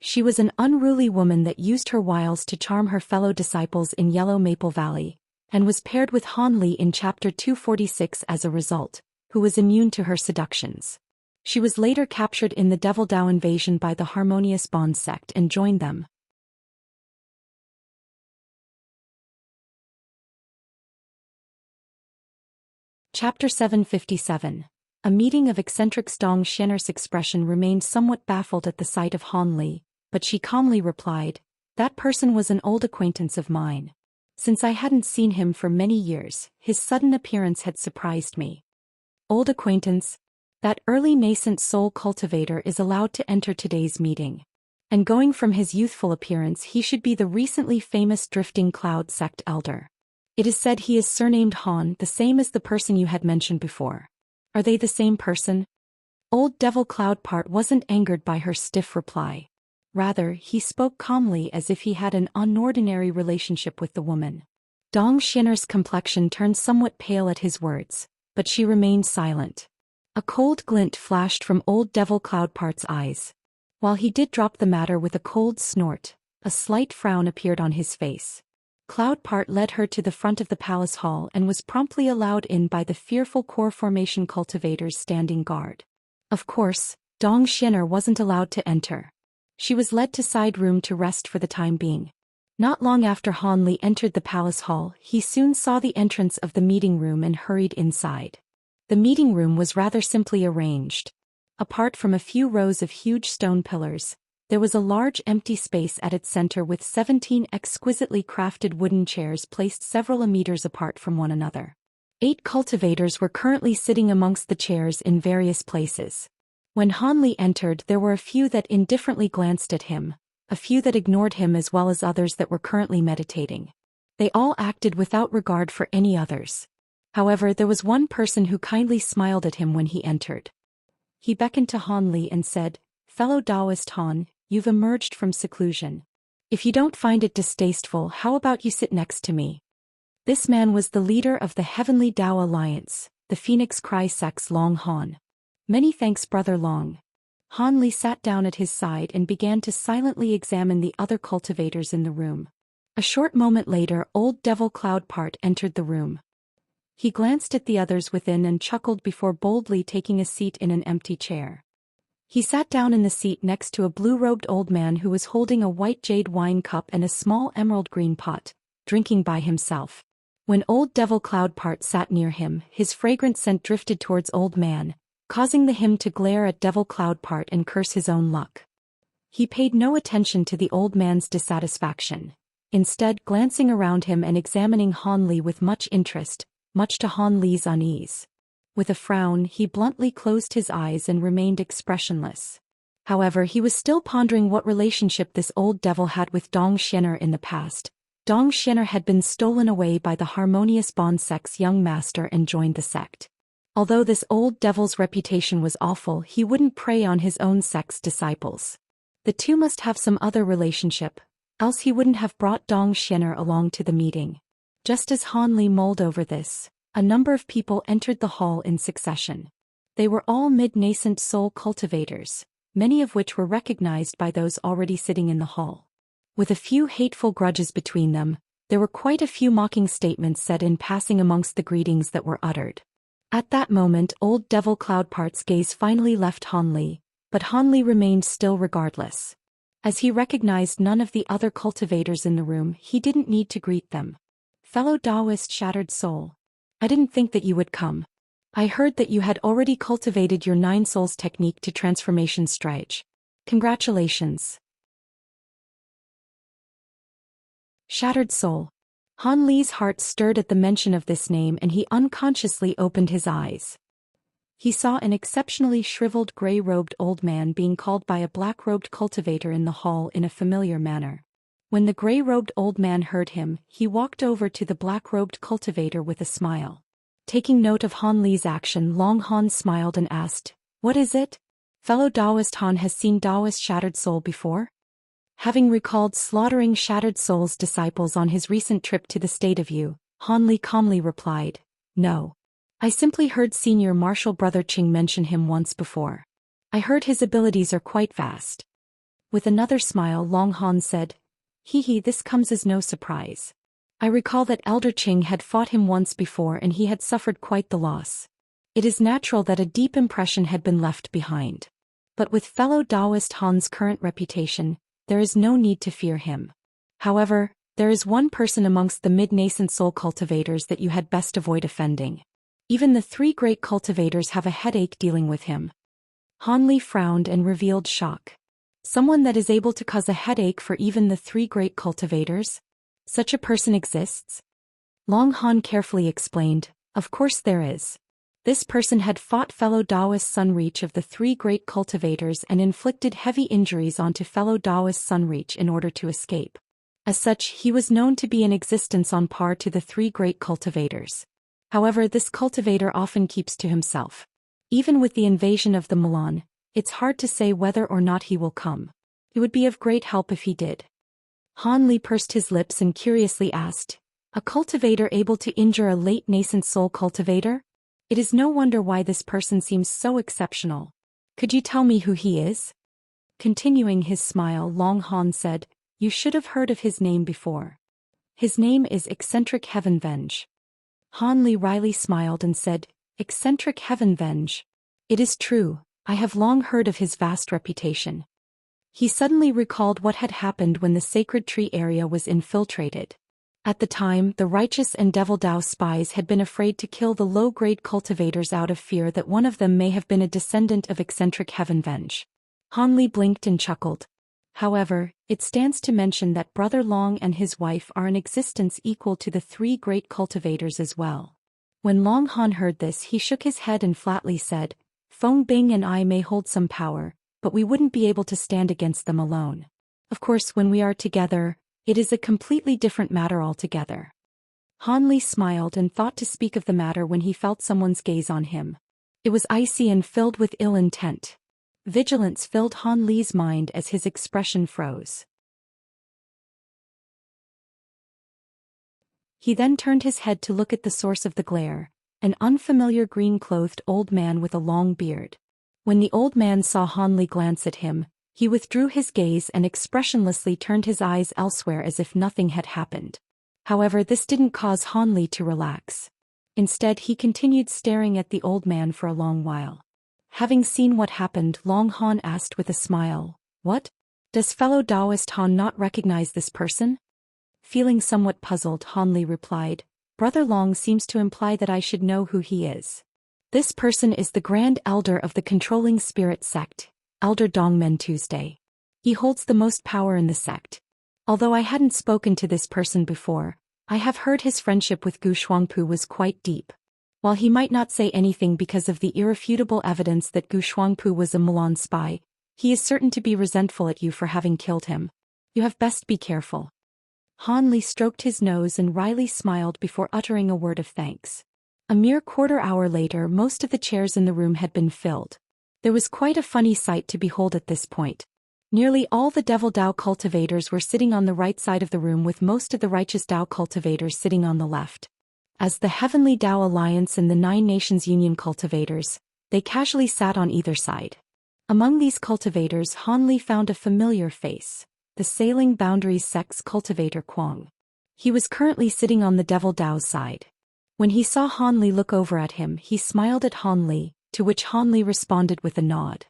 S1: She was an unruly woman that used her wiles to charm her fellow disciples in Yellow Maple Valley, and was paired with Han Li in Chapter 246 as a result, who was immune to her seductions. She was later captured in the Devil Dao invasion by the Harmonious Bond sect and joined them. Chapter 757. A meeting of eccentrics. Zhou Xian's expression remained somewhat baffled at the sight of Han Li, but she calmly replied, "That person was an old acquaintance of mine. Since I hadn't seen him for many years, his sudden appearance had surprised me." Old acquaintance? That early nascent soul cultivator is allowed to enter today's meeting. And going from his youthful appearance, he should be the recently famous Drifting Cloud sect elder. It is said he is surnamed Han, the same as the person you had mentioned before. Are they the same person? Old Devil Cloud Part wasn't angered by her stiff reply. Rather, he spoke calmly as if he had an unordinary relationship with the woman. Dong Xianer's complexion turned somewhat pale at his words, but she remained silent. A cold glint flashed from old Devil Cloudpart's eyes. While he did drop the matter with a cold snort, a slight frown appeared on his face. Cloudpart led her to the front of the palace hall and was promptly allowed in by the fearful core formation cultivators standing guard. Of course, Dong Xianer wasn't allowed to enter. She was led to side room to rest for the time being. Not long after Han Li entered the palace hall, he soon saw the entrance of the meeting room and hurried inside. The meeting room was rather simply arranged. Apart from a few rows of huge stone pillars, there was a large empty space at its center with 17 exquisitely crafted wooden chairs placed several meters apart from one another. 8 cultivators were currently sitting amongst the chairs in various places. When Han Li entered, there were a few that indifferently glanced at him, a few that ignored him, as well as others that were currently meditating. They all acted without regard for any others. However, there was one person who kindly smiled at him when he entered. He beckoned to Han Li and said, "Fellow Taoist Han, you've emerged from seclusion. If you don't find it distasteful, how about you sit next to me?" This man was the leader of the Heavenly Tao Alliance, the Phoenix Cry Sect's Long Han. "Many thanks, Brother Long." Han Li sat down at his side and began to silently examine the other cultivators in the room. A short moment later, old Devil Cloudpart entered the room. He glanced at the others within and chuckled before boldly taking a seat in an empty chair. He sat down in the seat next to a blue-robed old man who was holding a white jade wine cup and a small emerald green pot, drinking by himself. When old Devil Cloudpart sat near him, his fragrant scent drifted towards old man, causing the him to glare at Devil Cloudpart and curse his own luck. He paid no attention to the old man's dissatisfaction, instead glancing around him and examining Han Li with much interest, much to Han Li's unease. With a frown, he bluntly closed his eyes and remained expressionless. However, he was still pondering what relationship this old devil had with Dong Xianer in the past. Dong Xianer had been stolen away by the Harmonious Bond sect's young master and joined the sect. Although this old devil's reputation was awful, he wouldn't prey on his own sect's disciples. The two must have some other relationship, else he wouldn't have brought Dong Xianer along to the meeting. Just as Han Li mulled over this, a number of people entered the hall in succession. They were all mid-nascent soul cultivators, many of which were recognized by those already sitting in the hall. With a few hateful grudges between them, there were quite a few mocking statements said in passing amongst the greetings that were uttered. At that moment, old Devil Cloudpart's gaze finally left Han Li, but Han Li remained still regardless. As he recognized none of the other cultivators in the room, he didn't need to greet them. "Fellow Taoist Shattered Soul, I didn't think that you would come. I heard that you had already cultivated your 9 souls technique to transformation stage. Congratulations." Shattered Soul. Han Li's heart stirred at the mention of this name and he unconsciously opened his eyes. He saw an exceptionally shriveled gray-robed old man being called by a black-robed cultivator in the hall in a familiar manner. When the gray-robed old man heard him, he walked over to the black-robed cultivator with a smile. Taking note of Han Li's action, Long Han smiled and asked, "What is it? Fellow Taoist Han has seen Taoist Shattered Soul before?" Having recalled slaughtering Shattered Soul's disciples on his recent trip to the State of Yu, Han Li calmly replied, "No. I simply heard Senior Marshal Brother Qing mention him once before. I heard his abilities are quite vast." With another smile, Long Han said, "Hee, this comes as no surprise. I recall that Elder Qing had fought him once before and he had suffered quite the loss. It is natural that a deep impression had been left behind. But with fellow Taoist Han's current reputation, there is no need to fear him. However, there is one person amongst the mid-nascent soul cultivators that you had best avoid offending. Even the 3 great cultivators have a headache dealing with him." Han Li frowned and revealed shock. Someone that is able to cause a headache for even the 3 great cultivators? Such a person exists? Long Han carefully explained, "Of course there is. This person had fought fellow Taoist Sunreach of the 3 great cultivators and inflicted heavy injuries onto fellow Taoist Sunreach in order to escape. As such, he was known to be in existence on par to the 3 great cultivators. However, this cultivator often keeps to himself. Even with the invasion of the Milan, it's hard to say whether or not he will come. It would be of great help if he did." Han Li pursed his lips and curiously asked, A cultivator able to injure a late nascent soul cultivator? It is no wonder why this person seems so exceptional. Could you tell me who he is? Continuing his smile, Long Han said, you should have heard of his name before. His name is Eccentric Heavenvenge. Han Li wryly smiled and said, Eccentric Heavenvenge. It is true, I have long heard of his vast reputation. He suddenly recalled what had happened when the sacred tree area was infiltrated. At the time, the righteous and Devil Dao spies had been afraid to kill the low-grade cultivators out of fear that one of them may have been a descendant of Eccentric Heavenvenge. Han Li blinked and chuckled. However, it stands to mention that Brother Long and his wife are in existence equal to the 3 great cultivators as well. When Long Han heard this, he shook his head and flatly said, Feng Bing and I may hold some power, but we wouldn't be able to stand against them alone. Of course, when we are together, it is a completely different matter altogether. Han Li smiled and thought to speak of the matter when he felt someone's gaze on him. It was icy and filled with ill intent. Vigilance filled Han Li's mind as his expression froze. He then turned his head to look at the source of the glare, an unfamiliar green-clothed old man with a long beard. When the old man saw Han Li glance at him, he withdrew his gaze and expressionlessly turned his eyes elsewhere as if nothing had happened. However, this didn't cause Han Li to relax. Instead, he continued staring at the old man for a long while. Having seen what happened, Long Han asked with a smile, What? Does fellow Taoist Han not recognize this person? Feeling somewhat puzzled, Han Li replied, Brother Long seems to imply that I should know who he is. This person is the Grand Elder of the Controlling Spirit Sect, Elder Dongmen Tuesday. He holds the most power in the sect. Although I hadn't spoken to this person before, I have heard his friendship with Gu Shuangpu was quite deep. While he might not say anything because of the irrefutable evidence that Gu Shuangpu was a Mulan spy, he is certain to be resentful at you for having killed him. You have best be careful. Han Li stroked his nose and wryly smiled before uttering a word of thanks. A mere quarter-hour later, most of the chairs in the room had been filled. There was quite a funny sight to behold at this point. Nearly all the Devil Dao cultivators were sitting on the right side of the room, with most of the Righteous Dao cultivators sitting on the left. As the Heavenly Dao Alliance and the 9 Nations Union cultivators, they casually sat on either side. Among these cultivators, Han Li found a familiar face, the Sailing Boundaries Sect's cultivator Kuang. He was currently sitting on the Devil Dao's side. When he saw Han Li look over at him, he smiled at Han Li, to which Han Li responded with a nod.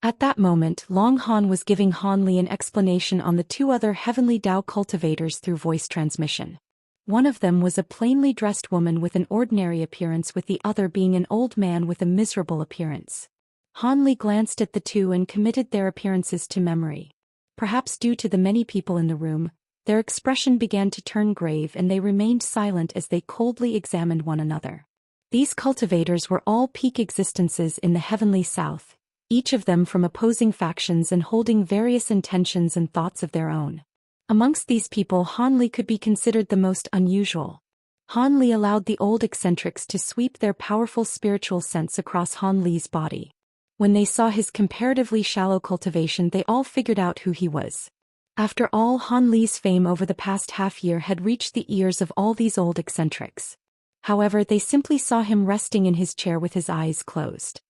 S1: At that moment, Long Han was giving Han Li an explanation on the 2 other Heavenly Dao cultivators through voice transmission. One of them was a plainly dressed woman with an ordinary appearance, with the other being an old man with a miserable appearance. Han Li glanced at the 2 and committed their appearances to memory. Perhaps due to the many people in the room, their expression began to turn grave and they remained silent as they coldly examined one another. These cultivators were all peak existences in the Heavenly South, each of them from opposing factions and holding various intentions and thoughts of their own. Amongst these people, Han Li could be considered the most unusual. Han Li allowed the old eccentrics to sweep their powerful spiritual sense across Han Li's body. When they saw his comparatively shallow cultivation, they all figured out who he was. After all, Han Li's fame over the past half-year had reached the ears of all these old eccentrics. However, they simply saw him resting in his chair with his eyes closed.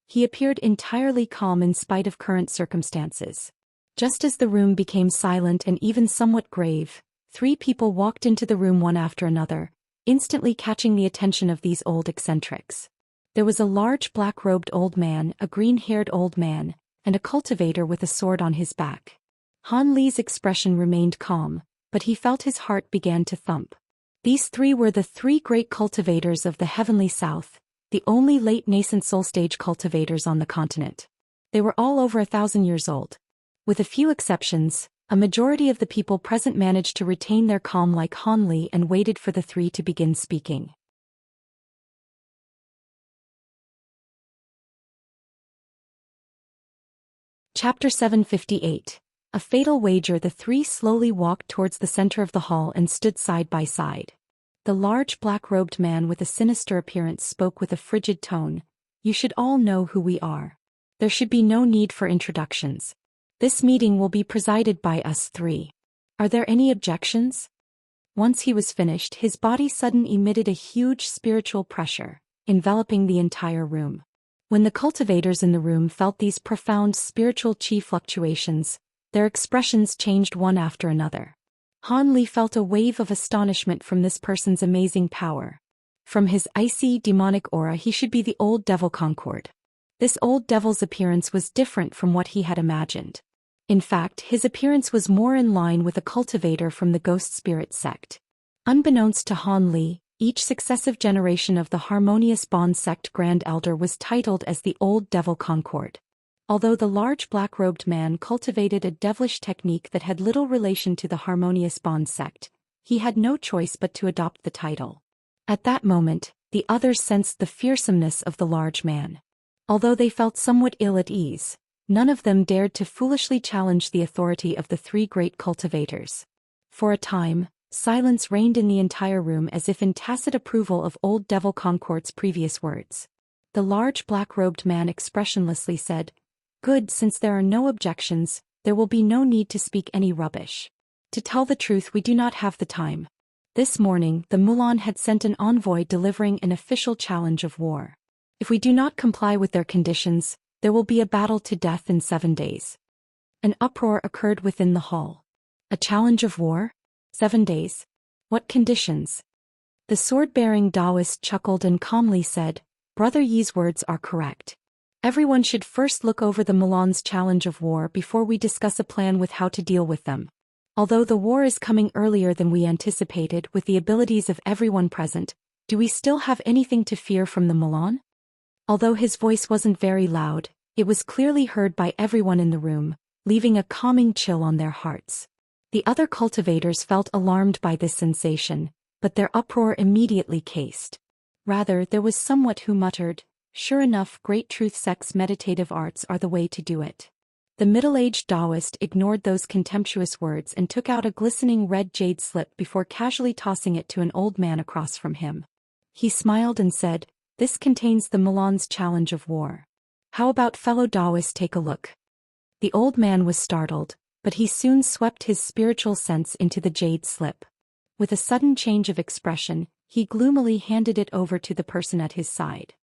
S1: He appeared entirely calm in spite of current circumstances. Just as the room became silent and even somewhat grave, 3 people walked into the room one after another, instantly catching the attention of these old eccentrics. There was a large black-robed old man, a green-haired old man, and a cultivator with a sword on his back. Han Li's expression remained calm, but he felt his heart began to thump. These 3 were the 3 great cultivators of the Heavenly South, the only late nascent soul stage cultivators on the continent. They were all over 1,000 years old. With a few exceptions, a majority of the people present managed to retain their calm like Han Li and waited for the 3 to begin speaking. Chapter 758. A Fatal Wager. The 3 slowly walked towards the center of the hall and stood side by side. The large black-robed man with a sinister appearance spoke with a frigid tone. You should all know who we are. There should be no need for introductions. This meeting will be presided by us 3. Are there any objections? Once he was finished, his body suddenly emitted a huge spiritual pressure, enveloping the entire room. When the cultivators in the room felt these profound spiritual chi fluctuations, their expressions changed one after another. Han Li felt a wave of astonishment from this person's amazing power. From his icy, demonic aura, he should be the old devil Concord. This old devil's appearance was different from what he had imagined. In fact, his appearance was more in line with a cultivator from the ghost spirit sect. Unbeknownst to Han Li, each successive generation of the Harmonious Bond sect Grand Elder was titled as the Old Devil Concord. Although the large black-robed man cultivated a devilish technique that had little relation to the Harmonious Bond sect, he had no choice but to adopt the title. At that moment, the others sensed the fearsomeness of the large man. Although they felt somewhat ill at ease, none of them dared to foolishly challenge the authority of the three great cultivators. For a time, silence reigned in the entire room as if in tacit approval of Old Devil Concord's previous words. The large black-robed man expressionlessly said, "Good, since there are no objections, there will be no need to speak any rubbish. To tell the truth, we do not have the time." This morning, the Mulan had sent an envoy delivering an official challenge of war. If we do not comply with their conditions, there will be a battle to death in 7 days. An uproar occurred within the hall. A challenge of war? 7 days? What conditions? The sword-bearing Taoist chuckled and calmly said, "Brother Yi's words are correct. Everyone should first look over the Mulan's challenge of war before we discuss a plan with how to deal with them. Although the war is coming earlier than we anticipated with the abilities of everyone present, do we still have anything to fear from the Mulan?" Although his voice wasn't very loud, it was clearly heard by everyone in the room, leaving a calming chill on their hearts. The other cultivators felt alarmed by this sensation, but their uproar immediately cased. Rather, there was someone who muttered, "Sure enough, Great Truth Sect's meditative arts are the way to do it." The middle-aged Taoist ignored those contemptuous words and took out a glistening red jade slip before casually tossing it to an old man across from him. He smiled and said, "This contains the Mulan's challenge of war. How about fellow Taoists take a look?" The old man was startled, but he soon swept his spiritual sense into the jade slip. With a sudden change of expression, he gloomily handed it over to the person at his side.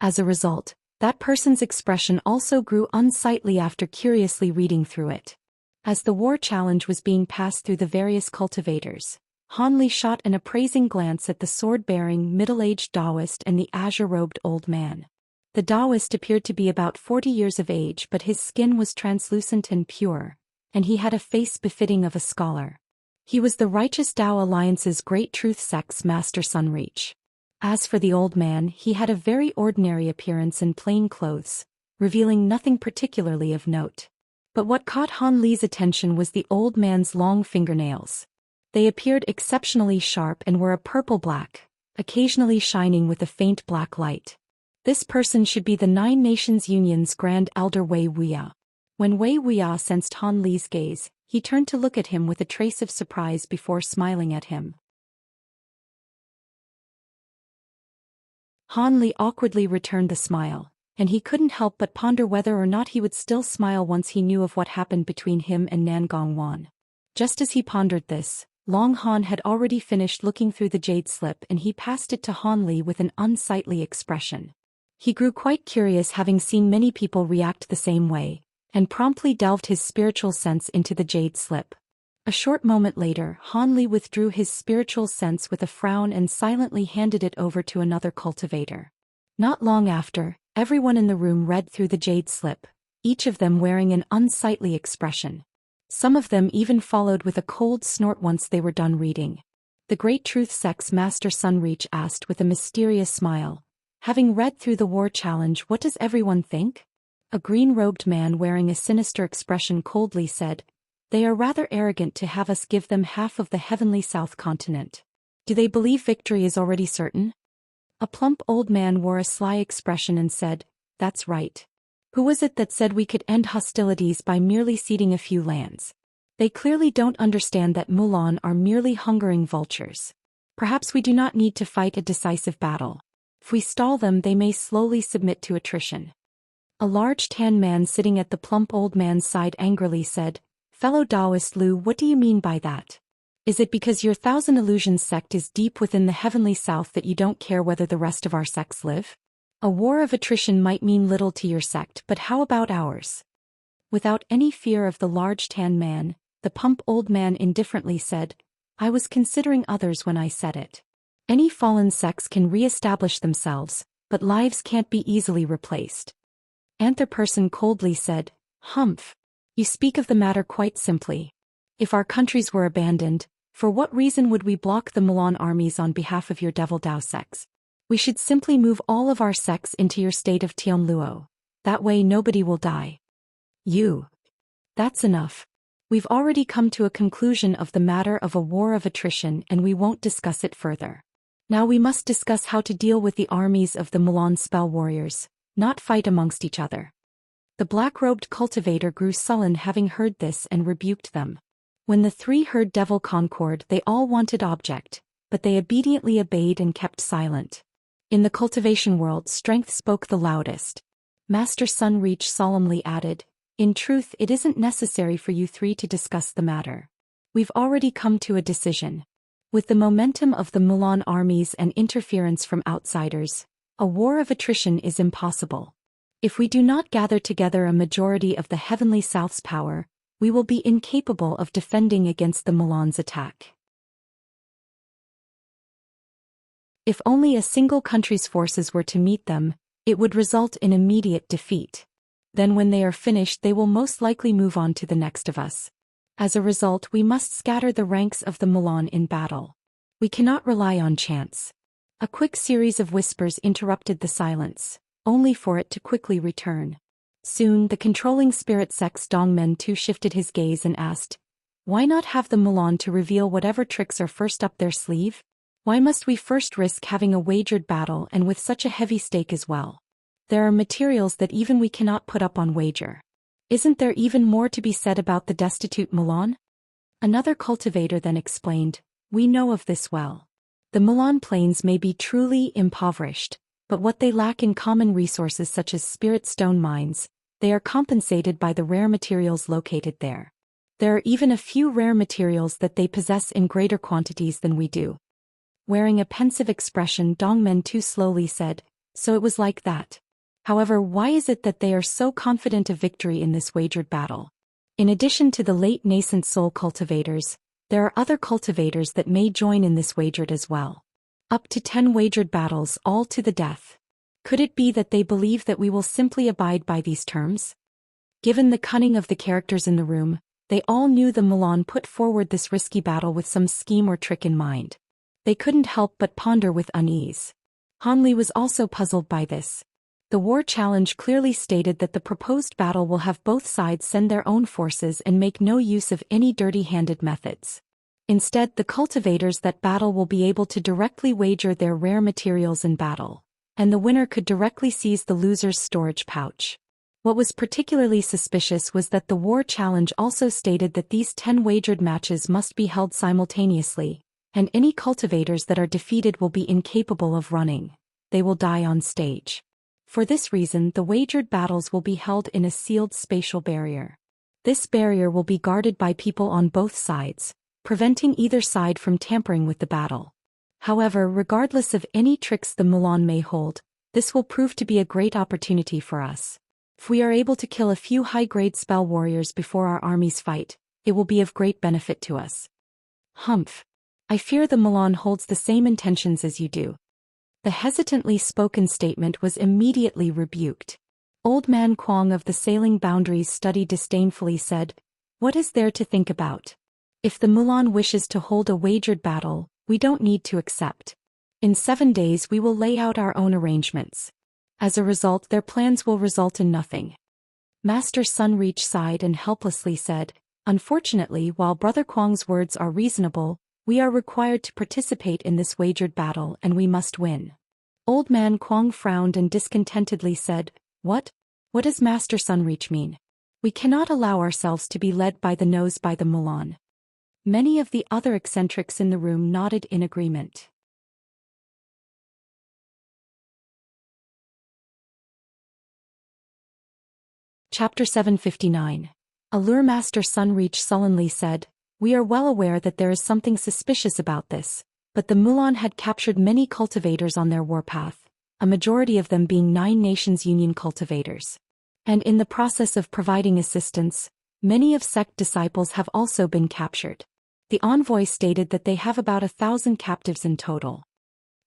S1: As a result, that person's expression also grew unsightly after curiously reading through it. As the war challenge was being passed through the various cultivators, Han Li shot an appraising glance at the sword-bearing middle-aged Taoist and the azure-robed old man. The Taoist appeared to be about 40 years of age, but his skin was translucent and pure, and he had a face befitting of a scholar. He was the Righteous Tao Alliance's Great Truth Sect's Master Sunreach. As for the old man, he had a very ordinary appearance in plain clothes, revealing nothing particularly of note. But what caught Han Li's attention was the old man's long fingernails. They appeared exceptionally sharp and were a purple-black, occasionally shining with a faint black light. This person should be the Nine Nations Union's Grand Elder Wei Wuya. When Wei Wuya sensed Han Li's gaze, he turned to look at him with a trace of surprise before smiling at him. Han Li awkwardly returned the smile, and he couldn't help but ponder whether or not he would still smile once he knew of what happened between him and Nan Gongwan. Just as he pondered this, Long Han had already finished looking through the jade slip and he passed it to Han Li with an unsightly expression. He grew quite curious, having seen many people react the same way, and promptly delved his spiritual sense into the jade slip. A short moment later, Han Li withdrew his spiritual sense with a frown and silently handed it over to another cultivator. Not long after, everyone in the room read through the jade slip, each of them wearing an unsightly expression. Some of them even followed with a cold snort once they were done reading. The Great Truth Sect's Master Sunreach asked with a mysterious smile, "Having read through the war challenge, what does everyone think?" A green-robed man wearing a sinister expression coldly said, "They are rather arrogant to have us give them half of the heavenly South continent. Do they believe victory is already certain?" A plump old man wore a sly expression and said, "That's right. Who was it that said we could end hostilities by merely ceding a few lands? They clearly don't understand that Mulan are merely hungering vultures. Perhaps we do not need to fight a decisive battle. If we stall them, they may slowly submit to attrition." A large tan man sitting at the plump old man's side angrily said, "Fellow Taoist Lu, what do you mean by that? Is it because your Thousand Illusions sect is deep within the heavenly south that you don't care whether the rest of our sects live? A war of attrition might mean little to your sect, but how about ours? Without any fear of the large tan man, the plump old man indifferently said, I was considering others when I said it. Any fallen sects can re-establish themselves, but lives can't be easily replaced. Anther person coldly said, Humph. You speak of the matter quite simply. If our countries were abandoned, for what reason would we block the Milan armies on behalf of your Devil Dao sects? We should simply move all of our sects into your state of Tianluo. That way nobody will die. That's enough. We've already come to a conclusion of the matter of a war of attrition and we won't discuss it further. Now we must discuss how to deal with the armies of the Milan spell warriors, not fight amongst each other. The black-robed cultivator grew sullen having heard this and rebuked them. When the three heard Devil Concord, they all wanted object, but they obediently obeyed and kept silent. In the cultivation world, strength spoke the loudest. Master Sunreach solemnly added, In truth, it isn't necessary for you three to discuss the matter. We've already come to a decision. With the momentum of the Milan armies and interference from outsiders, a war of attrition is impossible. If we do not gather together a majority of the Heavenly South's power, we will be incapable of defending against the Milan's attack. If only a single country's forces were to meet them, it would result in immediate defeat. Then when they are finished they will most likely move on to the next of us. As a result we must scatter the ranks of the Milan in battle. We cannot rely on chance. A quick series of whispers interrupted the silence, only for it to quickly return. Soon the controlling spirit sect's Dongmen too shifted his gaze and asked, Why not have the Milan to reveal whatever tricks are first up their sleeve? Why must we first risk having a wagered battle and with such a heavy stake as well? There are materials that even we cannot put up on wager. Isn't there even more to be said about the destitute Milan? Another cultivator then explained, We know of this well. The Milan plains may be truly impoverished, but what they lack in common resources such as spirit stone mines, they are compensated by the rare materials located there. There are even a few rare materials that they possess in greater quantities than we do. Wearing a pensive expression, Dongmen too slowly said, So it was like that. However, why is it that they are so confident of victory in this wagered battle? In addition to the late nascent soul cultivators, there are other cultivators that may join in this wagered as well. Up to 10 wagered battles, all to the death. Could it be that they believe that we will simply abide by these terms? Given the cunning of the characters in the room, they all knew the Milan put forward this risky battle with some scheme or trick in mind. They couldn't help but ponder with unease. Hanli was also puzzled by this. The war challenge clearly stated that the proposed battle will have both sides send their own forces and make no use of any dirty-handed methods. Instead, the cultivators that battle will be able to directly wager their rare materials in battle, and the winner could directly seize the loser's storage pouch. What was particularly suspicious was that the war challenge also stated that these 10 wagered matches must be held simultaneously, and any cultivators that are defeated will be incapable of running. They will die on stage. For this reason, the wagered battles will be held in a sealed spatial barrier. This barrier will be guarded by people on both sides, preventing either side from tampering with the battle. However, regardless of any tricks the Milan may hold, this will prove to be a great opportunity for us. If we are able to kill a few high-grade spell warriors before our armies fight, it will be of great benefit to us. Humph. I fear the Milan holds the same intentions as you do. The hesitantly spoken statement was immediately rebuked. Old man Kwong of the Sailing Boundaries study disdainfully said, What is there to think about? If the Milan wishes to hold a wagered battle, we don't need to accept. In 7 days we will lay out our own arrangements. As a result, their plans will result in nothing. Master Sunreach sighed and helplessly said, Unfortunately, while Brother Kwong's words are reasonable, we are required to participate in this wagered battle and we must win. Old man Kwong frowned and discontentedly said, What? What does Master Sunreach mean? We cannot allow ourselves to be led by the nose by the Milan. Many of the other eccentrics in the room nodded in agreement. Chapter 759. Allure Master Sunreach sullenly said, We are well aware that there is something suspicious about this, but the Mulan had captured many cultivators on their warpath, a majority of them being 9 Nations Union cultivators. And in the process of providing assistance, many of sect disciples have also been captured. The envoy stated that they have about 1,000 captives in total.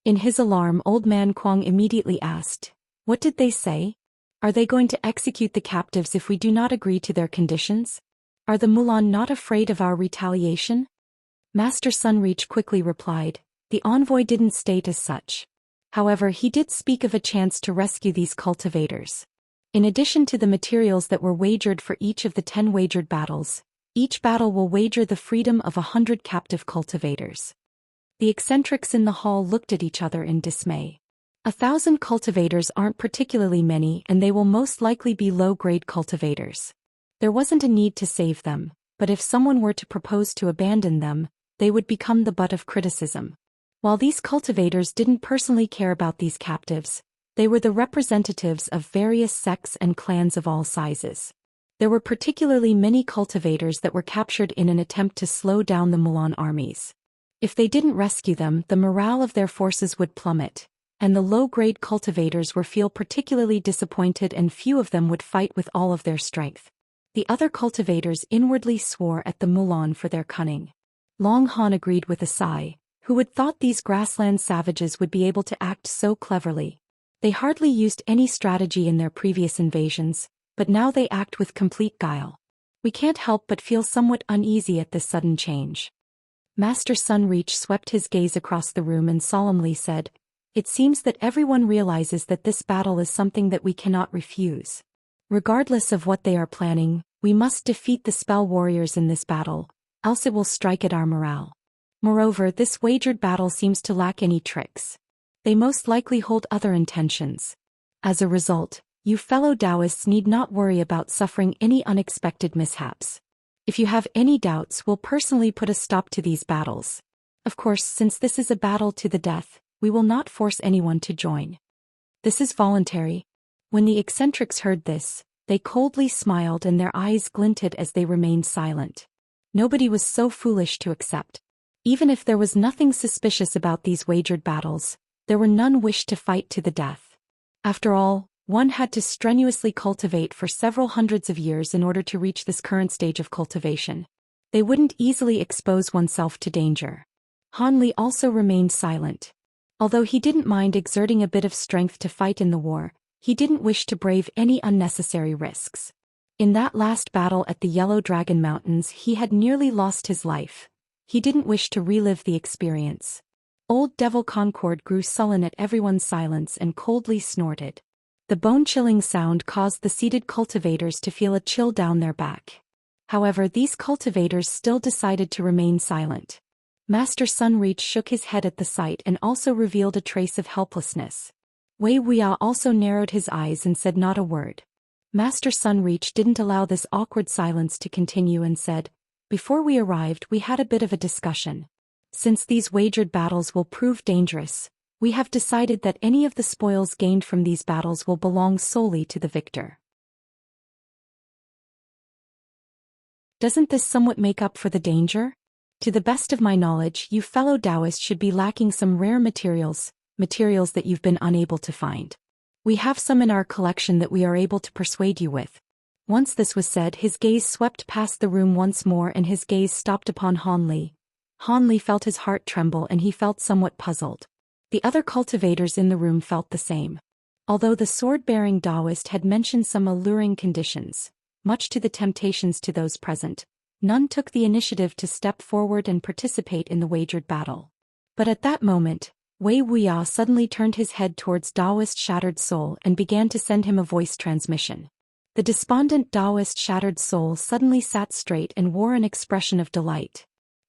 S1: In his alarm, Old Man Kuang immediately asked, "What did they say? Are they going to execute the captives if we do not agree to their conditions? Are the Mulan not afraid of our retaliation?" Master Sunreach quickly replied, "The envoy didn't state as such. However, he did speak of a chance to rescue these cultivators. In addition to the materials that were wagered for each of the 10 wagered battles, each battle will wager the freedom of 100 captive cultivators." The eccentrics in the hall looked at each other in dismay. 1,000 cultivators aren't particularly many, and they will most likely be low-grade cultivators. There wasn't a need to save them, but if someone were to propose to abandon them, they would become the butt of criticism. While these cultivators didn't personally care about these captives, they were the representatives of various sects and clans of all sizes. There were particularly many cultivators that were captured in an attempt to slow down the Mulan armies. If they didn't rescue them, the morale of their forces would plummet, and the low-grade cultivators would feel particularly disappointed, and few of them would fight with all of their strength. The other cultivators inwardly swore at the Mulan for their cunning. Long Han agreed with a sigh. Who would thought these grassland savages would be able to act so cleverly? They hardly used any strategy in their previous invasions, but now they act with complete guile. We can't help but feel somewhat uneasy at this sudden change. Master Sunreach swept his gaze across the room and solemnly said, "It seems that everyone realizes that this battle is something that we cannot refuse. Regardless of what they are planning, we must defeat the spell warriors in this battle, else it will strike at our morale. Moreover, this wagered battle seems to lack any tricks. They most likely hold other intentions. As a result, you fellow Taoists need not worry about suffering any unexpected mishaps. If you have any doubts, we'll personally put a stop to these battles. Of course, since this is a battle to the death, we will not force anyone to join. This is voluntary." When the eccentrics heard this, they coldly smiled and their eyes glinted as they remained silent. Nobody was so foolish to accept. Even if there was nothing suspicious about these wagered battles, there were none wished to fight to the death. After all, one had to strenuously cultivate for several hundreds of years in order to reach this current stage of cultivation. They wouldn't easily expose oneself to danger. Han Li also remained silent. Although he didn't mind exerting a bit of strength to fight in the war, he didn't wish to brave any unnecessary risks. In that last battle at the Yellow Dragon Mountains, he had nearly lost his life. He didn't wish to relive the experience. Old Devil Concord grew sullen at everyone's silence and coldly snorted. The bone-chilling sound caused the seated cultivators to feel a chill down their back. However, these cultivators still decided to remain silent. Master Sunreach shook his head at the sight and also revealed a trace of helplessness. Wei Wuya also narrowed his eyes and said not a word. Master Sunreach didn't allow this awkward silence to continue and said, "Before we arrived, we had a bit of a discussion. Since these wagered battles will prove dangerous, we have decided that any of the spoils gained from these battles will belong solely to the victor." Doesn't this somewhat make up for the danger? To the best of my knowledge, you fellow Taoists should be lacking some rare materials that you've been unable to find. We have some in our collection that we are able to persuade you with. Once this was said, his gaze swept past the room once more and his gaze stopped upon Han Li. Han Li felt his heart tremble and he felt somewhat puzzled. The other cultivators in the room felt the same. Although the sword-bearing Taoist had mentioned some alluring conditions, much to the temptations to those present, none took the initiative to step forward and participate in the wagered battle. But at that moment, Wei Wuya suddenly turned his head towards Taoist Shattered Soul and began to send him a voice transmission. The despondent Taoist Shattered Soul suddenly sat straight and wore an expression of delight.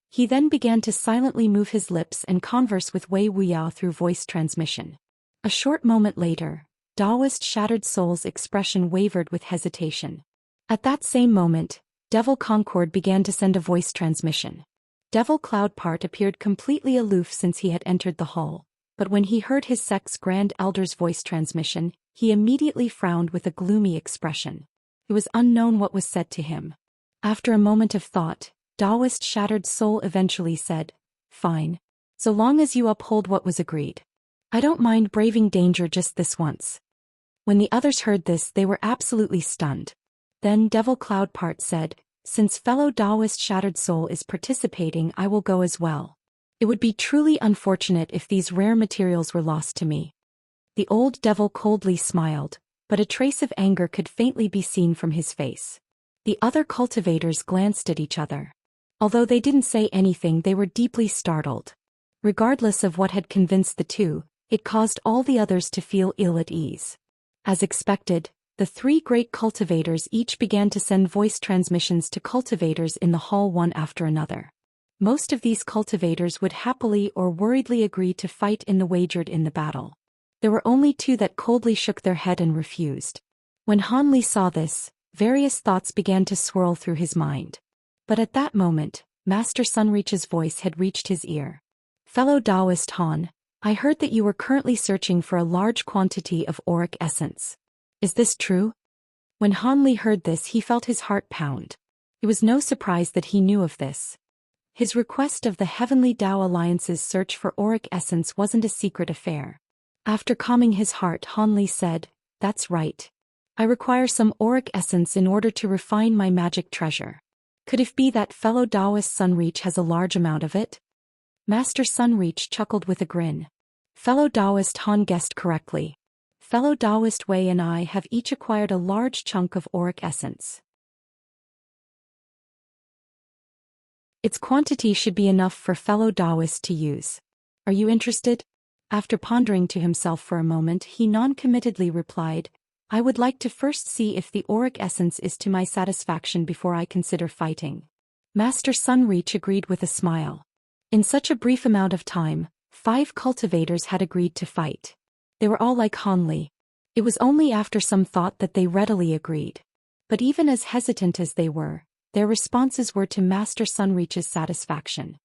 S1: He then began to silently move his lips and converse with Wei Wuya through voice transmission. A short moment later, Taoist Shattered Soul's expression wavered with hesitation. At that same moment, Devil Concord began to send a voice transmission. Devil Cloudpart appeared completely aloof since he had entered the hall, but when he heard his sect's Grand Elder's voice transmission, he immediately frowned with a gloomy expression. It was unknown what was said to him. After a moment of thought, Taoist Shattered Soul eventually said, "Fine. So long as you uphold what was agreed. I don't mind braving danger just this once." When the others heard this, they were absolutely stunned. Then Devil Cloudpart said, "Since fellow Taoist Shattered Soul is participating, I will go as well. It would be truly unfortunate if these rare materials were lost to me." The old devil coldly smiled, but a trace of anger could faintly be seen from his face. The other cultivators glanced at each other. Although they didn't say anything, they were deeply startled. Regardless of what had convinced the two, it caused all the others to feel ill at ease. As expected, the three great cultivators each began to send voice transmissions to cultivators in the hall one after another. Most of these cultivators would happily or worriedly agree to fight in the wagered in the battle. There were only two that coldly shook their head and refused. When Han Li saw this, various thoughts began to swirl through his mind. But at that moment, Master Sunreach's voice had reached his ear. "Fellow Taoist Han, I heard that you were currently searching for a large quantity of auric essence. Is this true?" When Han Li heard this, he felt his heart pound. It was no surprise that he knew of this. His request of the Heavenly Tao Alliance's search for auric essence wasn't a secret affair. After calming his heart, Han Li said, "That's right. I require some auric essence in order to refine my magic treasure. Could it be that fellow Taoist Sunreach has a large amount of it?" Master Sunreach chuckled with a grin. "Fellow Taoist Han guessed correctly. Fellow Taoist Wei and I have each acquired a large chunk of auric essence. Its quantity should be enough for fellow Taoist to use. Are you interested?" After pondering to himself for a moment, he non-committedly replied, "I would like to first see if the auric essence is to my satisfaction before I consider fighting." Master Sunreach agreed with a smile. In such a brief amount of time, 5 cultivators had agreed to fight. They were all like Han Li. It was only after some thought that they readily agreed. But even as hesitant as they were, their responses were to Master Sunreach's satisfaction.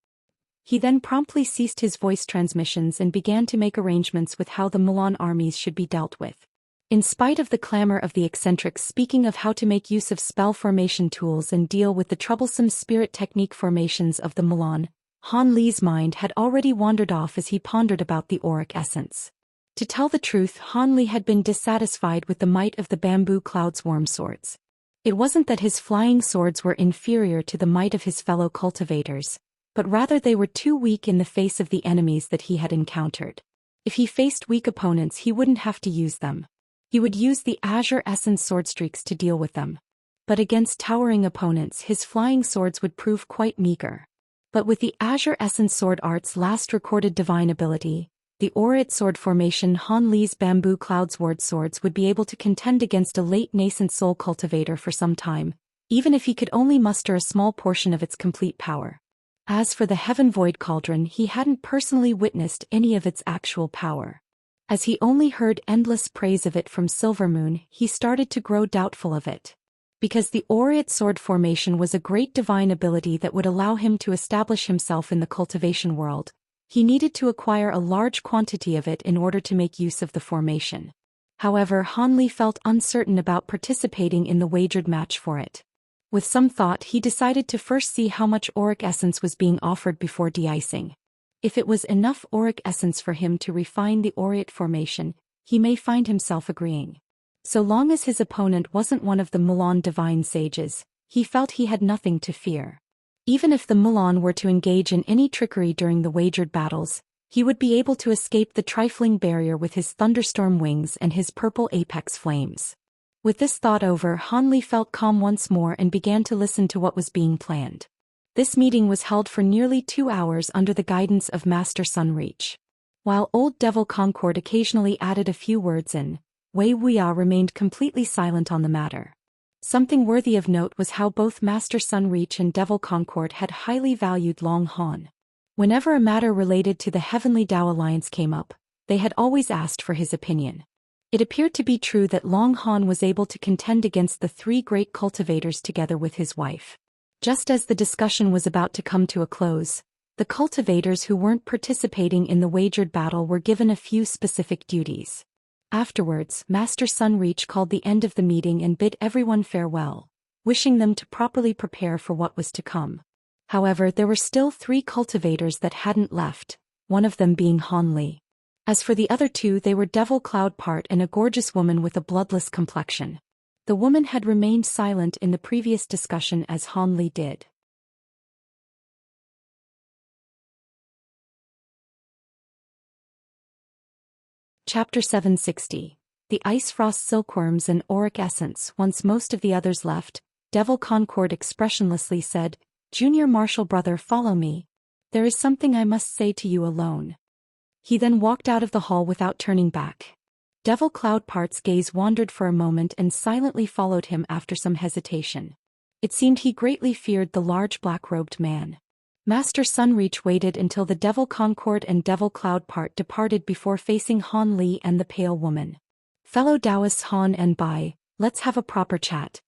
S1: He then promptly ceased his voice transmissions and began to make arrangements with how the Mulan armies should be dealt with. In spite of the clamor of the eccentrics speaking of how to make use of spell formation tools and deal with the troublesome spirit technique formations of the Mulan, Han Li's mind had already wandered off as he pondered about the auric essence. To tell the truth, Han Li had been dissatisfied with the might of the bamboo cloudswarm swords. It wasn't that his flying swords were inferior to the might of his fellow cultivators, but rather they were too weak in the face of the enemies that he had encountered. If he faced weak opponents, he wouldn't have to use them. He would use the Azure Essence swordstreaks to deal with them. But against towering opponents, his flying swords would prove quite meager. But with the Azure Essence Sword Art's last recorded divine ability, the Aureate Sword formation, Han Li's bamboo cloudsword swords would be able to contend against a late nascent soul cultivator for some time, even if he could only muster a small portion of its complete power. As for the Heaven Void Cauldron, he hadn't personally witnessed any of its actual power. As he only heard endless praise of it from Silvermoon, he started to grow doubtful of it. Because the Aureate Sword formation was a great divine ability that would allow him to establish himself in the cultivation world, he needed to acquire a large quantity of it in order to make use of the formation. However, Han Li felt uncertain about participating in the wagered match for it. With some thought, he decided to first see how much auric essence was being offered before de-icing. If it was enough auric essence for him to refine the Aureate formation, he may find himself agreeing. So long as his opponent wasn't one of the Mulan divine sages, he felt he had nothing to fear. Even if the Mulan were to engage in any trickery during the wagered battles, he would be able to escape the trifling barrier with his thunderstorm wings and his purple apex flames. With this thought over, Han Li felt calm once more and began to listen to what was being planned. This meeting was held for nearly 2 hours under the guidance of Master Sunreach. While Old Devil Concord occasionally added a few words in, Wei Wuya remained completely silent on the matter. Something worthy of note was how both Master Sunreach and Devil Concord had highly valued Long Han. Whenever a matter related to the Heavenly Tao Alliance came up, they had always asked for his opinion. It appeared to be true that Long Han was able to contend against the 3 great cultivators together with his wife. Just as the discussion was about to come to a close, the cultivators who weren't participating in the wagered battle were given a few specific duties. Afterwards, Master Sunreach called the end of the meeting and bid everyone farewell, wishing them to properly prepare for what was to come. However, there were still 3 cultivators that hadn't left, one of them being Han Li. As for the other 2, they were Devil Cloud Part and a gorgeous woman with a bloodless complexion. The woman had remained silent in the previous discussion as Han Li did. Chapter 760. The Ice Frost Silkworms and Auric Essence. Once most of the others left, Devil Concord expressionlessly said, "Junior Marshal brother, follow me. There is something I must say to you alone." He then walked out of the hall without turning back. Devil Cloud Part's gaze wandered for a moment and silently followed him after some hesitation. It seemed he greatly feared the large black-robed man. Master Sunreach waited until the Devil Concord and Devil Cloud Part departed before facing Han Li and the pale woman. "Fellow Taoists Han and Bai, let's have a proper chat.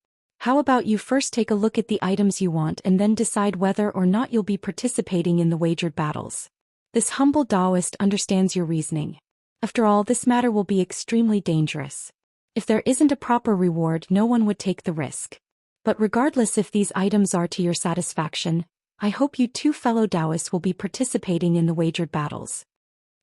S1: How about you first take a look at the items you want and then decide whether or not you'll be participating in the wagered battles. This humble Taoist understands your reasoning. After all, this matter will be extremely dangerous. If there isn't a proper reward, no one would take the risk. But regardless if these items are to your satisfaction, I hope you 2 fellow Taoists will be participating in the wagered battles."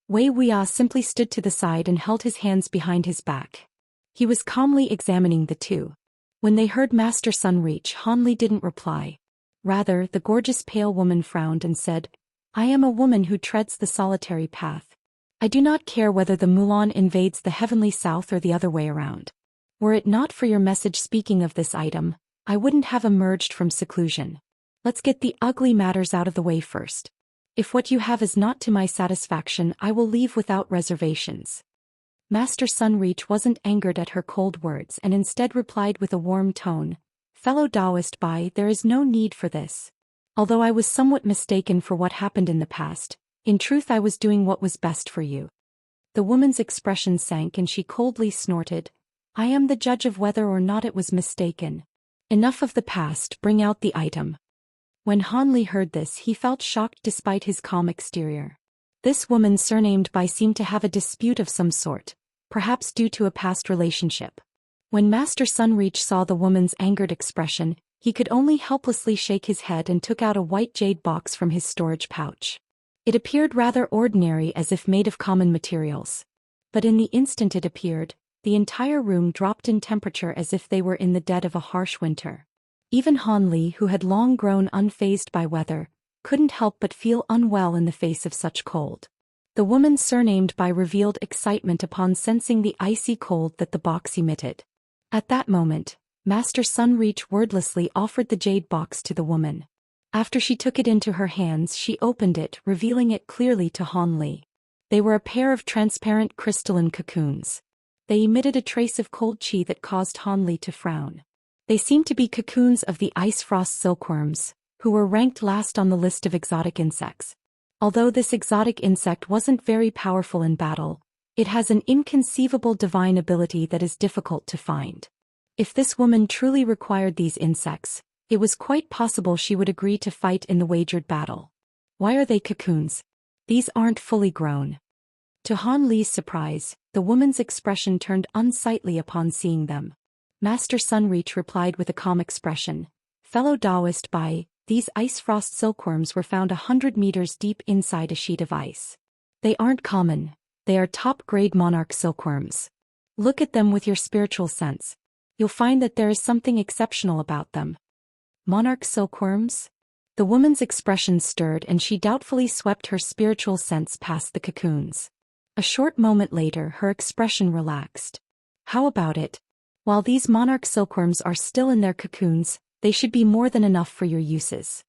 S1: Wei Wuya simply stood to the side and held his hands behind his back. He was calmly examining the 2. When they heard Master Sunreach, Han Li didn't reply. Rather, the gorgeous pale woman frowned and said, "I am a woman who treads the solitary path. I do not care whether the Mulan invades the heavenly south or the other way around. Were it not for your message speaking of this item, I wouldn't have emerged from seclusion. Let's get the ugly matters out of the way first. If what you have is not to my satisfaction, I will leave without reservations." Master Sunreach wasn't angered at her cold words and instead replied with a warm tone, "Fellow Taoist Bai, there is no need for this. Although I was somewhat mistaken for what happened in the past, in truth I was doing what was best for you." The woman's expression sank and she coldly snorted, "I am the judge of whether or not it was mistaken. Enough of the past, bring out the item." When Han Li heard this, he felt shocked despite his calm exterior. This woman surnamed Bai seemed to have a dispute of some sort, perhaps due to a past relationship. When Master Sunreach saw the woman's angered expression, he could only helplessly shake his head and took out a white jade box from his storage pouch. It appeared rather ordinary, as if made of common materials. But in the instant it appeared, the entire room dropped in temperature as if they were in the dead of a harsh winter. Even Han Li, who had long grown unfazed by weather, couldn't help but feel unwell in the face of such cold. The woman surnamed Bai revealed excitement upon sensing the icy cold that the box emitted. At that moment, Master Sunreach wordlessly offered the jade box to the woman. After she took it into her hands, she opened it, revealing it clearly to Han Li. They were a pair of transparent crystalline cocoons. They emitted a trace of cold chi that caused Han Li to frown. They seemed to be cocoons of the ice frost silkworms, who were ranked last on the list of exotic insects. Although this exotic insect wasn't very powerful in battle, it has an inconceivable divine ability that is difficult to find. If this woman truly required these insects, it was quite possible she would agree to fight in the wagered battle. Why are they cocoons? These aren't fully grown. To Han Li's surprise, the woman's expression turned unsightly upon seeing them. Master Sunreach replied with a calm expression, "Fellow Taoist Bai, these ice frost silkworms were found 100 meters deep inside a sheet of ice. They aren't common, they are top-grade monarch silkworms. Look at them with your spiritual sense. You'll find that there is something exceptional about them." Monarch silkworms? The woman's expression stirred and she doubtfully swept her spiritual sense past the cocoons. A short moment later, her expression relaxed. "How about it? While these monarch silkworms are still in their cocoons, they should be more than enough for your uses."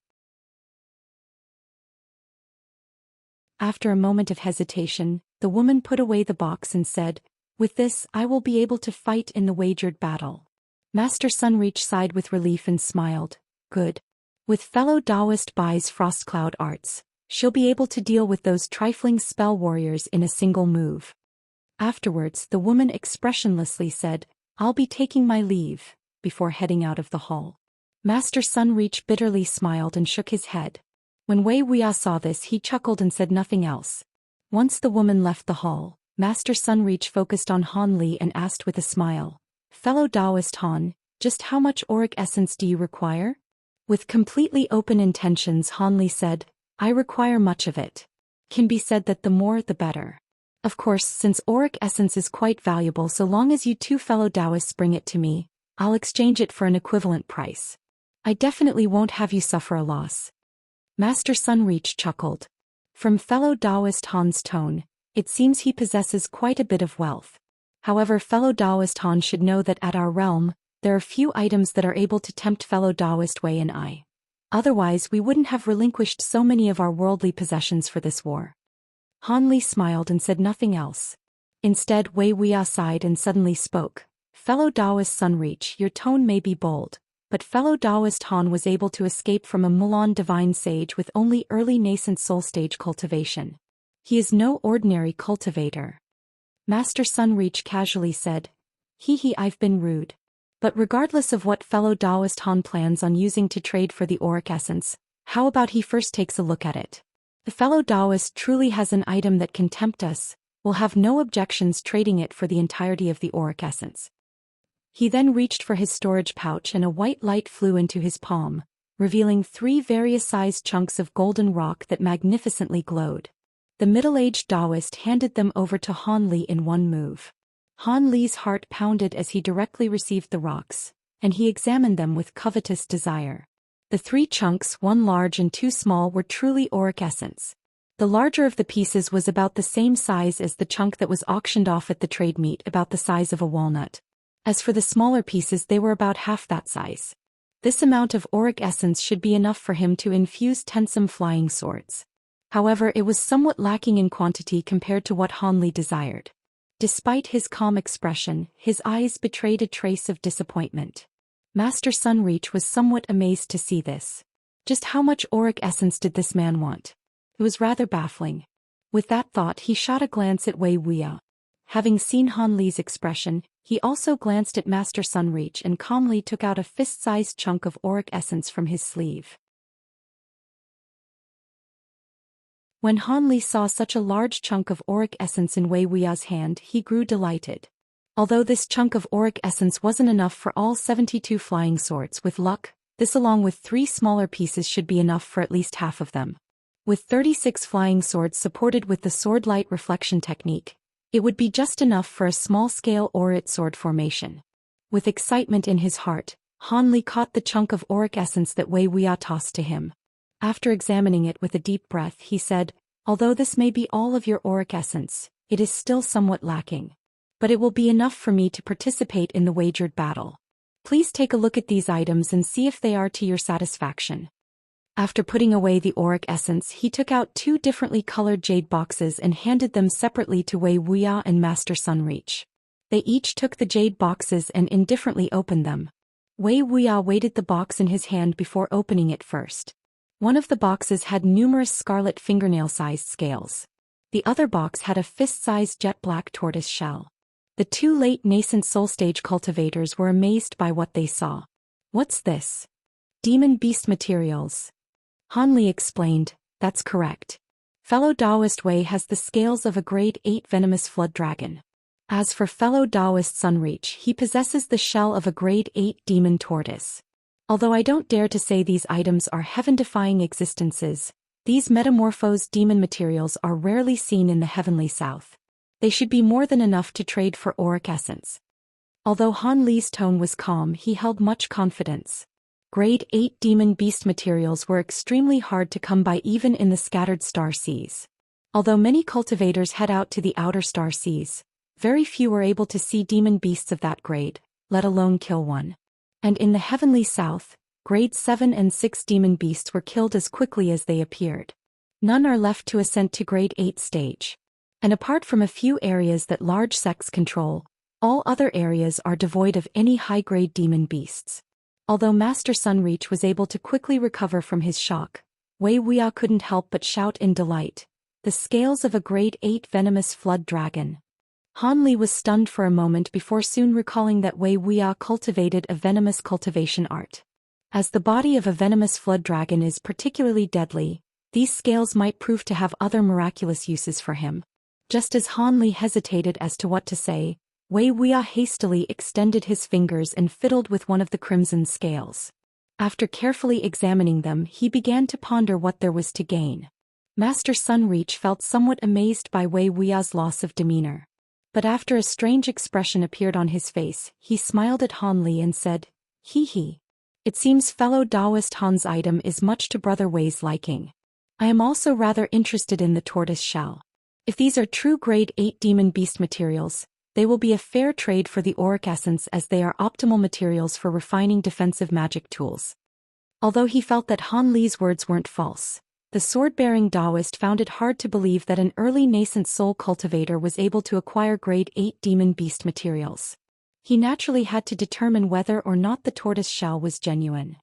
S1: After a moment of hesitation, the woman put away the box and said, "With this, I will be able to fight in the wagered battle." Master Sunreach sighed with relief and smiled, "Good. With fellow Taoist Bai's frost cloud arts, she'll be able to deal with those trifling spell warriors in a single move." Afterwards, the woman expressionlessly said, "I'll be taking my leave," before heading out of the hall. Master Sunreach bitterly smiled and shook his head. When Wei Wuya saw this, he chuckled and said nothing else. Once the woman left the hall, Master Sunreach focused on Han Li and asked with a smile, "Fellow Taoist Han, just how much auric essence do you require?" With completely open intentions, Han Li said, I require much of it. Can be said that the more the better. Of course, since auric essence is quite valuable, so long as you two fellow Taoists bring it to me, I'll exchange it for an equivalent price. I definitely won't have you suffer a loss. Master Sunreach chuckled. From fellow Taoist Han's tone, it seems he possesses quite a bit of wealth. However, fellow Taoist Han should know that at our realm, there are few items that are able to tempt fellow Taoist Wei and I. Otherwise we wouldn't have relinquished so many of our worldly possessions for this war. Han Li smiled and said nothing else. Instead, Wei Wuya sighed and suddenly spoke. Fellow Taoist Sunreach, your tone may be bold, but fellow Taoist Han was able to escape from a Mulan divine sage with only early nascent soul stage cultivation. He is no ordinary cultivator. Master Sunreach casually said, I've been rude. But regardless of what fellow Taoist Han plans on using to trade for the auric essence, how about he first takes a look at it? The fellow Taoist truly has an item that can tempt us, we'll have no objections trading it for the entirety of the auric essence. He then reached for his storage pouch and a white light flew into his palm, revealing 3 various-sized chunks of golden rock that magnificently glowed. The middle-aged Taoist handed them over to Han Li in one move. Han Li's heart pounded as he directly received the rocks, and he examined them with covetous desire. The 3 chunks, 1 large and 2 small, were truly auric essence. The larger of the pieces was about the same size as the chunk that was auctioned off at the trade meet, about the size of a walnut. As for the smaller pieces, they were about half that size. This amount of auric essence should be enough for him to infuse 10 flying swords. However, it was somewhat lacking in quantity compared to what Han Li desired. Despite his calm expression, his eyes betrayed a trace of disappointment. Master Sunreach was somewhat amazed to see this. Just how much auric essence did this man want? It was rather baffling. With that thought, he shot a glance at Wei Wuya. Having seen Han Li's expression, he also glanced at Master Sunreach and calmly took out a fist-sized chunk of auric essence from his sleeve. When Han Li saw such a large chunk of auric essence in Wei Wuya's hand, he grew delighted. Although this chunk of auric essence wasn't enough for all 72 flying swords, with luck, this along with 3 smaller pieces should be enough for at least half of them. With 36 flying swords supported with the sword light reflection technique, it would be just enough for a small-scale aurite sword formation. With excitement in his heart, Han Li caught the chunk of auric essence that Wei Wuya tossed to him. After examining it with a deep breath, he said, although this may be all of your auric essence, it is still somewhat lacking. But it will be enough for me to participate in the wagered battle. Please take a look at these items and see if they are to your satisfaction. After putting away the auric essence, he took out 2 differently colored jade boxes and handed them separately to Wei Wuya and Master Sunreach. They each took the jade boxes and indifferently opened them. Wei Wuya weighted the box in his hand before opening it first. One of the boxes had numerous scarlet fingernail-sized scales. The other box had a fist-sized jet-black tortoise shell. The 2 late nascent soul stage cultivators were amazed by what they saw. What's this? Demon beast materials. Han Li explained, that's correct. Fellow Taoist Wei has the scales of a grade 8 venomous flood dragon. As for fellow Taoist Sunreach, he possesses the shell of a grade 8 demon tortoise. Although I don't dare to say these items are heaven-defying existences, these metamorphosed demon materials are rarely seen in the heavenly south. They should be more than enough to trade for auric essence. Although Han Li's tone was calm, he held much confidence. Grade 8 demon beast materials were extremely hard to come by even in the scattered star seas. Although many cultivators head out to the outer star seas, very few were able to see demon beasts of that grade, let alone kill one. And in the heavenly south, grade 7 and 6 demon beasts were killed as quickly as they appeared. None are left to ascend to grade 8 stage. And apart from a few areas that large sects control, all other areas are devoid of any high-grade demon beasts. Although Master Sunreach was able to quickly recover from his shock, Wei Wuya couldn't help but shout in delight. The scales of a grade 8 venomous flood dragon. Han Li was stunned for a moment before soon recalling that Wei Wuya cultivated a venomous cultivation art. As the body of a venomous flood dragon is particularly deadly, these scales might prove to have other miraculous uses for him. Just as Han Li hesitated as to what to say, Wei Wuya hastily extended his fingers and fiddled with one of the crimson scales. After carefully examining them, he began to ponder what there was to gain. Master Sunreach felt somewhat amazed by Wei Wuya's loss of demeanor. But after a strange expression appeared on his face, he smiled at Han Li and said, "Hee hee. It seems fellow Taoist Han's item is much to Brother Wei's liking. I am also rather interested in the tortoise shell. If these are true grade 8 demon beast materials, they will be a fair trade for the auric essence as they are optimal materials for refining defensive magic tools." Although he felt that Han Li's words weren't false, the sword-bearing Taoist found it hard to believe that an early nascent soul cultivator was able to acquire grade 8 demon beast materials. He naturally had to determine whether or not the tortoise shell was genuine.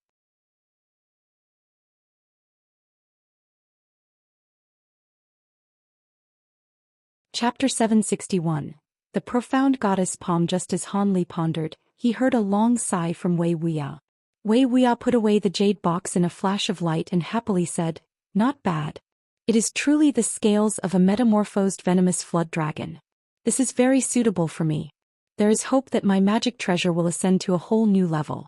S1: Chapter 761. The profound goddess palm. Just as Han Li pondered, he heard a long sigh from Wei Wuya. Wei Wuya put away the jade box in a flash of light and happily said, "Not bad. It is truly the scales of a metamorphosed venomous flood dragon. This is very suitable for me. There is hope that my magic treasure will ascend to a whole new level."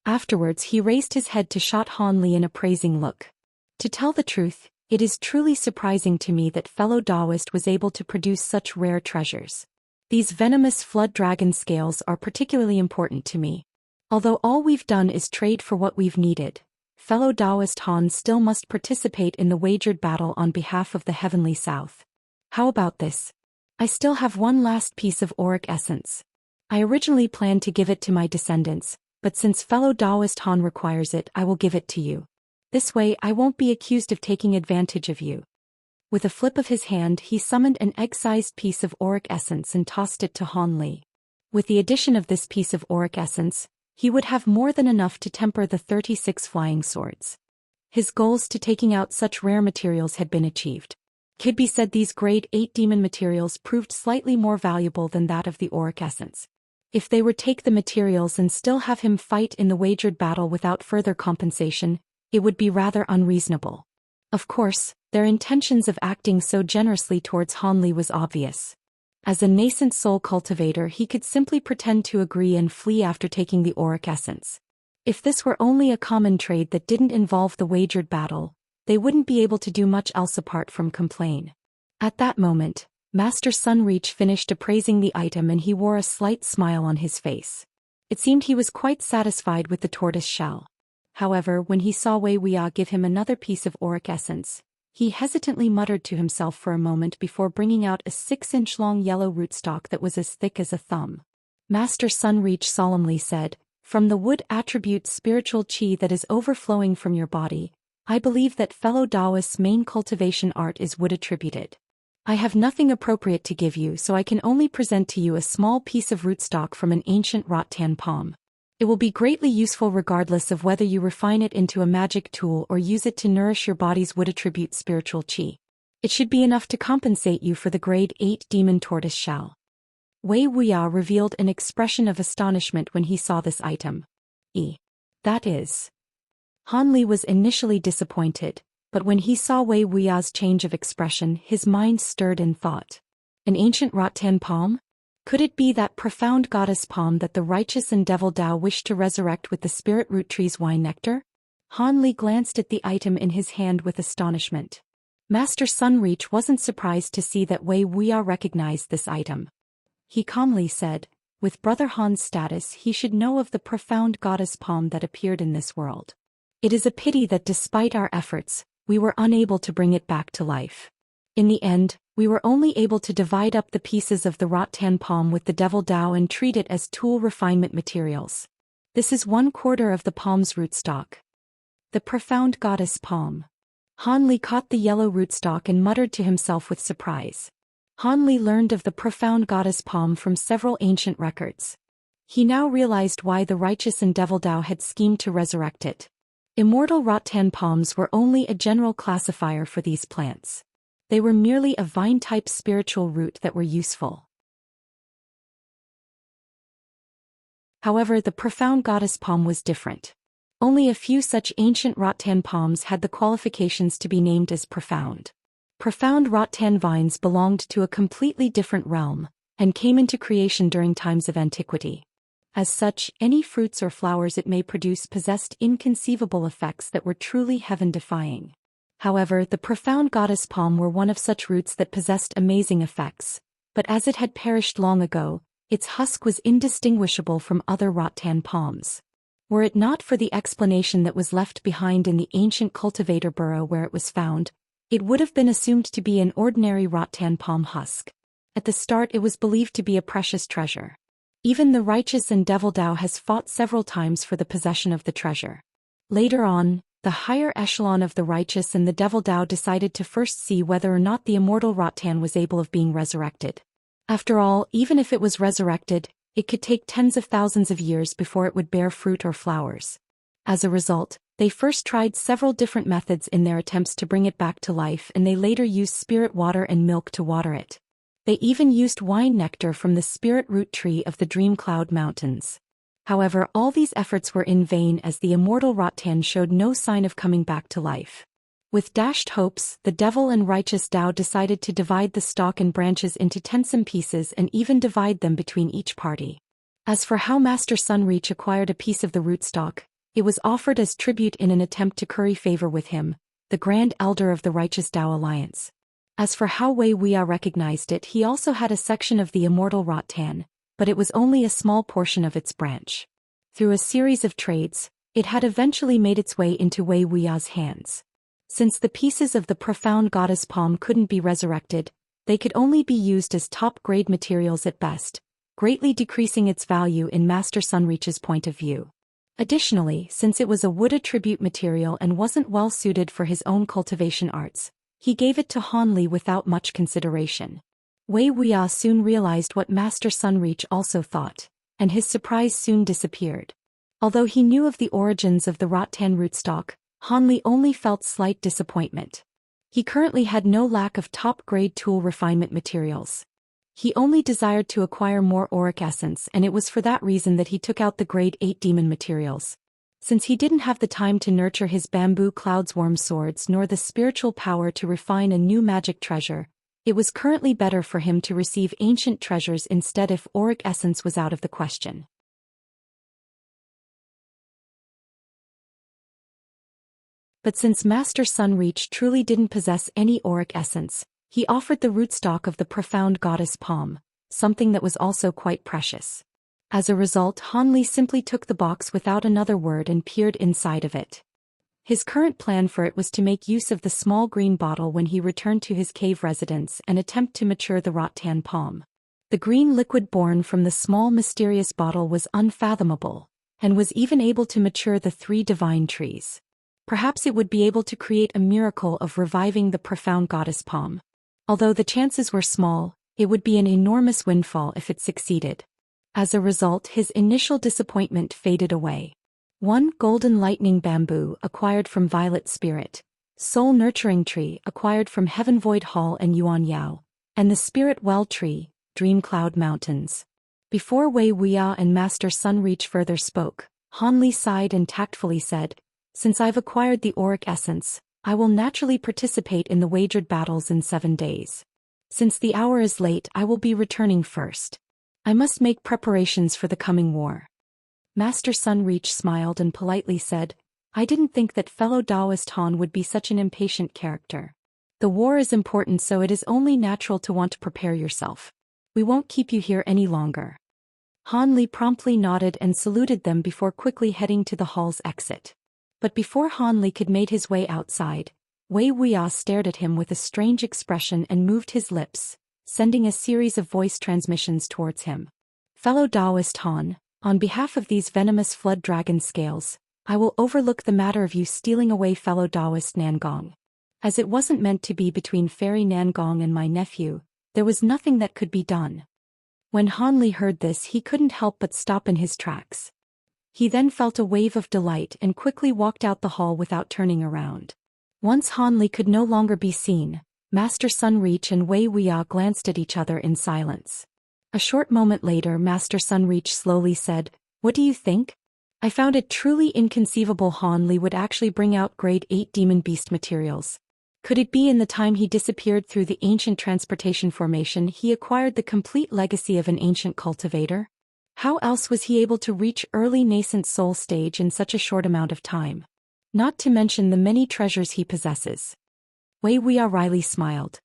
S1: Afterwards he raised his head to shot Han Li an appraising look. "To tell the truth, it is truly surprising to me that fellow Taoist was able to produce such rare treasures. These venomous flood dragon scales are particularly important to me. Although all we've done is trade for what we've needed, fellow Taoist Han still must participate in the wagered battle on behalf of the Heavenly South. How about this? I still have one last piece of auric essence. I originally planned to give it to my descendants, but since fellow Taoist Han requires it, I will give it to you. This way I won't be accused of taking advantage of you." With a flip of his hand he summoned an egg-sized piece of auric essence and tossed it to Han Li. With the addition of this piece of auric essence, he would have more than enough to temper the 36 flying swords. His goals to taking out such rare materials had been achieved. Could be said these grade 8 demon materials proved slightly more valuable than that of the auric essence. If they would take the materials and still have him fight in the wagered battle without further compensation, it would be rather unreasonable. Of course, their intentions of acting so generously towards Han Li was obvious. As a nascent soul cultivator he could simply pretend to agree and flee after taking the auric essence. If this were only a common trade that didn't involve the wagered battle, they wouldn't be able to do much else apart from complain. At that moment, Master Sunreach finished appraising the item and he wore a slight smile on his face. It seemed he was quite satisfied with the tortoise shell. However, when he saw Wei Wuya give him another piece of auric essence, he hesitantly muttered to himself for a moment before bringing out a 6-inch-long yellow rootstock that was as thick as a thumb. Master Sunreach solemnly said, "From the wood attribute spiritual qi that is overflowing from your body, I believe that fellow Taoist's main cultivation art is wood attributed. I have nothing appropriate to give you, so I can only present to you a small piece of rootstock from an ancient rattan palm. It will be greatly useful regardless of whether you refine it into a magic tool or use it to nourish your body's wood attribute spiritual qi. It should be enough to compensate you for the grade 8 demon tortoise shell." Wei Wuya revealed an expression of astonishment when he saw this item. That is. Han Li was initially disappointed, but when he saw Wei Wuya's change of expression his mind stirred in thought. An ancient rattan palm? Could it be that profound goddess palm that the righteous and devil Tao wished to resurrect with the spirit root tree's wine nectar? Han Li glanced at the item in his hand with astonishment. Master Sunreach wasn't surprised to see that Wei Wuya recognized this item. He calmly said, "With Brother Han's status he should know of the profound goddess palm that appeared in this world. It is a pity that despite our efforts, we were unable to bring it back to life. In the end, we were only able to divide up the pieces of the rattan palm with the devil Tao and treat it as tool refinement materials. This is 1/4 of the palm's rootstock." The profound goddess palm. Han Li caught the yellow rootstock and muttered to himself with surprise. Han Li learned of the profound goddess palm from several ancient records. He now realized why the righteous and devil Tao had schemed to resurrect it. Immortal rattan palms were only a general classifier for these plants. They were merely a vine-type spiritual root that were useful. However, the profound goddess palm was different. Only a few such ancient rattan palms had the qualifications to be named as profound. Profound rattan vines belonged to a completely different realm, and came into creation during times of antiquity. As such, any fruits or flowers it may produce possessed inconceivable effects that were truly heaven-defying. However, the profound goddess palm were one of such roots that possessed amazing effects, but as it had perished long ago, its husk was indistinguishable from other rattan palms. Were it not for the explanation that was left behind in the ancient cultivator burrow where it was found, it would have been assumed to be an ordinary rattan palm husk. At the start it was believed to be a precious treasure. Even the righteous and devil Dao has fought several times for the possession of the treasure. Later on, the higher echelon of the righteous and the devil Dao decided to first see whether or not the immortal rattan was able of being resurrected. After all, even if it was resurrected, it could take tens of thousands of years before it would bear fruit or flowers. As a result, they first tried several different methods in their attempts to bring it back to life, and they later used spirit water and milk to water it. They even used wine nectar from the spirit root tree of the Dream Cloud Mountains. However, all these efforts were in vain as the immortal rattan showed no sign of coming back to life. With dashed hopes, the devil and righteous Dao decided to divide the stalk and branches into tensome pieces and even divide them between each party. As for how Master Sunreach acquired a piece of the rootstock, it was offered as tribute in an attempt to curry favor with him, the Grand Elder of the Righteous Dao Alliance. As for how Wei Wuya recognized it, he also had a section of the immortal rattan, but it was only a small portion of its branch. Through a series of trades, it had eventually made its way into Wei Wuya's hands. Since the pieces of the profound goddess palm couldn't be resurrected, they could only be used as top-grade materials at best, greatly decreasing its value in Master Sunreach's point of view. Additionally, since it was a wood attribute material and wasn't well suited for his own cultivation arts, he gave it to Han Li without much consideration. Wei Wuya soon realized what Master Sunreach also thought, and his surprise soon disappeared. Although he knew of the origins of the rattan rootstock, Han Li only felt slight disappointment. He currently had no lack of top-grade tool refinement materials. He only desired to acquire more auric essence, and it was for that reason that he took out the grade 8 demon materials. Since he didn't have the time to nurture his bamboo cloudsworm swords nor the spiritual power to refine a new magic treasure, it was currently better for him to receive ancient treasures instead if auric essence was out of the question. But since Master Sunreach truly didn't possess any auric essence, he offered the rootstock of the profound goddess palm, something that was also quite precious. As a result, Han Li simply took the box without another word and peered inside of it. His current plan for it was to make use of the small green bottle when he returned to his cave residence and attempt to mature the rattan palm. The green liquid born from the small mysterious bottle was unfathomable, and was even able to mature the 3 divine trees. Perhaps it would be able to create a miracle of reviving the profound goddess palm. Although the chances were small, it would be an enormous windfall if it succeeded. As a result, his initial disappointment faded away. 1 golden lightning bamboo acquired from Violet Spirit, soul nurturing tree acquired from Heaven Void Hall and Yuan Yao, and the Spirit Well tree, Dream Cloud Mountains. Before Wei Wuya and Master Sunreach further spoke, Han Li sighed and tactfully said, "Since I've acquired the auric essence, I will naturally participate in the wagered battles in 7 days. Since the hour is late, I will be returning first. I must make preparations for the coming war." Master Sunreach smiled and politely said, "I didn't think that fellow Taoist Han would be such an impatient character. The war is important, so it is only natural to want to prepare yourself. We won't keep you here any longer." Han Li promptly nodded and saluted them before quickly heading to the hall's exit. But before Han Li could make his way outside, Wei Wuya stared at him with a strange expression and moved his lips, sending a series of voice transmissions towards him. "Fellow Taoist Han, on behalf of these venomous flood dragon scales, I will overlook the matter of you stealing away fellow Taoist Nangong. As it wasn't meant to be between Fairy Nangong and my nephew, there was nothing that could be done." When Han Li heard this, he couldn't help but stop in his tracks. He then felt a wave of delight and quickly walked out the hall without turning around. Once Han Li could no longer be seen, Master Sunreach and Wei Wuya glanced at each other in silence. A short moment later, Master Sunreach slowly said, "What do you think? I found it truly inconceivable Han Li would actually bring out grade 8 demon beast materials. Could it be in the time he disappeared through the ancient transportation formation he acquired the complete legacy of an ancient cultivator? How else was he able to reach early nascent soul stage in such a short amount of time? Not to mention the many treasures he possesses. Wei Wuya wryly smiled.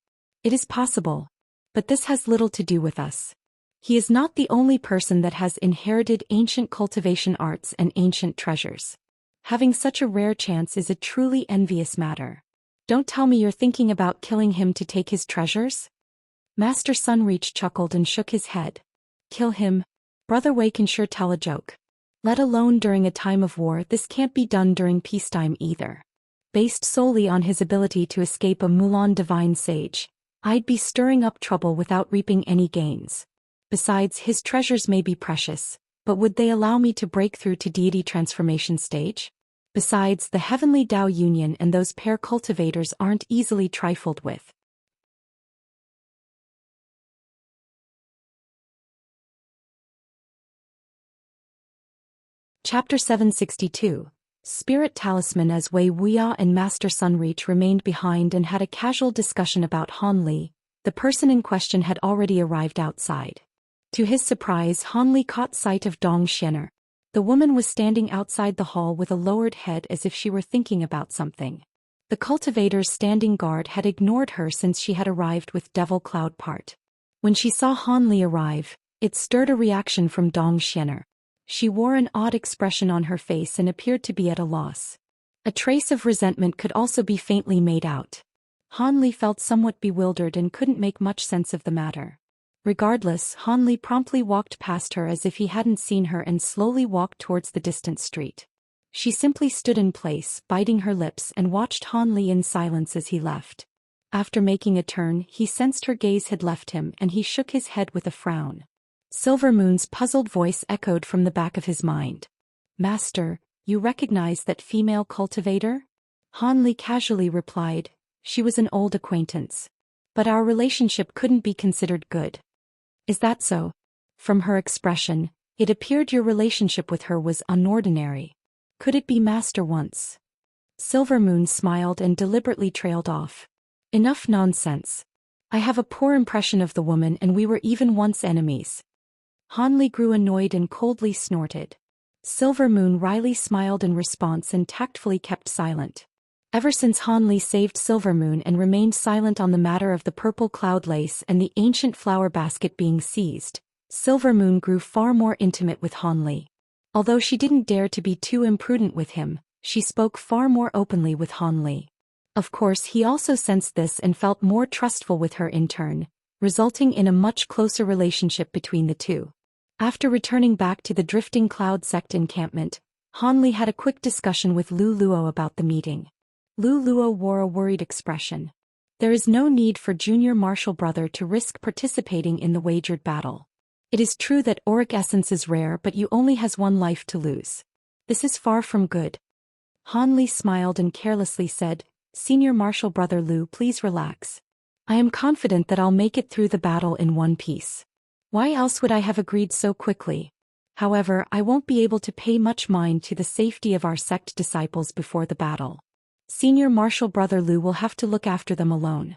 S1: It is possible. But this has little to do with us. He is not the only person that has inherited ancient cultivation arts and ancient treasures. Having such a rare chance is a truly envious matter. Don't tell me you're thinking about killing him to take his treasures? Master Sunreach chuckled and shook his head. Kill him? Brother Wei can sure tell a joke. Let alone during a time of war, this can't be done during peacetime either. Based solely on his ability to escape a Mulan divine sage, I'd be stirring up trouble without reaping any gains. Besides, his treasures may be precious, but would they allow me to break through to deity transformation stage? Besides, the Heavenly Dao Union and those pair cultivators aren't easily trifled with. Chapter 762. Spirit Talisman. As Wei Wuya and Master Sunreach remained behind and had a casual discussion about Han Li, the person in question had already arrived outside. To his surprise, Han Li caught sight of Zhou Xian. The woman was standing outside the hall with a lowered head as if she were thinking about something. The cultivator's standing guard had ignored her since she had arrived with Devil Cloud Part. When she saw Han Li arrive, it stirred a reaction from Zhou Xian. She wore an odd expression on her face and appeared to be at a loss. A trace of resentment could also be faintly made out. Han Li felt somewhat bewildered and couldn't make much sense of the matter. Regardless, Han Li promptly walked past her as if he hadn't seen her and slowly walked towards the distant street. She simply stood in place, biting her lips, and watched Han Li in silence as he left. After making a turn, he sensed her gaze had left him and he shook his head with a frown. Silver Moon's puzzled voice echoed from the back of his mind. Master, you recognize that female cultivator? Han Li casually replied. She was an old acquaintance. But our relationship couldn't be considered good. Is that so? From her expression, it appeared your relationship with her was unordinary. Could it be Master once? Silver Moon smiled and deliberately trailed off. Enough nonsense. I have a poor impression of the woman and we were even once enemies. Han Li grew annoyed and coldly snorted. Silver Moon wryly smiled in response and tactfully kept silent. Ever since Han Li saved Silver Moon and remained silent on the matter of the purple cloud lace and the ancient flower basket being seized, Silver Moon grew far more intimate with Han Li. Although she didn't dare to be too imprudent with him, she spoke far more openly with Han Li. Of course, he also sensed this and felt more trustful with her in turn, resulting in a much closer relationship between the two. After returning back to the Drifting Cloud Sect encampment, Han Li had a quick discussion with Lu Luo about the meeting. Lu Luo wore a worried expression. There is no need for Junior Martial Brother to risk participating in the wagered battle. It is true that auric essence is rare, but you only has one life to lose. This is far from good. Han Li smiled and carelessly said, Senior Martial Brother Lu, please relax. I am confident that I'll make it through the battle in one piece. Why else would I have agreed so quickly? However, I won't be able to pay much mind to the safety of our sect disciples before the battle. Senior Martial Brother Lu will have to look after them alone.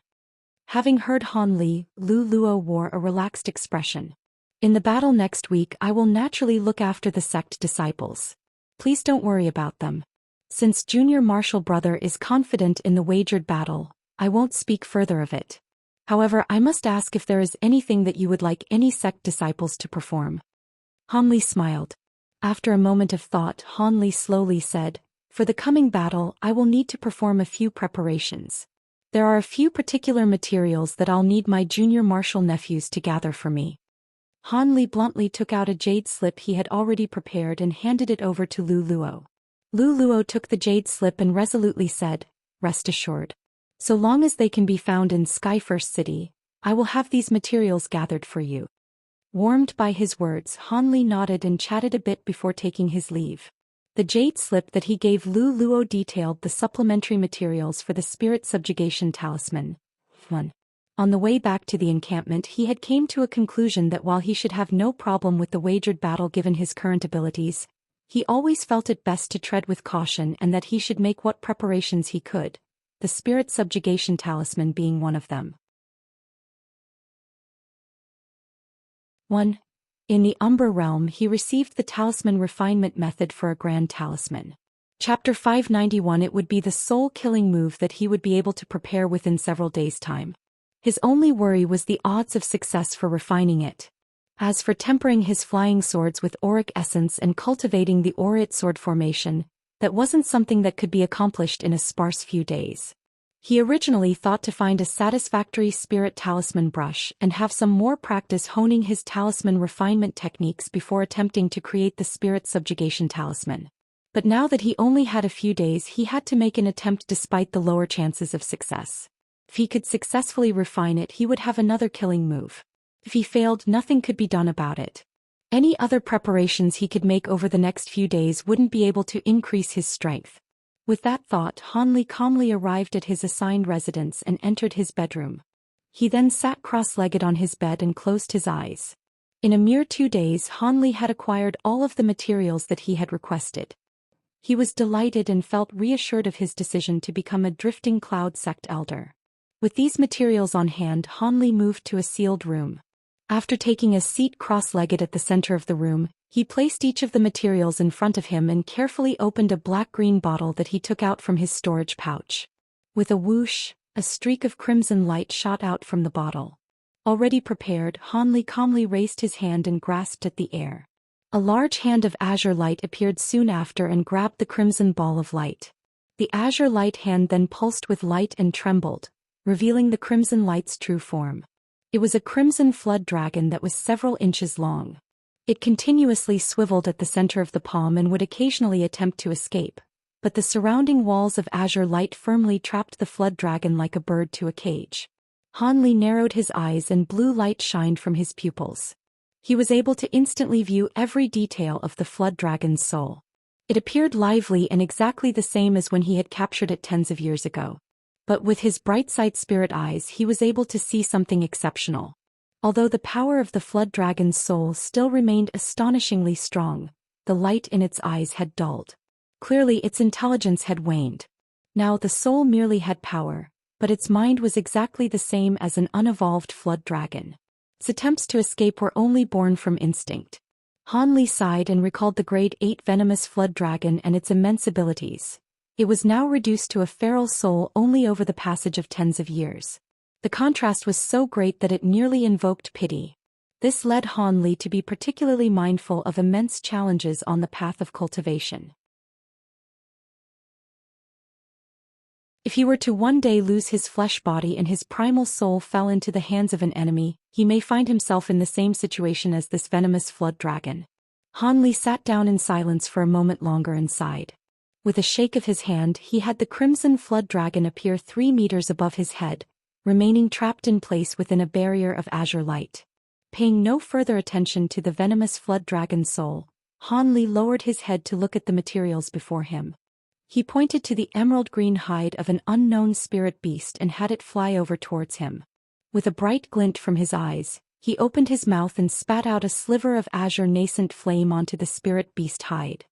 S1: Having heard Han Li, Lu Luo wore a relaxed expression. In the battle next week, I will naturally look after the sect disciples. Please don't worry about them. Since Junior Martial Brother is confident in the wagered battle, I won't speak further of it. However, I must ask if there is anything that you would like any sect disciples to perform. Han Li smiled. After a moment of thought, Han Li slowly said, For the coming battle, I will need to perform a few preparations. There are a few particular materials that I'll need my junior martial nephews to gather for me. Han Li bluntly took out a jade slip he had already prepared and handed it over to Lu Luo. Lu Luo took the jade slip and resolutely said, Rest assured. So long as they can be found in Skyfirst City, I will have these materials gathered for you. Warmed by his words, Han Li nodded and chatted a bit before taking his leave. The jade slip that he gave Lu Luo detailed the supplementary materials for the spirit subjugation talisman. 1. On the way back to the encampment, he had came to a conclusion that while he should have no problem with the wagered battle given his current abilities, he always felt it best to tread with caution and that he should make what preparations he could, the spirit subjugation talisman being one of them. 1. In the Umber realm he received the talisman refinement method for a grand talisman. Chapter 591. It would be the soul-killing move that he would be able to prepare within several days' time. His only worry was the odds of success for refining it. As for tempering his flying swords with auric essence and cultivating the aureate sword formation, that wasn't something that could be accomplished in a sparse few days. He originally thought to find a satisfactory spirit talisman brush and have some more practice honing his talisman refinement techniques before attempting to create the spirit subjugation talisman. But now that he only had a few days, he had to make an attempt despite the lower chances of success. If he could successfully refine it, he would have another killing move. If he failed, nothing could be done about it. Any other preparations he could make over the next few days wouldn't be able to increase his strength. With that thought, Han Li calmly arrived at his assigned residence and entered his bedroom. He then sat cross-legged on his bed and closed his eyes. In a mere 2 days, Han Li had acquired all of the materials that he had requested. He was delighted and felt reassured of his decision to become a drifting cloud sect elder. With these materials on hand, Han Li moved to a sealed room. After taking a seat cross-legged at the center of the room, he placed each of the materials in front of him and carefully opened a black-green bottle that he took out from his storage pouch. With a whoosh, a streak of crimson light shot out from the bottle. Already prepared, Han Li calmly raised his hand and grasped at the air. A large hand of azure light appeared soon after and grabbed the crimson ball of light. The azure light hand then pulsed with light and trembled, revealing the crimson light's true form. It was a crimson flood dragon that was several inches long. It continuously swiveled at the center of the palm and would occasionally attempt to escape, but the surrounding walls of azure light firmly trapped the flood dragon like a bird to a cage. Han Li narrowed his eyes and blue light shined from his pupils. He was able to instantly view every detail of the flood dragon's soul. It appeared lively and exactly the same as when he had captured it tens of years ago. But with his bright-side spirit eyes he was able to see something exceptional. Although the power of the flood dragon's soul still remained astonishingly strong, the light in its eyes had dulled. Clearly its intelligence had waned. Now the soul merely had power, but its mind was exactly the same as an unevolved flood dragon. Its attempts to escape were only born from instinct. Han Li sighed and recalled the grade 8 venomous flood dragon and its immense abilities. It was now reduced to a feral soul only over the passage of tens of years. The contrast was so great that it nearly invoked pity. This led Han Li to be particularly mindful of immense challenges on the path of cultivation. If he were to one day lose his flesh body and his primal soul fell into the hands of an enemy, he may find himself in the same situation as this venomous flood dragon. Han Li sat down in silence for a moment longer and sighed. With a shake of his hand, he had the crimson flood dragon appear 3 meters above his head, remaining trapped in place within a barrier of azure light. Paying no further attention to the venomous flood dragon's soul, Han Li lowered his head to look at the materials before him. He pointed to the emerald green hide of an unknown spirit beast and had it fly over towards him. With a bright glint from his eyes, he opened his mouth and spat out a sliver of azure nascent flame onto the spirit beast hide.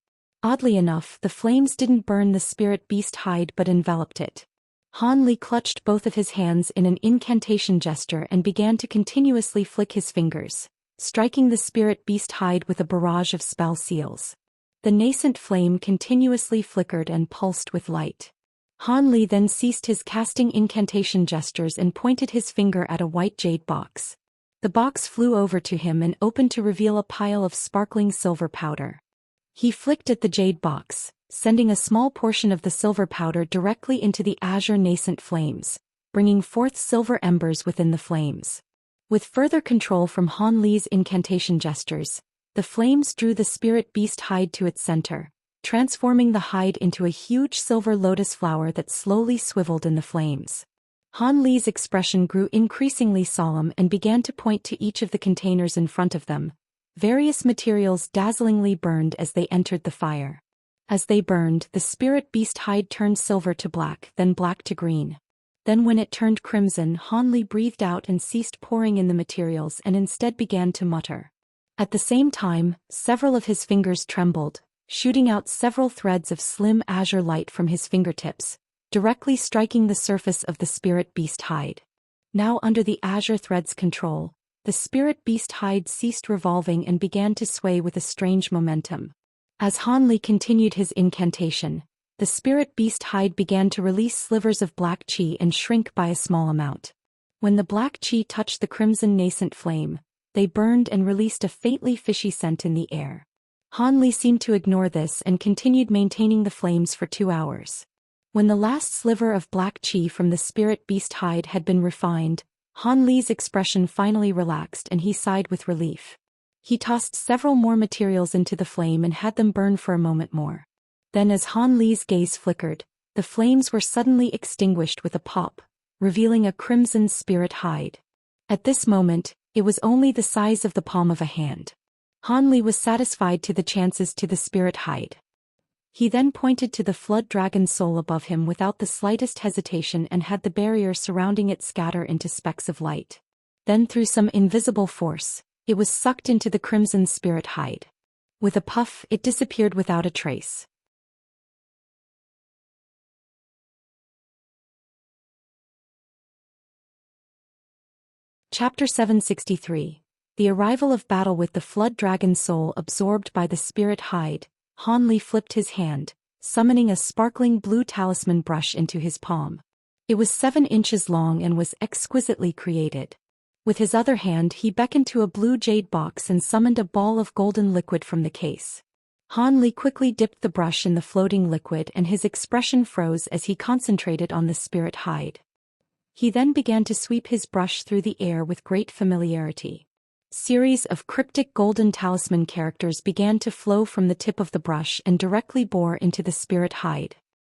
S1: Oddly enough, the flames didn't burn the spirit beast hide but enveloped it. Han Li clutched both of his hands in an incantation gesture and began to continuously flick his fingers, striking the spirit beast hide with a barrage of spell seals. The nascent flame continuously flickered and pulsed with light. Han Li then ceased his casting incantation gestures and pointed his finger at a white jade box. The box flew over to him and opened to reveal a pile of sparkling silver powder. He flicked at the jade box, sending a small portion of the silver powder directly into the azure nascent flames, bringing forth silver embers within the flames. With further control from Han Li's incantation gestures, the flames drew the spirit beast hide to its center, transforming the hide into a huge silver lotus flower that slowly swiveled in the flames. Han Li's expression grew increasingly solemn and began to point to each of the containers in front of them. Various materials dazzlingly burned as they entered the fire. As they burned, the spirit beast hide turned silver to black, then black to green. Then when it turned crimson, Han Li breathed out and ceased pouring in the materials and instead began to mutter. At the same time, several of his fingers trembled, shooting out several threads of slim azure light from his fingertips, directly striking the surface of the spirit beast hide. Now under the azure thread's control, the spirit beast hide ceased revolving and began to sway with a strange momentum. As Han Li continued his incantation, the spirit beast hide began to release slivers of black qi and shrink by a small amount. When the black qi touched the crimson nascent flame, they burned and released a faintly fishy scent in the air. Han Li seemed to ignore this and continued maintaining the flames for 2 hours. When the last sliver of black qi from the spirit beast hide had been refined, Han Li's expression finally relaxed and he sighed with relief. He tossed several more materials into the flame and had them burn for a moment more. Then as Han Li's gaze flickered, the flames were suddenly extinguished with a pop, revealing a crimson spirit hide. At this moment, it was only the size of the palm of a hand. Han Li was satisfied to the chances to the spirit hide. He then pointed to the flood dragon's soul above him without the slightest hesitation and had the barrier surrounding it scatter into specks of light. Then through some invisible force, it was sucked into the crimson spirit hide. With a puff, it disappeared without a trace. Chapter 763. The arrival of battle with the flood dragon's soul absorbed by the spirit hide. Han Li flipped his hand, summoning a sparkling blue talisman brush into his palm. It was 7 inches long and was exquisitely created. With his other hand he beckoned to a blue jade box and summoned a ball of golden liquid from the case. Han Li quickly dipped the brush in the floating liquid and his expression froze as he concentrated on the spirit hide. He then began to sweep his brush through the air with great familiarity. Series of cryptic golden talisman characters began to flow from the tip of the brush and directly bore into the spirit hide.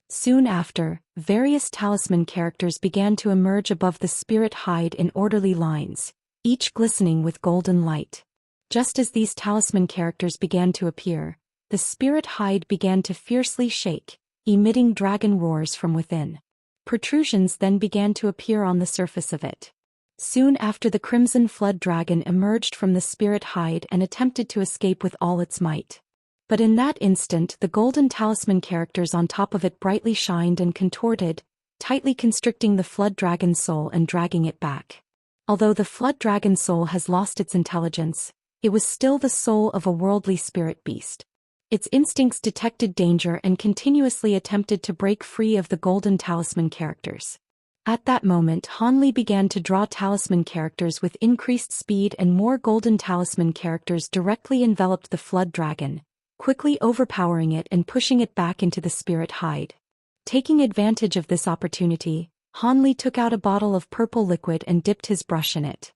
S1: Soon after, various talisman characters began to emerge above the spirit hide in orderly lines, each glistening with golden light. Just as these talisman characters began to appear, the spirit hide began to fiercely shake, emitting dragon roars from within. Protrusions then began to appear on the surface of it. Soon after, the crimson flood dragon emerged from the spirit hide and attempted to escape with all its might. But in that instant the golden talisman characters on top of it brightly shined and contorted, tightly constricting the flood dragon's soul and dragging it back. Although the flood dragon's soul has lost its intelligence, it was still the soul of a worldly spirit beast. Its instincts detected danger and continuously attempted to break free of the golden talisman characters. At that moment Han Li began to draw talisman characters with increased speed and more golden talisman characters directly enveloped the flood dragon, quickly overpowering it and pushing it back into the spirit hide. Taking advantage of this opportunity, Han Li took out a bottle of purple liquid and dipped his brush in it.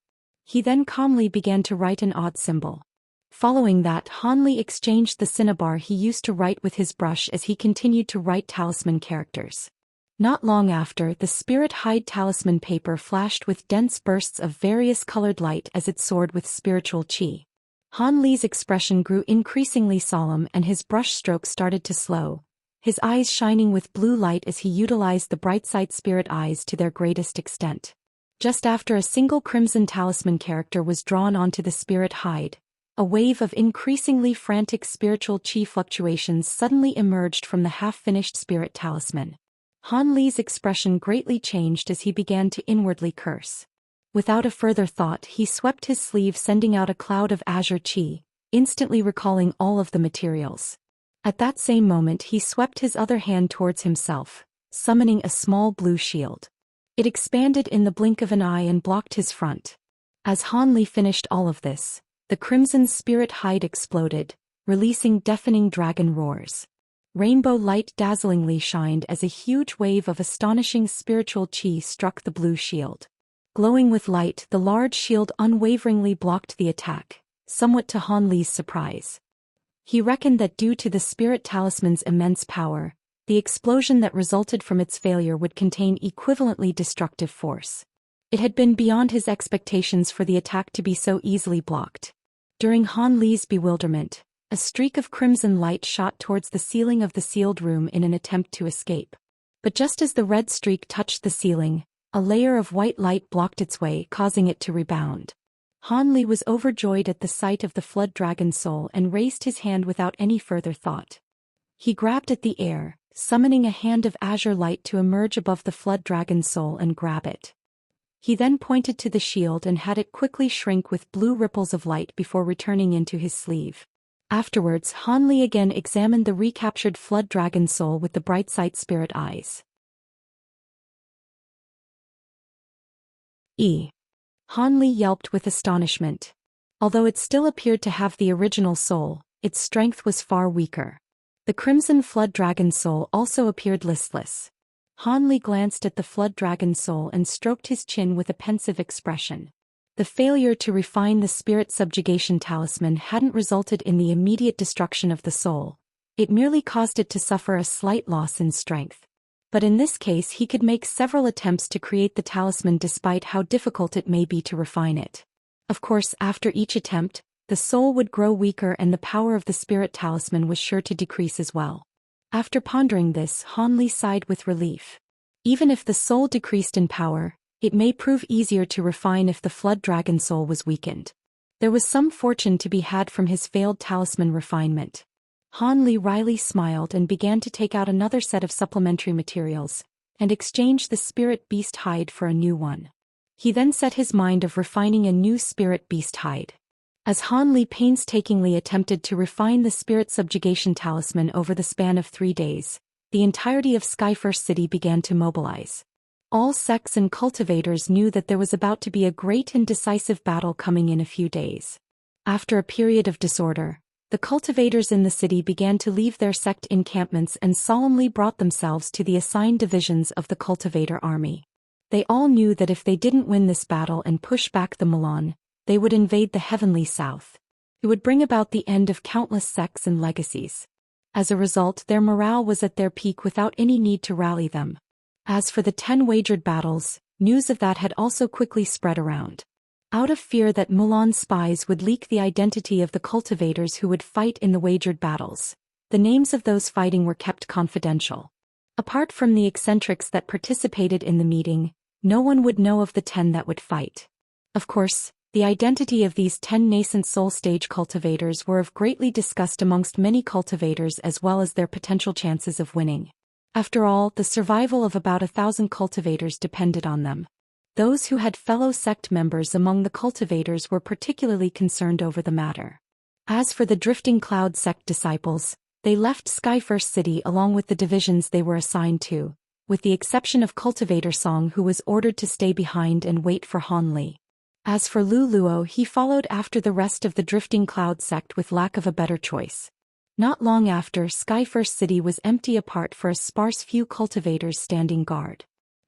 S1: He then calmly began to write an odd symbol. Following that, Han Li exchanged the cinnabar he used to write with his brush as he continued to write talisman characters. Not long after, the spirit hide talisman paper flashed with dense bursts of various colored light as it soared with spiritual qi. Han Li's expression grew increasingly solemn and his brush strokes started to slow, his eyes shining with blue light as he utilized the bright side spirit eyes to their greatest extent. Just after a single crimson talisman character was drawn onto the spirit hide, a wave of increasingly frantic spiritual qi fluctuations suddenly emerged from the half-finished spirit talisman. Han Li's expression greatly changed as he began to inwardly curse. Without a further thought, he swept his sleeve, sending out a cloud of azure qi, instantly recalling all of the materials. At that same moment he swept his other hand towards himself, summoning a small blue shield. It expanded in the blink of an eye and blocked his front. As Han Li finished all of this, the crimson spirit hide exploded, releasing deafening dragon roars. Rainbow light dazzlingly shined as a huge wave of astonishing spiritual qi struck the blue shield. Glowing with light, the large shield unwaveringly blocked the attack, somewhat to Han Li's surprise. He reckoned that due to the spirit talisman's immense power, the explosion that resulted from its failure would contain equivalently destructive force. It had been beyond his expectations for the attack to be so easily blocked. During Han Li's bewilderment, a streak of crimson light shot towards the ceiling of the sealed room in an attempt to escape. But just as the red streak touched the ceiling, a layer of white light blocked its way, causing it to rebound. Han Li was overjoyed at the sight of the flood dragon's soul and raised his hand without any further thought. He grabbed at the air, summoning a hand of azure light to emerge above the flood dragon's soul and grab it. He then pointed to the shield and had it quickly shrink with blue ripples of light before returning into his sleeve. Afterwards, Han Li again examined the recaptured flood dragon soul with the bright sight spirit eyes. Han Li yelped with astonishment. Although it still appeared to have the original soul, its strength was far weaker. The crimson flood dragon soul also appeared listless. Han Li glanced at the flood dragon soul and stroked his chin with a pensive expression. The failure to refine the spirit subjugation talisman hadn't resulted in the immediate destruction of the soul. It merely caused it to suffer a slight loss in strength. But in this case he could make several attempts to create the talisman despite how difficult it may be to refine it. Of course, after each attempt, the soul would grow weaker and the power of the spirit talisman was sure to decrease as well. After pondering this, Han Li sighed with relief. Even if the soul decreased in power, it may prove easier to refine if the flood dragon soul was weakened. There was some fortune to be had from his failed talisman refinement. Han Li wryly smiled and began to take out another set of supplementary materials, and exchange the spirit beast hide for a new one. He then set his mind of refining a new spirit beast hide. As Han Li painstakingly attempted to refine the spirit subjugation talisman over the span of 3 days, the entirety of Skyfirst City began to mobilize. All sects and cultivators knew that there was about to be a great and decisive battle coming in a few days. After a period of disorder, the cultivators in the city began to leave their sect encampments and solemnly brought themselves to the assigned divisions of the cultivator army. They all knew that if they didn't win this battle and push back the Milan, they would invade the heavenly south. It would bring about the end of countless sects and legacies. As a result, their morale was at their peak without any need to rally them. As for the 10 wagered battles, news of that had also quickly spread around. Out of fear that Milan spies would leak the identity of the cultivators who would fight in the wagered battles, the names of those fighting were kept confidential. Apart from the eccentrics that participated in the meeting, no one would know of the 10 that would fight. Of course, the identity of these 10 nascent soul stage cultivators were of greatly discussed amongst many cultivators as well as their potential chances of winning. After all, the survival of about 1,000 cultivators depended on them. Those who had fellow sect members among the cultivators were particularly concerned over the matter. As for the Drifting Cloud sect disciples, they left Skyfirst City along with the divisions they were assigned to, with the exception of Cultivator Song, who was ordered to stay behind and wait for Han Li. As for Lu Luo, he followed after the rest of the Drifting Cloud sect with lack of a better choice. Not long after, Skyfirst City was empty apart for a sparse few cultivators standing guard.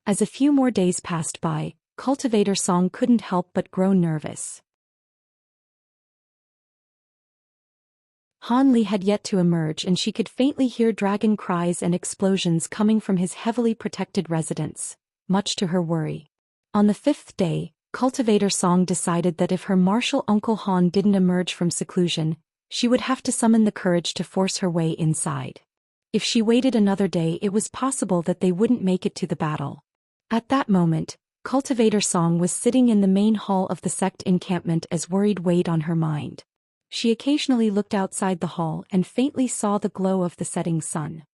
S1: As a few more days passed by, Cultivator Song couldn't help but grow nervous. Han Li had yet to emerge and she could faintly hear dragon cries and explosions coming from his heavily protected residence, much to her worry. On the 5th day, Cultivator Song decided that if her martial uncle Han didn't emerge from seclusion, she would have to summon the courage to force her way inside. If she waited another day, it was possible that they wouldn't make it to the battle. At that moment, Cultivator Song was sitting in the main hall of the sect encampment as worried weighed on her mind. She occasionally looked outside the hall and faintly saw the glow of the setting sun.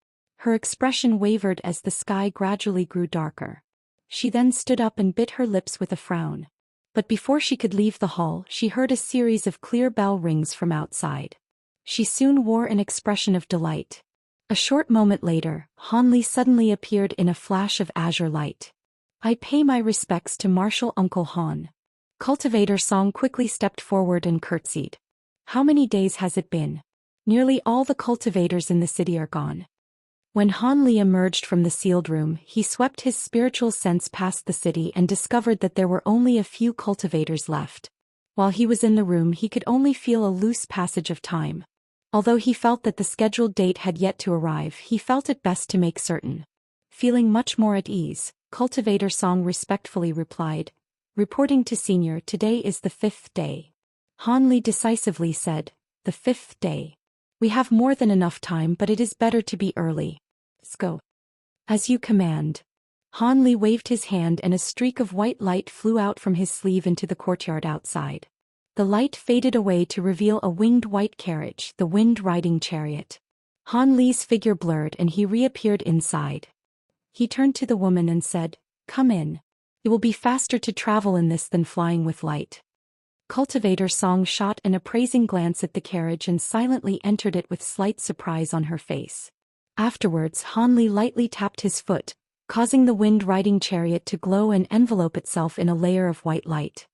S1: Her expression wavered as the sky gradually grew darker. She then stood up and bit her lips with a frown. But before she could leave the hall, she heard a series of clear bell rings from outside. She soon wore an expression of delight. A short moment later, Han Li suddenly appeared in a flash of azure light. "I pay my respects to Martial Uncle Han." Cultivator Song quickly stepped forward and curtsied. "How many days has it been? Nearly all the cultivators in the city are gone." When Han Li emerged from the sealed room, he swept his spiritual sense past the city and discovered that there were only a few cultivators left. While he was in the room, he could only feel a loose passage of time. Although he felt that the scheduled date had yet to arrive, he felt it best to make certain. Feeling much more at ease, Cultivator Song respectfully replied, "Reporting to Senior, today is the 5th day." Han Li decisively said, "The 5th day. We have more than enough time, but it is better to be early. Let's go." "As you command." Han Li waved his hand and a streak of white light flew out from his sleeve into the courtyard outside. The light faded away to reveal a winged white carriage, the wind-riding chariot. Han Li's figure blurred and he reappeared inside. He turned to the woman and said, "Come in." It will be faster to travel in this than flying with light. Cultivator Song shot an appraising glance at the carriage and silently entered it with slight surprise on her face. Afterwards, Hanli lightly tapped his foot, causing the wind-riding chariot to glow and envelope itself in a layer of white light.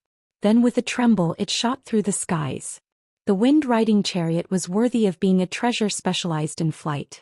S1: Then with a tremble it shot through the skies. The wind-riding chariot was worthy of being a treasure specialized in flight.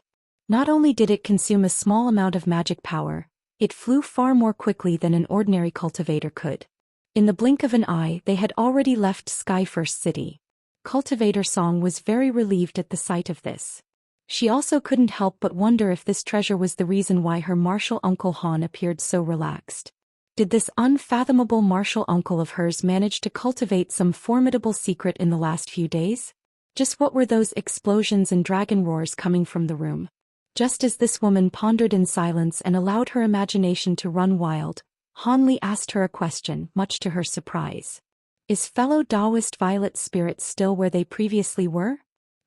S1: Not only did it consume a small amount of magic power, it flew far more quickly than an ordinary cultivator could. In the blink of an eye they had already left Skyfirst City. Cultivator Song was very relieved at the sight of this. She also couldn't help but wonder if this treasure was the reason why her martial uncle Han appeared so relaxed. Did this unfathomable martial uncle of hers manage to cultivate some formidable secret in the last few days? Just what were those explosions and dragon roars coming from the room? Just as this woman pondered in silence and allowed her imagination to run wild, Hanli asked her a question, much to her surprise. Is fellow Taoist Violet spirits still where they previously were?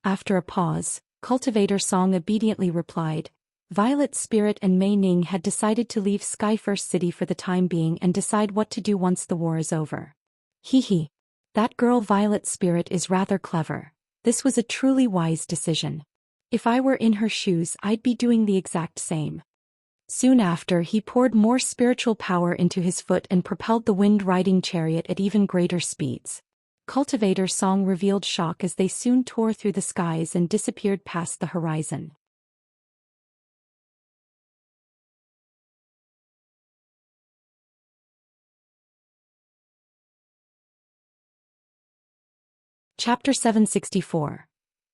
S1: After a pause, Cultivator Song obediently replied, Violet Spirit and Mei Ning had decided to leave Skyfirst City for the time being and decide what to do once the war is over. Hee. That girl Violet Spirit is rather clever. This was a truly wise decision. If I were in her shoes, I'd be doing the exact same. Soon after, he poured more spiritual power into his foot and propelled the wind-riding chariot at even greater speeds. Cultivator Song revealed shock as they soon tore through the skies and disappeared past the horizon. Chapter 764.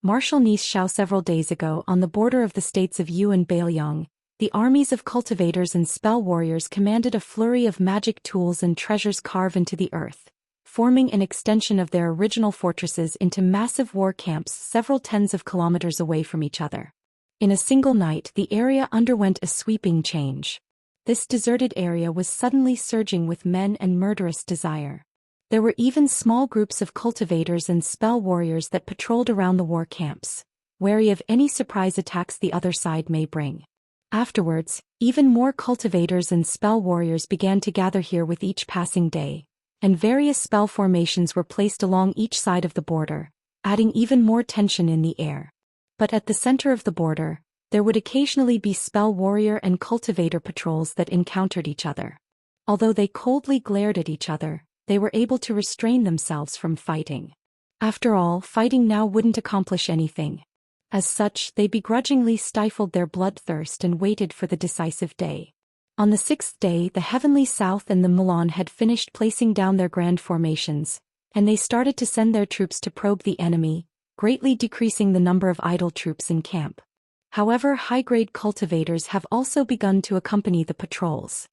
S1: Marshal Nis Xiao. Several days ago, on the border of the states of Yu and Bailiang, the armies of cultivators and spell warriors commanded a flurry of magic tools and treasures carved into the earth, forming an extension of their original fortresses into massive war camps several tens of kilometers away from each other. In a single night, the area underwent a sweeping change. This deserted area was suddenly surging with men and murderous desire. There were even small groups of cultivators and spell warriors that patrolled around the war camps, wary of any surprise attacks the other side may bring. Afterwards, even more cultivators and spell warriors began to gather here with each passing day, and various spell formations were placed along each side of the border, adding even more tension in the air. But at the center of the border, there would occasionally be spell warrior and cultivator patrols that encountered each other. Although they coldly glared at each other, they were able to restrain themselves from fighting. After all, fighting now wouldn't accomplish anything. As such, they begrudgingly stifled their bloodthirst and waited for the decisive day. On the sixth day, the Heavenly South and the Mulan had finished placing down their grand formations, and they started to send their troops to probe the enemy, greatly decreasing the number of idle troops in camp. However, high-grade cultivators have also begun to accompany the patrols.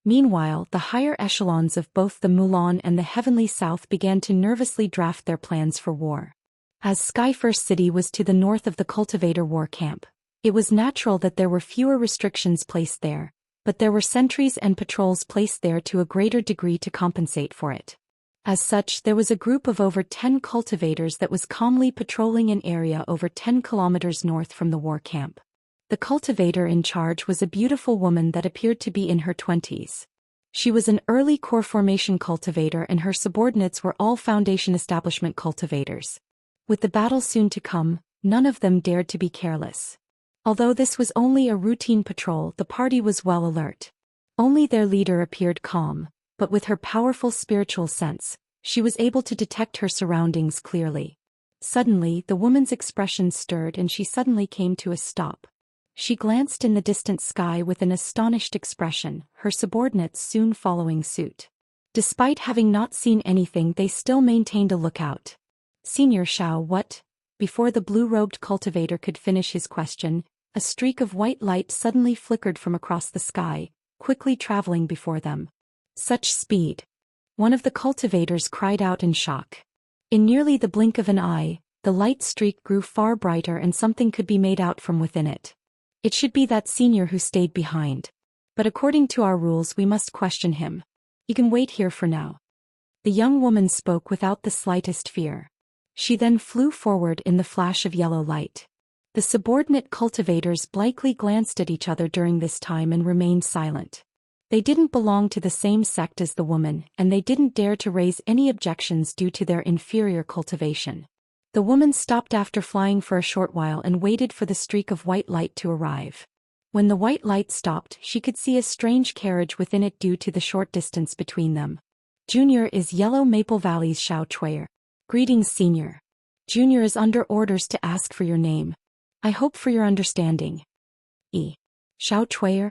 S1: Meanwhile, the higher echelons of both the Mulan and the Heavenly South began to nervously draft their plans for war. As Skyfirst City was to the north of the cultivator war camp, it was natural that there were fewer restrictions placed there, but there were sentries and patrols placed there to a greater degree to compensate for it. As such, there was a group of over 10 cultivators that was calmly patrolling an area over 10 kilometers north from the war camp. The cultivator in charge was a beautiful woman that appeared to be in her 20s. She was an early core formation cultivator and her subordinates were all foundation establishment cultivators. With the battle soon to come, none of them dared to be careless. Although this was only a routine patrol, the party was well alert. Only their leader appeared calm, but with her powerful spiritual sense, she was able to detect her surroundings clearly. Suddenly, the woman's expression stirred and she suddenly came to a stop. She glanced in the distant sky with an astonished expression, her subordinates soon following suit. Despite having not seen anything, they still maintained a lookout. Senior Xiao, what? Before the blue-robed cultivator could finish his question, a streak of white light suddenly flickered from across the sky, quickly traveling before them. Such speed! One of the cultivators cried out in shock. In nearly the blink of an eye, the light streak grew far brighter and something could be made out from within it. It should be that senior who stayed behind. But according to our rules we must question him. You can wait here for now. The young woman spoke without the slightest fear. She then flew forward in the flash of yellow light. The subordinate cultivators blankly glanced at each other during this time and remained silent. They didn't belong to the same sect as the woman, and they didn't dare to raise any objections due to their inferior cultivation. The woman stopped after flying for a short while and waited for the streak of white light to arrive. When the white light stopped, she could see a strange carriage within it due to the short distance between them. Junior is Yellow Maple Valley's Xiao Chuier. Greetings, Senior. Junior is under orders to ask for your name. I hope for your understanding. Xiao Chuier?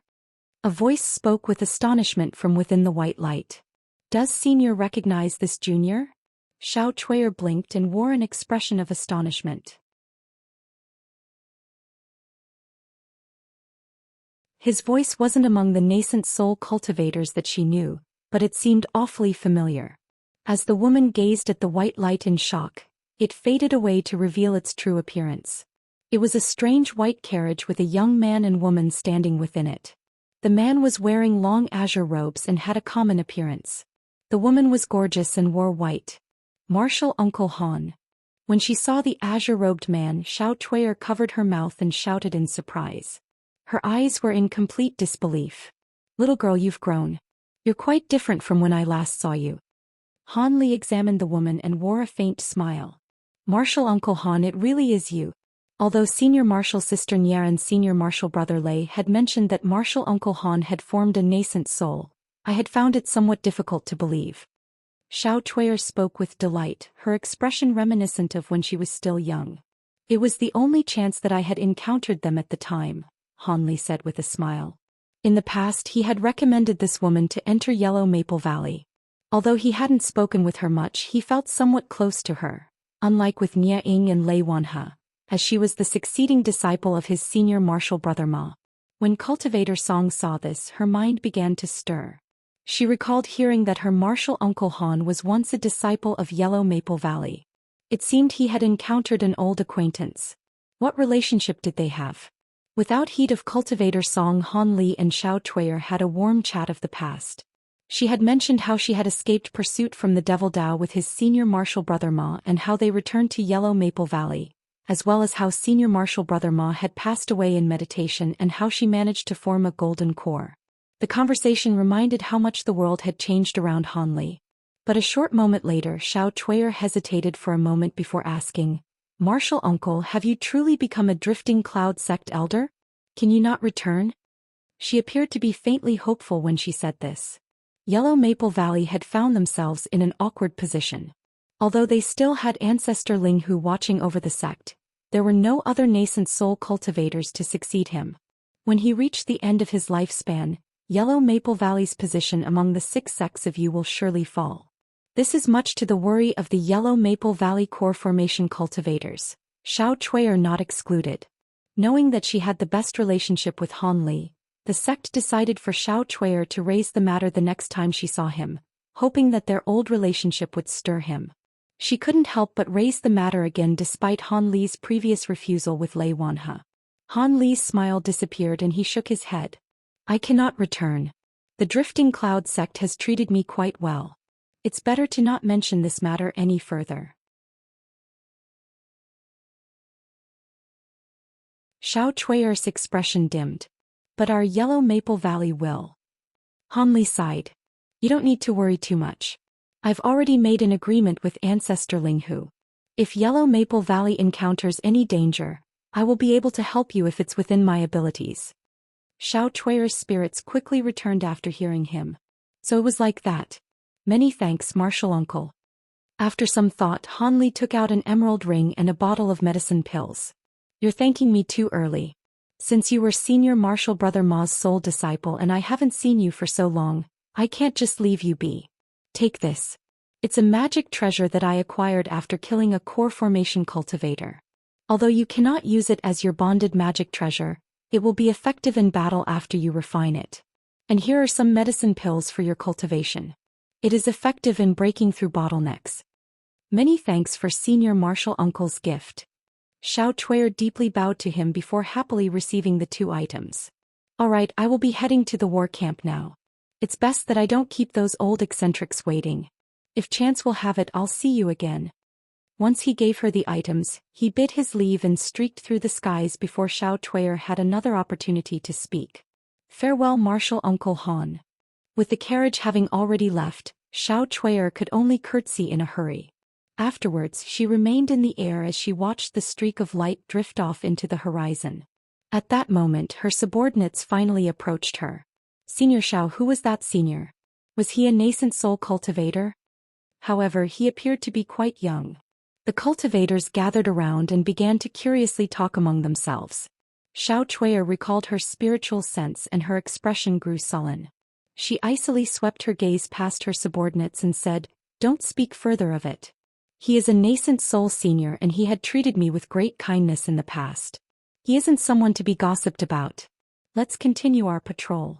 S1: A voice spoke with astonishment from within the white light. Does Senior recognize this Junior? Xiao Chuier blinked and wore an expression of astonishment. His voice wasn't among the nascent soul cultivators that she knew, but it seemed awfully familiar. As the woman gazed at the white light in shock, it faded away to reveal its true appearance. It was a strange white carriage with a young man and woman standing within it. The man was wearing long azure robes and had a common appearance. The woman was gorgeous and wore white. Martial Uncle Han. When she saw the azure-robed man, Xiao Chuier covered her mouth and shouted in surprise. Her eyes were in complete disbelief. Little girl, you've grown. You're quite different from when I last saw you. Han Li examined the woman and wore a faint smile. Martial Uncle Han, it really is you. Although Senior Martial Sister Nier and Senior Martial Brother Lei had mentioned that Martial Uncle Han had formed a nascent soul, I had found it somewhat difficult to believe. Xiao Chuier spoke with delight, her expression reminiscent of when she was still young. It was the only chance that I had encountered them at the time, Han Li said with a smile. In the past he had recommended this woman to enter Yellow Maple Valley. Although he hadn't spoken with her much, he felt somewhat close to her, unlike with Nie Ying and Lei Wanhe, as she was the succeeding disciple of his senior martial brother Ma. When Cultivator Song saw this, her mind began to stir. She recalled hearing that her martial uncle Han was once a disciple of Yellow Maple Valley. It seemed he had encountered an old acquaintance. What relationship did they have? Without heed of Cultivator Song, Han Li and Xiao Chuier had a warm chat of the past. She had mentioned how she had escaped pursuit from the Devil Dao with his senior martial brother Ma and how they returned to Yellow Maple Valley, as well as how senior martial brother Ma had passed away in meditation and how she managed to form a golden core. The conversation reminded how much the world had changed around Han Li. But a short moment later, Xiao Chuier hesitated for a moment before asking, Martial Uncle, have you truly become a drifting cloud sect elder? Can you not return? She appeared to be faintly hopeful when she said this. Yellow Maple Valley had found themselves in an awkward position. Although they still had ancestor Ling Hu watching over the sect, there were no other nascent soul cultivators to succeed him. When he reached the end of his lifespan, Yellow Maple Valley's position among the 6 sects of you will surely fall. This is much to the worry of the Yellow Maple Valley core formation cultivators, Xiao Chuier not excluded. Knowing that she had the best relationship with Han Li, the sect decided for Xiao Chuier to raise the matter the next time she saw him, hoping that their old relationship would stir him. She couldn't help but raise the matter again despite Han Li's previous refusal with Lei Wanhe. Han Li's smile disappeared and he shook his head. I cannot return. The Drifting Cloud sect has treated me quite well. It's better to not mention this matter any further. Xiao Chuier's expression dimmed. But our Yellow Maple Valley will. Han Li sighed. You don't need to worry too much. I've already made an agreement with Ancestor Ling Hu. If Yellow Maple Valley encounters any danger, I will be able to help you if it's within my abilities. Xiao Chuier's spirits quickly returned after hearing him. So it was like that. Many thanks, Martial Uncle. After some thought, Han Li took out an emerald ring and a bottle of medicine pills. You're thanking me too early. Since you were senior martial brother Ma's sole disciple and I haven't seen you for so long, I can't just leave you be. Take this. It's a magic treasure that I acquired after killing a core formation cultivator. Although you cannot use it as your bonded magic treasure, it will be effective in battle after you refine it. And here are some medicine pills for your cultivation. It is effective in breaking through bottlenecks. Many thanks for Senior Martial Uncle's gift. Xiao Chuier deeply bowed to him before happily receiving the 2 items. Alright, I will be heading to the war camp now. It's best that I don't keep those old eccentrics waiting. If chance will have it, I'll see you again. Once he gave her the items, he bid his leave and streaked through the skies before Xiao Chuier had another opportunity to speak. Farewell, Martial Uncle Han. With the carriage having already left, Xiao Chui'er could only curtsy in a hurry. Afterwards she remained in the air as she watched the streak of light drift off into the horizon. At that moment her subordinates finally approached her. "Senior Xiao, who was that senior? Was he a nascent soul cultivator?" However, he appeared to be quite young. The cultivators gathered around and began to curiously talk among themselves. Xiao Chui'er recalled her spiritual sense and her expression grew sullen. She icily swept her gaze past her subordinates and said, "Don't speak further of it. He is a nascent soul senior and he had treated me with great kindness in the past. He isn't someone to be gossiped about. Let's continue our patrol."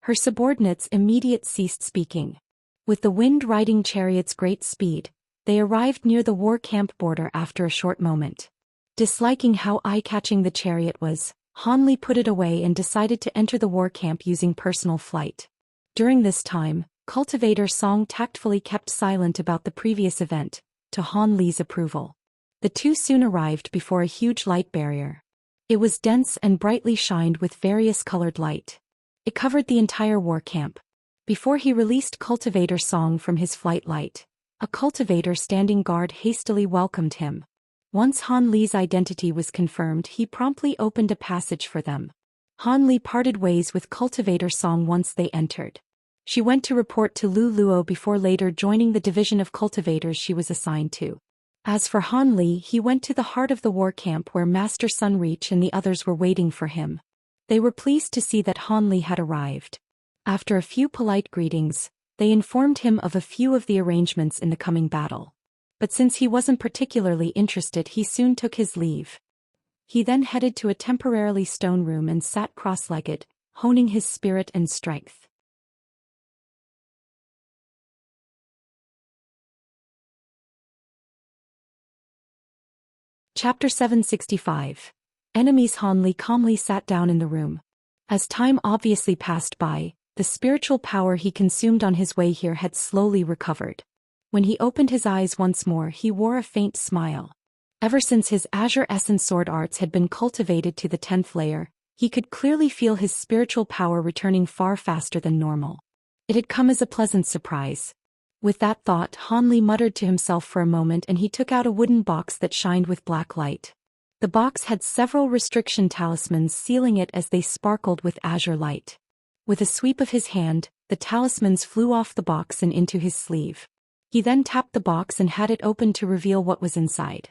S1: Her subordinates immediately ceased speaking. With the wind riding chariot's great speed, they arrived near the war camp border after a short moment. Disliking how eye-catching the chariot was, Han Li put it away and decided to enter the war camp using personal flight. During this time, cultivator Song tactfully kept silent about the previous event, to Han Li's approval. The two soon arrived before a huge light barrier. It was dense and brightly shined with various colored light. It covered the entire war camp. Before he released cultivator Song from his flight light, a cultivator standing guard hastily welcomed him. Once Han Li's identity was confirmed, he promptly opened a passage for them. Han Li parted ways with cultivator Song once they entered. She went to report to Lu Luo before later joining the division of cultivators she was assigned to. As for Han Li, he went to the heart of the war camp where Master Sunreach and the others were waiting for him. They were pleased to see that Han Li had arrived. After a few polite greetings, they informed him of a few of the arrangements in the coming battle. But since he wasn't particularly interested, he soon took his leave. He then headed to a temporarily stone room and sat cross-legged, honing his spirit and strength. Chapter 765. Enemies. Han Li calmly sat down in the room. As time obviously passed by, the spiritual power he consumed on his way here had slowly recovered. When he opened his eyes once more, he wore a faint smile. Ever since his Azure Essence sword arts had been cultivated to the 10th layer, he could clearly feel his spiritual power returning far faster than normal. It had come as a pleasant surprise. With that thought, Han Li muttered to himself for a moment and he took out a wooden box that shined with black light. The box had several restriction talismans sealing it as they sparkled with azure light. With a sweep of his hand, the talismans flew off the box and into his sleeve. He then tapped the box and had it opened to reveal what was inside.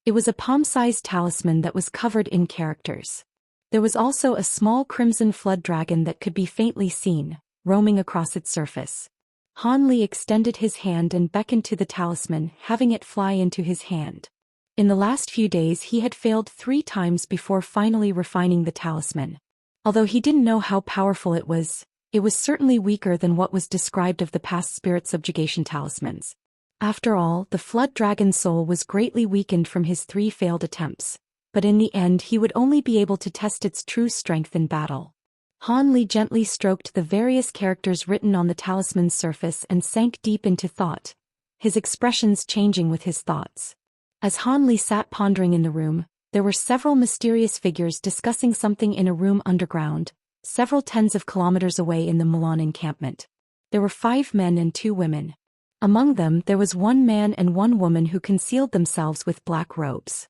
S1: It was a palm-sized talisman that was covered in characters. There was also a small crimson flood dragon that could be faintly seen, roaming across its surface. Han Li extended his hand and beckoned to the talisman, having it fly into his hand. In the last few days he had failed 3 times before finally refining the talisman. Although he didn't know how powerful it was certainly weaker than what was described of the past spirit subjugation talismans. After all, the flood dragon's soul was greatly weakened from his 3 failed attempts, but in the end he would only be able to test its true strength in battle. Han Li gently stroked the various characters written on the talisman's surface and sank deep into thought, his expressions changing with his thoughts. As Han Li sat pondering in the room, there were several mysterious figures discussing something in a room underground, several tens of kilometers away in the Milan encampment. There were 5 men and 2 women. Among them there was 1 man and 1 woman who concealed themselves with black robes.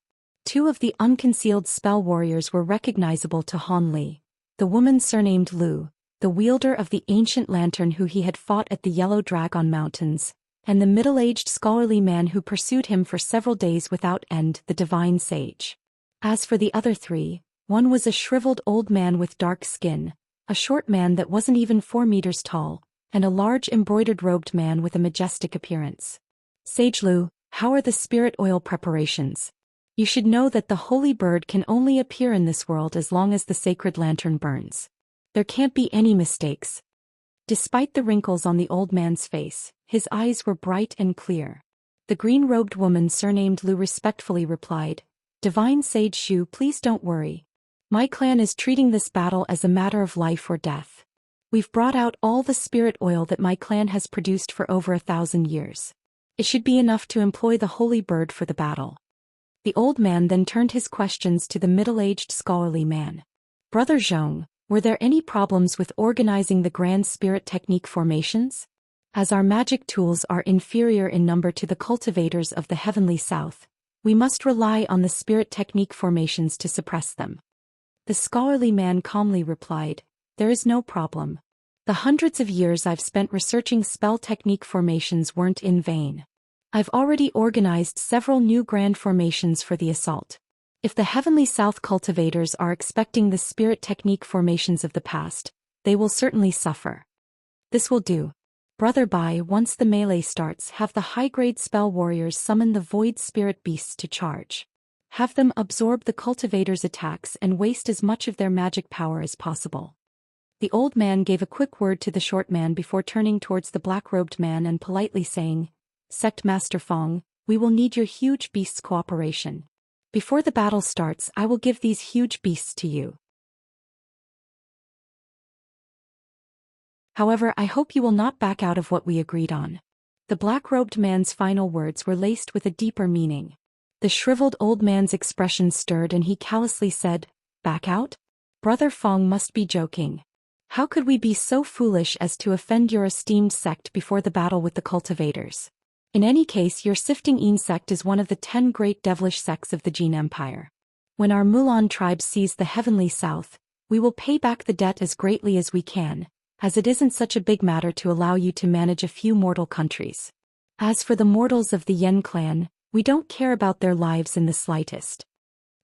S1: 2 of the unconcealed spell warriors were recognizable to Han Li. The woman surnamed Lu, the wielder of the ancient lantern who he had fought at the Yellow Dragon Mountains, and the middle-aged scholarly man who pursued him for several days without end, the divine sage. As for the other 3, one was a shriveled old man with dark skin, a short man that wasn't even 4 meters tall, and a large embroidered-robed man with a majestic appearance. "Sage Lu, how are the spirit oil preparations? You should know that the holy bird can only appear in this world as long as the sacred lantern burns. There can't be any mistakes." Despite the wrinkles on the old man's face, his eyes were bright and clear. The green-robed woman surnamed Lu respectfully replied, "Divine Sage Shu, please don't worry. My clan is treating this battle as a matter of life or death. We've brought out all the spirit oil that my clan has produced for over 1,000 years. It should be enough to employ the holy bird for the battle." The old man then turned his questions to the middle-aged scholarly man. "Brother Zhong, Were there any problems with organizing the grand spirit technique formations? As our magic tools are inferior in number to the cultivators of the heavenly south, we must rely on the spirit technique formations to suppress them. The scholarly man calmly replied, "There is no problem. The hundreds of years I've spent researching spell technique formations weren't in vain. I've already organized several new grand formations for the assault. If the heavenly south cultivators are expecting the spirit technique formations of the past, they will certainly suffer. This will do. Brother Bai, once the melee starts, have the high-grade spell warriors summon the void spirit beasts to charge. Have them absorb the cultivators' attacks and waste as much of their magic power as possible." The old man gave a quick word to the short man before turning towards the black-robed man and politely saying, "Sect Master Fong, we will need your huge beasts' cooperation. Before the battle starts, I will give these huge beasts to you. However, I hope you will not back out of what we agreed on." The black-robed man's final words were laced with a deeper meaning. The shriveled old man's expression stirred and he callously said, "Back out? Brother Fong must be joking. How could we be so foolish as to offend your esteemed sect before the battle with the cultivators? In any case, your sifting Een sect is one of the 10 great devilish sects of the Jin Empire. When our Mulan tribe sees the heavenly south, we will pay back the debt as greatly as we can, as it isn't such a big matter to allow you to manage a few mortal countries. As for the mortals of the Yen clan, we don't care about their lives in the slightest."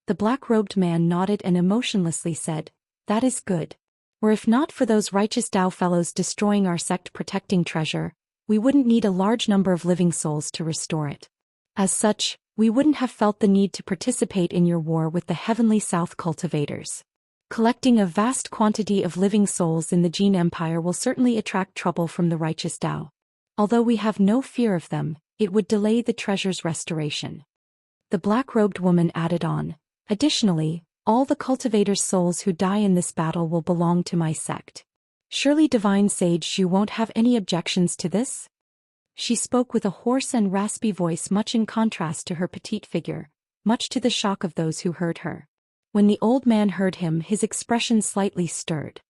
S1: The black-robed man nodded and emotionlessly said, "That is good. Or if not for those righteous Dao fellows destroying our sect protecting treasure, we wouldn't need a large number of living souls to restore it. As such, we wouldn't have felt the need to participate in your war with the heavenly south cultivators. Collecting a vast quantity of living souls in the Jin Empire will certainly attract trouble from the righteous Dao. Although we have no fear of them, it would delay the treasure's restoration." The black-robed woman added on, "Additionally, all the cultivators' souls who die in this battle will belong to my sect. Surely Divine Sage Zhu won't have any objections to this?" She spoke with a hoarse and raspy voice much in contrast to her petite figure, much to the shock of those who heard her. When the old man heard him, his expression slightly stirred.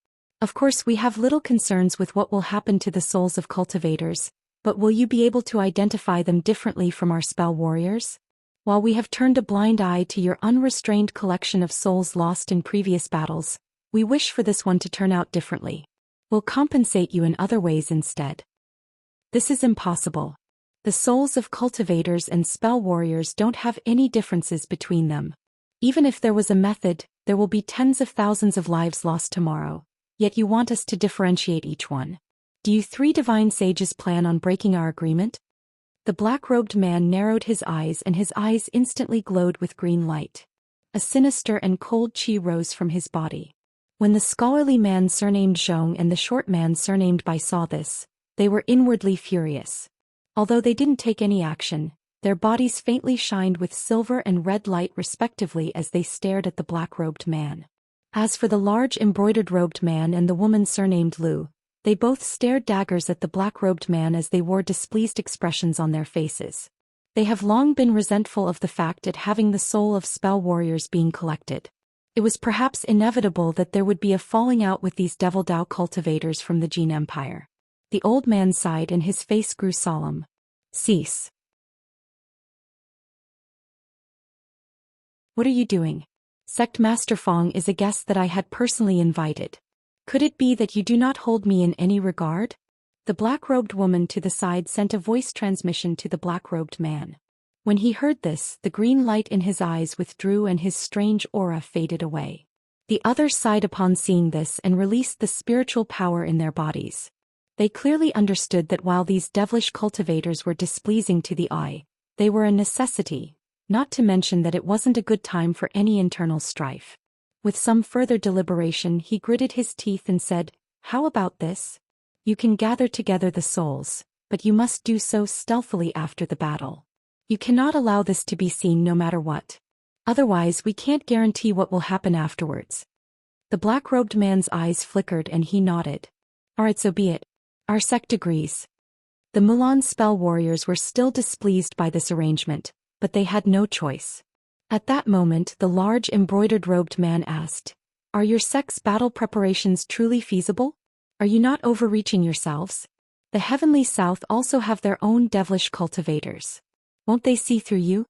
S1: "Of course we have little concerns with what will happen to the souls of cultivators, but will you be able to identify them differently from our spell warriors? While we have turned a blind eye to your unrestrained collection of souls lost in previous battles, we wish for this one to turn out differently. We'll compensate you in other ways instead." "This is impossible. The souls of cultivators and spell warriors don't have any differences between them. Even if there was a method, there will be tens of thousands of lives lost tomorrow, yet you want us to differentiate each one. Do you 3 divine sages plan on breaking our agreement?" The black-robed man narrowed his eyes and his eyes instantly glowed with green light. A sinister and cold chi rose from his body. When the scholarly man surnamed Zhong and the short man surnamed Bai saw this, they were inwardly furious. Although they didn't take any action, their bodies faintly shined with silver and red light respectively as they stared at the black-robed man. As for the large embroidered-robed man and the woman surnamed Lu, they both stared daggers at the black-robed man as they wore displeased expressions on their faces. They have long been resentful of the fact at having the soul of spell warriors being collected. It was perhaps inevitable that there would be a falling out with these devil Dao cultivators from the Jin Empire. The old man sighed and his face grew solemn. "Cease. What are you doing? Sect Master Fong is a guest that I had personally invited. Could it be that you do not hold me in any regard?" The black-robed woman to the side sent a voice transmission to the black-robed man. When he heard this, the green light in his eyes withdrew and his strange aura faded away. The others sighed upon seeing this and released the spiritual power in their bodies. They clearly understood that while these devilish cultivators were displeasing to the eye, they were a necessity, not to mention that it wasn't a good time for any internal strife. With some further deliberation he gritted his teeth and said, "How about this? You can gather together the souls, but you must do so stealthily after the battle. You cannot allow this to be seen no matter what. Otherwise we can't guarantee what will happen afterwards." The black-robed man's eyes flickered and he nodded. "Alright, so be it. Our sect agrees." The Mulan spell warriors were still displeased by this arrangement, but they had no choice. At that moment the large embroidered-robed man asked, Are your sect's battle preparations truly feasible? Are you not overreaching yourselves? The heavenly south also have their own devilish cultivators. Won't they see through you?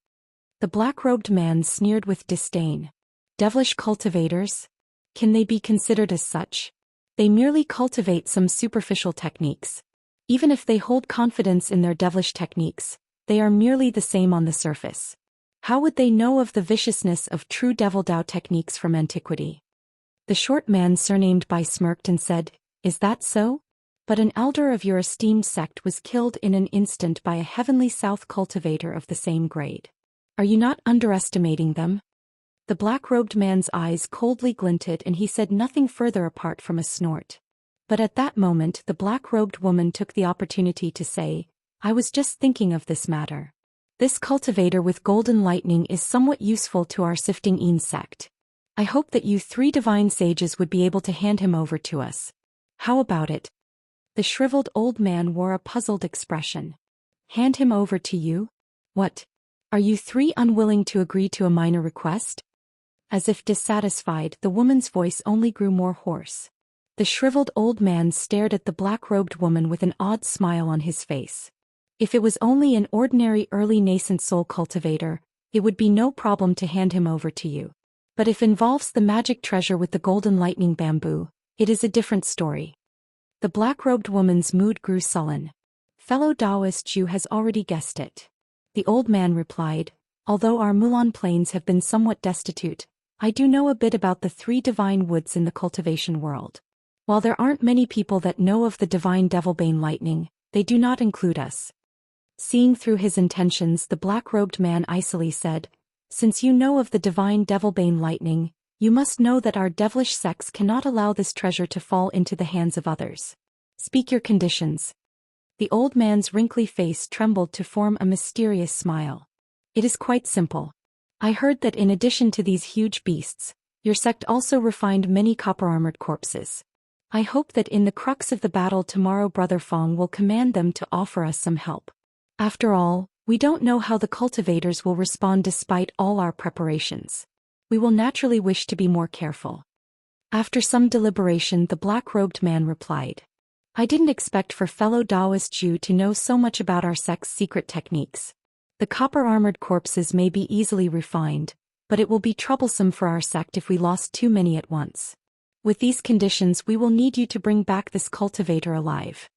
S1: The black-robed man sneered with disdain. Devilish cultivators? Can they be considered as such? They merely cultivate some superficial techniques. Even if they hold confidence in their devilish techniques, they are merely the same on the surface. How would they know of the viciousness of true devil Dao techniques from antiquity? The short man surnamed by smirked and said, "Is that so? But an elder of your esteemed sect was killed in an instant by a heavenly south cultivator of the same grade. Are you not underestimating them?" The black-robed man's eyes coldly glinted and he said nothing further apart from a snort. But at that moment the black-robed woman took the opportunity to say, "I was just thinking of this matter. This cultivator with golden lightning is somewhat useful to our sifting Een sect. I hope that you 3 divine sages would be able to hand him over to us. How about it?" The shriveled old man wore a puzzled expression. "Hand him over to you? What? Are you 3 unwilling to agree to a minor request?" As if dissatisfied, the woman's voice only grew more hoarse. The shriveled old man stared at the black-robed woman with an odd smile on his face. If it was only an ordinary early nascent soul cultivator, it would be no problem to hand him over to you. But if involves the magic treasure with the golden lightning bamboo, it is a different story. The black-robed woman's mood grew sullen. "Fellow Taoist Jew has already guessed it." The old man replied, "Although our Mulan plains have been somewhat destitute, I do know a bit about the 3 divine woods in the cultivation world. While there aren't many people that know of the divine devilbane lightning, they do not include us." Seeing through his intentions, the black-robed man icily said, "Since you know of the divine devilbane lightning, you must know that our devilish sects cannot allow this treasure to fall into the hands of others. Speak your conditions." The old man's wrinkly face trembled to form a mysterious smile. "It is quite simple. I heard that in addition to these huge beasts, your sect also refined many copper-armored corpses. I hope that in the crux of the battle tomorrow Brother Fong will command them to offer us some help. After all, we don't know how the cultivators will respond despite all our preparations. We will naturally wish to be more careful." After some deliberation, the black-robed man replied, "I didn't expect for fellow Taoist Jew to know so much about our sect's secret techniques. The copper-armored corpses may be easily refined, but it will be troublesome for our sect if we lost too many at once. With these conditions we will need you to bring back this cultivator alive."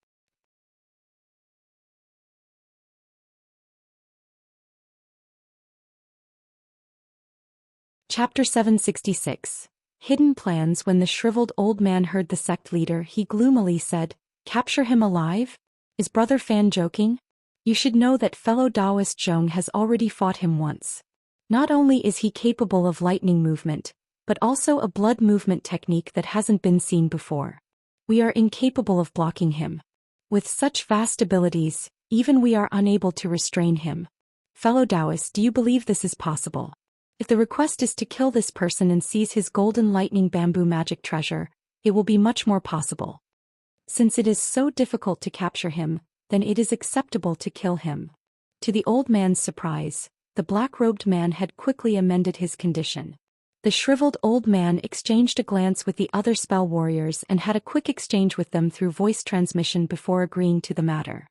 S1: Chapter 766. Hidden Plans. When the shriveled old man heard the sect leader, he gloomily said, "Capture him alive? Is Brother Fan joking? You should know that fellow Taoist Zhong has already fought him once. Not only is he capable of lightning movement, but also a blood movement technique that hasn't been seen before. We are incapable of blocking him. With such vast abilities, even we are unable to restrain him. Fellow Taoists, do you believe this is possible? If the request is to kill this person and seize his golden lightning bamboo magic treasure, it will be much more possible. Since it is so difficult to capture him, then it is acceptable to kill him." To the old man's surprise, the black-robed man had quickly amended his condition. The shriveled old man exchanged a glance with the other spell warriors and had a quick exchange with them through voice transmission before agreeing to the matter.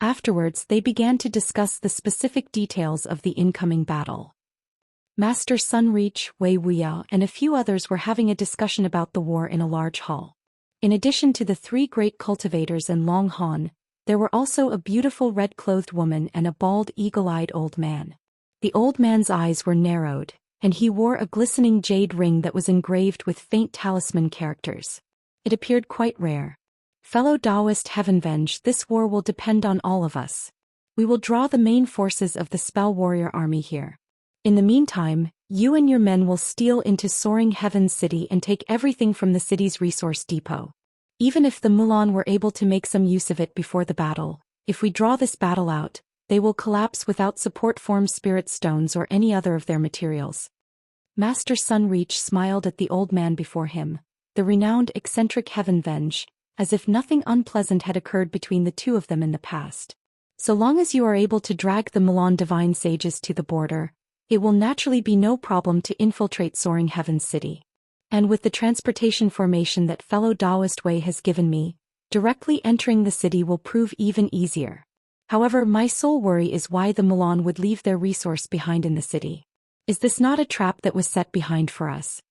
S1: Afterwards they began to discuss the specific details of the incoming battle. Master Sunreach, Wei Wuya, and a few others were having a discussion about the war in a large hall. In addition to the 3 great cultivators and Long Han, there were also a beautiful red-clothed woman and a bald, eagle-eyed old man. The old man's eyes were narrowed, and he wore a glistening jade ring that was engraved with faint talisman characters. It appeared quite rare. "Fellow Taoist Heavenvenge, this war will depend on all of us. We will draw the main forces of the spell warrior army here. In the meantime, you and your men will steal into Soaring Heaven City and take everything from the city's resource depot. Even if the Mulan were able to make some use of it before the battle, if we draw this battle out, they will collapse without support form spirit stones or any other of their materials." Master Sunreach smiled at the old man before him, the renowned eccentric Heavenvenge, as if nothing unpleasant had occurred between the two of them in the past. "So long as you are able to drag the Mulan divine sages to the border, it will naturally be no problem to infiltrate Soaring Heaven City. And with the transportation formation that fellow Taoist Wei has given me, directly entering the city will prove even easier. However, my sole worry is why the Mulan would leave their resource behind in the city. Is this not a trap that was set behind for us?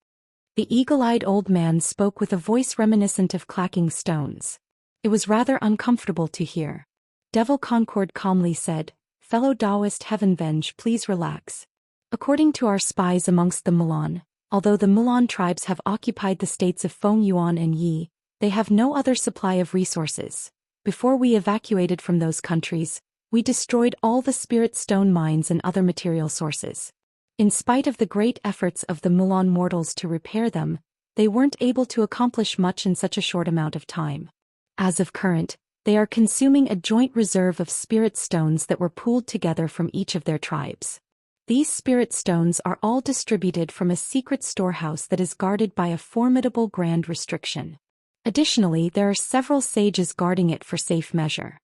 S1: The eagle-eyed old man spoke with a voice reminiscent of clacking stones. It was rather uncomfortable to hear. Devil Concord calmly said, "Fellow Taoist Heavenvenge, please relax. According to our spies amongst the Mulan, although the Mulan tribes have occupied the states of Feng Yuan and Yi, they have no other supply of resources. Before we evacuated from those countries, we destroyed all the spirit stone mines and other material sources. In spite of the great efforts of the Mulan mortals to repair them, they weren't able to accomplish much in such a short amount of time. As of current, they are consuming a joint reserve of spirit stones that were pooled together from each of their tribes. These spirit stones are all distributed from a secret storehouse that is guarded by a formidable grand restriction. Additionally, there are several sages guarding it for safe measure.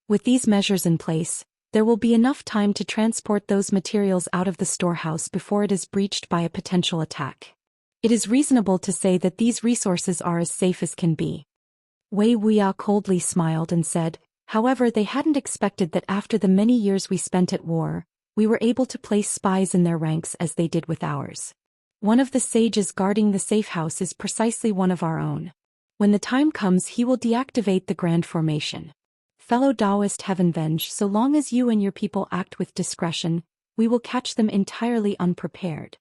S1: With these measures in place, there will be enough time to transport those materials out of the storehouse before it is breached by a potential attack. It is reasonable to say that these resources are as safe as can be." Wei Wuya coldly smiled and said, "However, they hadn't expected that after the many years we spent at war, we were able to place spies in their ranks as they did with ours. One of the sages guarding the safe house is precisely one of our own. When the time comes, he will deactivate the grand formation. Fellow Taoist Heavenvenge, so long as you and your people act with discretion, we will catch them entirely unprepared.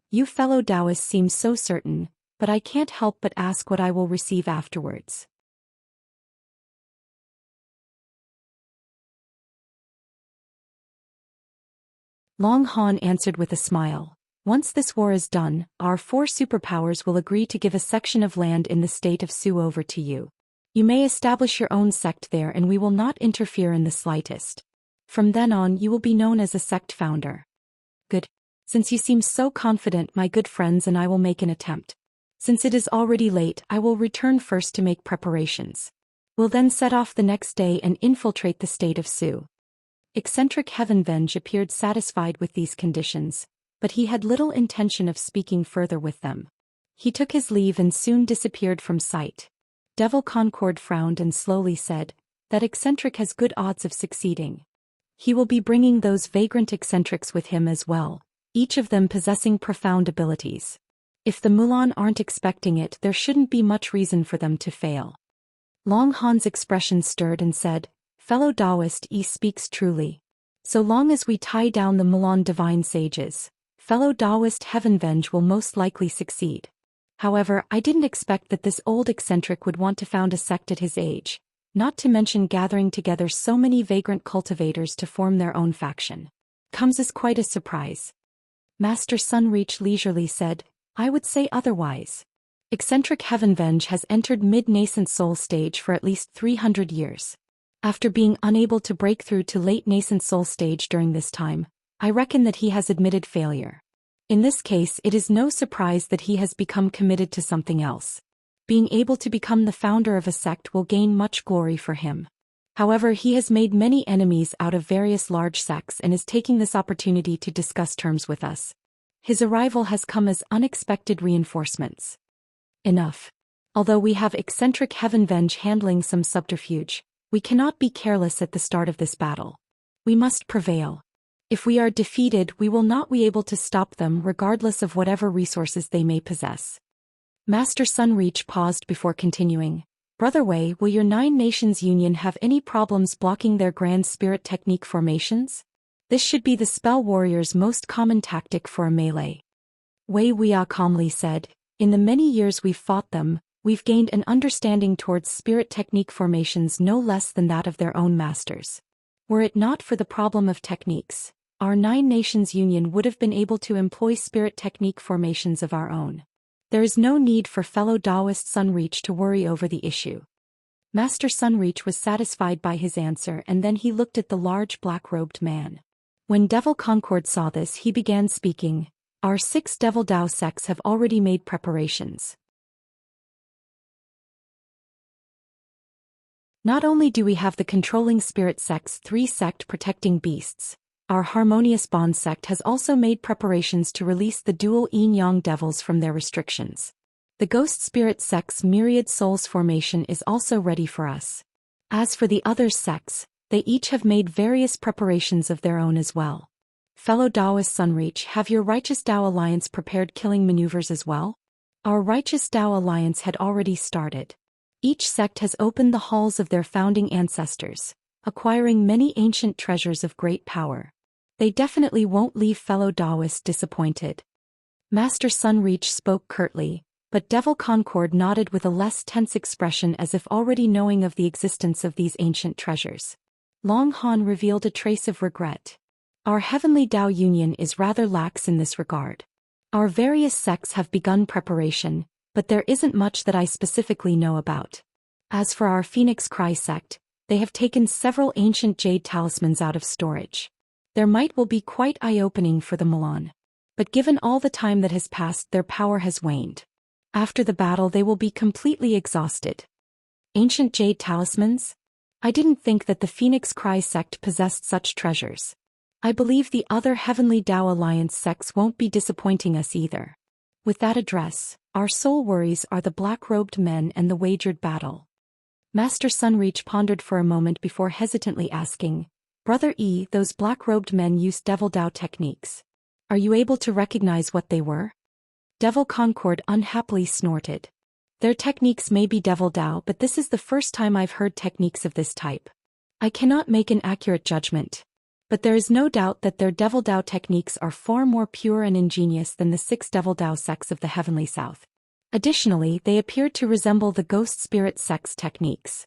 S1: You fellow Taoists seem so certain, but I can't help but ask what I will receive afterwards." Long Han answered with a smile. "Once this war is done, our 4 superpowers will agree to give a section of land in the state of Su over to you. You may establish your own sect there and we will not interfere in the slightest. From then on you will be known as a sect founder." "Good. Since you seem so confident, my good friends, and I will make an attempt. Since it is already late, I will return first to make preparations. We'll then set off the next day and infiltrate the state of Su." Eccentric Heavenvenge appeared satisfied with these conditions, but he had little intention of speaking further with them. He took his leave and soon disappeared from sight. Devil Concord frowned and slowly said, "That eccentric has good odds of succeeding. He will be bringing those vagrant eccentrics with him as well, each of them possessing profound abilities. If the Mulan aren't expecting it, there shouldn't be much reason for them to fail." Long Han's expression stirred and said, "Fellow Taoist, he speaks truly. So long as we tie down the Mulan divine sages, fellow Taoist Heavenvenge will most likely succeed. However, I didn't expect that this old eccentric would want to found a sect at his age, not to mention gathering together so many vagrant cultivators to form their own faction. Comes as quite a surprise." Master Sunreach leisurely said, "I would say otherwise. Eccentric Heavenvenge has entered mid-nascent soul stage for at least 300 years. After being unable to break through to late nascent soul stage during this time, I reckon that he has admitted failure. In this case, it is no surprise that he has become committed to something else. Being able to become the founder of a sect will gain much glory for him. However, he has made many enemies out of various large sects and is taking this opportunity to discuss terms with us. His arrival has come as unexpected reinforcements. Enough. Although we have eccentric Heavenvenge handling some subterfuge, we cannot be careless at the start of this battle. We must prevail. If we are defeated, we will not be able to stop them regardless of whatever resources they may possess." Master Sunreach paused before continuing. "Brother Wei, will your 9 Nations Union have any problems blocking their Grand Spirit Technique formations? This should be the spell warrior's most common tactic for a melee." Wei Wuya calmly said, "In the many years we've fought them, we've gained an understanding towards spirit technique formations no less than that of their own masters. Were it not for the problem of techniques, our 9 Nations Union would have been able to employ spirit technique formations of our own. There is no need for fellow Taoist Sunreach to worry over the issue." Master Sunreach was satisfied by his answer, and then he looked at the large black-robed man. When Devil Concord saw this, he began speaking. "Our 6 Devil Dao sects have already made preparations. Not only do we have the controlling spirit sect's 3 sect protecting beasts, our harmonious bond sect has also made preparations to release the dual yin-yang devils from their restrictions. The Ghost Spirit sect's myriad souls formation is also ready for us. As for the other sects, they each have made various preparations of their own as well. Fellow Taoist Sunreach, have your Righteous Tao Alliance prepared killing maneuvers as well? Our Righteous Tao Alliance had already started. Each sect has opened the halls of their founding ancestors, acquiring many ancient treasures of great power. They definitely won't leave fellow Taoists disappointed. Master Sunreach spoke curtly, but Devil Concord nodded with a less tense expression as if already knowing of the existence of these ancient treasures. Long Han revealed a trace of regret. Our Heavenly Tao Union is rather lax in this regard. Our various sects have begun preparation, but there isn't much that I specifically know about. As for our Phoenix Cry sect, they have taken several ancient jade talismans out of storage. Their might will be quite eye-opening for the Milan. But given all the time that has passed, their power has waned. After the battle they will be completely exhausted. Ancient jade talismans? I didn't think that the Phoenix Cry sect possessed such treasures. I believe the other Heavenly Tao Alliance sects won't be disappointing us either. With that address, our sole worries are the black-robed men and the wagered battle. Master Sunreach pondered for a moment before hesitantly asking, Brother E, those black-robed men used Devil Tao techniques. Are you able to recognize what they were? Devil Concord unhappily snorted. Their techniques may be Devil Tao, but this is the first time I've heard techniques of this type. I cannot make an accurate judgment. But there is no doubt that their Devil Tao techniques are far more pure and ingenious than the 6 Devil Tao sects of the Heavenly South. Additionally, they appeared to resemble the Ghost Spirit sect's techniques.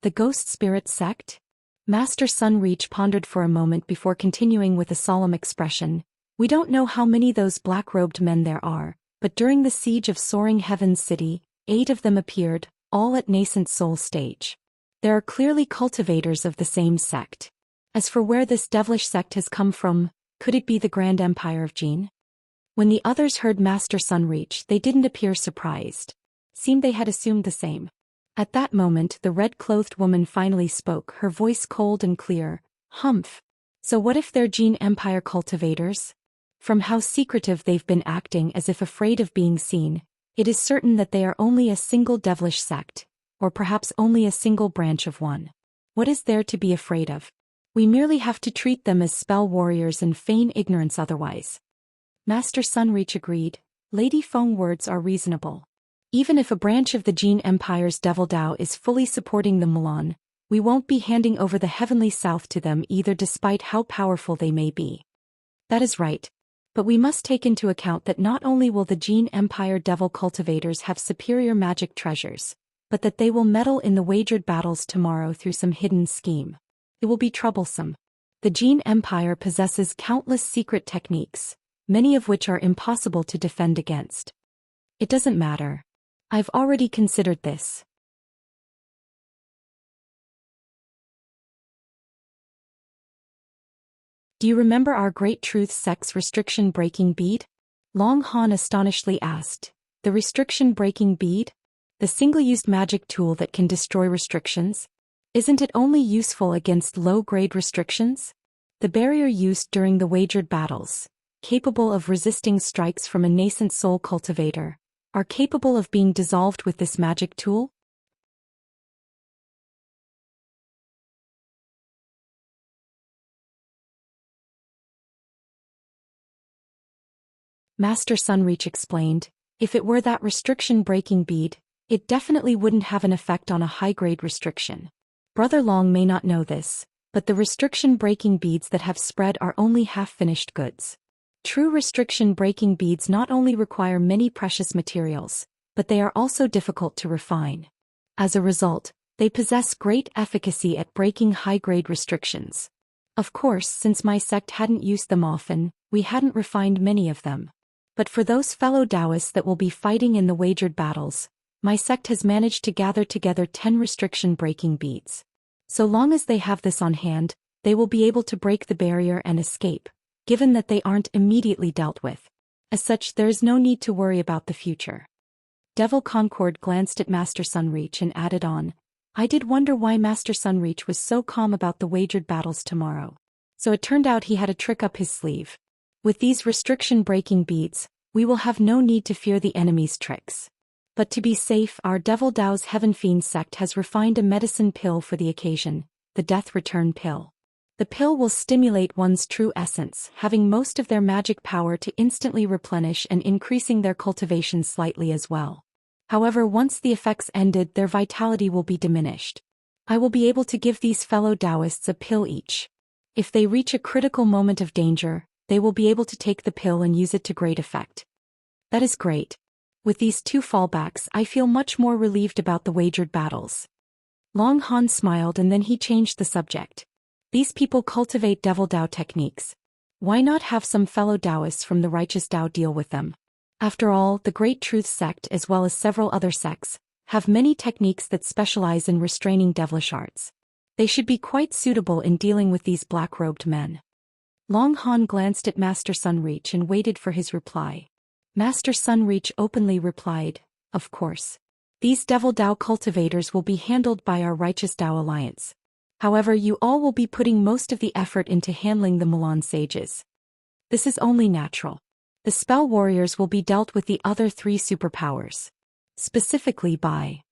S1: The Ghost Spirit sect? Master Sunreach pondered for a moment before continuing with a solemn expression. We don't know how many those black-robed men there are, but during the siege of Soaring Heaven's City, 8 of them appeared, all at nascent soul stage. There are clearly cultivators of the same sect. As for where this devilish sect has come from, could it be the Grand Empire of Jin? When the others heard Master Sunreach, they didn't appear surprised. Seemed they had assumed the same. At that moment the red-clothed woman finally spoke, her voice cold and clear. Humph. So what if they're Jin Empire cultivators? From how secretive they've been acting as if afraid of being seen, it is certain that they are only a single devilish sect, or perhaps only a single branch of one. What is there to be afraid of? We merely have to treat them as spell warriors and feign ignorance otherwise. Master Sunreach agreed. Lady Feng's words are reasonable. Even if a branch of the Jin Empire's Devil Tao is fully supporting the Milan, we won't be handing over the Heavenly South to them either, despite how powerful they may be. That is right. But we must take into account that not only will the Jin Empire Devil cultivators have superior magic treasures, but that they will meddle in the wagered battles tomorrow through some hidden scheme. It will be troublesome. The Jin Empire possesses countless secret techniques, many of which are impossible to defend against. It doesn't matter. I've already considered this. Do you remember our Great Truth sect's restriction-breaking bead? Long Han astonishedly asked. The restriction-breaking bead? The single-used magic tool that can destroy restrictions? Isn't it only useful against low-grade restrictions? The barrier used during the wagered battles, capable of resisting strikes from a nascent soul cultivator, are capable of being dissolved with this magic tool? Master Sunreach explained. If it were that restriction-breaking bead, it definitely wouldn't have an effect on a high-grade restriction. Brother Long may not know this, but the restriction-breaking beads that have spread are only half-finished goods. True restriction-breaking beads not only require many precious materials, but they are also difficult to refine. As a result, they possess great efficacy at breaking high-grade restrictions. Of course, since my sect hadn't used them often, we hadn't refined many of them. But for those fellow Taoists that will be fighting in the wagered battles, my sect has managed to gather together 10 restriction-breaking beads. So long as they have this on hand, they will be able to break the barrier and escape, given that they aren't immediately dealt with. As such, there is no need to worry about the future. Devil Concord glanced at Master Sunreach and added on, I did wonder why Master Sunreach was so calm about the wagered battles tomorrow. So it turned out he had a trick up his sleeve. With these restriction-breaking beads, we will have no need to fear the enemy's tricks. But to be safe, our Devil Dao's Heaven Fiend sect has refined a medicine pill for the occasion, the Death Return Pill. The pill will stimulate one's true essence, having most of their magic power to instantly replenish and increasing their cultivation slightly as well. However, once the effects ended, their vitality will be diminished. I will be able to give these fellow Taoists a pill each. If they reach a critical moment of danger, they will be able to take the pill and use it to great effect. That is great. With these two fallbacks, I feel much more relieved about the wagered battles. Long Han smiled and then he changed the subject. These people cultivate Devil Dao techniques. Why not have some fellow Taoists from the Righteous Dao deal with them? After all, the Great Truth sect as well as several other sects have many techniques that specialize in restraining devilish arts. They should be quite suitable in dealing with these black-robed men. Long Han glanced at Master Sunreach and waited for his reply. Master Sunreach openly replied, "Of course. These Devil Dao cultivators will be handled by our Righteous Dao Alliance. However, you all will be putting most of the effort into handling the Mulan sages. This is only natural. The spell warriors will be dealt with the other three superpowers. Specifically by..."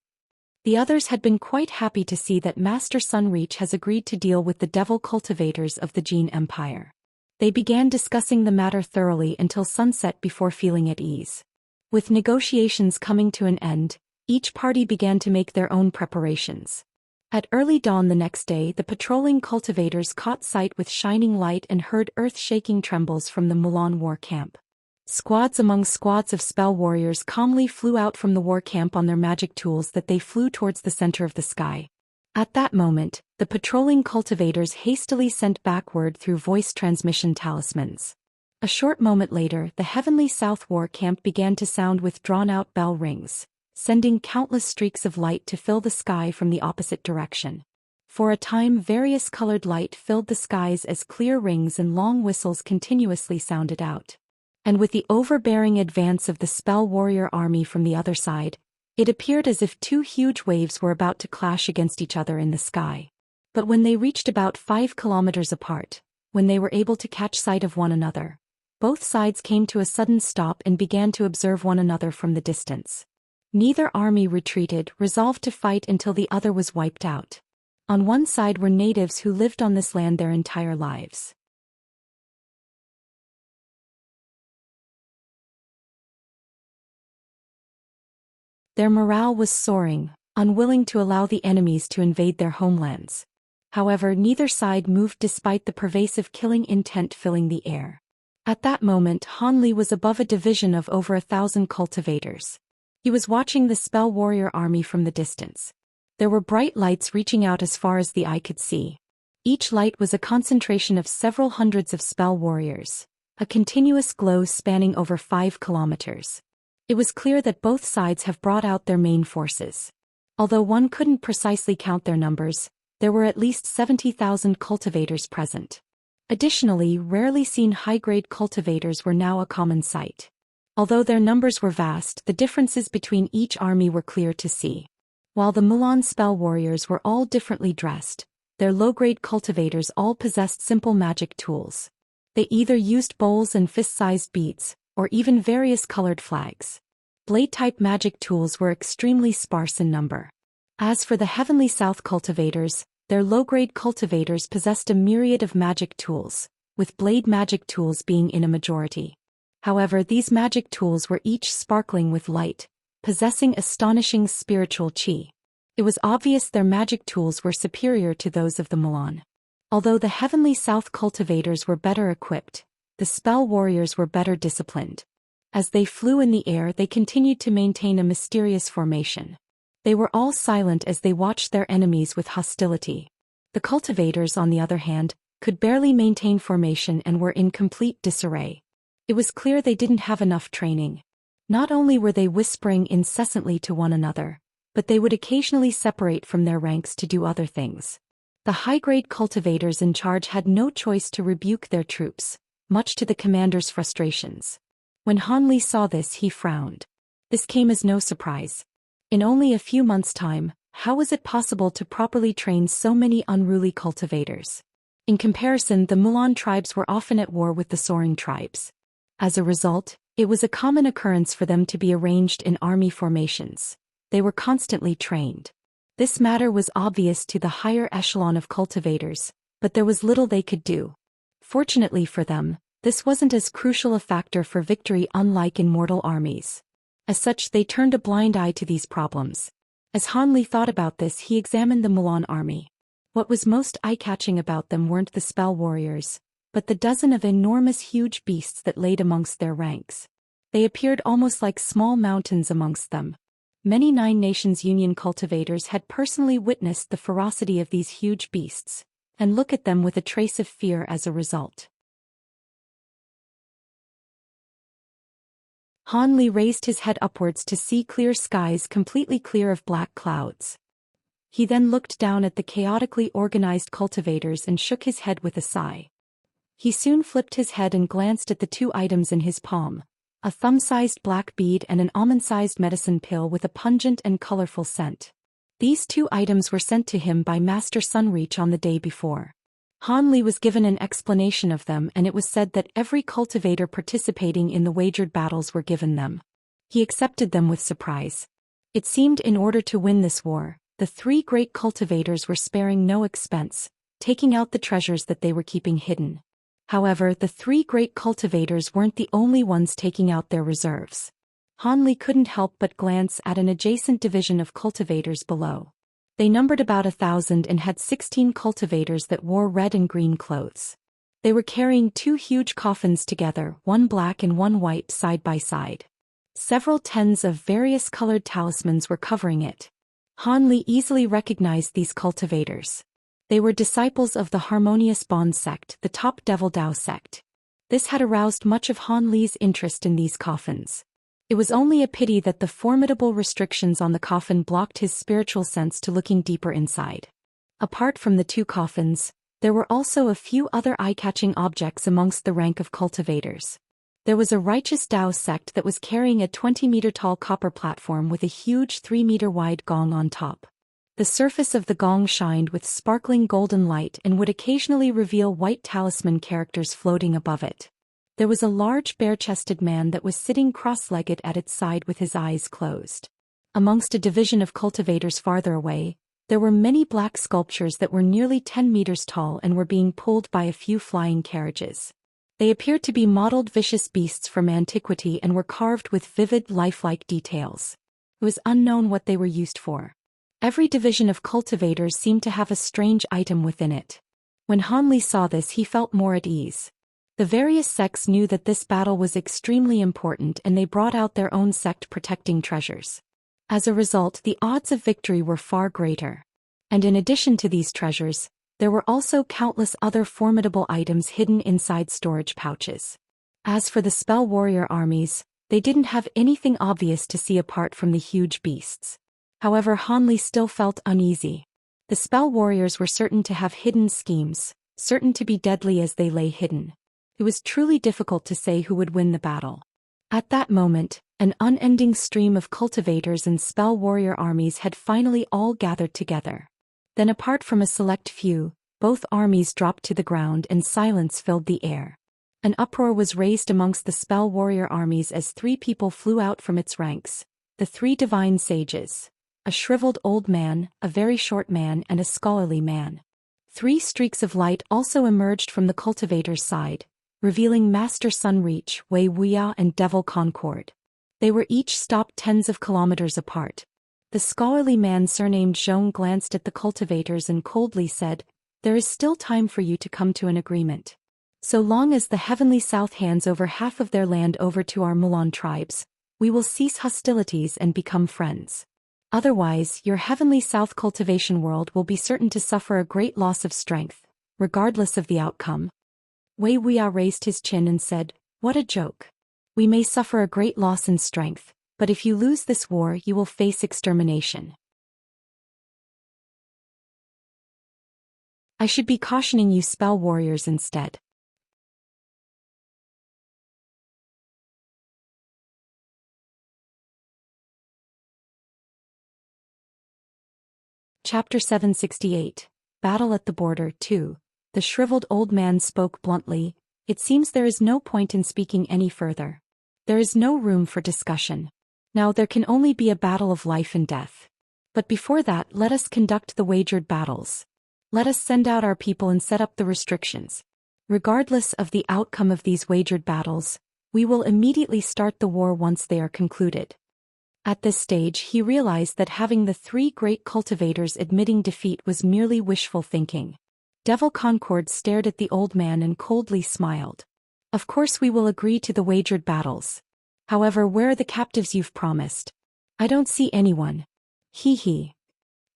S1: The others had been quite happy to see that Master Sunreach has agreed to deal with the devil cultivators of the Jin Empire. They began discussing the matter thoroughly until sunset before feeling at ease. With negotiations coming to an end, each party began to make their own preparations. At early dawn the next day, the patrolling cultivators caught sight with shining light and heard earth-shaking trembles from the Mulan war camp. Squads among squads of spell warriors calmly flew out from the war camp on their magic tools that they flew towards the center of the sky. At that moment, the patrolling cultivators hastily sent back word through voice transmission talismans. A short moment later, the Heavenly South war camp began to sound with drawn-out bell rings, sending countless streaks of light to fill the sky from the opposite direction. For a time, various colored light filled the skies as clear rings and long whistles continuously sounded out. And with the overbearing advance of the spell warrior army from the other side, it appeared as if two huge waves were about to clash against each other in the sky. But when they reached about 5 kilometers apart, when they were able to catch sight of one another, both sides came to a sudden stop and began to observe one another from the distance. Neither army retreated, resolved to fight until the other was wiped out. On one side were natives who lived on this land their entire lives. Their morale was soaring, unwilling to allow the enemies to invade their homelands. However, neither side moved despite the pervasive killing intent filling the air. At that moment, Han Li was above a division of over 1,000 cultivators. He was watching the spell warrior army from the distance. There were bright lights reaching out as far as the eye could see. Each light was a concentration of several hundreds of spell warriors, a continuous glow spanning over 5 kilometers. It was clear that both sides have brought out their main forces. Although one couldn't precisely count their numbers, there were at least 70,000 cultivators present. Additionally, rarely seen high-grade cultivators were now a common sight. Although their numbers were vast, the differences between each army were clear to see. While the Mulan spell warriors were all differently dressed, their low-grade cultivators all possessed simple magic tools. They either used bowls and fist-sized beads, or even various colored flags. Blade-type magic tools were extremely sparse in number. As for the Heavenly South cultivators, their low-grade cultivators possessed a myriad of magic tools, with blade magic tools being in a majority. However, these magic tools were each sparkling with light, possessing astonishing spiritual qi. It was obvious their magic tools were superior to those of the Mulan. Although the Heavenly South cultivators were better equipped, the spell warriors were better disciplined. As they flew in the air, they continued to maintain a mysterious formation. They were all silent as they watched their enemies with hostility. The cultivators, on the other hand, could barely maintain formation and were in complete disarray. It was clear they didn't have enough training. Not only were they whispering incessantly to one another, but they would occasionally separate from their ranks to do other things. The high-grade cultivators in charge had no choice to rebuke their troops, much to the commander's frustrations. When Han Li saw this, he frowned. This came as no surprise. In only a few months' time, how was it possible to properly train so many unruly cultivators? In comparison, the Mulan tribes were often at war with the Soaring tribes. As a result, It was a common occurrence for them to be arranged in army formations. They were constantly trained. This matter was obvious to the higher echelon of cultivators, but there was little they could do. Fortunately for them, this wasn't as crucial a factor for victory, unlike in mortal armies. As such, they turned a blind eye to these problems. As Han Li thought about this, he examined the Mulan army. What was most eye-catching about them weren't the spell warriors, but the dozen of enormous huge beasts that laid amongst their ranks. They appeared almost like small mountains amongst them. Many Nine Nations Union cultivators had personally witnessed the ferocity of these huge beasts, and look at them with a trace of fear as a result. Han Li raised his head upwards to see clear skies completely clear of black clouds. He then looked down at the chaotically organized cultivators and shook his head with a sigh. He soon flipped his head and glanced at the two items in his palm, a thumb-sized black bead and an almond-sized medicine pill with a pungent and colorful scent. These two items were sent to him by Master Sunreach on the day before. Han Li was given an explanation of them, and it was said that every cultivator participating in the wagered battles were given them. He accepted them with surprise. It seemed in order to win this war, the three great cultivators were sparing no expense, taking out the treasures that they were keeping hidden. However, the three great cultivators weren't the only ones taking out their reserves. Han Li couldn't help but glance at an adjacent division of cultivators below. They numbered about 1,000 and had 16 cultivators that wore red and green clothes. They were carrying two huge coffins together, one black and one white, side by side. Several tens of various colored talismans were covering it. Han Li easily recognized these cultivators. They were disciples of the Harmonious Bond sect, the top Devil Dao sect. This had aroused much of Han Li's interest in these coffins. It was only a pity that the formidable restrictions on the coffin blocked his spiritual sense to looking deeper inside. Apart from the two coffins, there were also a few other eye-catching objects amongst the rank of cultivators. There was a righteous Dao sect that was carrying a 20-meter-tall copper platform with a huge 3-meter-wide gong on top. The surface of the gong shined with sparkling golden light and would occasionally reveal white talisman characters floating above it. There was a large bare-chested man that was sitting cross-legged at its side with his eyes closed. Amongst a division of cultivators farther away, there were many black sculptures that were nearly 10 meters tall and were being pulled by a few flying carriages. They appeared to be modeled vicious beasts from antiquity and were carved with vivid, lifelike details. It was unknown what they were used for. Every division of cultivators seemed to have a strange item within it. When Han Li saw this, he felt more at ease. The various sects knew that this battle was extremely important, and they brought out their own sect protecting treasures. As a result, the odds of victory were far greater. And in addition to these treasures, there were also countless other formidable items hidden inside storage pouches. As for the spell warrior armies, they didn't have anything obvious to see apart from the huge beasts. However, Han Li still felt uneasy. The spell warriors were certain to have hidden schemes, certain to be deadly as they lay hidden. It was truly difficult to say who would win the battle. At that moment, an unending stream of cultivators and spell warrior armies had finally all gathered together. Then, apart from a select few, both armies dropped to the ground and silence filled the air. An uproar was raised amongst the spell warrior armies as three people flew out from its ranks, the three divine sages. A shriveled old man, a very short man, and a scholarly man. Three streaks of light also emerged from the cultivator's side, revealing Master Sunreach, Wei Wuya, and Devil Concord. They were each stopped tens of kilometers apart. The scholarly man surnamed Zhong glanced at the cultivators and coldly said, "There is still time for you to come to an agreement. So long as the Heavenly South hands over half of their land over to our Mulan tribes, we will cease hostilities and become friends. Otherwise, your Heavenly South cultivation world will be certain to suffer a great loss of strength, regardless of the outcome." Wei Wuya raised his chin and said, "What a joke. We may suffer a great loss in strength, but if you lose this war, you will face extermination. I should be cautioning you spell warriors instead." Chapter 768, Battle at the Border 2. The shriveled old man spoke bluntly, "It seems there is no point in speaking any further. There is no room for discussion. Now there can only be a battle of life and death. But before that, let us conduct the wagered battles. Let us send out our people and set up the restrictions. Regardless of the outcome of these wagered battles, we will immediately start the war once they are concluded. At this stage he realized that having the three great cultivators admitting defeat was merely wishful thinking. Devil Concord stared at the old man and coldly smiled. Of course we will agree to the wagered battles. However, where are the captives you've promised? I don't see anyone. He.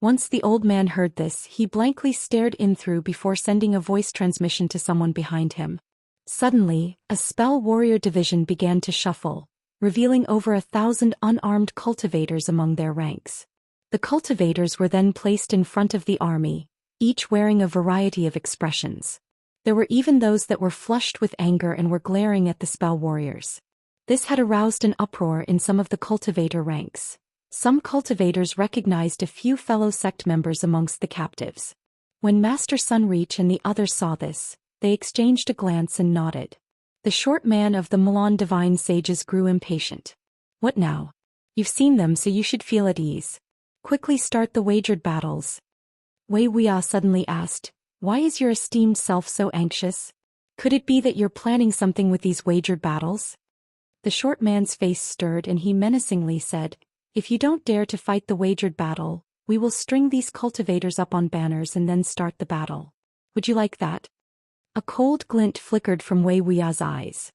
S1: Once the old man heard this, he blankly stared in through before sending a voice transmission to someone behind him. Suddenly, a spell warrior division began to shuffle, revealing over 1,000 unarmed cultivators among their ranks. The cultivators were then placed in front of the army, each wearing a variety of expressions. There were even those that were flushed with anger and were glaring at the spell warriors. This had aroused an uproar in some of the cultivator ranks. Some cultivators recognized a few fellow sect members amongst the captives. When Master Sunreach and the others saw this, they exchanged a glance and nodded. The short man of the Milan Divine Sages grew impatient. What now? You've seen them, so you should feel at ease. Quickly start the wagered battles. Wei Wuya suddenly asked, why is your esteemed self so anxious? Could it be that you're planning something with these wagered battles? The short man's face stirred and he menacingly said, if you don't dare to fight the wagered battle, we will string these cultivators up on banners and then start the battle. Would you like that? A cold glint flickered from Wei Wuya's eyes.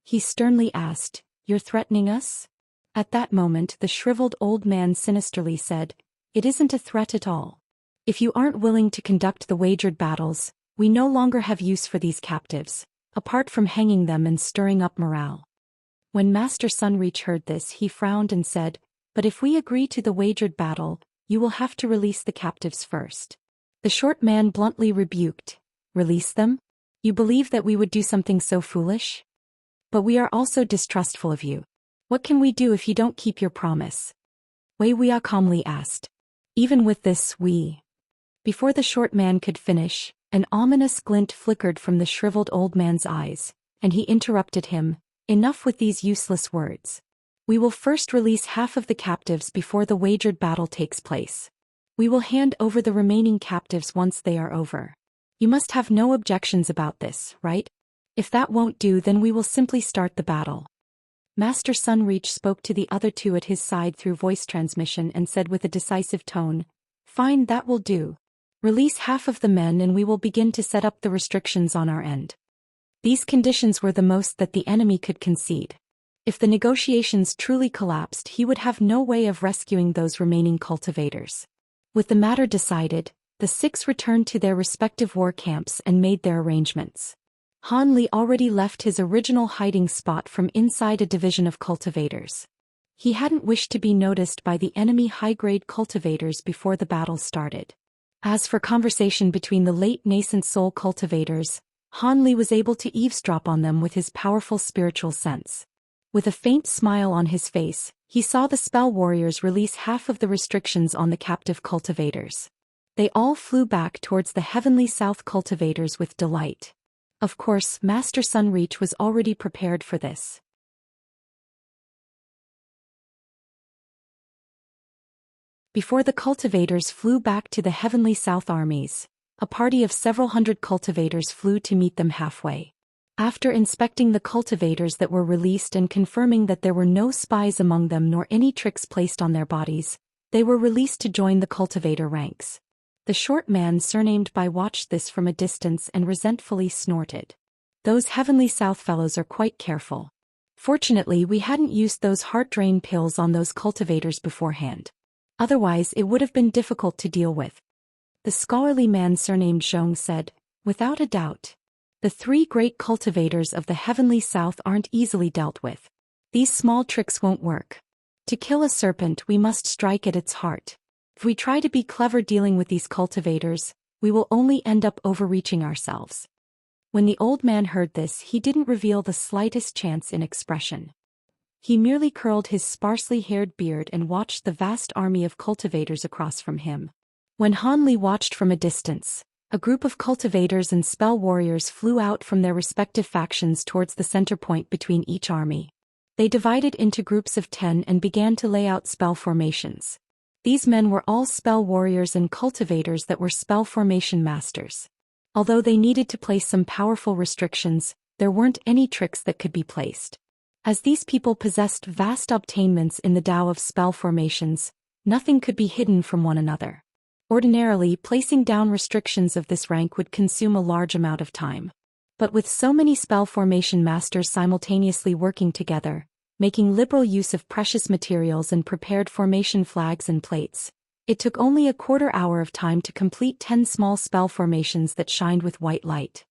S1: He sternly asked, you're threatening us? At that moment the shriveled old man sinisterly said, it isn't a threat at all. If you aren't willing to conduct the wagered battles, we no longer have use for these captives, apart from hanging them and stirring up morale. When Master Sunreach heard this, he frowned and said, but if we agree to the wagered battle, you will have to release the captives first. The short man bluntly rebuked, release them? You believe that we would do something so foolish? But we are also distrustful of you. What can we do if you don't keep your promise? Wei Wuya calmly asked. Even with this, Before the short man could finish, an ominous glint flickered from the shriveled old man's eyes, and he interrupted him, enough with these useless words. We will first release half of the captives before the wagered battle takes place. We will hand over the remaining captives once they are over. You must have no objections about this, right? If that won't do, then we will simply start the battle. Master Sunreach spoke to the other two at his side through voice transmission and said with a decisive tone, fine, that will do. Release half of the men and we will begin to set up the restrictions on our end. These conditions were the most that the enemy could concede. If the negotiations truly collapsed, he would have no way of rescuing those remaining cultivators. With the matter decided, the six returned to their respective war camps and made their arrangements. Han Li already left his original hiding spot from inside a division of cultivators. He hadn't wished to be noticed by the enemy high-grade cultivators before the battle started. As for conversation between the late nascent soul cultivators, Han Li was able to eavesdrop on them with his powerful spiritual sense. With a faint smile on his face, he saw the spell warriors release half of the restrictions on the captive cultivators. They all flew back towards the heavenly south cultivators with delight. Of course, Master Sunreach was already prepared for this. Before the cultivators flew back to the heavenly south armies, a party of several hundred cultivators flew to meet them halfway. After inspecting the cultivators that were released and confirming that there were no spies among them nor any tricks placed on their bodies, they were released to join the cultivator ranks. The short man surnamed Bai watched this from a distance and resentfully snorted. Those heavenly south fellows are quite careful. Fortunately, we hadn't used those heart drain pills on those cultivators beforehand. Otherwise it would have been difficult to deal with. The scholarly man surnamed Zhong said, without a doubt. The three great cultivators of the heavenly south aren't easily dealt with. These small tricks won't work. To kill a serpent, we must strike at its heart. If we try to be clever dealing with these cultivators, we will only end up overreaching ourselves. When the old man heard this, he didn't reveal the slightest chance in expression. He merely curled his sparsely haired beard and watched the vast army of cultivators across from him. When Han Li watched from a distance, a group of cultivators and spell warriors flew out from their respective factions towards the center point between each army. They divided into groups of 10 and began to lay out spell formations. These men were all spell warriors and cultivators that were spell formation masters. Although they needed to place some powerful restrictions, there weren't any tricks that could be placed. As these people possessed vast obtainments in the Tao of spell formations, nothing could be hidden from one another. Ordinarily, placing down restrictions of this rank would consume a large amount of time. But with so many spell formation masters simultaneously working together, making liberal use of precious materials and prepared formation flags and plates, it took only a quarter hour of time to complete 10 small spell formations that shined with white light.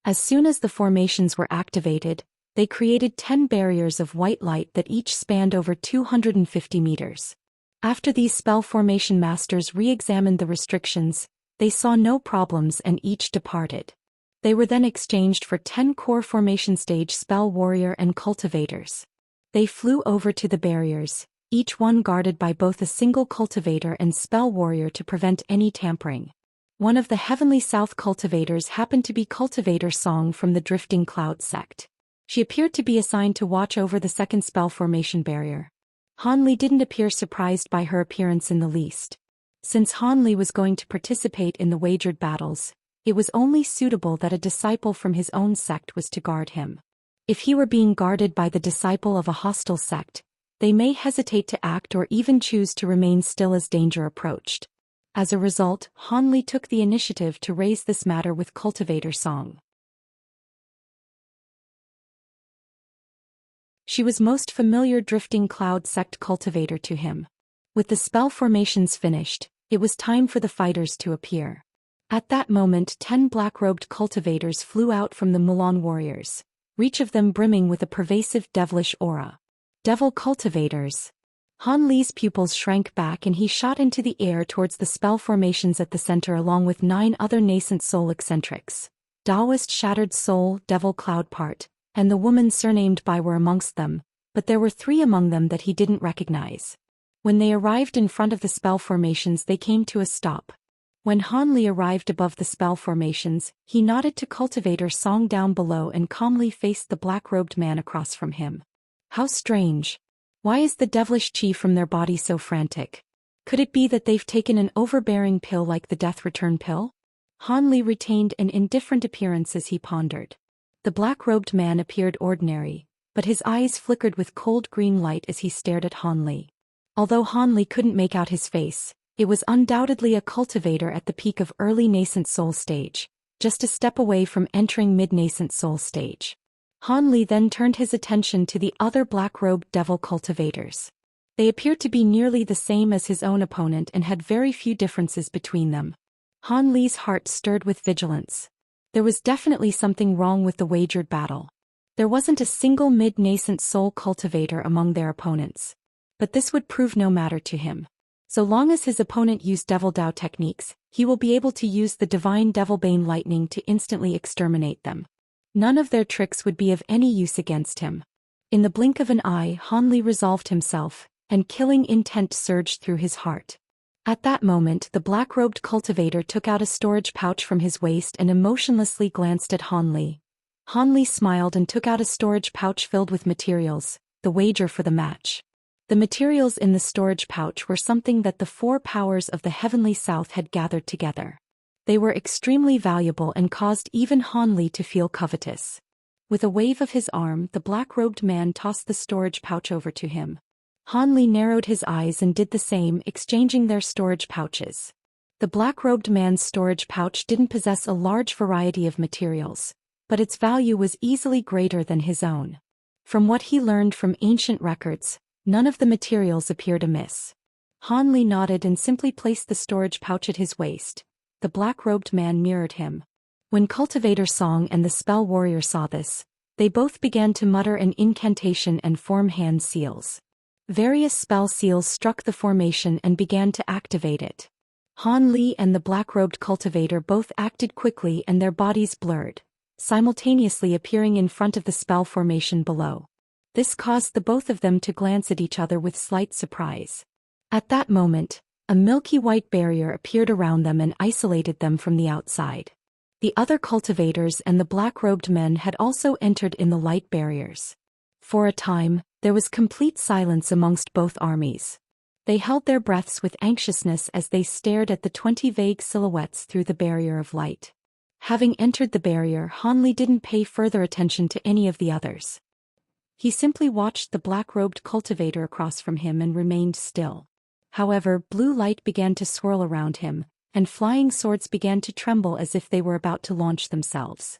S1: As soon as the formations were activated, they created 10 barriers of white light that each spanned over 250 meters. After these spell formation masters re-examined the restrictions, they saw no problems and each departed. They were then exchanged for 10 core formation stage spell warrior and cultivators. They flew over to the barriers, each one guarded by both a single cultivator and spell warrior to prevent any tampering. One of the Heavenly South cultivators happened to be Cultivator Song from the Drifting Cloud sect. She appeared to be assigned to watch over the second spell formation barrier. Han Li didn't appear surprised by her appearance in the least. Since Han Li was going to participate in the wagered battles, it was only suitable that a disciple from his own sect was to guard him. If he were being guarded by the disciple of a hostile sect, they may hesitate to act or even choose to remain still as danger approached. As a result, Han Li took the initiative to raise this matter with Cultivator Song. She was most familiar Drifting Cloud sect cultivator to him. With the spell formations finished, it was time for the fighters to appear. At that moment 10 black-robed cultivators flew out from the Mulan warriors, each of them brimming with a pervasive devilish aura. Devil cultivators. Han Li's pupils shrank back and he shot into the air towards the spell formations at the center along with 9 other nascent soul eccentrics. Taoist Shattered Soul, Devil Cloud Part, and the woman surnamed Bai were amongst them, but there were 3 among them that he didn't recognize. When they arrived in front of the spell formations they came to a stop. When Han Li arrived above the spell formations, he nodded to Cultivator Song down below and calmly faced the black-robed man across from him. How strange. Why is the devilish chi from their body so frantic? Could it be that they've taken an overbearing pill like the death return pill? Han Li retained an indifferent appearance as he pondered. The black-robed man appeared ordinary, but his eyes flickered with cold green light as he stared at Han Li. Although Han Li couldn't make out his face, it was undoubtedly a cultivator at the peak of early nascent soul stage, just a step away from entering mid-nascent soul stage. Han Li then turned his attention to the other black-robed devil cultivators. They appeared to be nearly the same as his own opponent and had very few differences between them. Han Li's heart stirred with vigilance. There was definitely something wrong with the wagered battle. There wasn't a single mid-nascent soul cultivator among their opponents. But this would prove no matter to him. So long as his opponent used Devil Dao techniques, he will be able to use the Divine Devilbane Lightning to instantly exterminate them. None of their tricks would be of any use against him. In the blink of an eye Han Li resolved himself, and killing intent surged through his heart. At that moment the black-robed cultivator took out a storage pouch from his waist and emotionlessly glanced at Han Li. Han Li smiled and took out a storage pouch filled with materials, the wager for the match. The materials in the storage pouch were something that the 4 powers of the Heavenly South had gathered together. They were extremely valuable and caused even Han Li to feel covetous. With a wave of his arm the black-robed man tossed the storage pouch over to him. Han Li narrowed his eyes and did the same, exchanging their storage pouches. The black-robed man's storage pouch didn't possess a large variety of materials, but its value was easily greater than his own. From what he learned from ancient records, none of the materials appeared amiss. Han Li nodded and simply placed the storage pouch at his waist. The black-robed man mirrored him. When Cultivator Song and the spell warrior saw this, they both began to mutter an incantation and form hand seals. Various spell seals struck the formation and began to activate it. Han Li and the black-robed cultivator both acted quickly and their bodies blurred, simultaneously appearing in front of the spell formation below. This caused the both of them to glance at each other with slight surprise. At that moment, a milky white barrier appeared around them and isolated them from the outside. The other cultivators and the black-robed men had also entered in the light barriers. For a time, There was complete silence amongst both armies. They held their breaths with anxiousness as they stared at the 20 vague silhouettes through the barrier of light. Having entered the barrier, Han Li didn't pay further attention to any of the others. He simply watched the black-robed cultivator across from him and remained still. However, blue light began to swirl around him, and flying swords began to tremble as if they were about to launch themselves.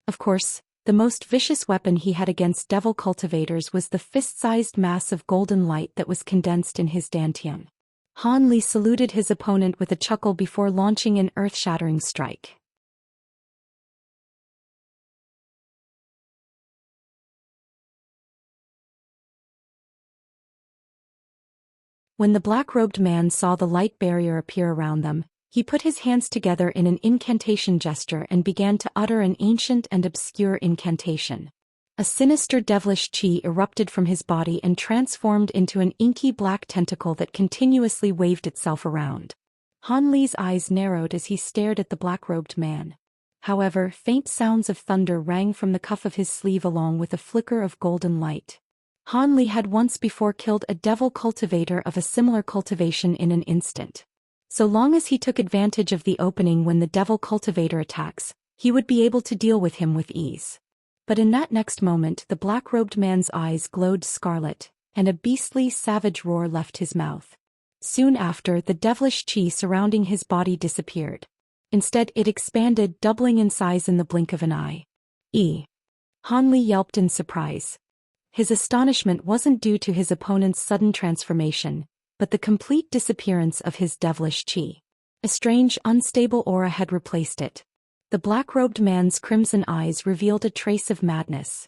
S1: Of course, the most vicious weapon he had against devil cultivators was the fist-sized mass of golden light that was condensed in his dantian. Han Li saluted his opponent with a chuckle before launching an earth-shattering strike. When the black-robed man saw the light barrier appear around them, he put his hands together in an incantation gesture and began to utter an ancient and obscure incantation. A sinister devilish chi erupted from his body and transformed into an inky black tentacle that continuously waved itself around. Han Li's eyes narrowed as he stared at the black-robed man. However, faint sounds of thunder rang from the cuff of his sleeve along with a flicker of golden light. Han Li had once before killed a devil cultivator of a similar cultivation in an instant. So long as he took advantage of the opening when the devil cultivator attacks, he would be able to deal with him with ease. But in that next moment the black-robed man's eyes glowed scarlet, and a beastly savage roar left his mouth. Soon after, the devilish chi surrounding his body disappeared. Instead it expanded, doubling in size in the blink of an eye. Han Li yelped in surprise. His astonishment wasn't due to his opponent's sudden transformation, but the complete disappearance of his devilish chi. A strange, unstable aura had replaced it. The black-robed man's crimson eyes revealed a trace of madness.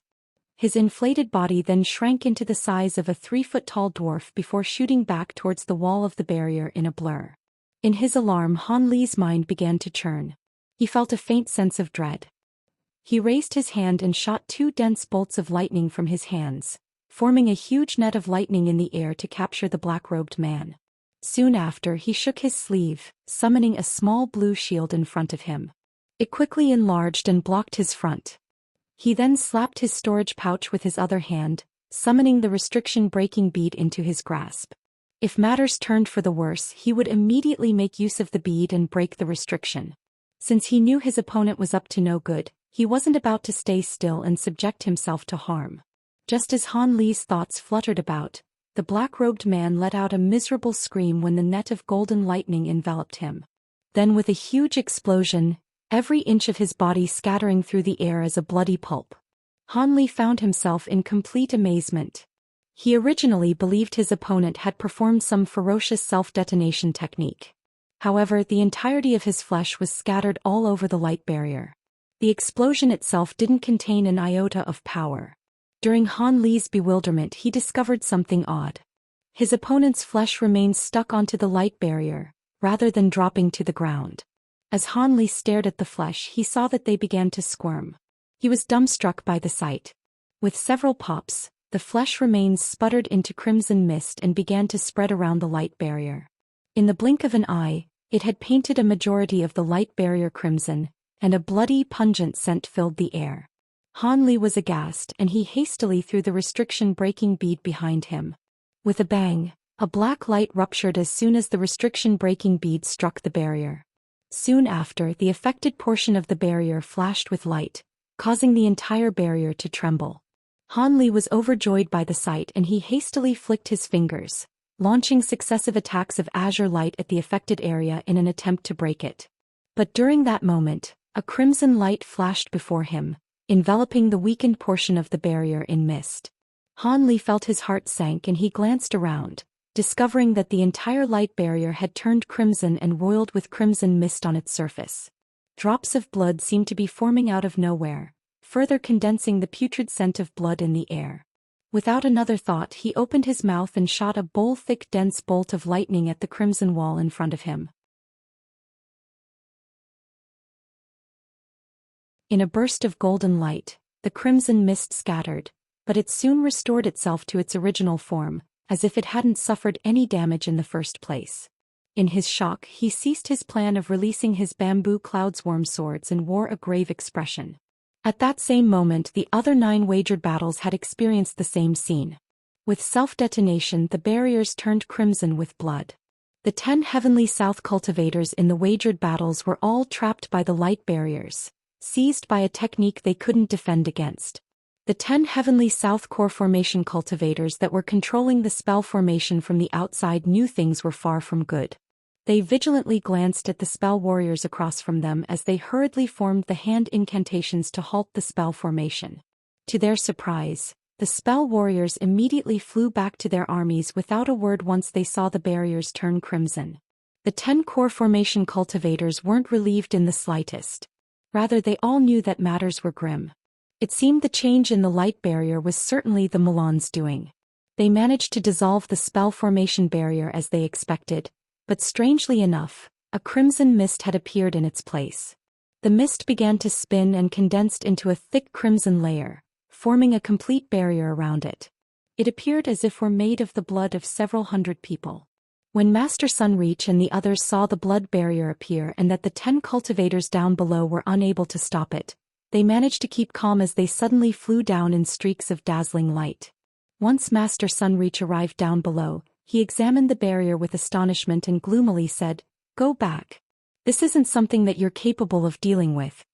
S1: His inflated body then shrank into the size of a 3-foot-tall dwarf before shooting back towards the wall of the barrier in a blur. In his alarm, Han Li's mind began to churn. He felt a faint sense of dread. He raised his hand and shot 2 dense bolts of lightning from his hands, forming a huge net of lightning in the air to capture the black-robed man. Soon after, he shook his sleeve, summoning a small blue shield in front of him. It quickly enlarged and blocked his front. He then slapped his storage pouch with his other hand, summoning the restriction-breaking bead into his grasp. If matters turned for the worse, he would immediately make use of the bead and break the restriction. Since he knew his opponent was up to no good, he wasn't about to stay still and subject himself to harm. Just as Han Li's thoughts fluttered about, the black-robed man let out a miserable scream when the net of golden lightning enveloped him. Then with a huge explosion, every inch of his body scattering through the air as a bloody pulp. Han Li found himself in complete amazement. He originally believed his opponent had performed some ferocious self-detonation technique. However, the entirety of his flesh was scattered all over the light barrier. The explosion itself didn't contain an iota of power. During Han Li's bewilderment, he discovered something odd. His opponent's flesh remained stuck onto the light barrier, rather than dropping to the ground. As Han Li stared at the flesh, he saw that they began to squirm. He was dumbstruck by the sight. With several pops, the flesh remains sputtered into crimson mist and began to spread around the light barrier. In the blink of an eye, it had painted a majority of the light barrier crimson, and a bloody, pungent scent filled the air. Han Li was aghast, and he hastily threw the restriction-breaking bead behind him. With a bang, a black light ruptured as soon as the restriction-breaking bead struck the barrier. Soon after, the affected portion of the barrier flashed with light, causing the entire barrier to tremble. Han Li was overjoyed by the sight and he hastily flicked his fingers, launching successive attacks of azure light at the affected area in an attempt to break it. But during that moment, a crimson light flashed before him, enveloping the weakened portion of the barrier in mist. Han Li felt his heart sank and he glanced around, discovering that the entire light barrier had turned crimson and roiled with crimson mist on its surface. Drops of blood seemed to be forming out of nowhere, further condensing the putrid scent of blood in the air. Without another thought, he opened his mouth and shot a thick dense bolt of lightning at the crimson wall in front of him. In a burst of golden light, the crimson mist scattered, but it soon restored itself to its original form, as if it hadn't suffered any damage in the first place. In his shock, he ceased his plan of releasing his bamboo cloudsworm swords and wore a grave expression. At that same moment, the other 9 wagered battles had experienced the same scene. With self-detonation, the barriers turned crimson with blood. The 10 Heavenly South cultivators in the wagered battles were all trapped by the light barriers, seized by a technique they couldn't defend against. The 10 Heavenly South core formation cultivators that were controlling the spell formation from the outside knew things were far from good. They vigilantly glanced at the spell warriors across from them as they hurriedly formed the hand incantations to halt the spell formation. To their surprise, the spell warriors immediately flew back to their armies without a word once they saw the barriers turn crimson. The 10 core formation cultivators weren't relieved in the slightest. Rather, they all knew that matters were grim. It seemed the change in the light barrier was certainly the Milan's doing. They managed to dissolve the spell formation barrier as they expected, but strangely enough, a crimson mist had appeared in its place. The mist began to spin and condensed into a thick crimson layer, forming a complete barrier around it. It appeared as if were made of the blood of several hundred people. When Master Sunreach and the others saw the blood barrier appear and that the 10 cultivators down below were unable to stop it, they managed to keep calm as they suddenly flew down in streaks of dazzling light. Once Master Sunreach arrived down below, he examined the barrier with astonishment and gloomily said, "Go back. This isn't something that you're capable of dealing with."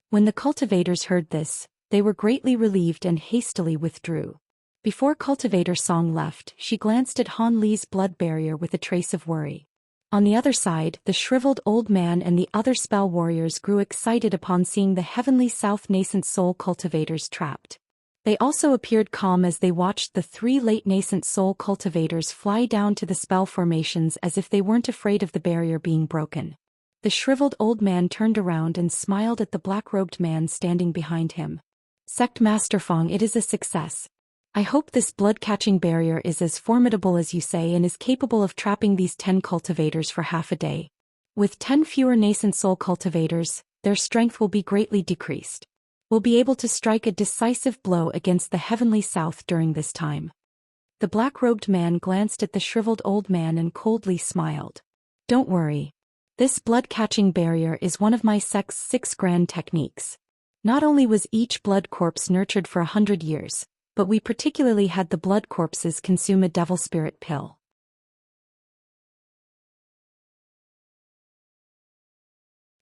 S1: When the cultivators heard this, they were greatly relieved and hastily withdrew. Before Cultivator Song left, she glanced at Han Li's blood barrier with a trace of worry. On the other side, the shriveled old man and the other spell warriors grew excited upon seeing the Heavenly South nascent soul cultivators trapped. They also appeared calm as they watched the 3 late nascent soul cultivators fly down to the spell formations as if they weren't afraid of the barrier being broken. The shriveled old man turned around and smiled at the black-robed man standing behind him. "Sect Master Fong, it is a success. I hope this blood-catching barrier is as formidable as you say and is capable of trapping these 10 cultivators for half a day. With 10 fewer nascent soul cultivators, their strength will be greatly decreased. We'll be able to strike a decisive blow against the Heavenly South during this time." The black-robed man glanced at the shriveled old man and coldly smiled. "Don't worry. This blood-catching barrier is one of my sect's 6 grand techniques. Not only was each blood corpse nurtured for 100 years, but we particularly had the blood corpses consume a devil spirit pill.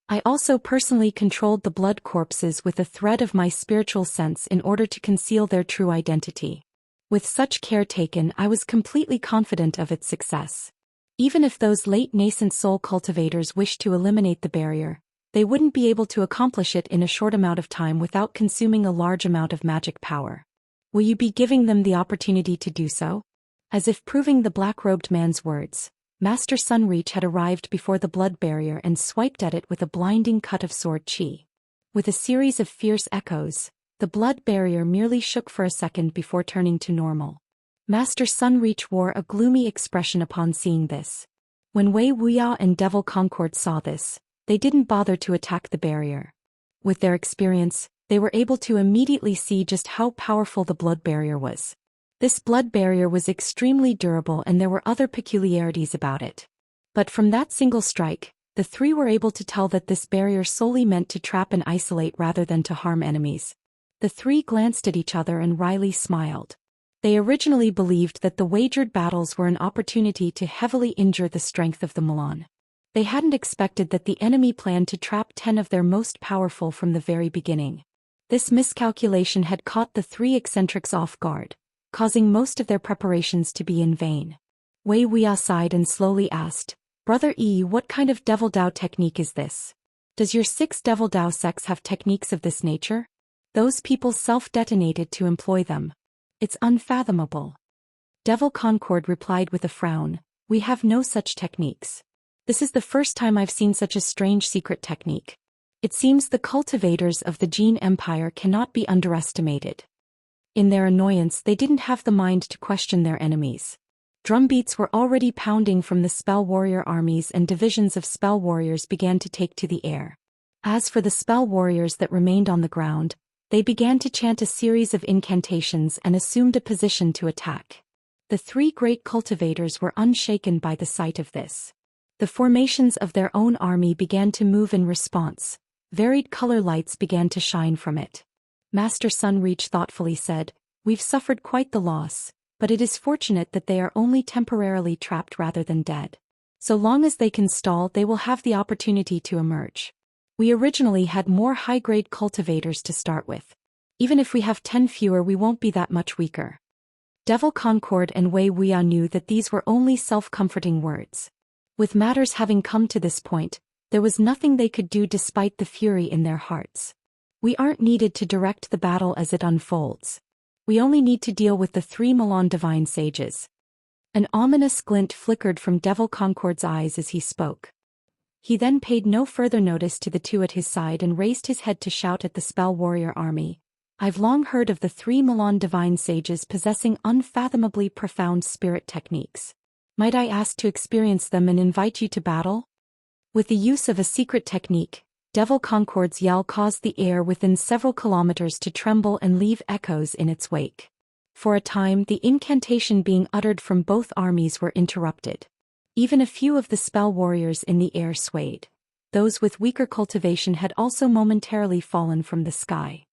S1: I also personally controlled the blood corpses with a thread of my spiritual sense in order to conceal their true identity. With such care taken, I was completely confident of its success. Even if those late nascent soul cultivators wished to eliminate the barrier, they wouldn't be able to accomplish it in a short amount of time without consuming a large amount of magic power. Will you be giving them the opportunity to do so? As if proving the black-robed man's words, Master Sunreach had arrived before the blood barrier and swiped at it with a blinding cut of sword chi. With a series of fierce echoes, the blood barrier merely shook for a second before turning to normal. Master Sunreach wore a gloomy expression upon seeing this. When Wei Wuya and Devil Concord saw this, they didn't bother to attack the barrier. With their experience, they were able to immediately see just how powerful the blood barrier was. This blood barrier was extremely durable and there were other peculiarities about it. But from that single strike, the 3 were able to tell that this barrier solely meant to trap and isolate rather than to harm enemies. The 3 glanced at each other and wryly smiled. They originally believed that the wagered battles were an opportunity to heavily injure the strength of the Milan. They hadn't expected that the enemy planned to trap 10 of their most powerful from the very beginning. This miscalculation had caught the 3 eccentrics off guard, causing most of their preparations to be in vain. Wei Wuya sighed and slowly asked, "Brother E, what kind of Devil Dao technique is this? Does your 6 Devil Dao sects have techniques of this nature?" Those people self-detonated to employ them. It's unfathomable. Devil Concord replied with a frown, "We have no such techniques. This is the first time I've seen such a strange secret technique. It seems the cultivators of the Jin Empire cannot be underestimated." In their annoyance, they didn't have the mind to question their enemies. Drumbeats were already pounding from the spell warrior armies and divisions of spell warriors began to take to the air. As for the spell warriors that remained on the ground, they began to chant a series of incantations and assumed a position to attack. The 3 great cultivators were unshaken by the sight of this. The formations of their own army began to move in response. Varied color lights began to shine from it. Master Sunreach thoughtfully said, "We've suffered quite the loss, but it is fortunate that they are only temporarily trapped rather than dead. So long as they can stall, they will have the opportunity to emerge. We originally had more high-grade cultivators to start with. Even if we have 10 fewer, we won't be that much weaker." Devil Concord and Wei Wuya knew that these were only self-comforting words. With matters having come to this point, there was nothing they could do despite the fury in their hearts. "We aren't needed to direct the battle as it unfolds. We only need to deal with the 3 Milan divine sages." An ominous glint flickered from Devil Concord's eyes as he spoke. He then paid no further notice to the two at his side and raised his head to shout at the spell warrior army, "I've long heard of the 3 Milan divine sages possessing unfathomably profound spirit techniques. Might I ask to experience them and invite you to battle?" With the use of a secret technique, Devil Concord's yell caused the air within several kilometers to tremble and leave echoes in its wake. For a time, the incantation being uttered from both armies were interrupted. Even a few of the spell warriors in the air swayed. Those with weaker cultivation had also momentarily fallen from the sky.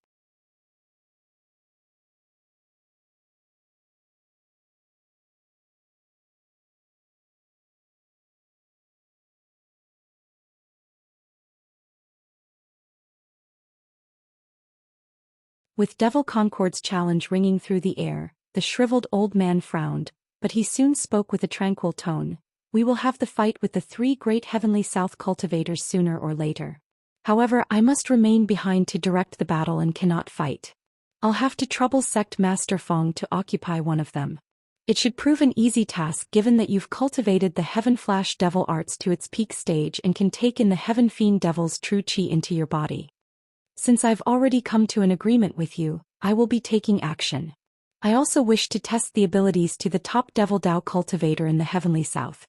S1: With Devil Concord's challenge ringing through the air, the shriveled old man frowned, but he soon spoke with a tranquil tone. "We will have the fight with the 3 great heavenly south cultivators sooner or later. However, I must remain behind to direct the battle and cannot fight. I'll have to trouble Sect Master Feng to occupy one of them. It should prove an easy task given that you've cultivated the Heaven Flash Devil arts to its peak stage and can take in the Heaven Fiend Devil's true chi into your body. Since I've already come to an agreement with you, I will be taking action. I also wish to test the abilities to the top Devil Dao cultivator in the Heavenly South."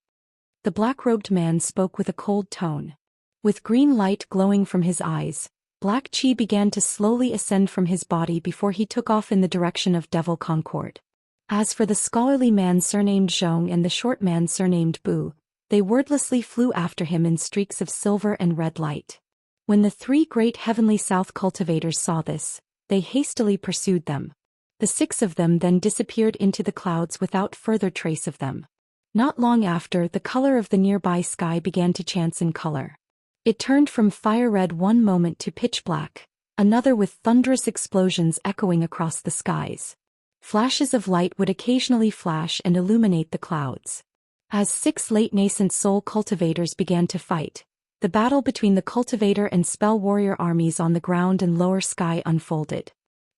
S1: The black-robed man spoke with a cold tone. With green light glowing from his eyes, black chi began to slowly ascend from his body before he took off in the direction of Devil Concord. As for the scholarly man surnamed Zhong and the short man surnamed Bu, they wordlessly flew after him in streaks of silver and red light. When the 3 great heavenly south cultivators saw this, they hastily pursued them. The 6 of them then disappeared into the clouds without further trace of them. Not long after, the color of the nearby sky began to change in color. It turned from fire red one moment to pitch black, another with thunderous explosions echoing across the skies. Flashes of light would occasionally flash and illuminate the clouds. As 6 late nascent soul cultivators began to fight, the battle between the cultivator and spell warrior armies on the ground and lower sky unfolded.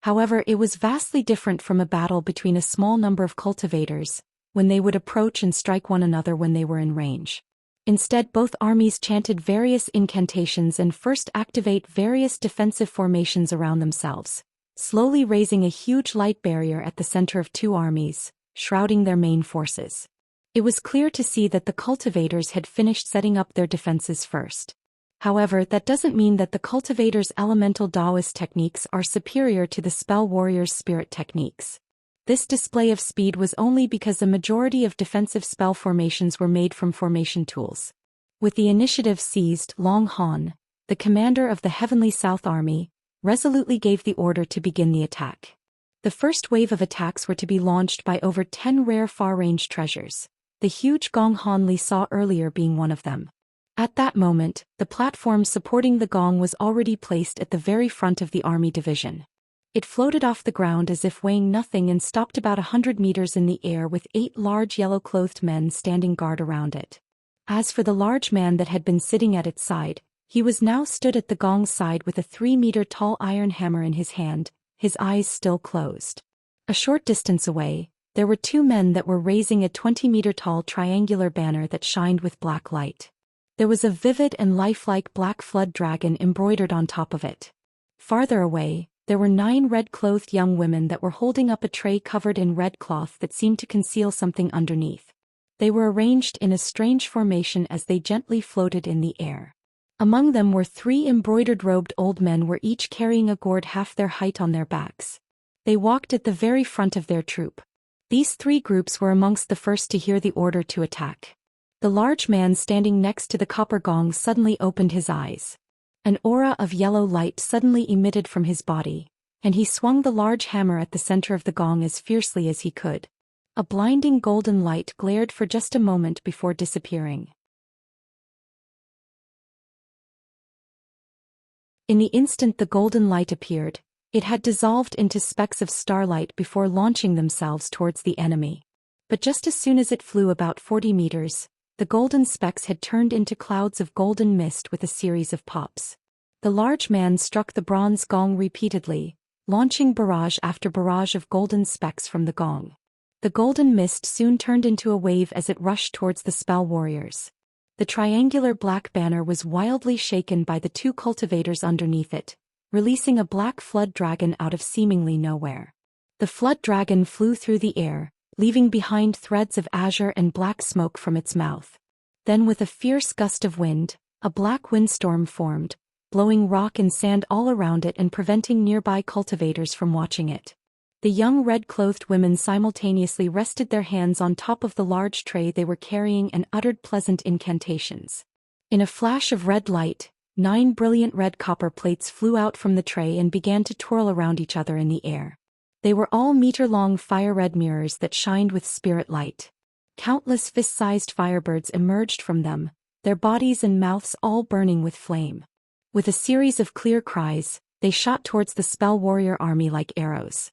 S1: However, it was vastly different from a battle between a small number of cultivators, when they would approach and strike one another when they were in range. Instead, both armies chanted various incantations and first activate various defensive formations around themselves, slowly raising a huge light barrier at the center of 2 armies, shrouding their main forces. It was clear to see that the cultivators had finished setting up their defenses first. However, that doesn't mean that the cultivators' elemental Taoist techniques are superior to the spell warriors' spirit techniques. This display of speed was only because the majority of defensive spell formations were made from formation tools. With the initiative seized, Long Han, the commander of the Heavenly South Army, resolutely gave the order to begin the attack. The first wave of attacks were to be launched by over 10 rare far-range treasures, the huge gong Han Li saw earlier being one of them. At that moment, the platform supporting the gong was already placed at the very front of the army division. It floated off the ground as if weighing nothing and stopped about 100 meters in the air with 8 large yellow-clothed men standing guard around it. As for the large man that had been sitting at its side, he was now stood at the gong's side with a 3-meter-tall iron hammer in his hand, his eyes still closed. A short distance away, there were 2 men that were raising a 20-meter-tall triangular banner that shined with black light. There was a vivid and lifelike black flood dragon embroidered on top of it. Farther away, there were 9 red-clothed young women that were holding up a tray covered in red cloth that seemed to conceal something underneath. They were arranged in a strange formation as they gently floated in the air. Among them were 3 embroidered-robed old men were each carrying a gourd half their height on their backs. They walked at the very front of their troop. These 3 groups were amongst the first to hear the order to attack. The large man standing next to the copper gong suddenly opened his eyes. An aura of yellow light suddenly emitted from his body, and he swung the large hammer at the center of the gong as fiercely as he could. A blinding golden light glared for just a moment before disappearing. In the instant the golden light appeared, it had dissolved into specks of starlight before launching themselves towards the enemy. But just as soon as it flew about 40 meters, the golden specks had turned into clouds of golden mist with a series of pops. The large man struck the bronze gong repeatedly, launching barrage after barrage of golden specks from the gong. The golden mist soon turned into a wave as it rushed towards the spell warriors. The triangular black banner was wildly shaken by the two cultivators underneath it, releasing a black flood dragon out of seemingly nowhere. The flood dragon flew through the air, leaving behind threads of azure and black smoke from its mouth. Then with a fierce gust of wind, a black windstorm formed, blowing rock and sand all around it and preventing nearby cultivators from watching it. The young red-clothed women simultaneously rested their hands on top of the large tray they were carrying and uttered pleasant incantations. In a flash of red light, 9 brilliant red copper plates flew out from the tray and began to twirl around each other in the air. They were all meter-long fire-red mirrors that shined with spirit light. Countless fist-sized firebirds emerged from them, their bodies and mouths all burning with flame. With a series of clear cries, they shot towards the spell warrior army like arrows.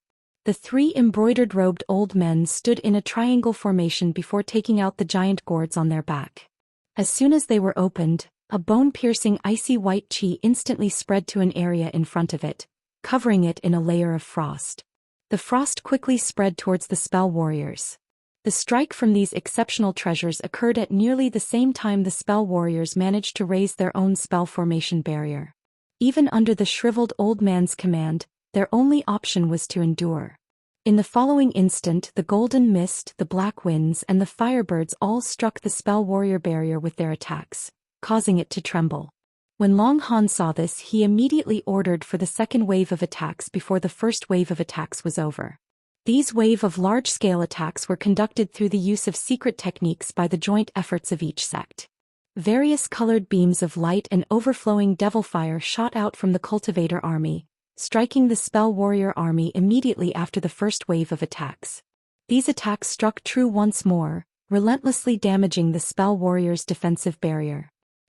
S1: The 3 embroidered-robed old men stood in a triangle formation before taking out the giant gourds on their back. As soon as they were opened, a bone-piercing icy white chi instantly spread to an area in front of it, covering it in a layer of frost. The frost quickly spread towards the spell warriors. The strike from these exceptional treasures occurred at nearly the same time the spell warriors managed to raise their own spell formation barrier. Even under the shriveled old man's command, their only option was to endure. In the following instant the golden mist, the black winds and the firebirds all struck the spell warrior barrier with their attacks, causing it to tremble. When Long Han saw this, he immediately ordered for the second wave of attacks before the first wave of attacks was over. These wave of large-scale attacks were conducted through the use of secret techniques by the joint efforts of each sect. Various colored beams of light and overflowing devil fire shot out from the cultivator army, striking the spell warrior army immediately after the first wave of attacks. These attacks struck true once more, relentlessly damaging the spell warrior's defensive barrier.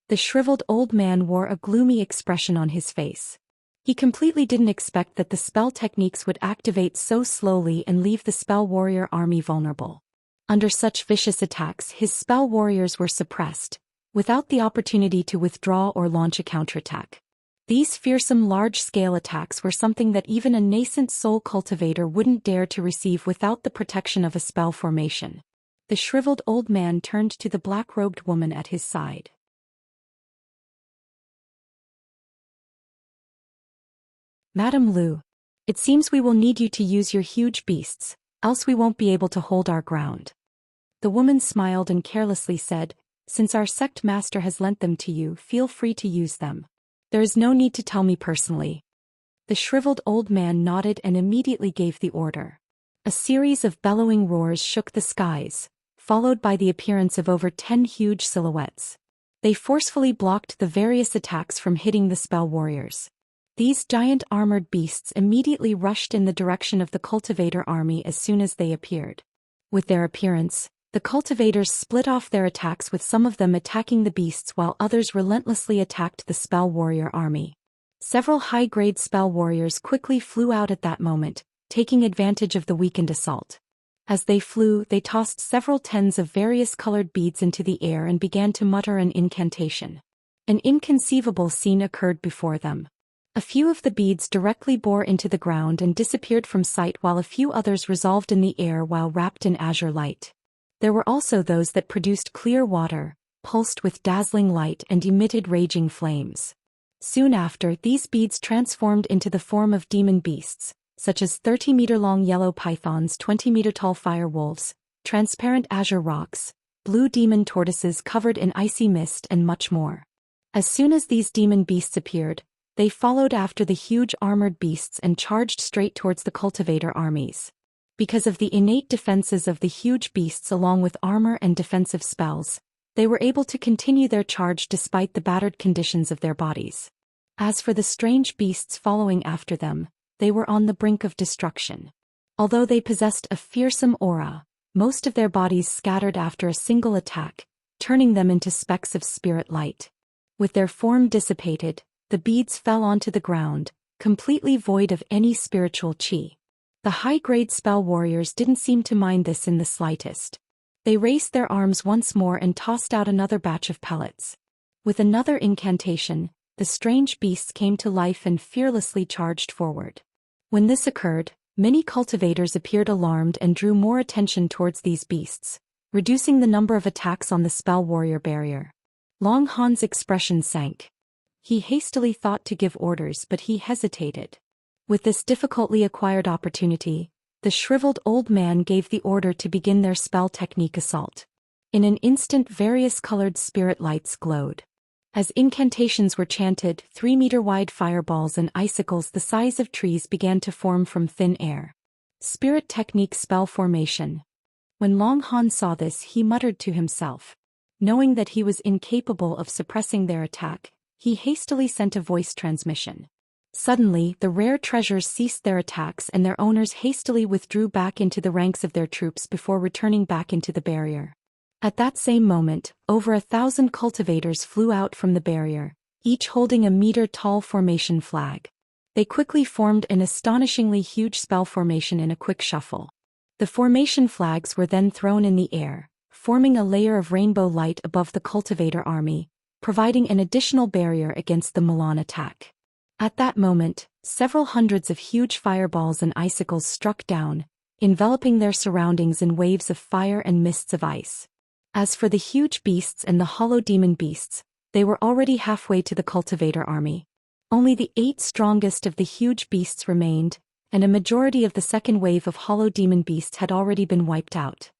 S1: The shriveled old man wore a gloomy expression on his face. He completely didn't expect that the spell techniques would activate so slowly and leave the spell warrior army vulnerable. Under such vicious attacks, his spell warriors were suppressed, without the opportunity to withdraw or launch a counterattack. These fearsome large-scale attacks were something that even a nascent soul cultivator wouldn't dare to receive without the protection of a spell formation. The shriveled old man turned to the black-robed woman at his side. Madame Lu, it seems we will need you to use your huge beasts, else we won't be able to hold our ground. The woman smiled and carelessly said, since our sect master has lent them to you, feel free to use them. There is no need to tell me personally. The shriveled old man nodded and immediately gave the order. A series of bellowing roars shook the skies, followed by the appearance of over 10 huge silhouettes. They forcefully blocked the various attacks from hitting the spell warriors. These giant armored beasts immediately rushed in the direction of the cultivator army as soon as they appeared. With their appearance, the cultivators split off their attacks, with some of them attacking the beasts while others relentlessly attacked the spell warrior army. Several high-grade spell warriors quickly flew out at that moment, taking advantage of the weakened assault. As they flew, they tossed several tens of various colored beads into the air and began to mutter an incantation. An inconceivable scene occurred before them. A few of the beads directly bore into the ground and disappeared from sight, while a few others resolved in the air while wrapped in azure light. There were also those that produced clear water, pulsed with dazzling light and emitted raging flames. Soon after, these beads transformed into the form of demon beasts, such as 30-meter-long yellow pythons, 20-meter-tall fire wolves, transparent azure rocks, blue demon tortoises covered in icy mist, and much more. As soon as these demon beasts appeared, they followed after the huge armored beasts and charged straight towards the cultivator armies. Because of the innate defenses of the huge beasts along with armor and defensive spells, they were able to continue their charge despite the battered conditions of their bodies. As for the strange beasts following after them, they were on the brink of destruction. Although they possessed a fearsome aura, most of their bodies scattered after a single attack, turning them into specks of spirit light. With their form dissipated, the beads fell onto the ground, completely void of any spiritual qi. The high-grade spell warriors didn't seem to mind this in the slightest. They raised their arms once more and tossed out another batch of pellets. With another incantation, the strange beasts came to life and fearlessly charged forward. When this occurred, many cultivators appeared alarmed and drew more attention towards these beasts, reducing the number of attacks on the spell warrior barrier. Long Han's expression sank. He hastily thought to give orders, but he hesitated. With this difficultly acquired opportunity, the shriveled old man gave the order to begin their spell technique assault. In an instant, various colored spirit lights glowed. As incantations were chanted, 3-meter-wide fireballs and icicles the size of trees began to form from thin air. Spirit technique spell formation. When Long Han saw this, he muttered to himself. Knowing that he was incapable of suppressing their attack, he hastily sent a voice transmission. Suddenly, the rare treasures ceased their attacks and their owners hastily withdrew back into the ranks of their troops before returning back into the barrier. At that same moment, over 1,000 cultivators flew out from the barrier, each holding a meter-tall formation flag. They quickly formed an astonishingly huge spell formation in a quick shuffle. The formation flags were then thrown in the air, forming a layer of rainbow light above the cultivator army, providing an additional barrier against the Milan attack. At that moment, several hundreds of huge fireballs and icicles struck down, enveloping their surroundings in waves of fire and mists of ice. As for the huge beasts and the hollow demon beasts, they were already halfway to the cultivator army. Only the 8 strongest of the huge beasts remained, and a majority of the second wave of hollow demon beasts had already been wiped out.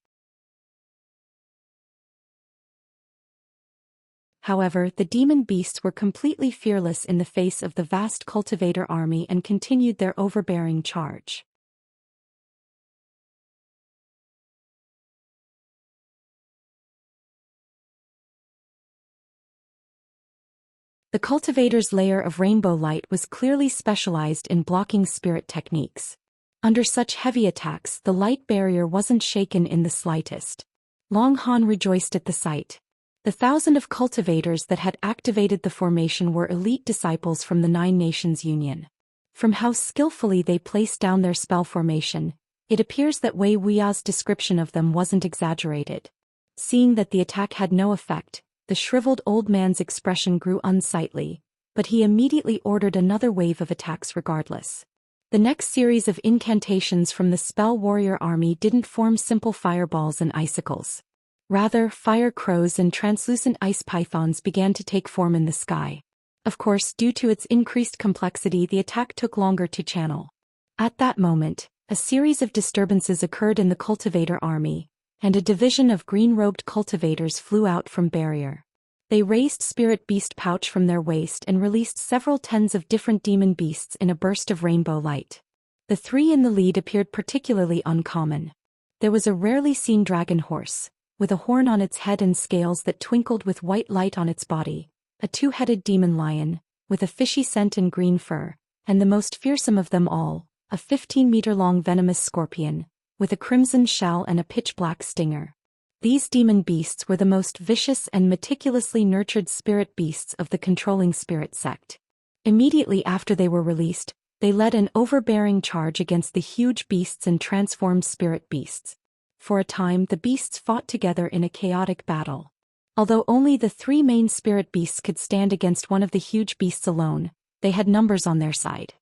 S1: However, the demon beasts were completely fearless in the face of the vast cultivator army and continued their overbearing charge. The cultivator's layer of rainbow light was clearly specialized in blocking spirit techniques. Under such heavy attacks, the light barrier wasn't shaken in the slightest. Long Han rejoiced at the sight. The 1,000 of cultivators that had activated the formation were elite disciples from the 9 Nations Union. From how skillfully they placed down their spell formation, it appears that Wei Wuya's description of them wasn't exaggerated. Seeing that the attack had no effect, the shriveled old man's expression grew unsightly, but he immediately ordered another wave of attacks regardless. The next series of incantations from the spell warrior army didn't form simple fireballs and icicles. Rather, fire crows and translucent ice pythons began to take form in the sky. Of course, due to its increased complexity, the attack took longer to channel. At that moment, a series of disturbances occurred in the cultivator army, and a division of green-robed cultivators flew out from barrier. They raised spirit beast pouch from their waist and released several tens of different demon beasts in a burst of rainbow light. The 3 in the lead appeared particularly uncommon. There was a rarely seen dragon horse, with a horn on its head and scales that twinkled with white light on its body, a 2-headed demon lion, with a fishy scent and green fur, and the most fearsome of them all, a 15-meter-long venomous scorpion, with a crimson shell and a pitch-black stinger. These demon beasts were the most vicious and meticulously nurtured spirit beasts of the controlling spirit sect. Immediately after they were released, they led an overbearing charge against the huge beasts and transformed spirit beasts. For a time, the beasts fought together in a chaotic battle. Although only the 3 main spirit beasts could stand against one of the huge beasts alone, they had numbers on their side.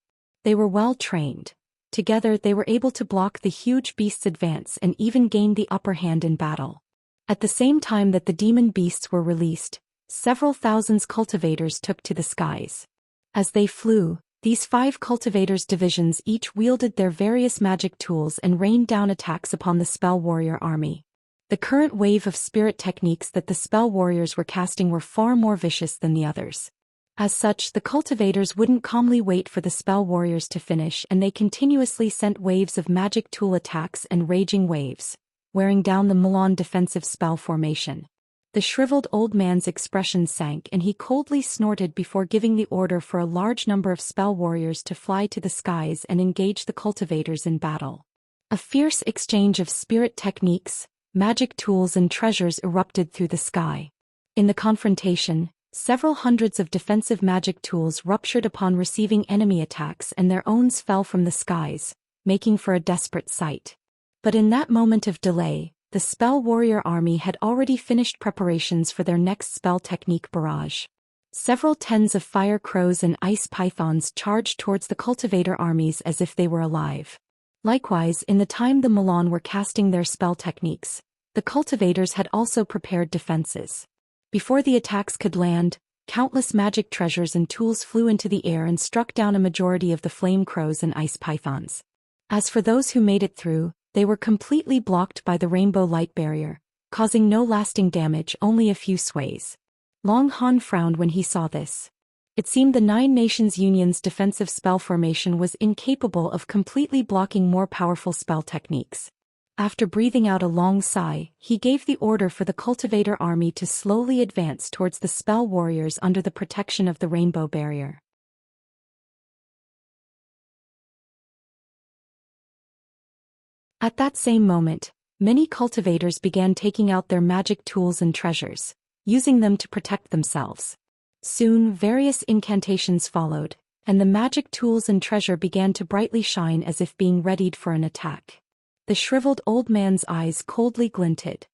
S1: They were well trained. Together, they were able to block the huge beast's advance and even gain the upper hand in battle. At the same time that the demon beasts were released, several thousands cultivators took to the skies. As they flew, these 5 cultivators' divisions each wielded their various magic tools and rained down attacks upon the spell warrior army. The current wave of spirit techniques that the spell warriors were casting were far more vicious than the others. As such, the cultivators wouldn't calmly wait for the spell warriors to finish, and they continuously sent waves of magic tool attacks and raging waves, wearing down the Milan defensive spell formation. The shriveled old man's expression sank and he coldly snorted before giving the order for a large number of spell warriors to fly to the skies and engage the cultivators in battle. A fierce exchange of spirit techniques, magic tools and treasures erupted through the sky. In the confrontation, several hundreds of defensive magic tools ruptured upon receiving enemy attacks and their owns fell from the skies, making for a desperate sight. But in that moment of delay, the spell warrior army had already finished preparations for their next spell technique barrage. Several tens of fire crows and ice pythons charged towards the cultivator armies as if they were alive. Likewise, in the time the Milan were casting their spell techniques, the cultivators had also prepared defenses. Before the attacks could land, countless magic treasures and tools flew into the air and struck down a majority of the flame crows and ice pythons. As for those who made it through, they were completely blocked by the rainbow light barrier, causing no lasting damage, only a few sways. Long Han frowned when he saw this. It seemed the Nine Nations Union's defensive spell formation was incapable of completely blocking more powerful spell techniques. After breathing out a long sigh, he gave the order for the cultivator army to slowly advance towards the spell warriors under the protection of the rainbow barrier. At that same moment, many cultivators began taking out their magic tools and treasures, using them to protect themselves. Soon, various incantations followed, and the magic tools and treasure began to brightly shine as if being readied for an attack. The shriveled old man's eyes coldly glinted.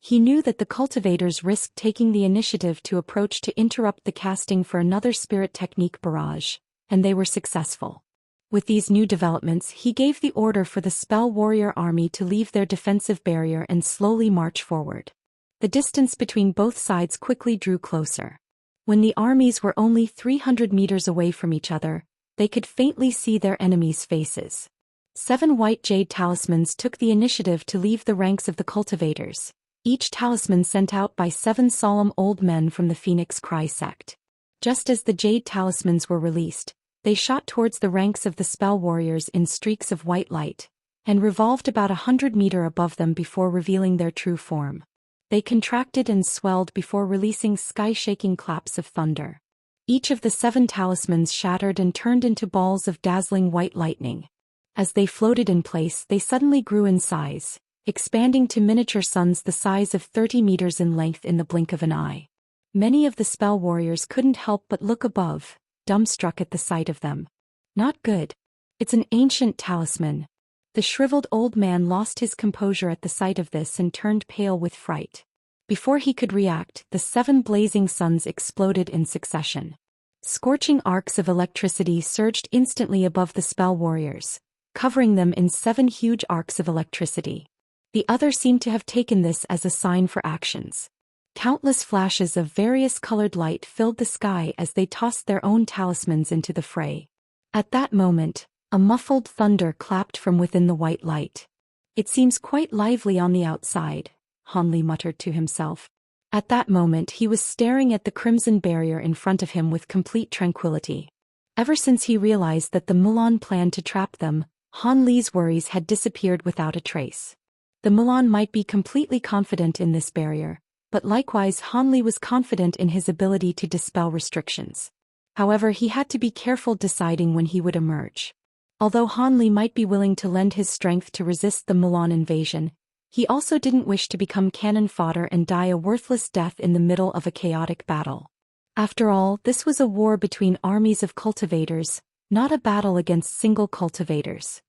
S1: He knew that the cultivators risked taking the initiative to approach to interrupt the casting for another spirit technique barrage, and they were successful. With these new developments, he gave the order for the spell warrior army to leave their defensive barrier and slowly march forward. The distance between both sides quickly drew closer. When the armies were only 300 meters away from each other, they could faintly see their enemies' faces. 7 white jade talismans took the initiative to leave the ranks of the cultivators, each talisman sent out by 7 solemn old men from the Phoenix Cry sect. Just as the jade talismans were released, they shot towards the ranks of the spell warriors in streaks of white light, and revolved about 100 meters above them before revealing their true form. They contracted and swelled before releasing sky-shaking claps of thunder. Each of the 7 talismans shattered and turned into balls of dazzling white lightning. As they floated in place, they suddenly grew in size, expanding to miniature suns the size of 30 meters in length in the blink of an eye. Many of the spell warriors couldn't help but look above, dumbstruck at the sight of them. Not good. It's an ancient talisman. The shriveled old man lost his composure at the sight of this and turned pale with fright. Before he could react, the 7 blazing suns exploded in succession. Scorching arcs of electricity surged instantly above the spell warriors, covering them in 7 huge arcs of electricity. The other seemed to have taken this as a sign for actions. Countless flashes of various colored light filled the sky as they tossed their own talismans into the fray. At that moment, a muffled thunder clapped from within the white light. It seems quite lively on the outside, Hanli muttered to himself. At that moment he was staring at the crimson barrier in front of him with complete tranquility. Ever since he realized that the Mulan planned to trap them, Hanli's worries had disappeared without a trace. The Mulan might be completely confident in this barrier, but likewise Hanli was confident in his ability to dispel restrictions. However, he had to be careful deciding when he would emerge. Although Hanli might be willing to lend his strength to resist the Mulan invasion, he also didn't wish to become cannon fodder and die a worthless death in the middle of a chaotic battle. After all, this was a war between armies of cultivators, not a battle against single cultivators.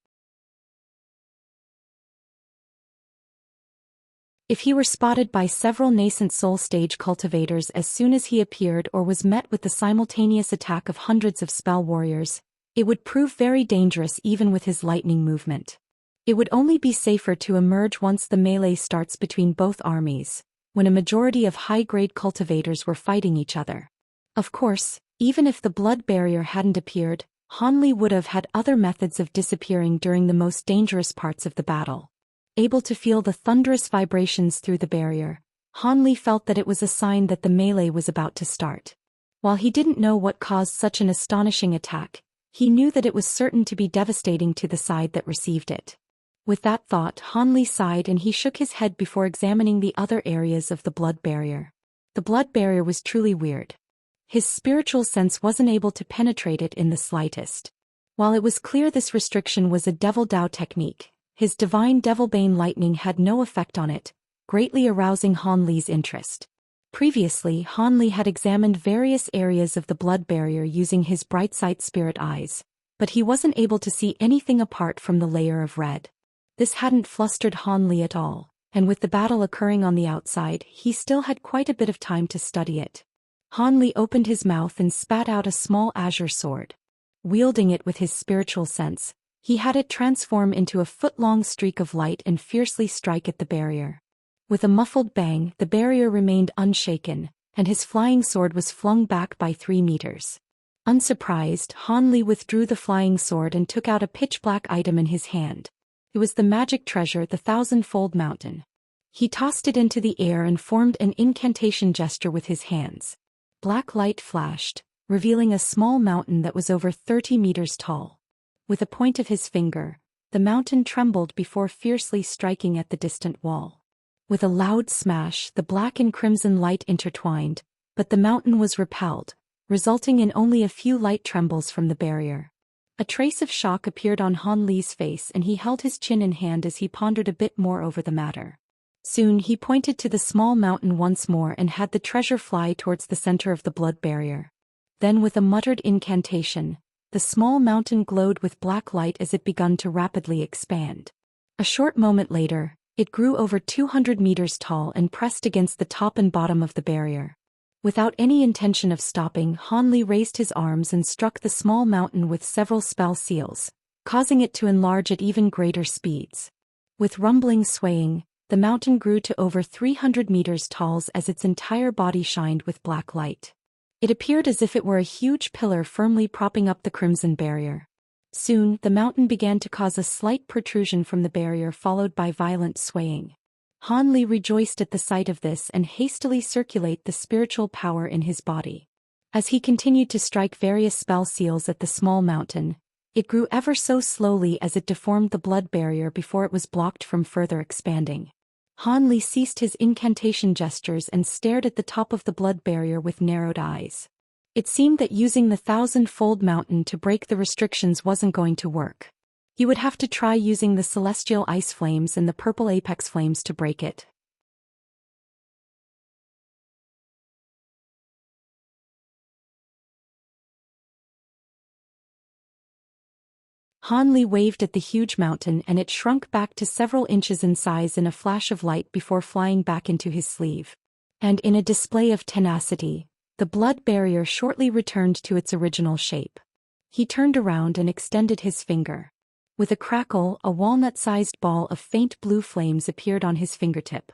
S1: If he were spotted by several nascent soul stage cultivators as soon as he appeared or was met with the simultaneous attack of hundreds of spell warriors, it would prove very dangerous even with his lightning movement. It would only be safer to emerge once the melee starts between both armies, when a majority of high-grade cultivators were fighting each other. Of course, even if the blood barrier hadn't appeared, Hanli would have had other methods of disappearing during the most dangerous parts of the battle. Able to feel the thunderous vibrations through the barrier, Hanli felt that it was a sign that the melee was about to start. While he didn't know what caused such an astonishing attack, he knew that it was certain to be devastating to the side that received it. With that thought, Han Li sighed and he shook his head before examining the other areas of the blood barrier. The blood barrier was truly weird. His spiritual sense wasn't able to penetrate it in the slightest. While it was clear this restriction was a Devil Dao technique, his divine Devilbane lightning had no effect on it, greatly arousing Han Li's interest. Previously, Han Li had examined various areas of the blood barrier using his bright sight spirit eyes, but he wasn't able to see anything apart from the layer of red. This hadn't flustered Han Li at all, and with the battle occurring on the outside, he still had quite a bit of time to study it. Han Li opened his mouth and spat out a small azure sword. Wielding it with his spiritual sense, he had it transform into a foot-long streak of light and fiercely strike at the barrier. With a muffled bang, the barrier remained unshaken, and his flying sword was flung back by 3 meters. Unsurprised, Han Li withdrew the flying sword and took out a pitch-black item in his hand. It was the magic treasure, the thousand-fold mountain. He tossed it into the air and formed an incantation gesture with his hands. Black light flashed, revealing a small mountain that was over 30 meters tall. With a point of his finger, the mountain trembled before fiercely striking at the distant wall. With a loud smash, the black and crimson light intertwined, but the mountain was repelled, resulting in only a few light trembles from the barrier. A trace of shock appeared on Han Li's face and he held his chin in hand as he pondered a bit more over the matter. Soon he pointed to the small mountain once more and had the treasure fly towards the center of the blood barrier. Then with a muttered incantation, the small mountain glowed with black light as it began to rapidly expand. A short moment later, it grew over 200 meters tall and pressed against the top and bottom of the barrier. Without any intention of stopping, Han Li raised his arms and struck the small mountain with several spell seals, causing it to enlarge at even greater speeds. With rumbling swaying, the mountain grew to over 300 meters tall as its entire body shined with black light. It appeared as if it were a huge pillar firmly propping up the crimson barrier. Soon, the mountain began to cause a slight protrusion from the barrier followed by violent swaying. Han Li rejoiced at the sight of this and hastily circulated the spiritual power in his body. As he continued to strike various spell seals at the small mountain, it grew ever so slowly as it deformed the blood barrier before it was blocked from further expanding. Han Li ceased his incantation gestures and stared at the top of the blood barrier with narrowed eyes. It seemed that using the thousand-fold mountain to break the restrictions wasn't going to work. He would have to try using the celestial ice flames and the purple apex flames to break it. Han Li waved at the huge mountain and it shrunk back to several inches in size in a flash of light before flying back into his sleeve. And in a display of tenacity, the blood barrier shortly returned to its original shape. He turned around and extended his finger. With a crackle, a walnut-sized ball of faint blue flames appeared on his fingertip.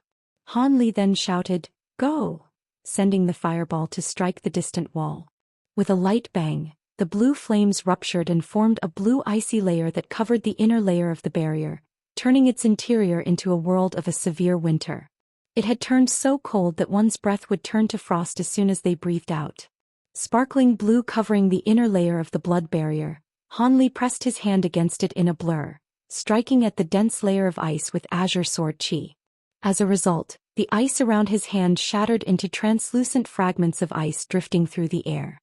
S1: Han Li then shouted, "Go!" sending the fireball to strike the distant wall. With a light bang, the blue flames ruptured and formed a blue icy layer that covered the inner layer of the barrier, turning its interior into a world of a severe winter. It had turned so cold that one's breath would turn to frost as soon as they breathed out. Sparkling blue covering the inner layer of the blood barrier, Han Li pressed his hand against it in a blur, striking at the dense layer of ice with azure sword chi. As a result, the ice around his hand shattered into translucent fragments of ice drifting through the air.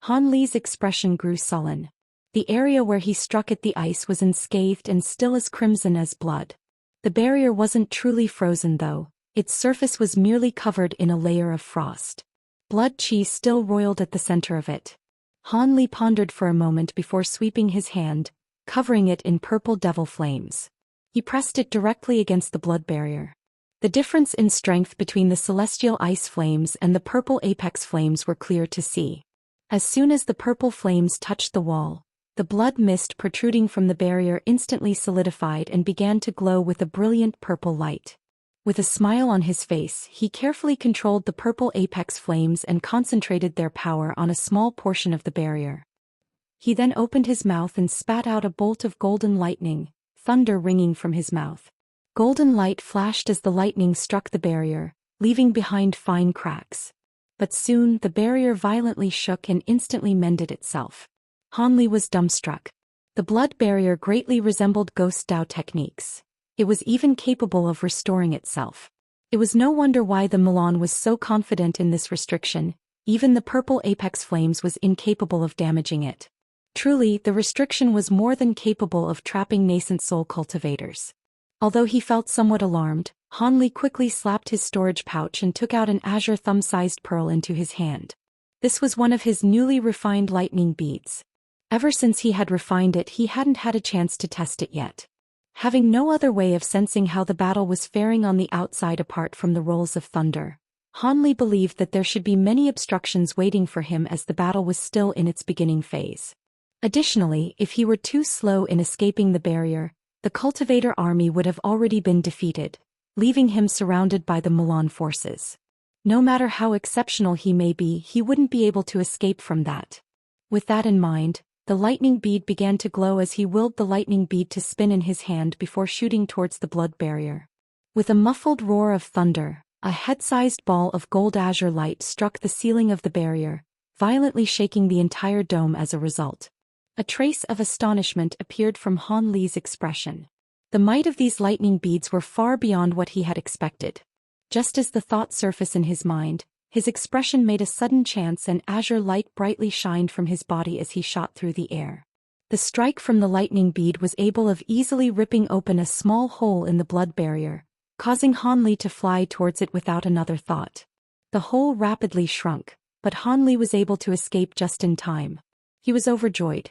S1: Han Li's expression grew sullen. The area where he struck at the ice was unscathed and still as crimson as blood. The barrier wasn't truly frozen though. Its surface was merely covered in a layer of frost. Blood chi still roiled at the center of it. Han Li pondered for a moment before sweeping his hand, covering it in purple devil flames. He pressed it directly against the blood barrier. The difference in strength between the celestial ice flames and the purple apex flames were clear to see. As soon as the purple flames touched the wall, the blood mist protruding from the barrier instantly solidified and began to glow with a brilliant purple light. With a smile on his face, he carefully controlled the purple apex flames and concentrated their power on a small portion of the barrier. He then opened his mouth and spat out a bolt of golden lightning, thunder ringing from his mouth. Golden light flashed as the lightning struck the barrier, leaving behind fine cracks. But soon the barrier violently shook and instantly mended itself. Han Li was dumbstruck. The blood barrier greatly resembled ghost Dao techniques. It was even capable of restoring itself. It was no wonder why the Milan was so confident in this restriction. Even the purple apex flames was incapable of damaging it. Truly, the restriction was more than capable of trapping nascent soul cultivators. Although he felt somewhat alarmed, Hanli quickly slapped his storage pouch and took out an azure thumb-sized pearl into his hand. This was one of his newly refined lightning beads. Ever since he had refined it, he hadn't had a chance to test it yet. Having no other way of sensing how the battle was faring on the outside apart from the rolls of thunder, Hanli believed that there should be many obstructions waiting for him as the battle was still in its beginning phase. Additionally, if he were too slow in escaping the barrier, the cultivator army would have already been defeated, leaving him surrounded by the Milan forces. No matter how exceptional he may be, he wouldn't be able to escape from that. With that in mind, the lightning bead began to glow as he willed the lightning bead to spin in his hand before shooting towards the blood barrier. With a muffled roar of thunder, a head-sized ball of gold azure light struck the ceiling of the barrier, violently shaking the entire dome as a result. A trace of astonishment appeared from Han Li's expression. The might of these lightning beads were far beyond what he had expected. Just as the thought surfaced in his mind, his expression made a sudden change and azure light brightly shined from his body as he shot through the air. The strike from the lightning bead was able of easily ripping open a small hole in the blood barrier, causing Han Li to fly towards it without another thought. The hole rapidly shrunk, but Han Li was able to escape just in time. He was overjoyed.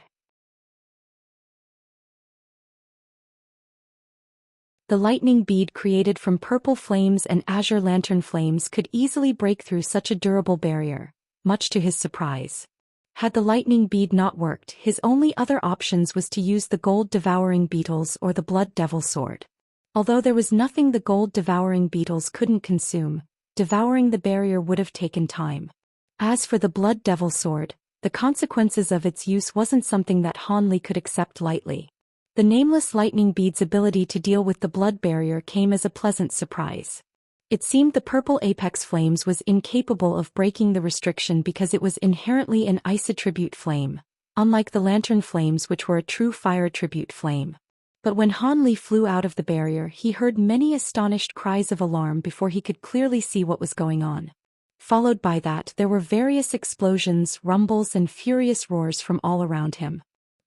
S1: The lightning bead created from purple flames and azure lantern flames could easily break through such a durable barrier, much to his surprise. Had the lightning bead not worked, his only other options was to use the gold-devouring beetles or the blood devil sword. Although there was nothing the gold-devouring beetles couldn't consume, devouring the barrier would have taken time. As for the blood devil sword, the consequences of its use wasn't something that Han Li could accept lightly. The nameless lightning bead's ability to deal with the blood barrier came as a pleasant surprise. It seemed the purple apex flames was incapable of breaking the restriction because it was inherently an ice attribute flame, unlike the lantern flames which were a true fire attribute flame. But when Han Li flew out of the barrier, he heard many astonished cries of alarm before he could clearly see what was going on. Followed by that, there were various explosions, rumbles and furious roars from all around him.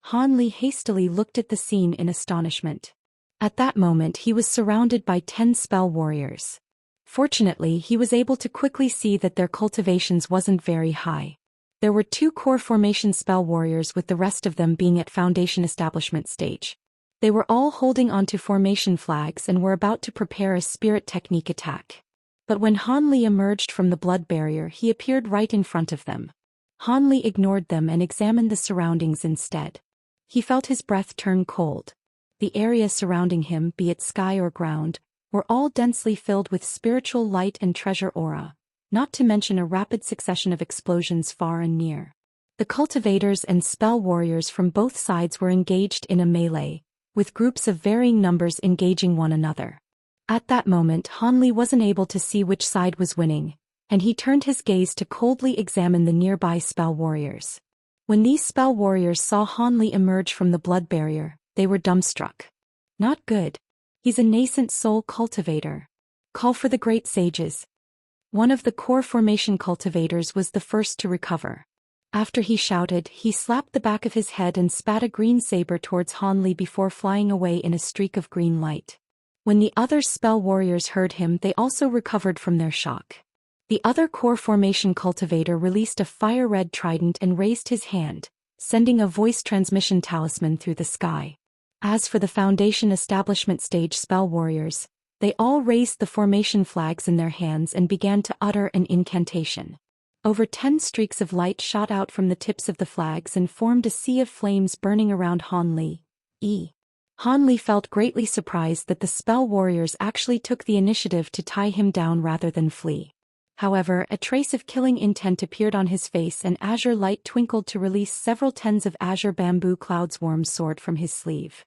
S1: Han Li hastily looked at the scene in astonishment. At that moment he was surrounded by 10 spell warriors. Fortunately, he was able to quickly see that their cultivations wasn't very high. There were 2 core formation spell warriors with the rest of them being at foundation establishment stage. They were all holding onto formation flags and were about to prepare a spirit technique attack. But when Han Li emerged from the blood barrier, he appeared right in front of them. Han Li ignored them and examined the surroundings instead. He felt his breath turn cold. The area surrounding him, be it sky or ground, were all densely filled with spiritual light and treasure aura, not to mention a rapid succession of explosions far and near. The cultivators and spell warriors from both sides were engaged in a melee, with groups of varying numbers engaging one another. At that moment Han Li wasn't able to see which side was winning, and he turned his gaze to coldly examine the nearby spell warriors. When these spell warriors saw Han Li emerge from the blood barrier, they were dumbstruck. Not good. He's a nascent soul cultivator. Call for the great sages. One of the core formation cultivators was the first to recover. After he shouted, he slapped the back of his head and spat a green saber towards Han Li before flying away in a streak of green light. When the other spell warriors heard him, they also recovered from their shock. The other core formation cultivator released a fire-red trident and raised his hand, sending a voice transmission talisman through the sky. As for the foundation establishment stage spell warriors, they all raised the formation flags in their hands and began to utter an incantation. Over 10 streaks of light shot out from the tips of the flags and formed a sea of flames burning around Han Li. Han Li felt greatly surprised that the spell warriors actually took the initiative to tie him down rather than flee. However, a trace of killing intent appeared on his face and azure light twinkled to release several tens of azure bamboo clouds worm sword from his sleeve.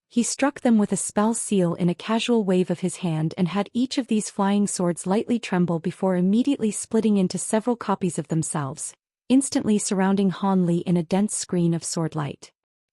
S1: He struck them with a spell seal in a casual wave of his hand and had each of these flying swords lightly tremble before immediately splitting into several copies of themselves, instantly surrounding Han Li in a dense screen of sword light.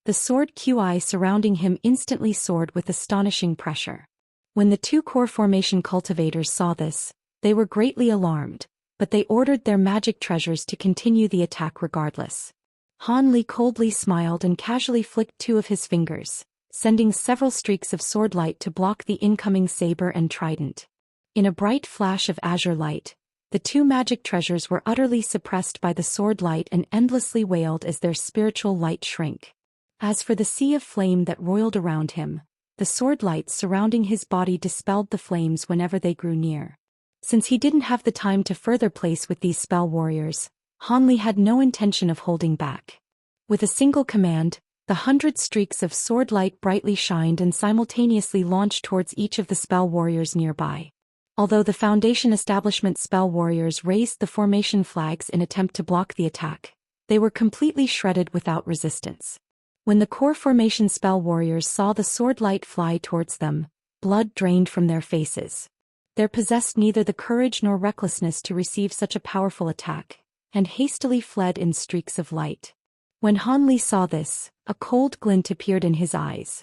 S1: The sword QI surrounding him instantly soared with astonishing pressure. When the two core formation cultivators saw this, they were greatly alarmed, but they ordered their magic treasures to continue the attack regardless. Han Li coldly smiled and casually flicked two of his fingers, sending several streaks of sword light to block the incoming saber and trident. In a bright flash of azure light, the two magic treasures were utterly suppressed by the sword light and endlessly wailed as their spiritual light shrank. As for the sea of flame that roiled around him, the sword lights surrounding his body dispelled the flames whenever they grew near. Since he didn't have the time to further place with these spell warriors, Han Li had no intention of holding back. With a single command, the 100 streaks of sword light brightly shined and simultaneously launched towards each of the spell warriors nearby. Although the Foundation Establishment spell warriors raised the formation flags in attempt to block the attack, they were completely shredded without resistance. When the core formation spell warriors saw the sword light fly towards them, blood drained from their faces. They possessed neither the courage nor recklessness to receive such a powerful attack, and hastily fled in streaks of light. When Han Li saw this, a cold glint appeared in his eyes.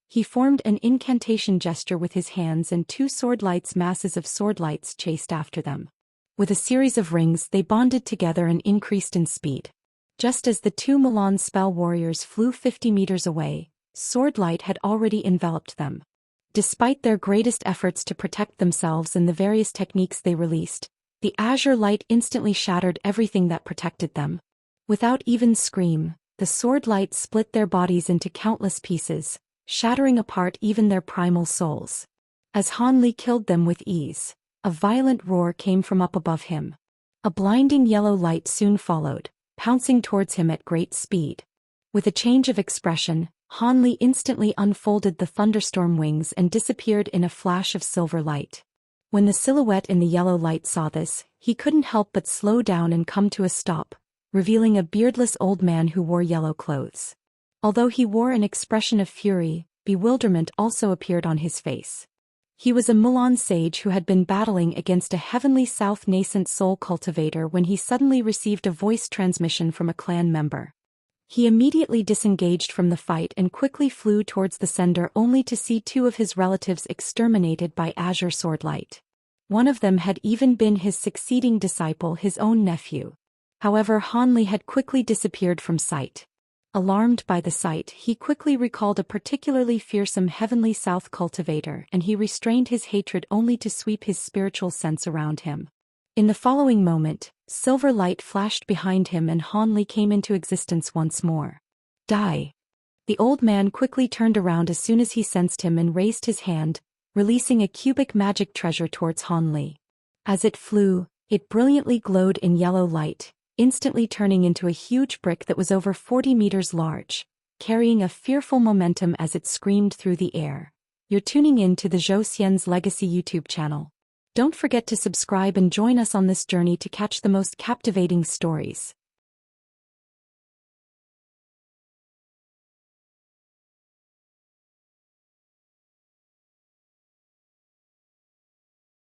S1: He formed an incantation gesture with his hands and two masses of sword lights chased after them. With a series of rings they bonded together and increased in speed. Just as the two Milan spell warriors flew 50 meters away, sword light had already enveloped them. Despite their greatest efforts to protect themselves and the various techniques they released, the azure light instantly shattered everything that protected them. Without even scream, the sword light split their bodies into countless pieces, shattering apart even their primal souls. As Han Li killed them with ease, a violent roar came from up above him. A blinding yellow light soon followed, pouncing towards him at great speed. With a change of expression, Han Li instantly unfolded the thunderstorm wings and disappeared in a flash of silver light. When the silhouette in the yellow light saw this, he couldn't help but slow down and come to a stop, revealing a beardless old man who wore yellow clothes. Although he wore an expression of fury, bewilderment also appeared on his face. He was a Milan sage who had been battling against a heavenly south nascent soul cultivator when he suddenly received a voice transmission from a clan member. He immediately disengaged from the fight and quickly flew towards the sender only to see two of his relatives exterminated by azure sword light. One of them had even been his succeeding disciple, his own nephew. However, Han Li had quickly disappeared from sight. Alarmed by the sight, he quickly recalled a particularly fearsome heavenly south cultivator and he restrained his hatred only to sweep his spiritual sense around him. In the following moment, silver light flashed behind him and Han Li came into existence once more. Die! The old man quickly turned around as soon as he sensed him and raised his hand, releasing a cubic magic treasure towards Han Li. As it flew, it brilliantly glowed in yellow light, instantly turning into a huge brick that was over 40 meters large, carrying a fearful momentum as it screamed through the air. You're tuning in to the Zhou Xian's Legacy YouTube channel. Don't forget to subscribe and join us on this journey to catch the most captivating stories.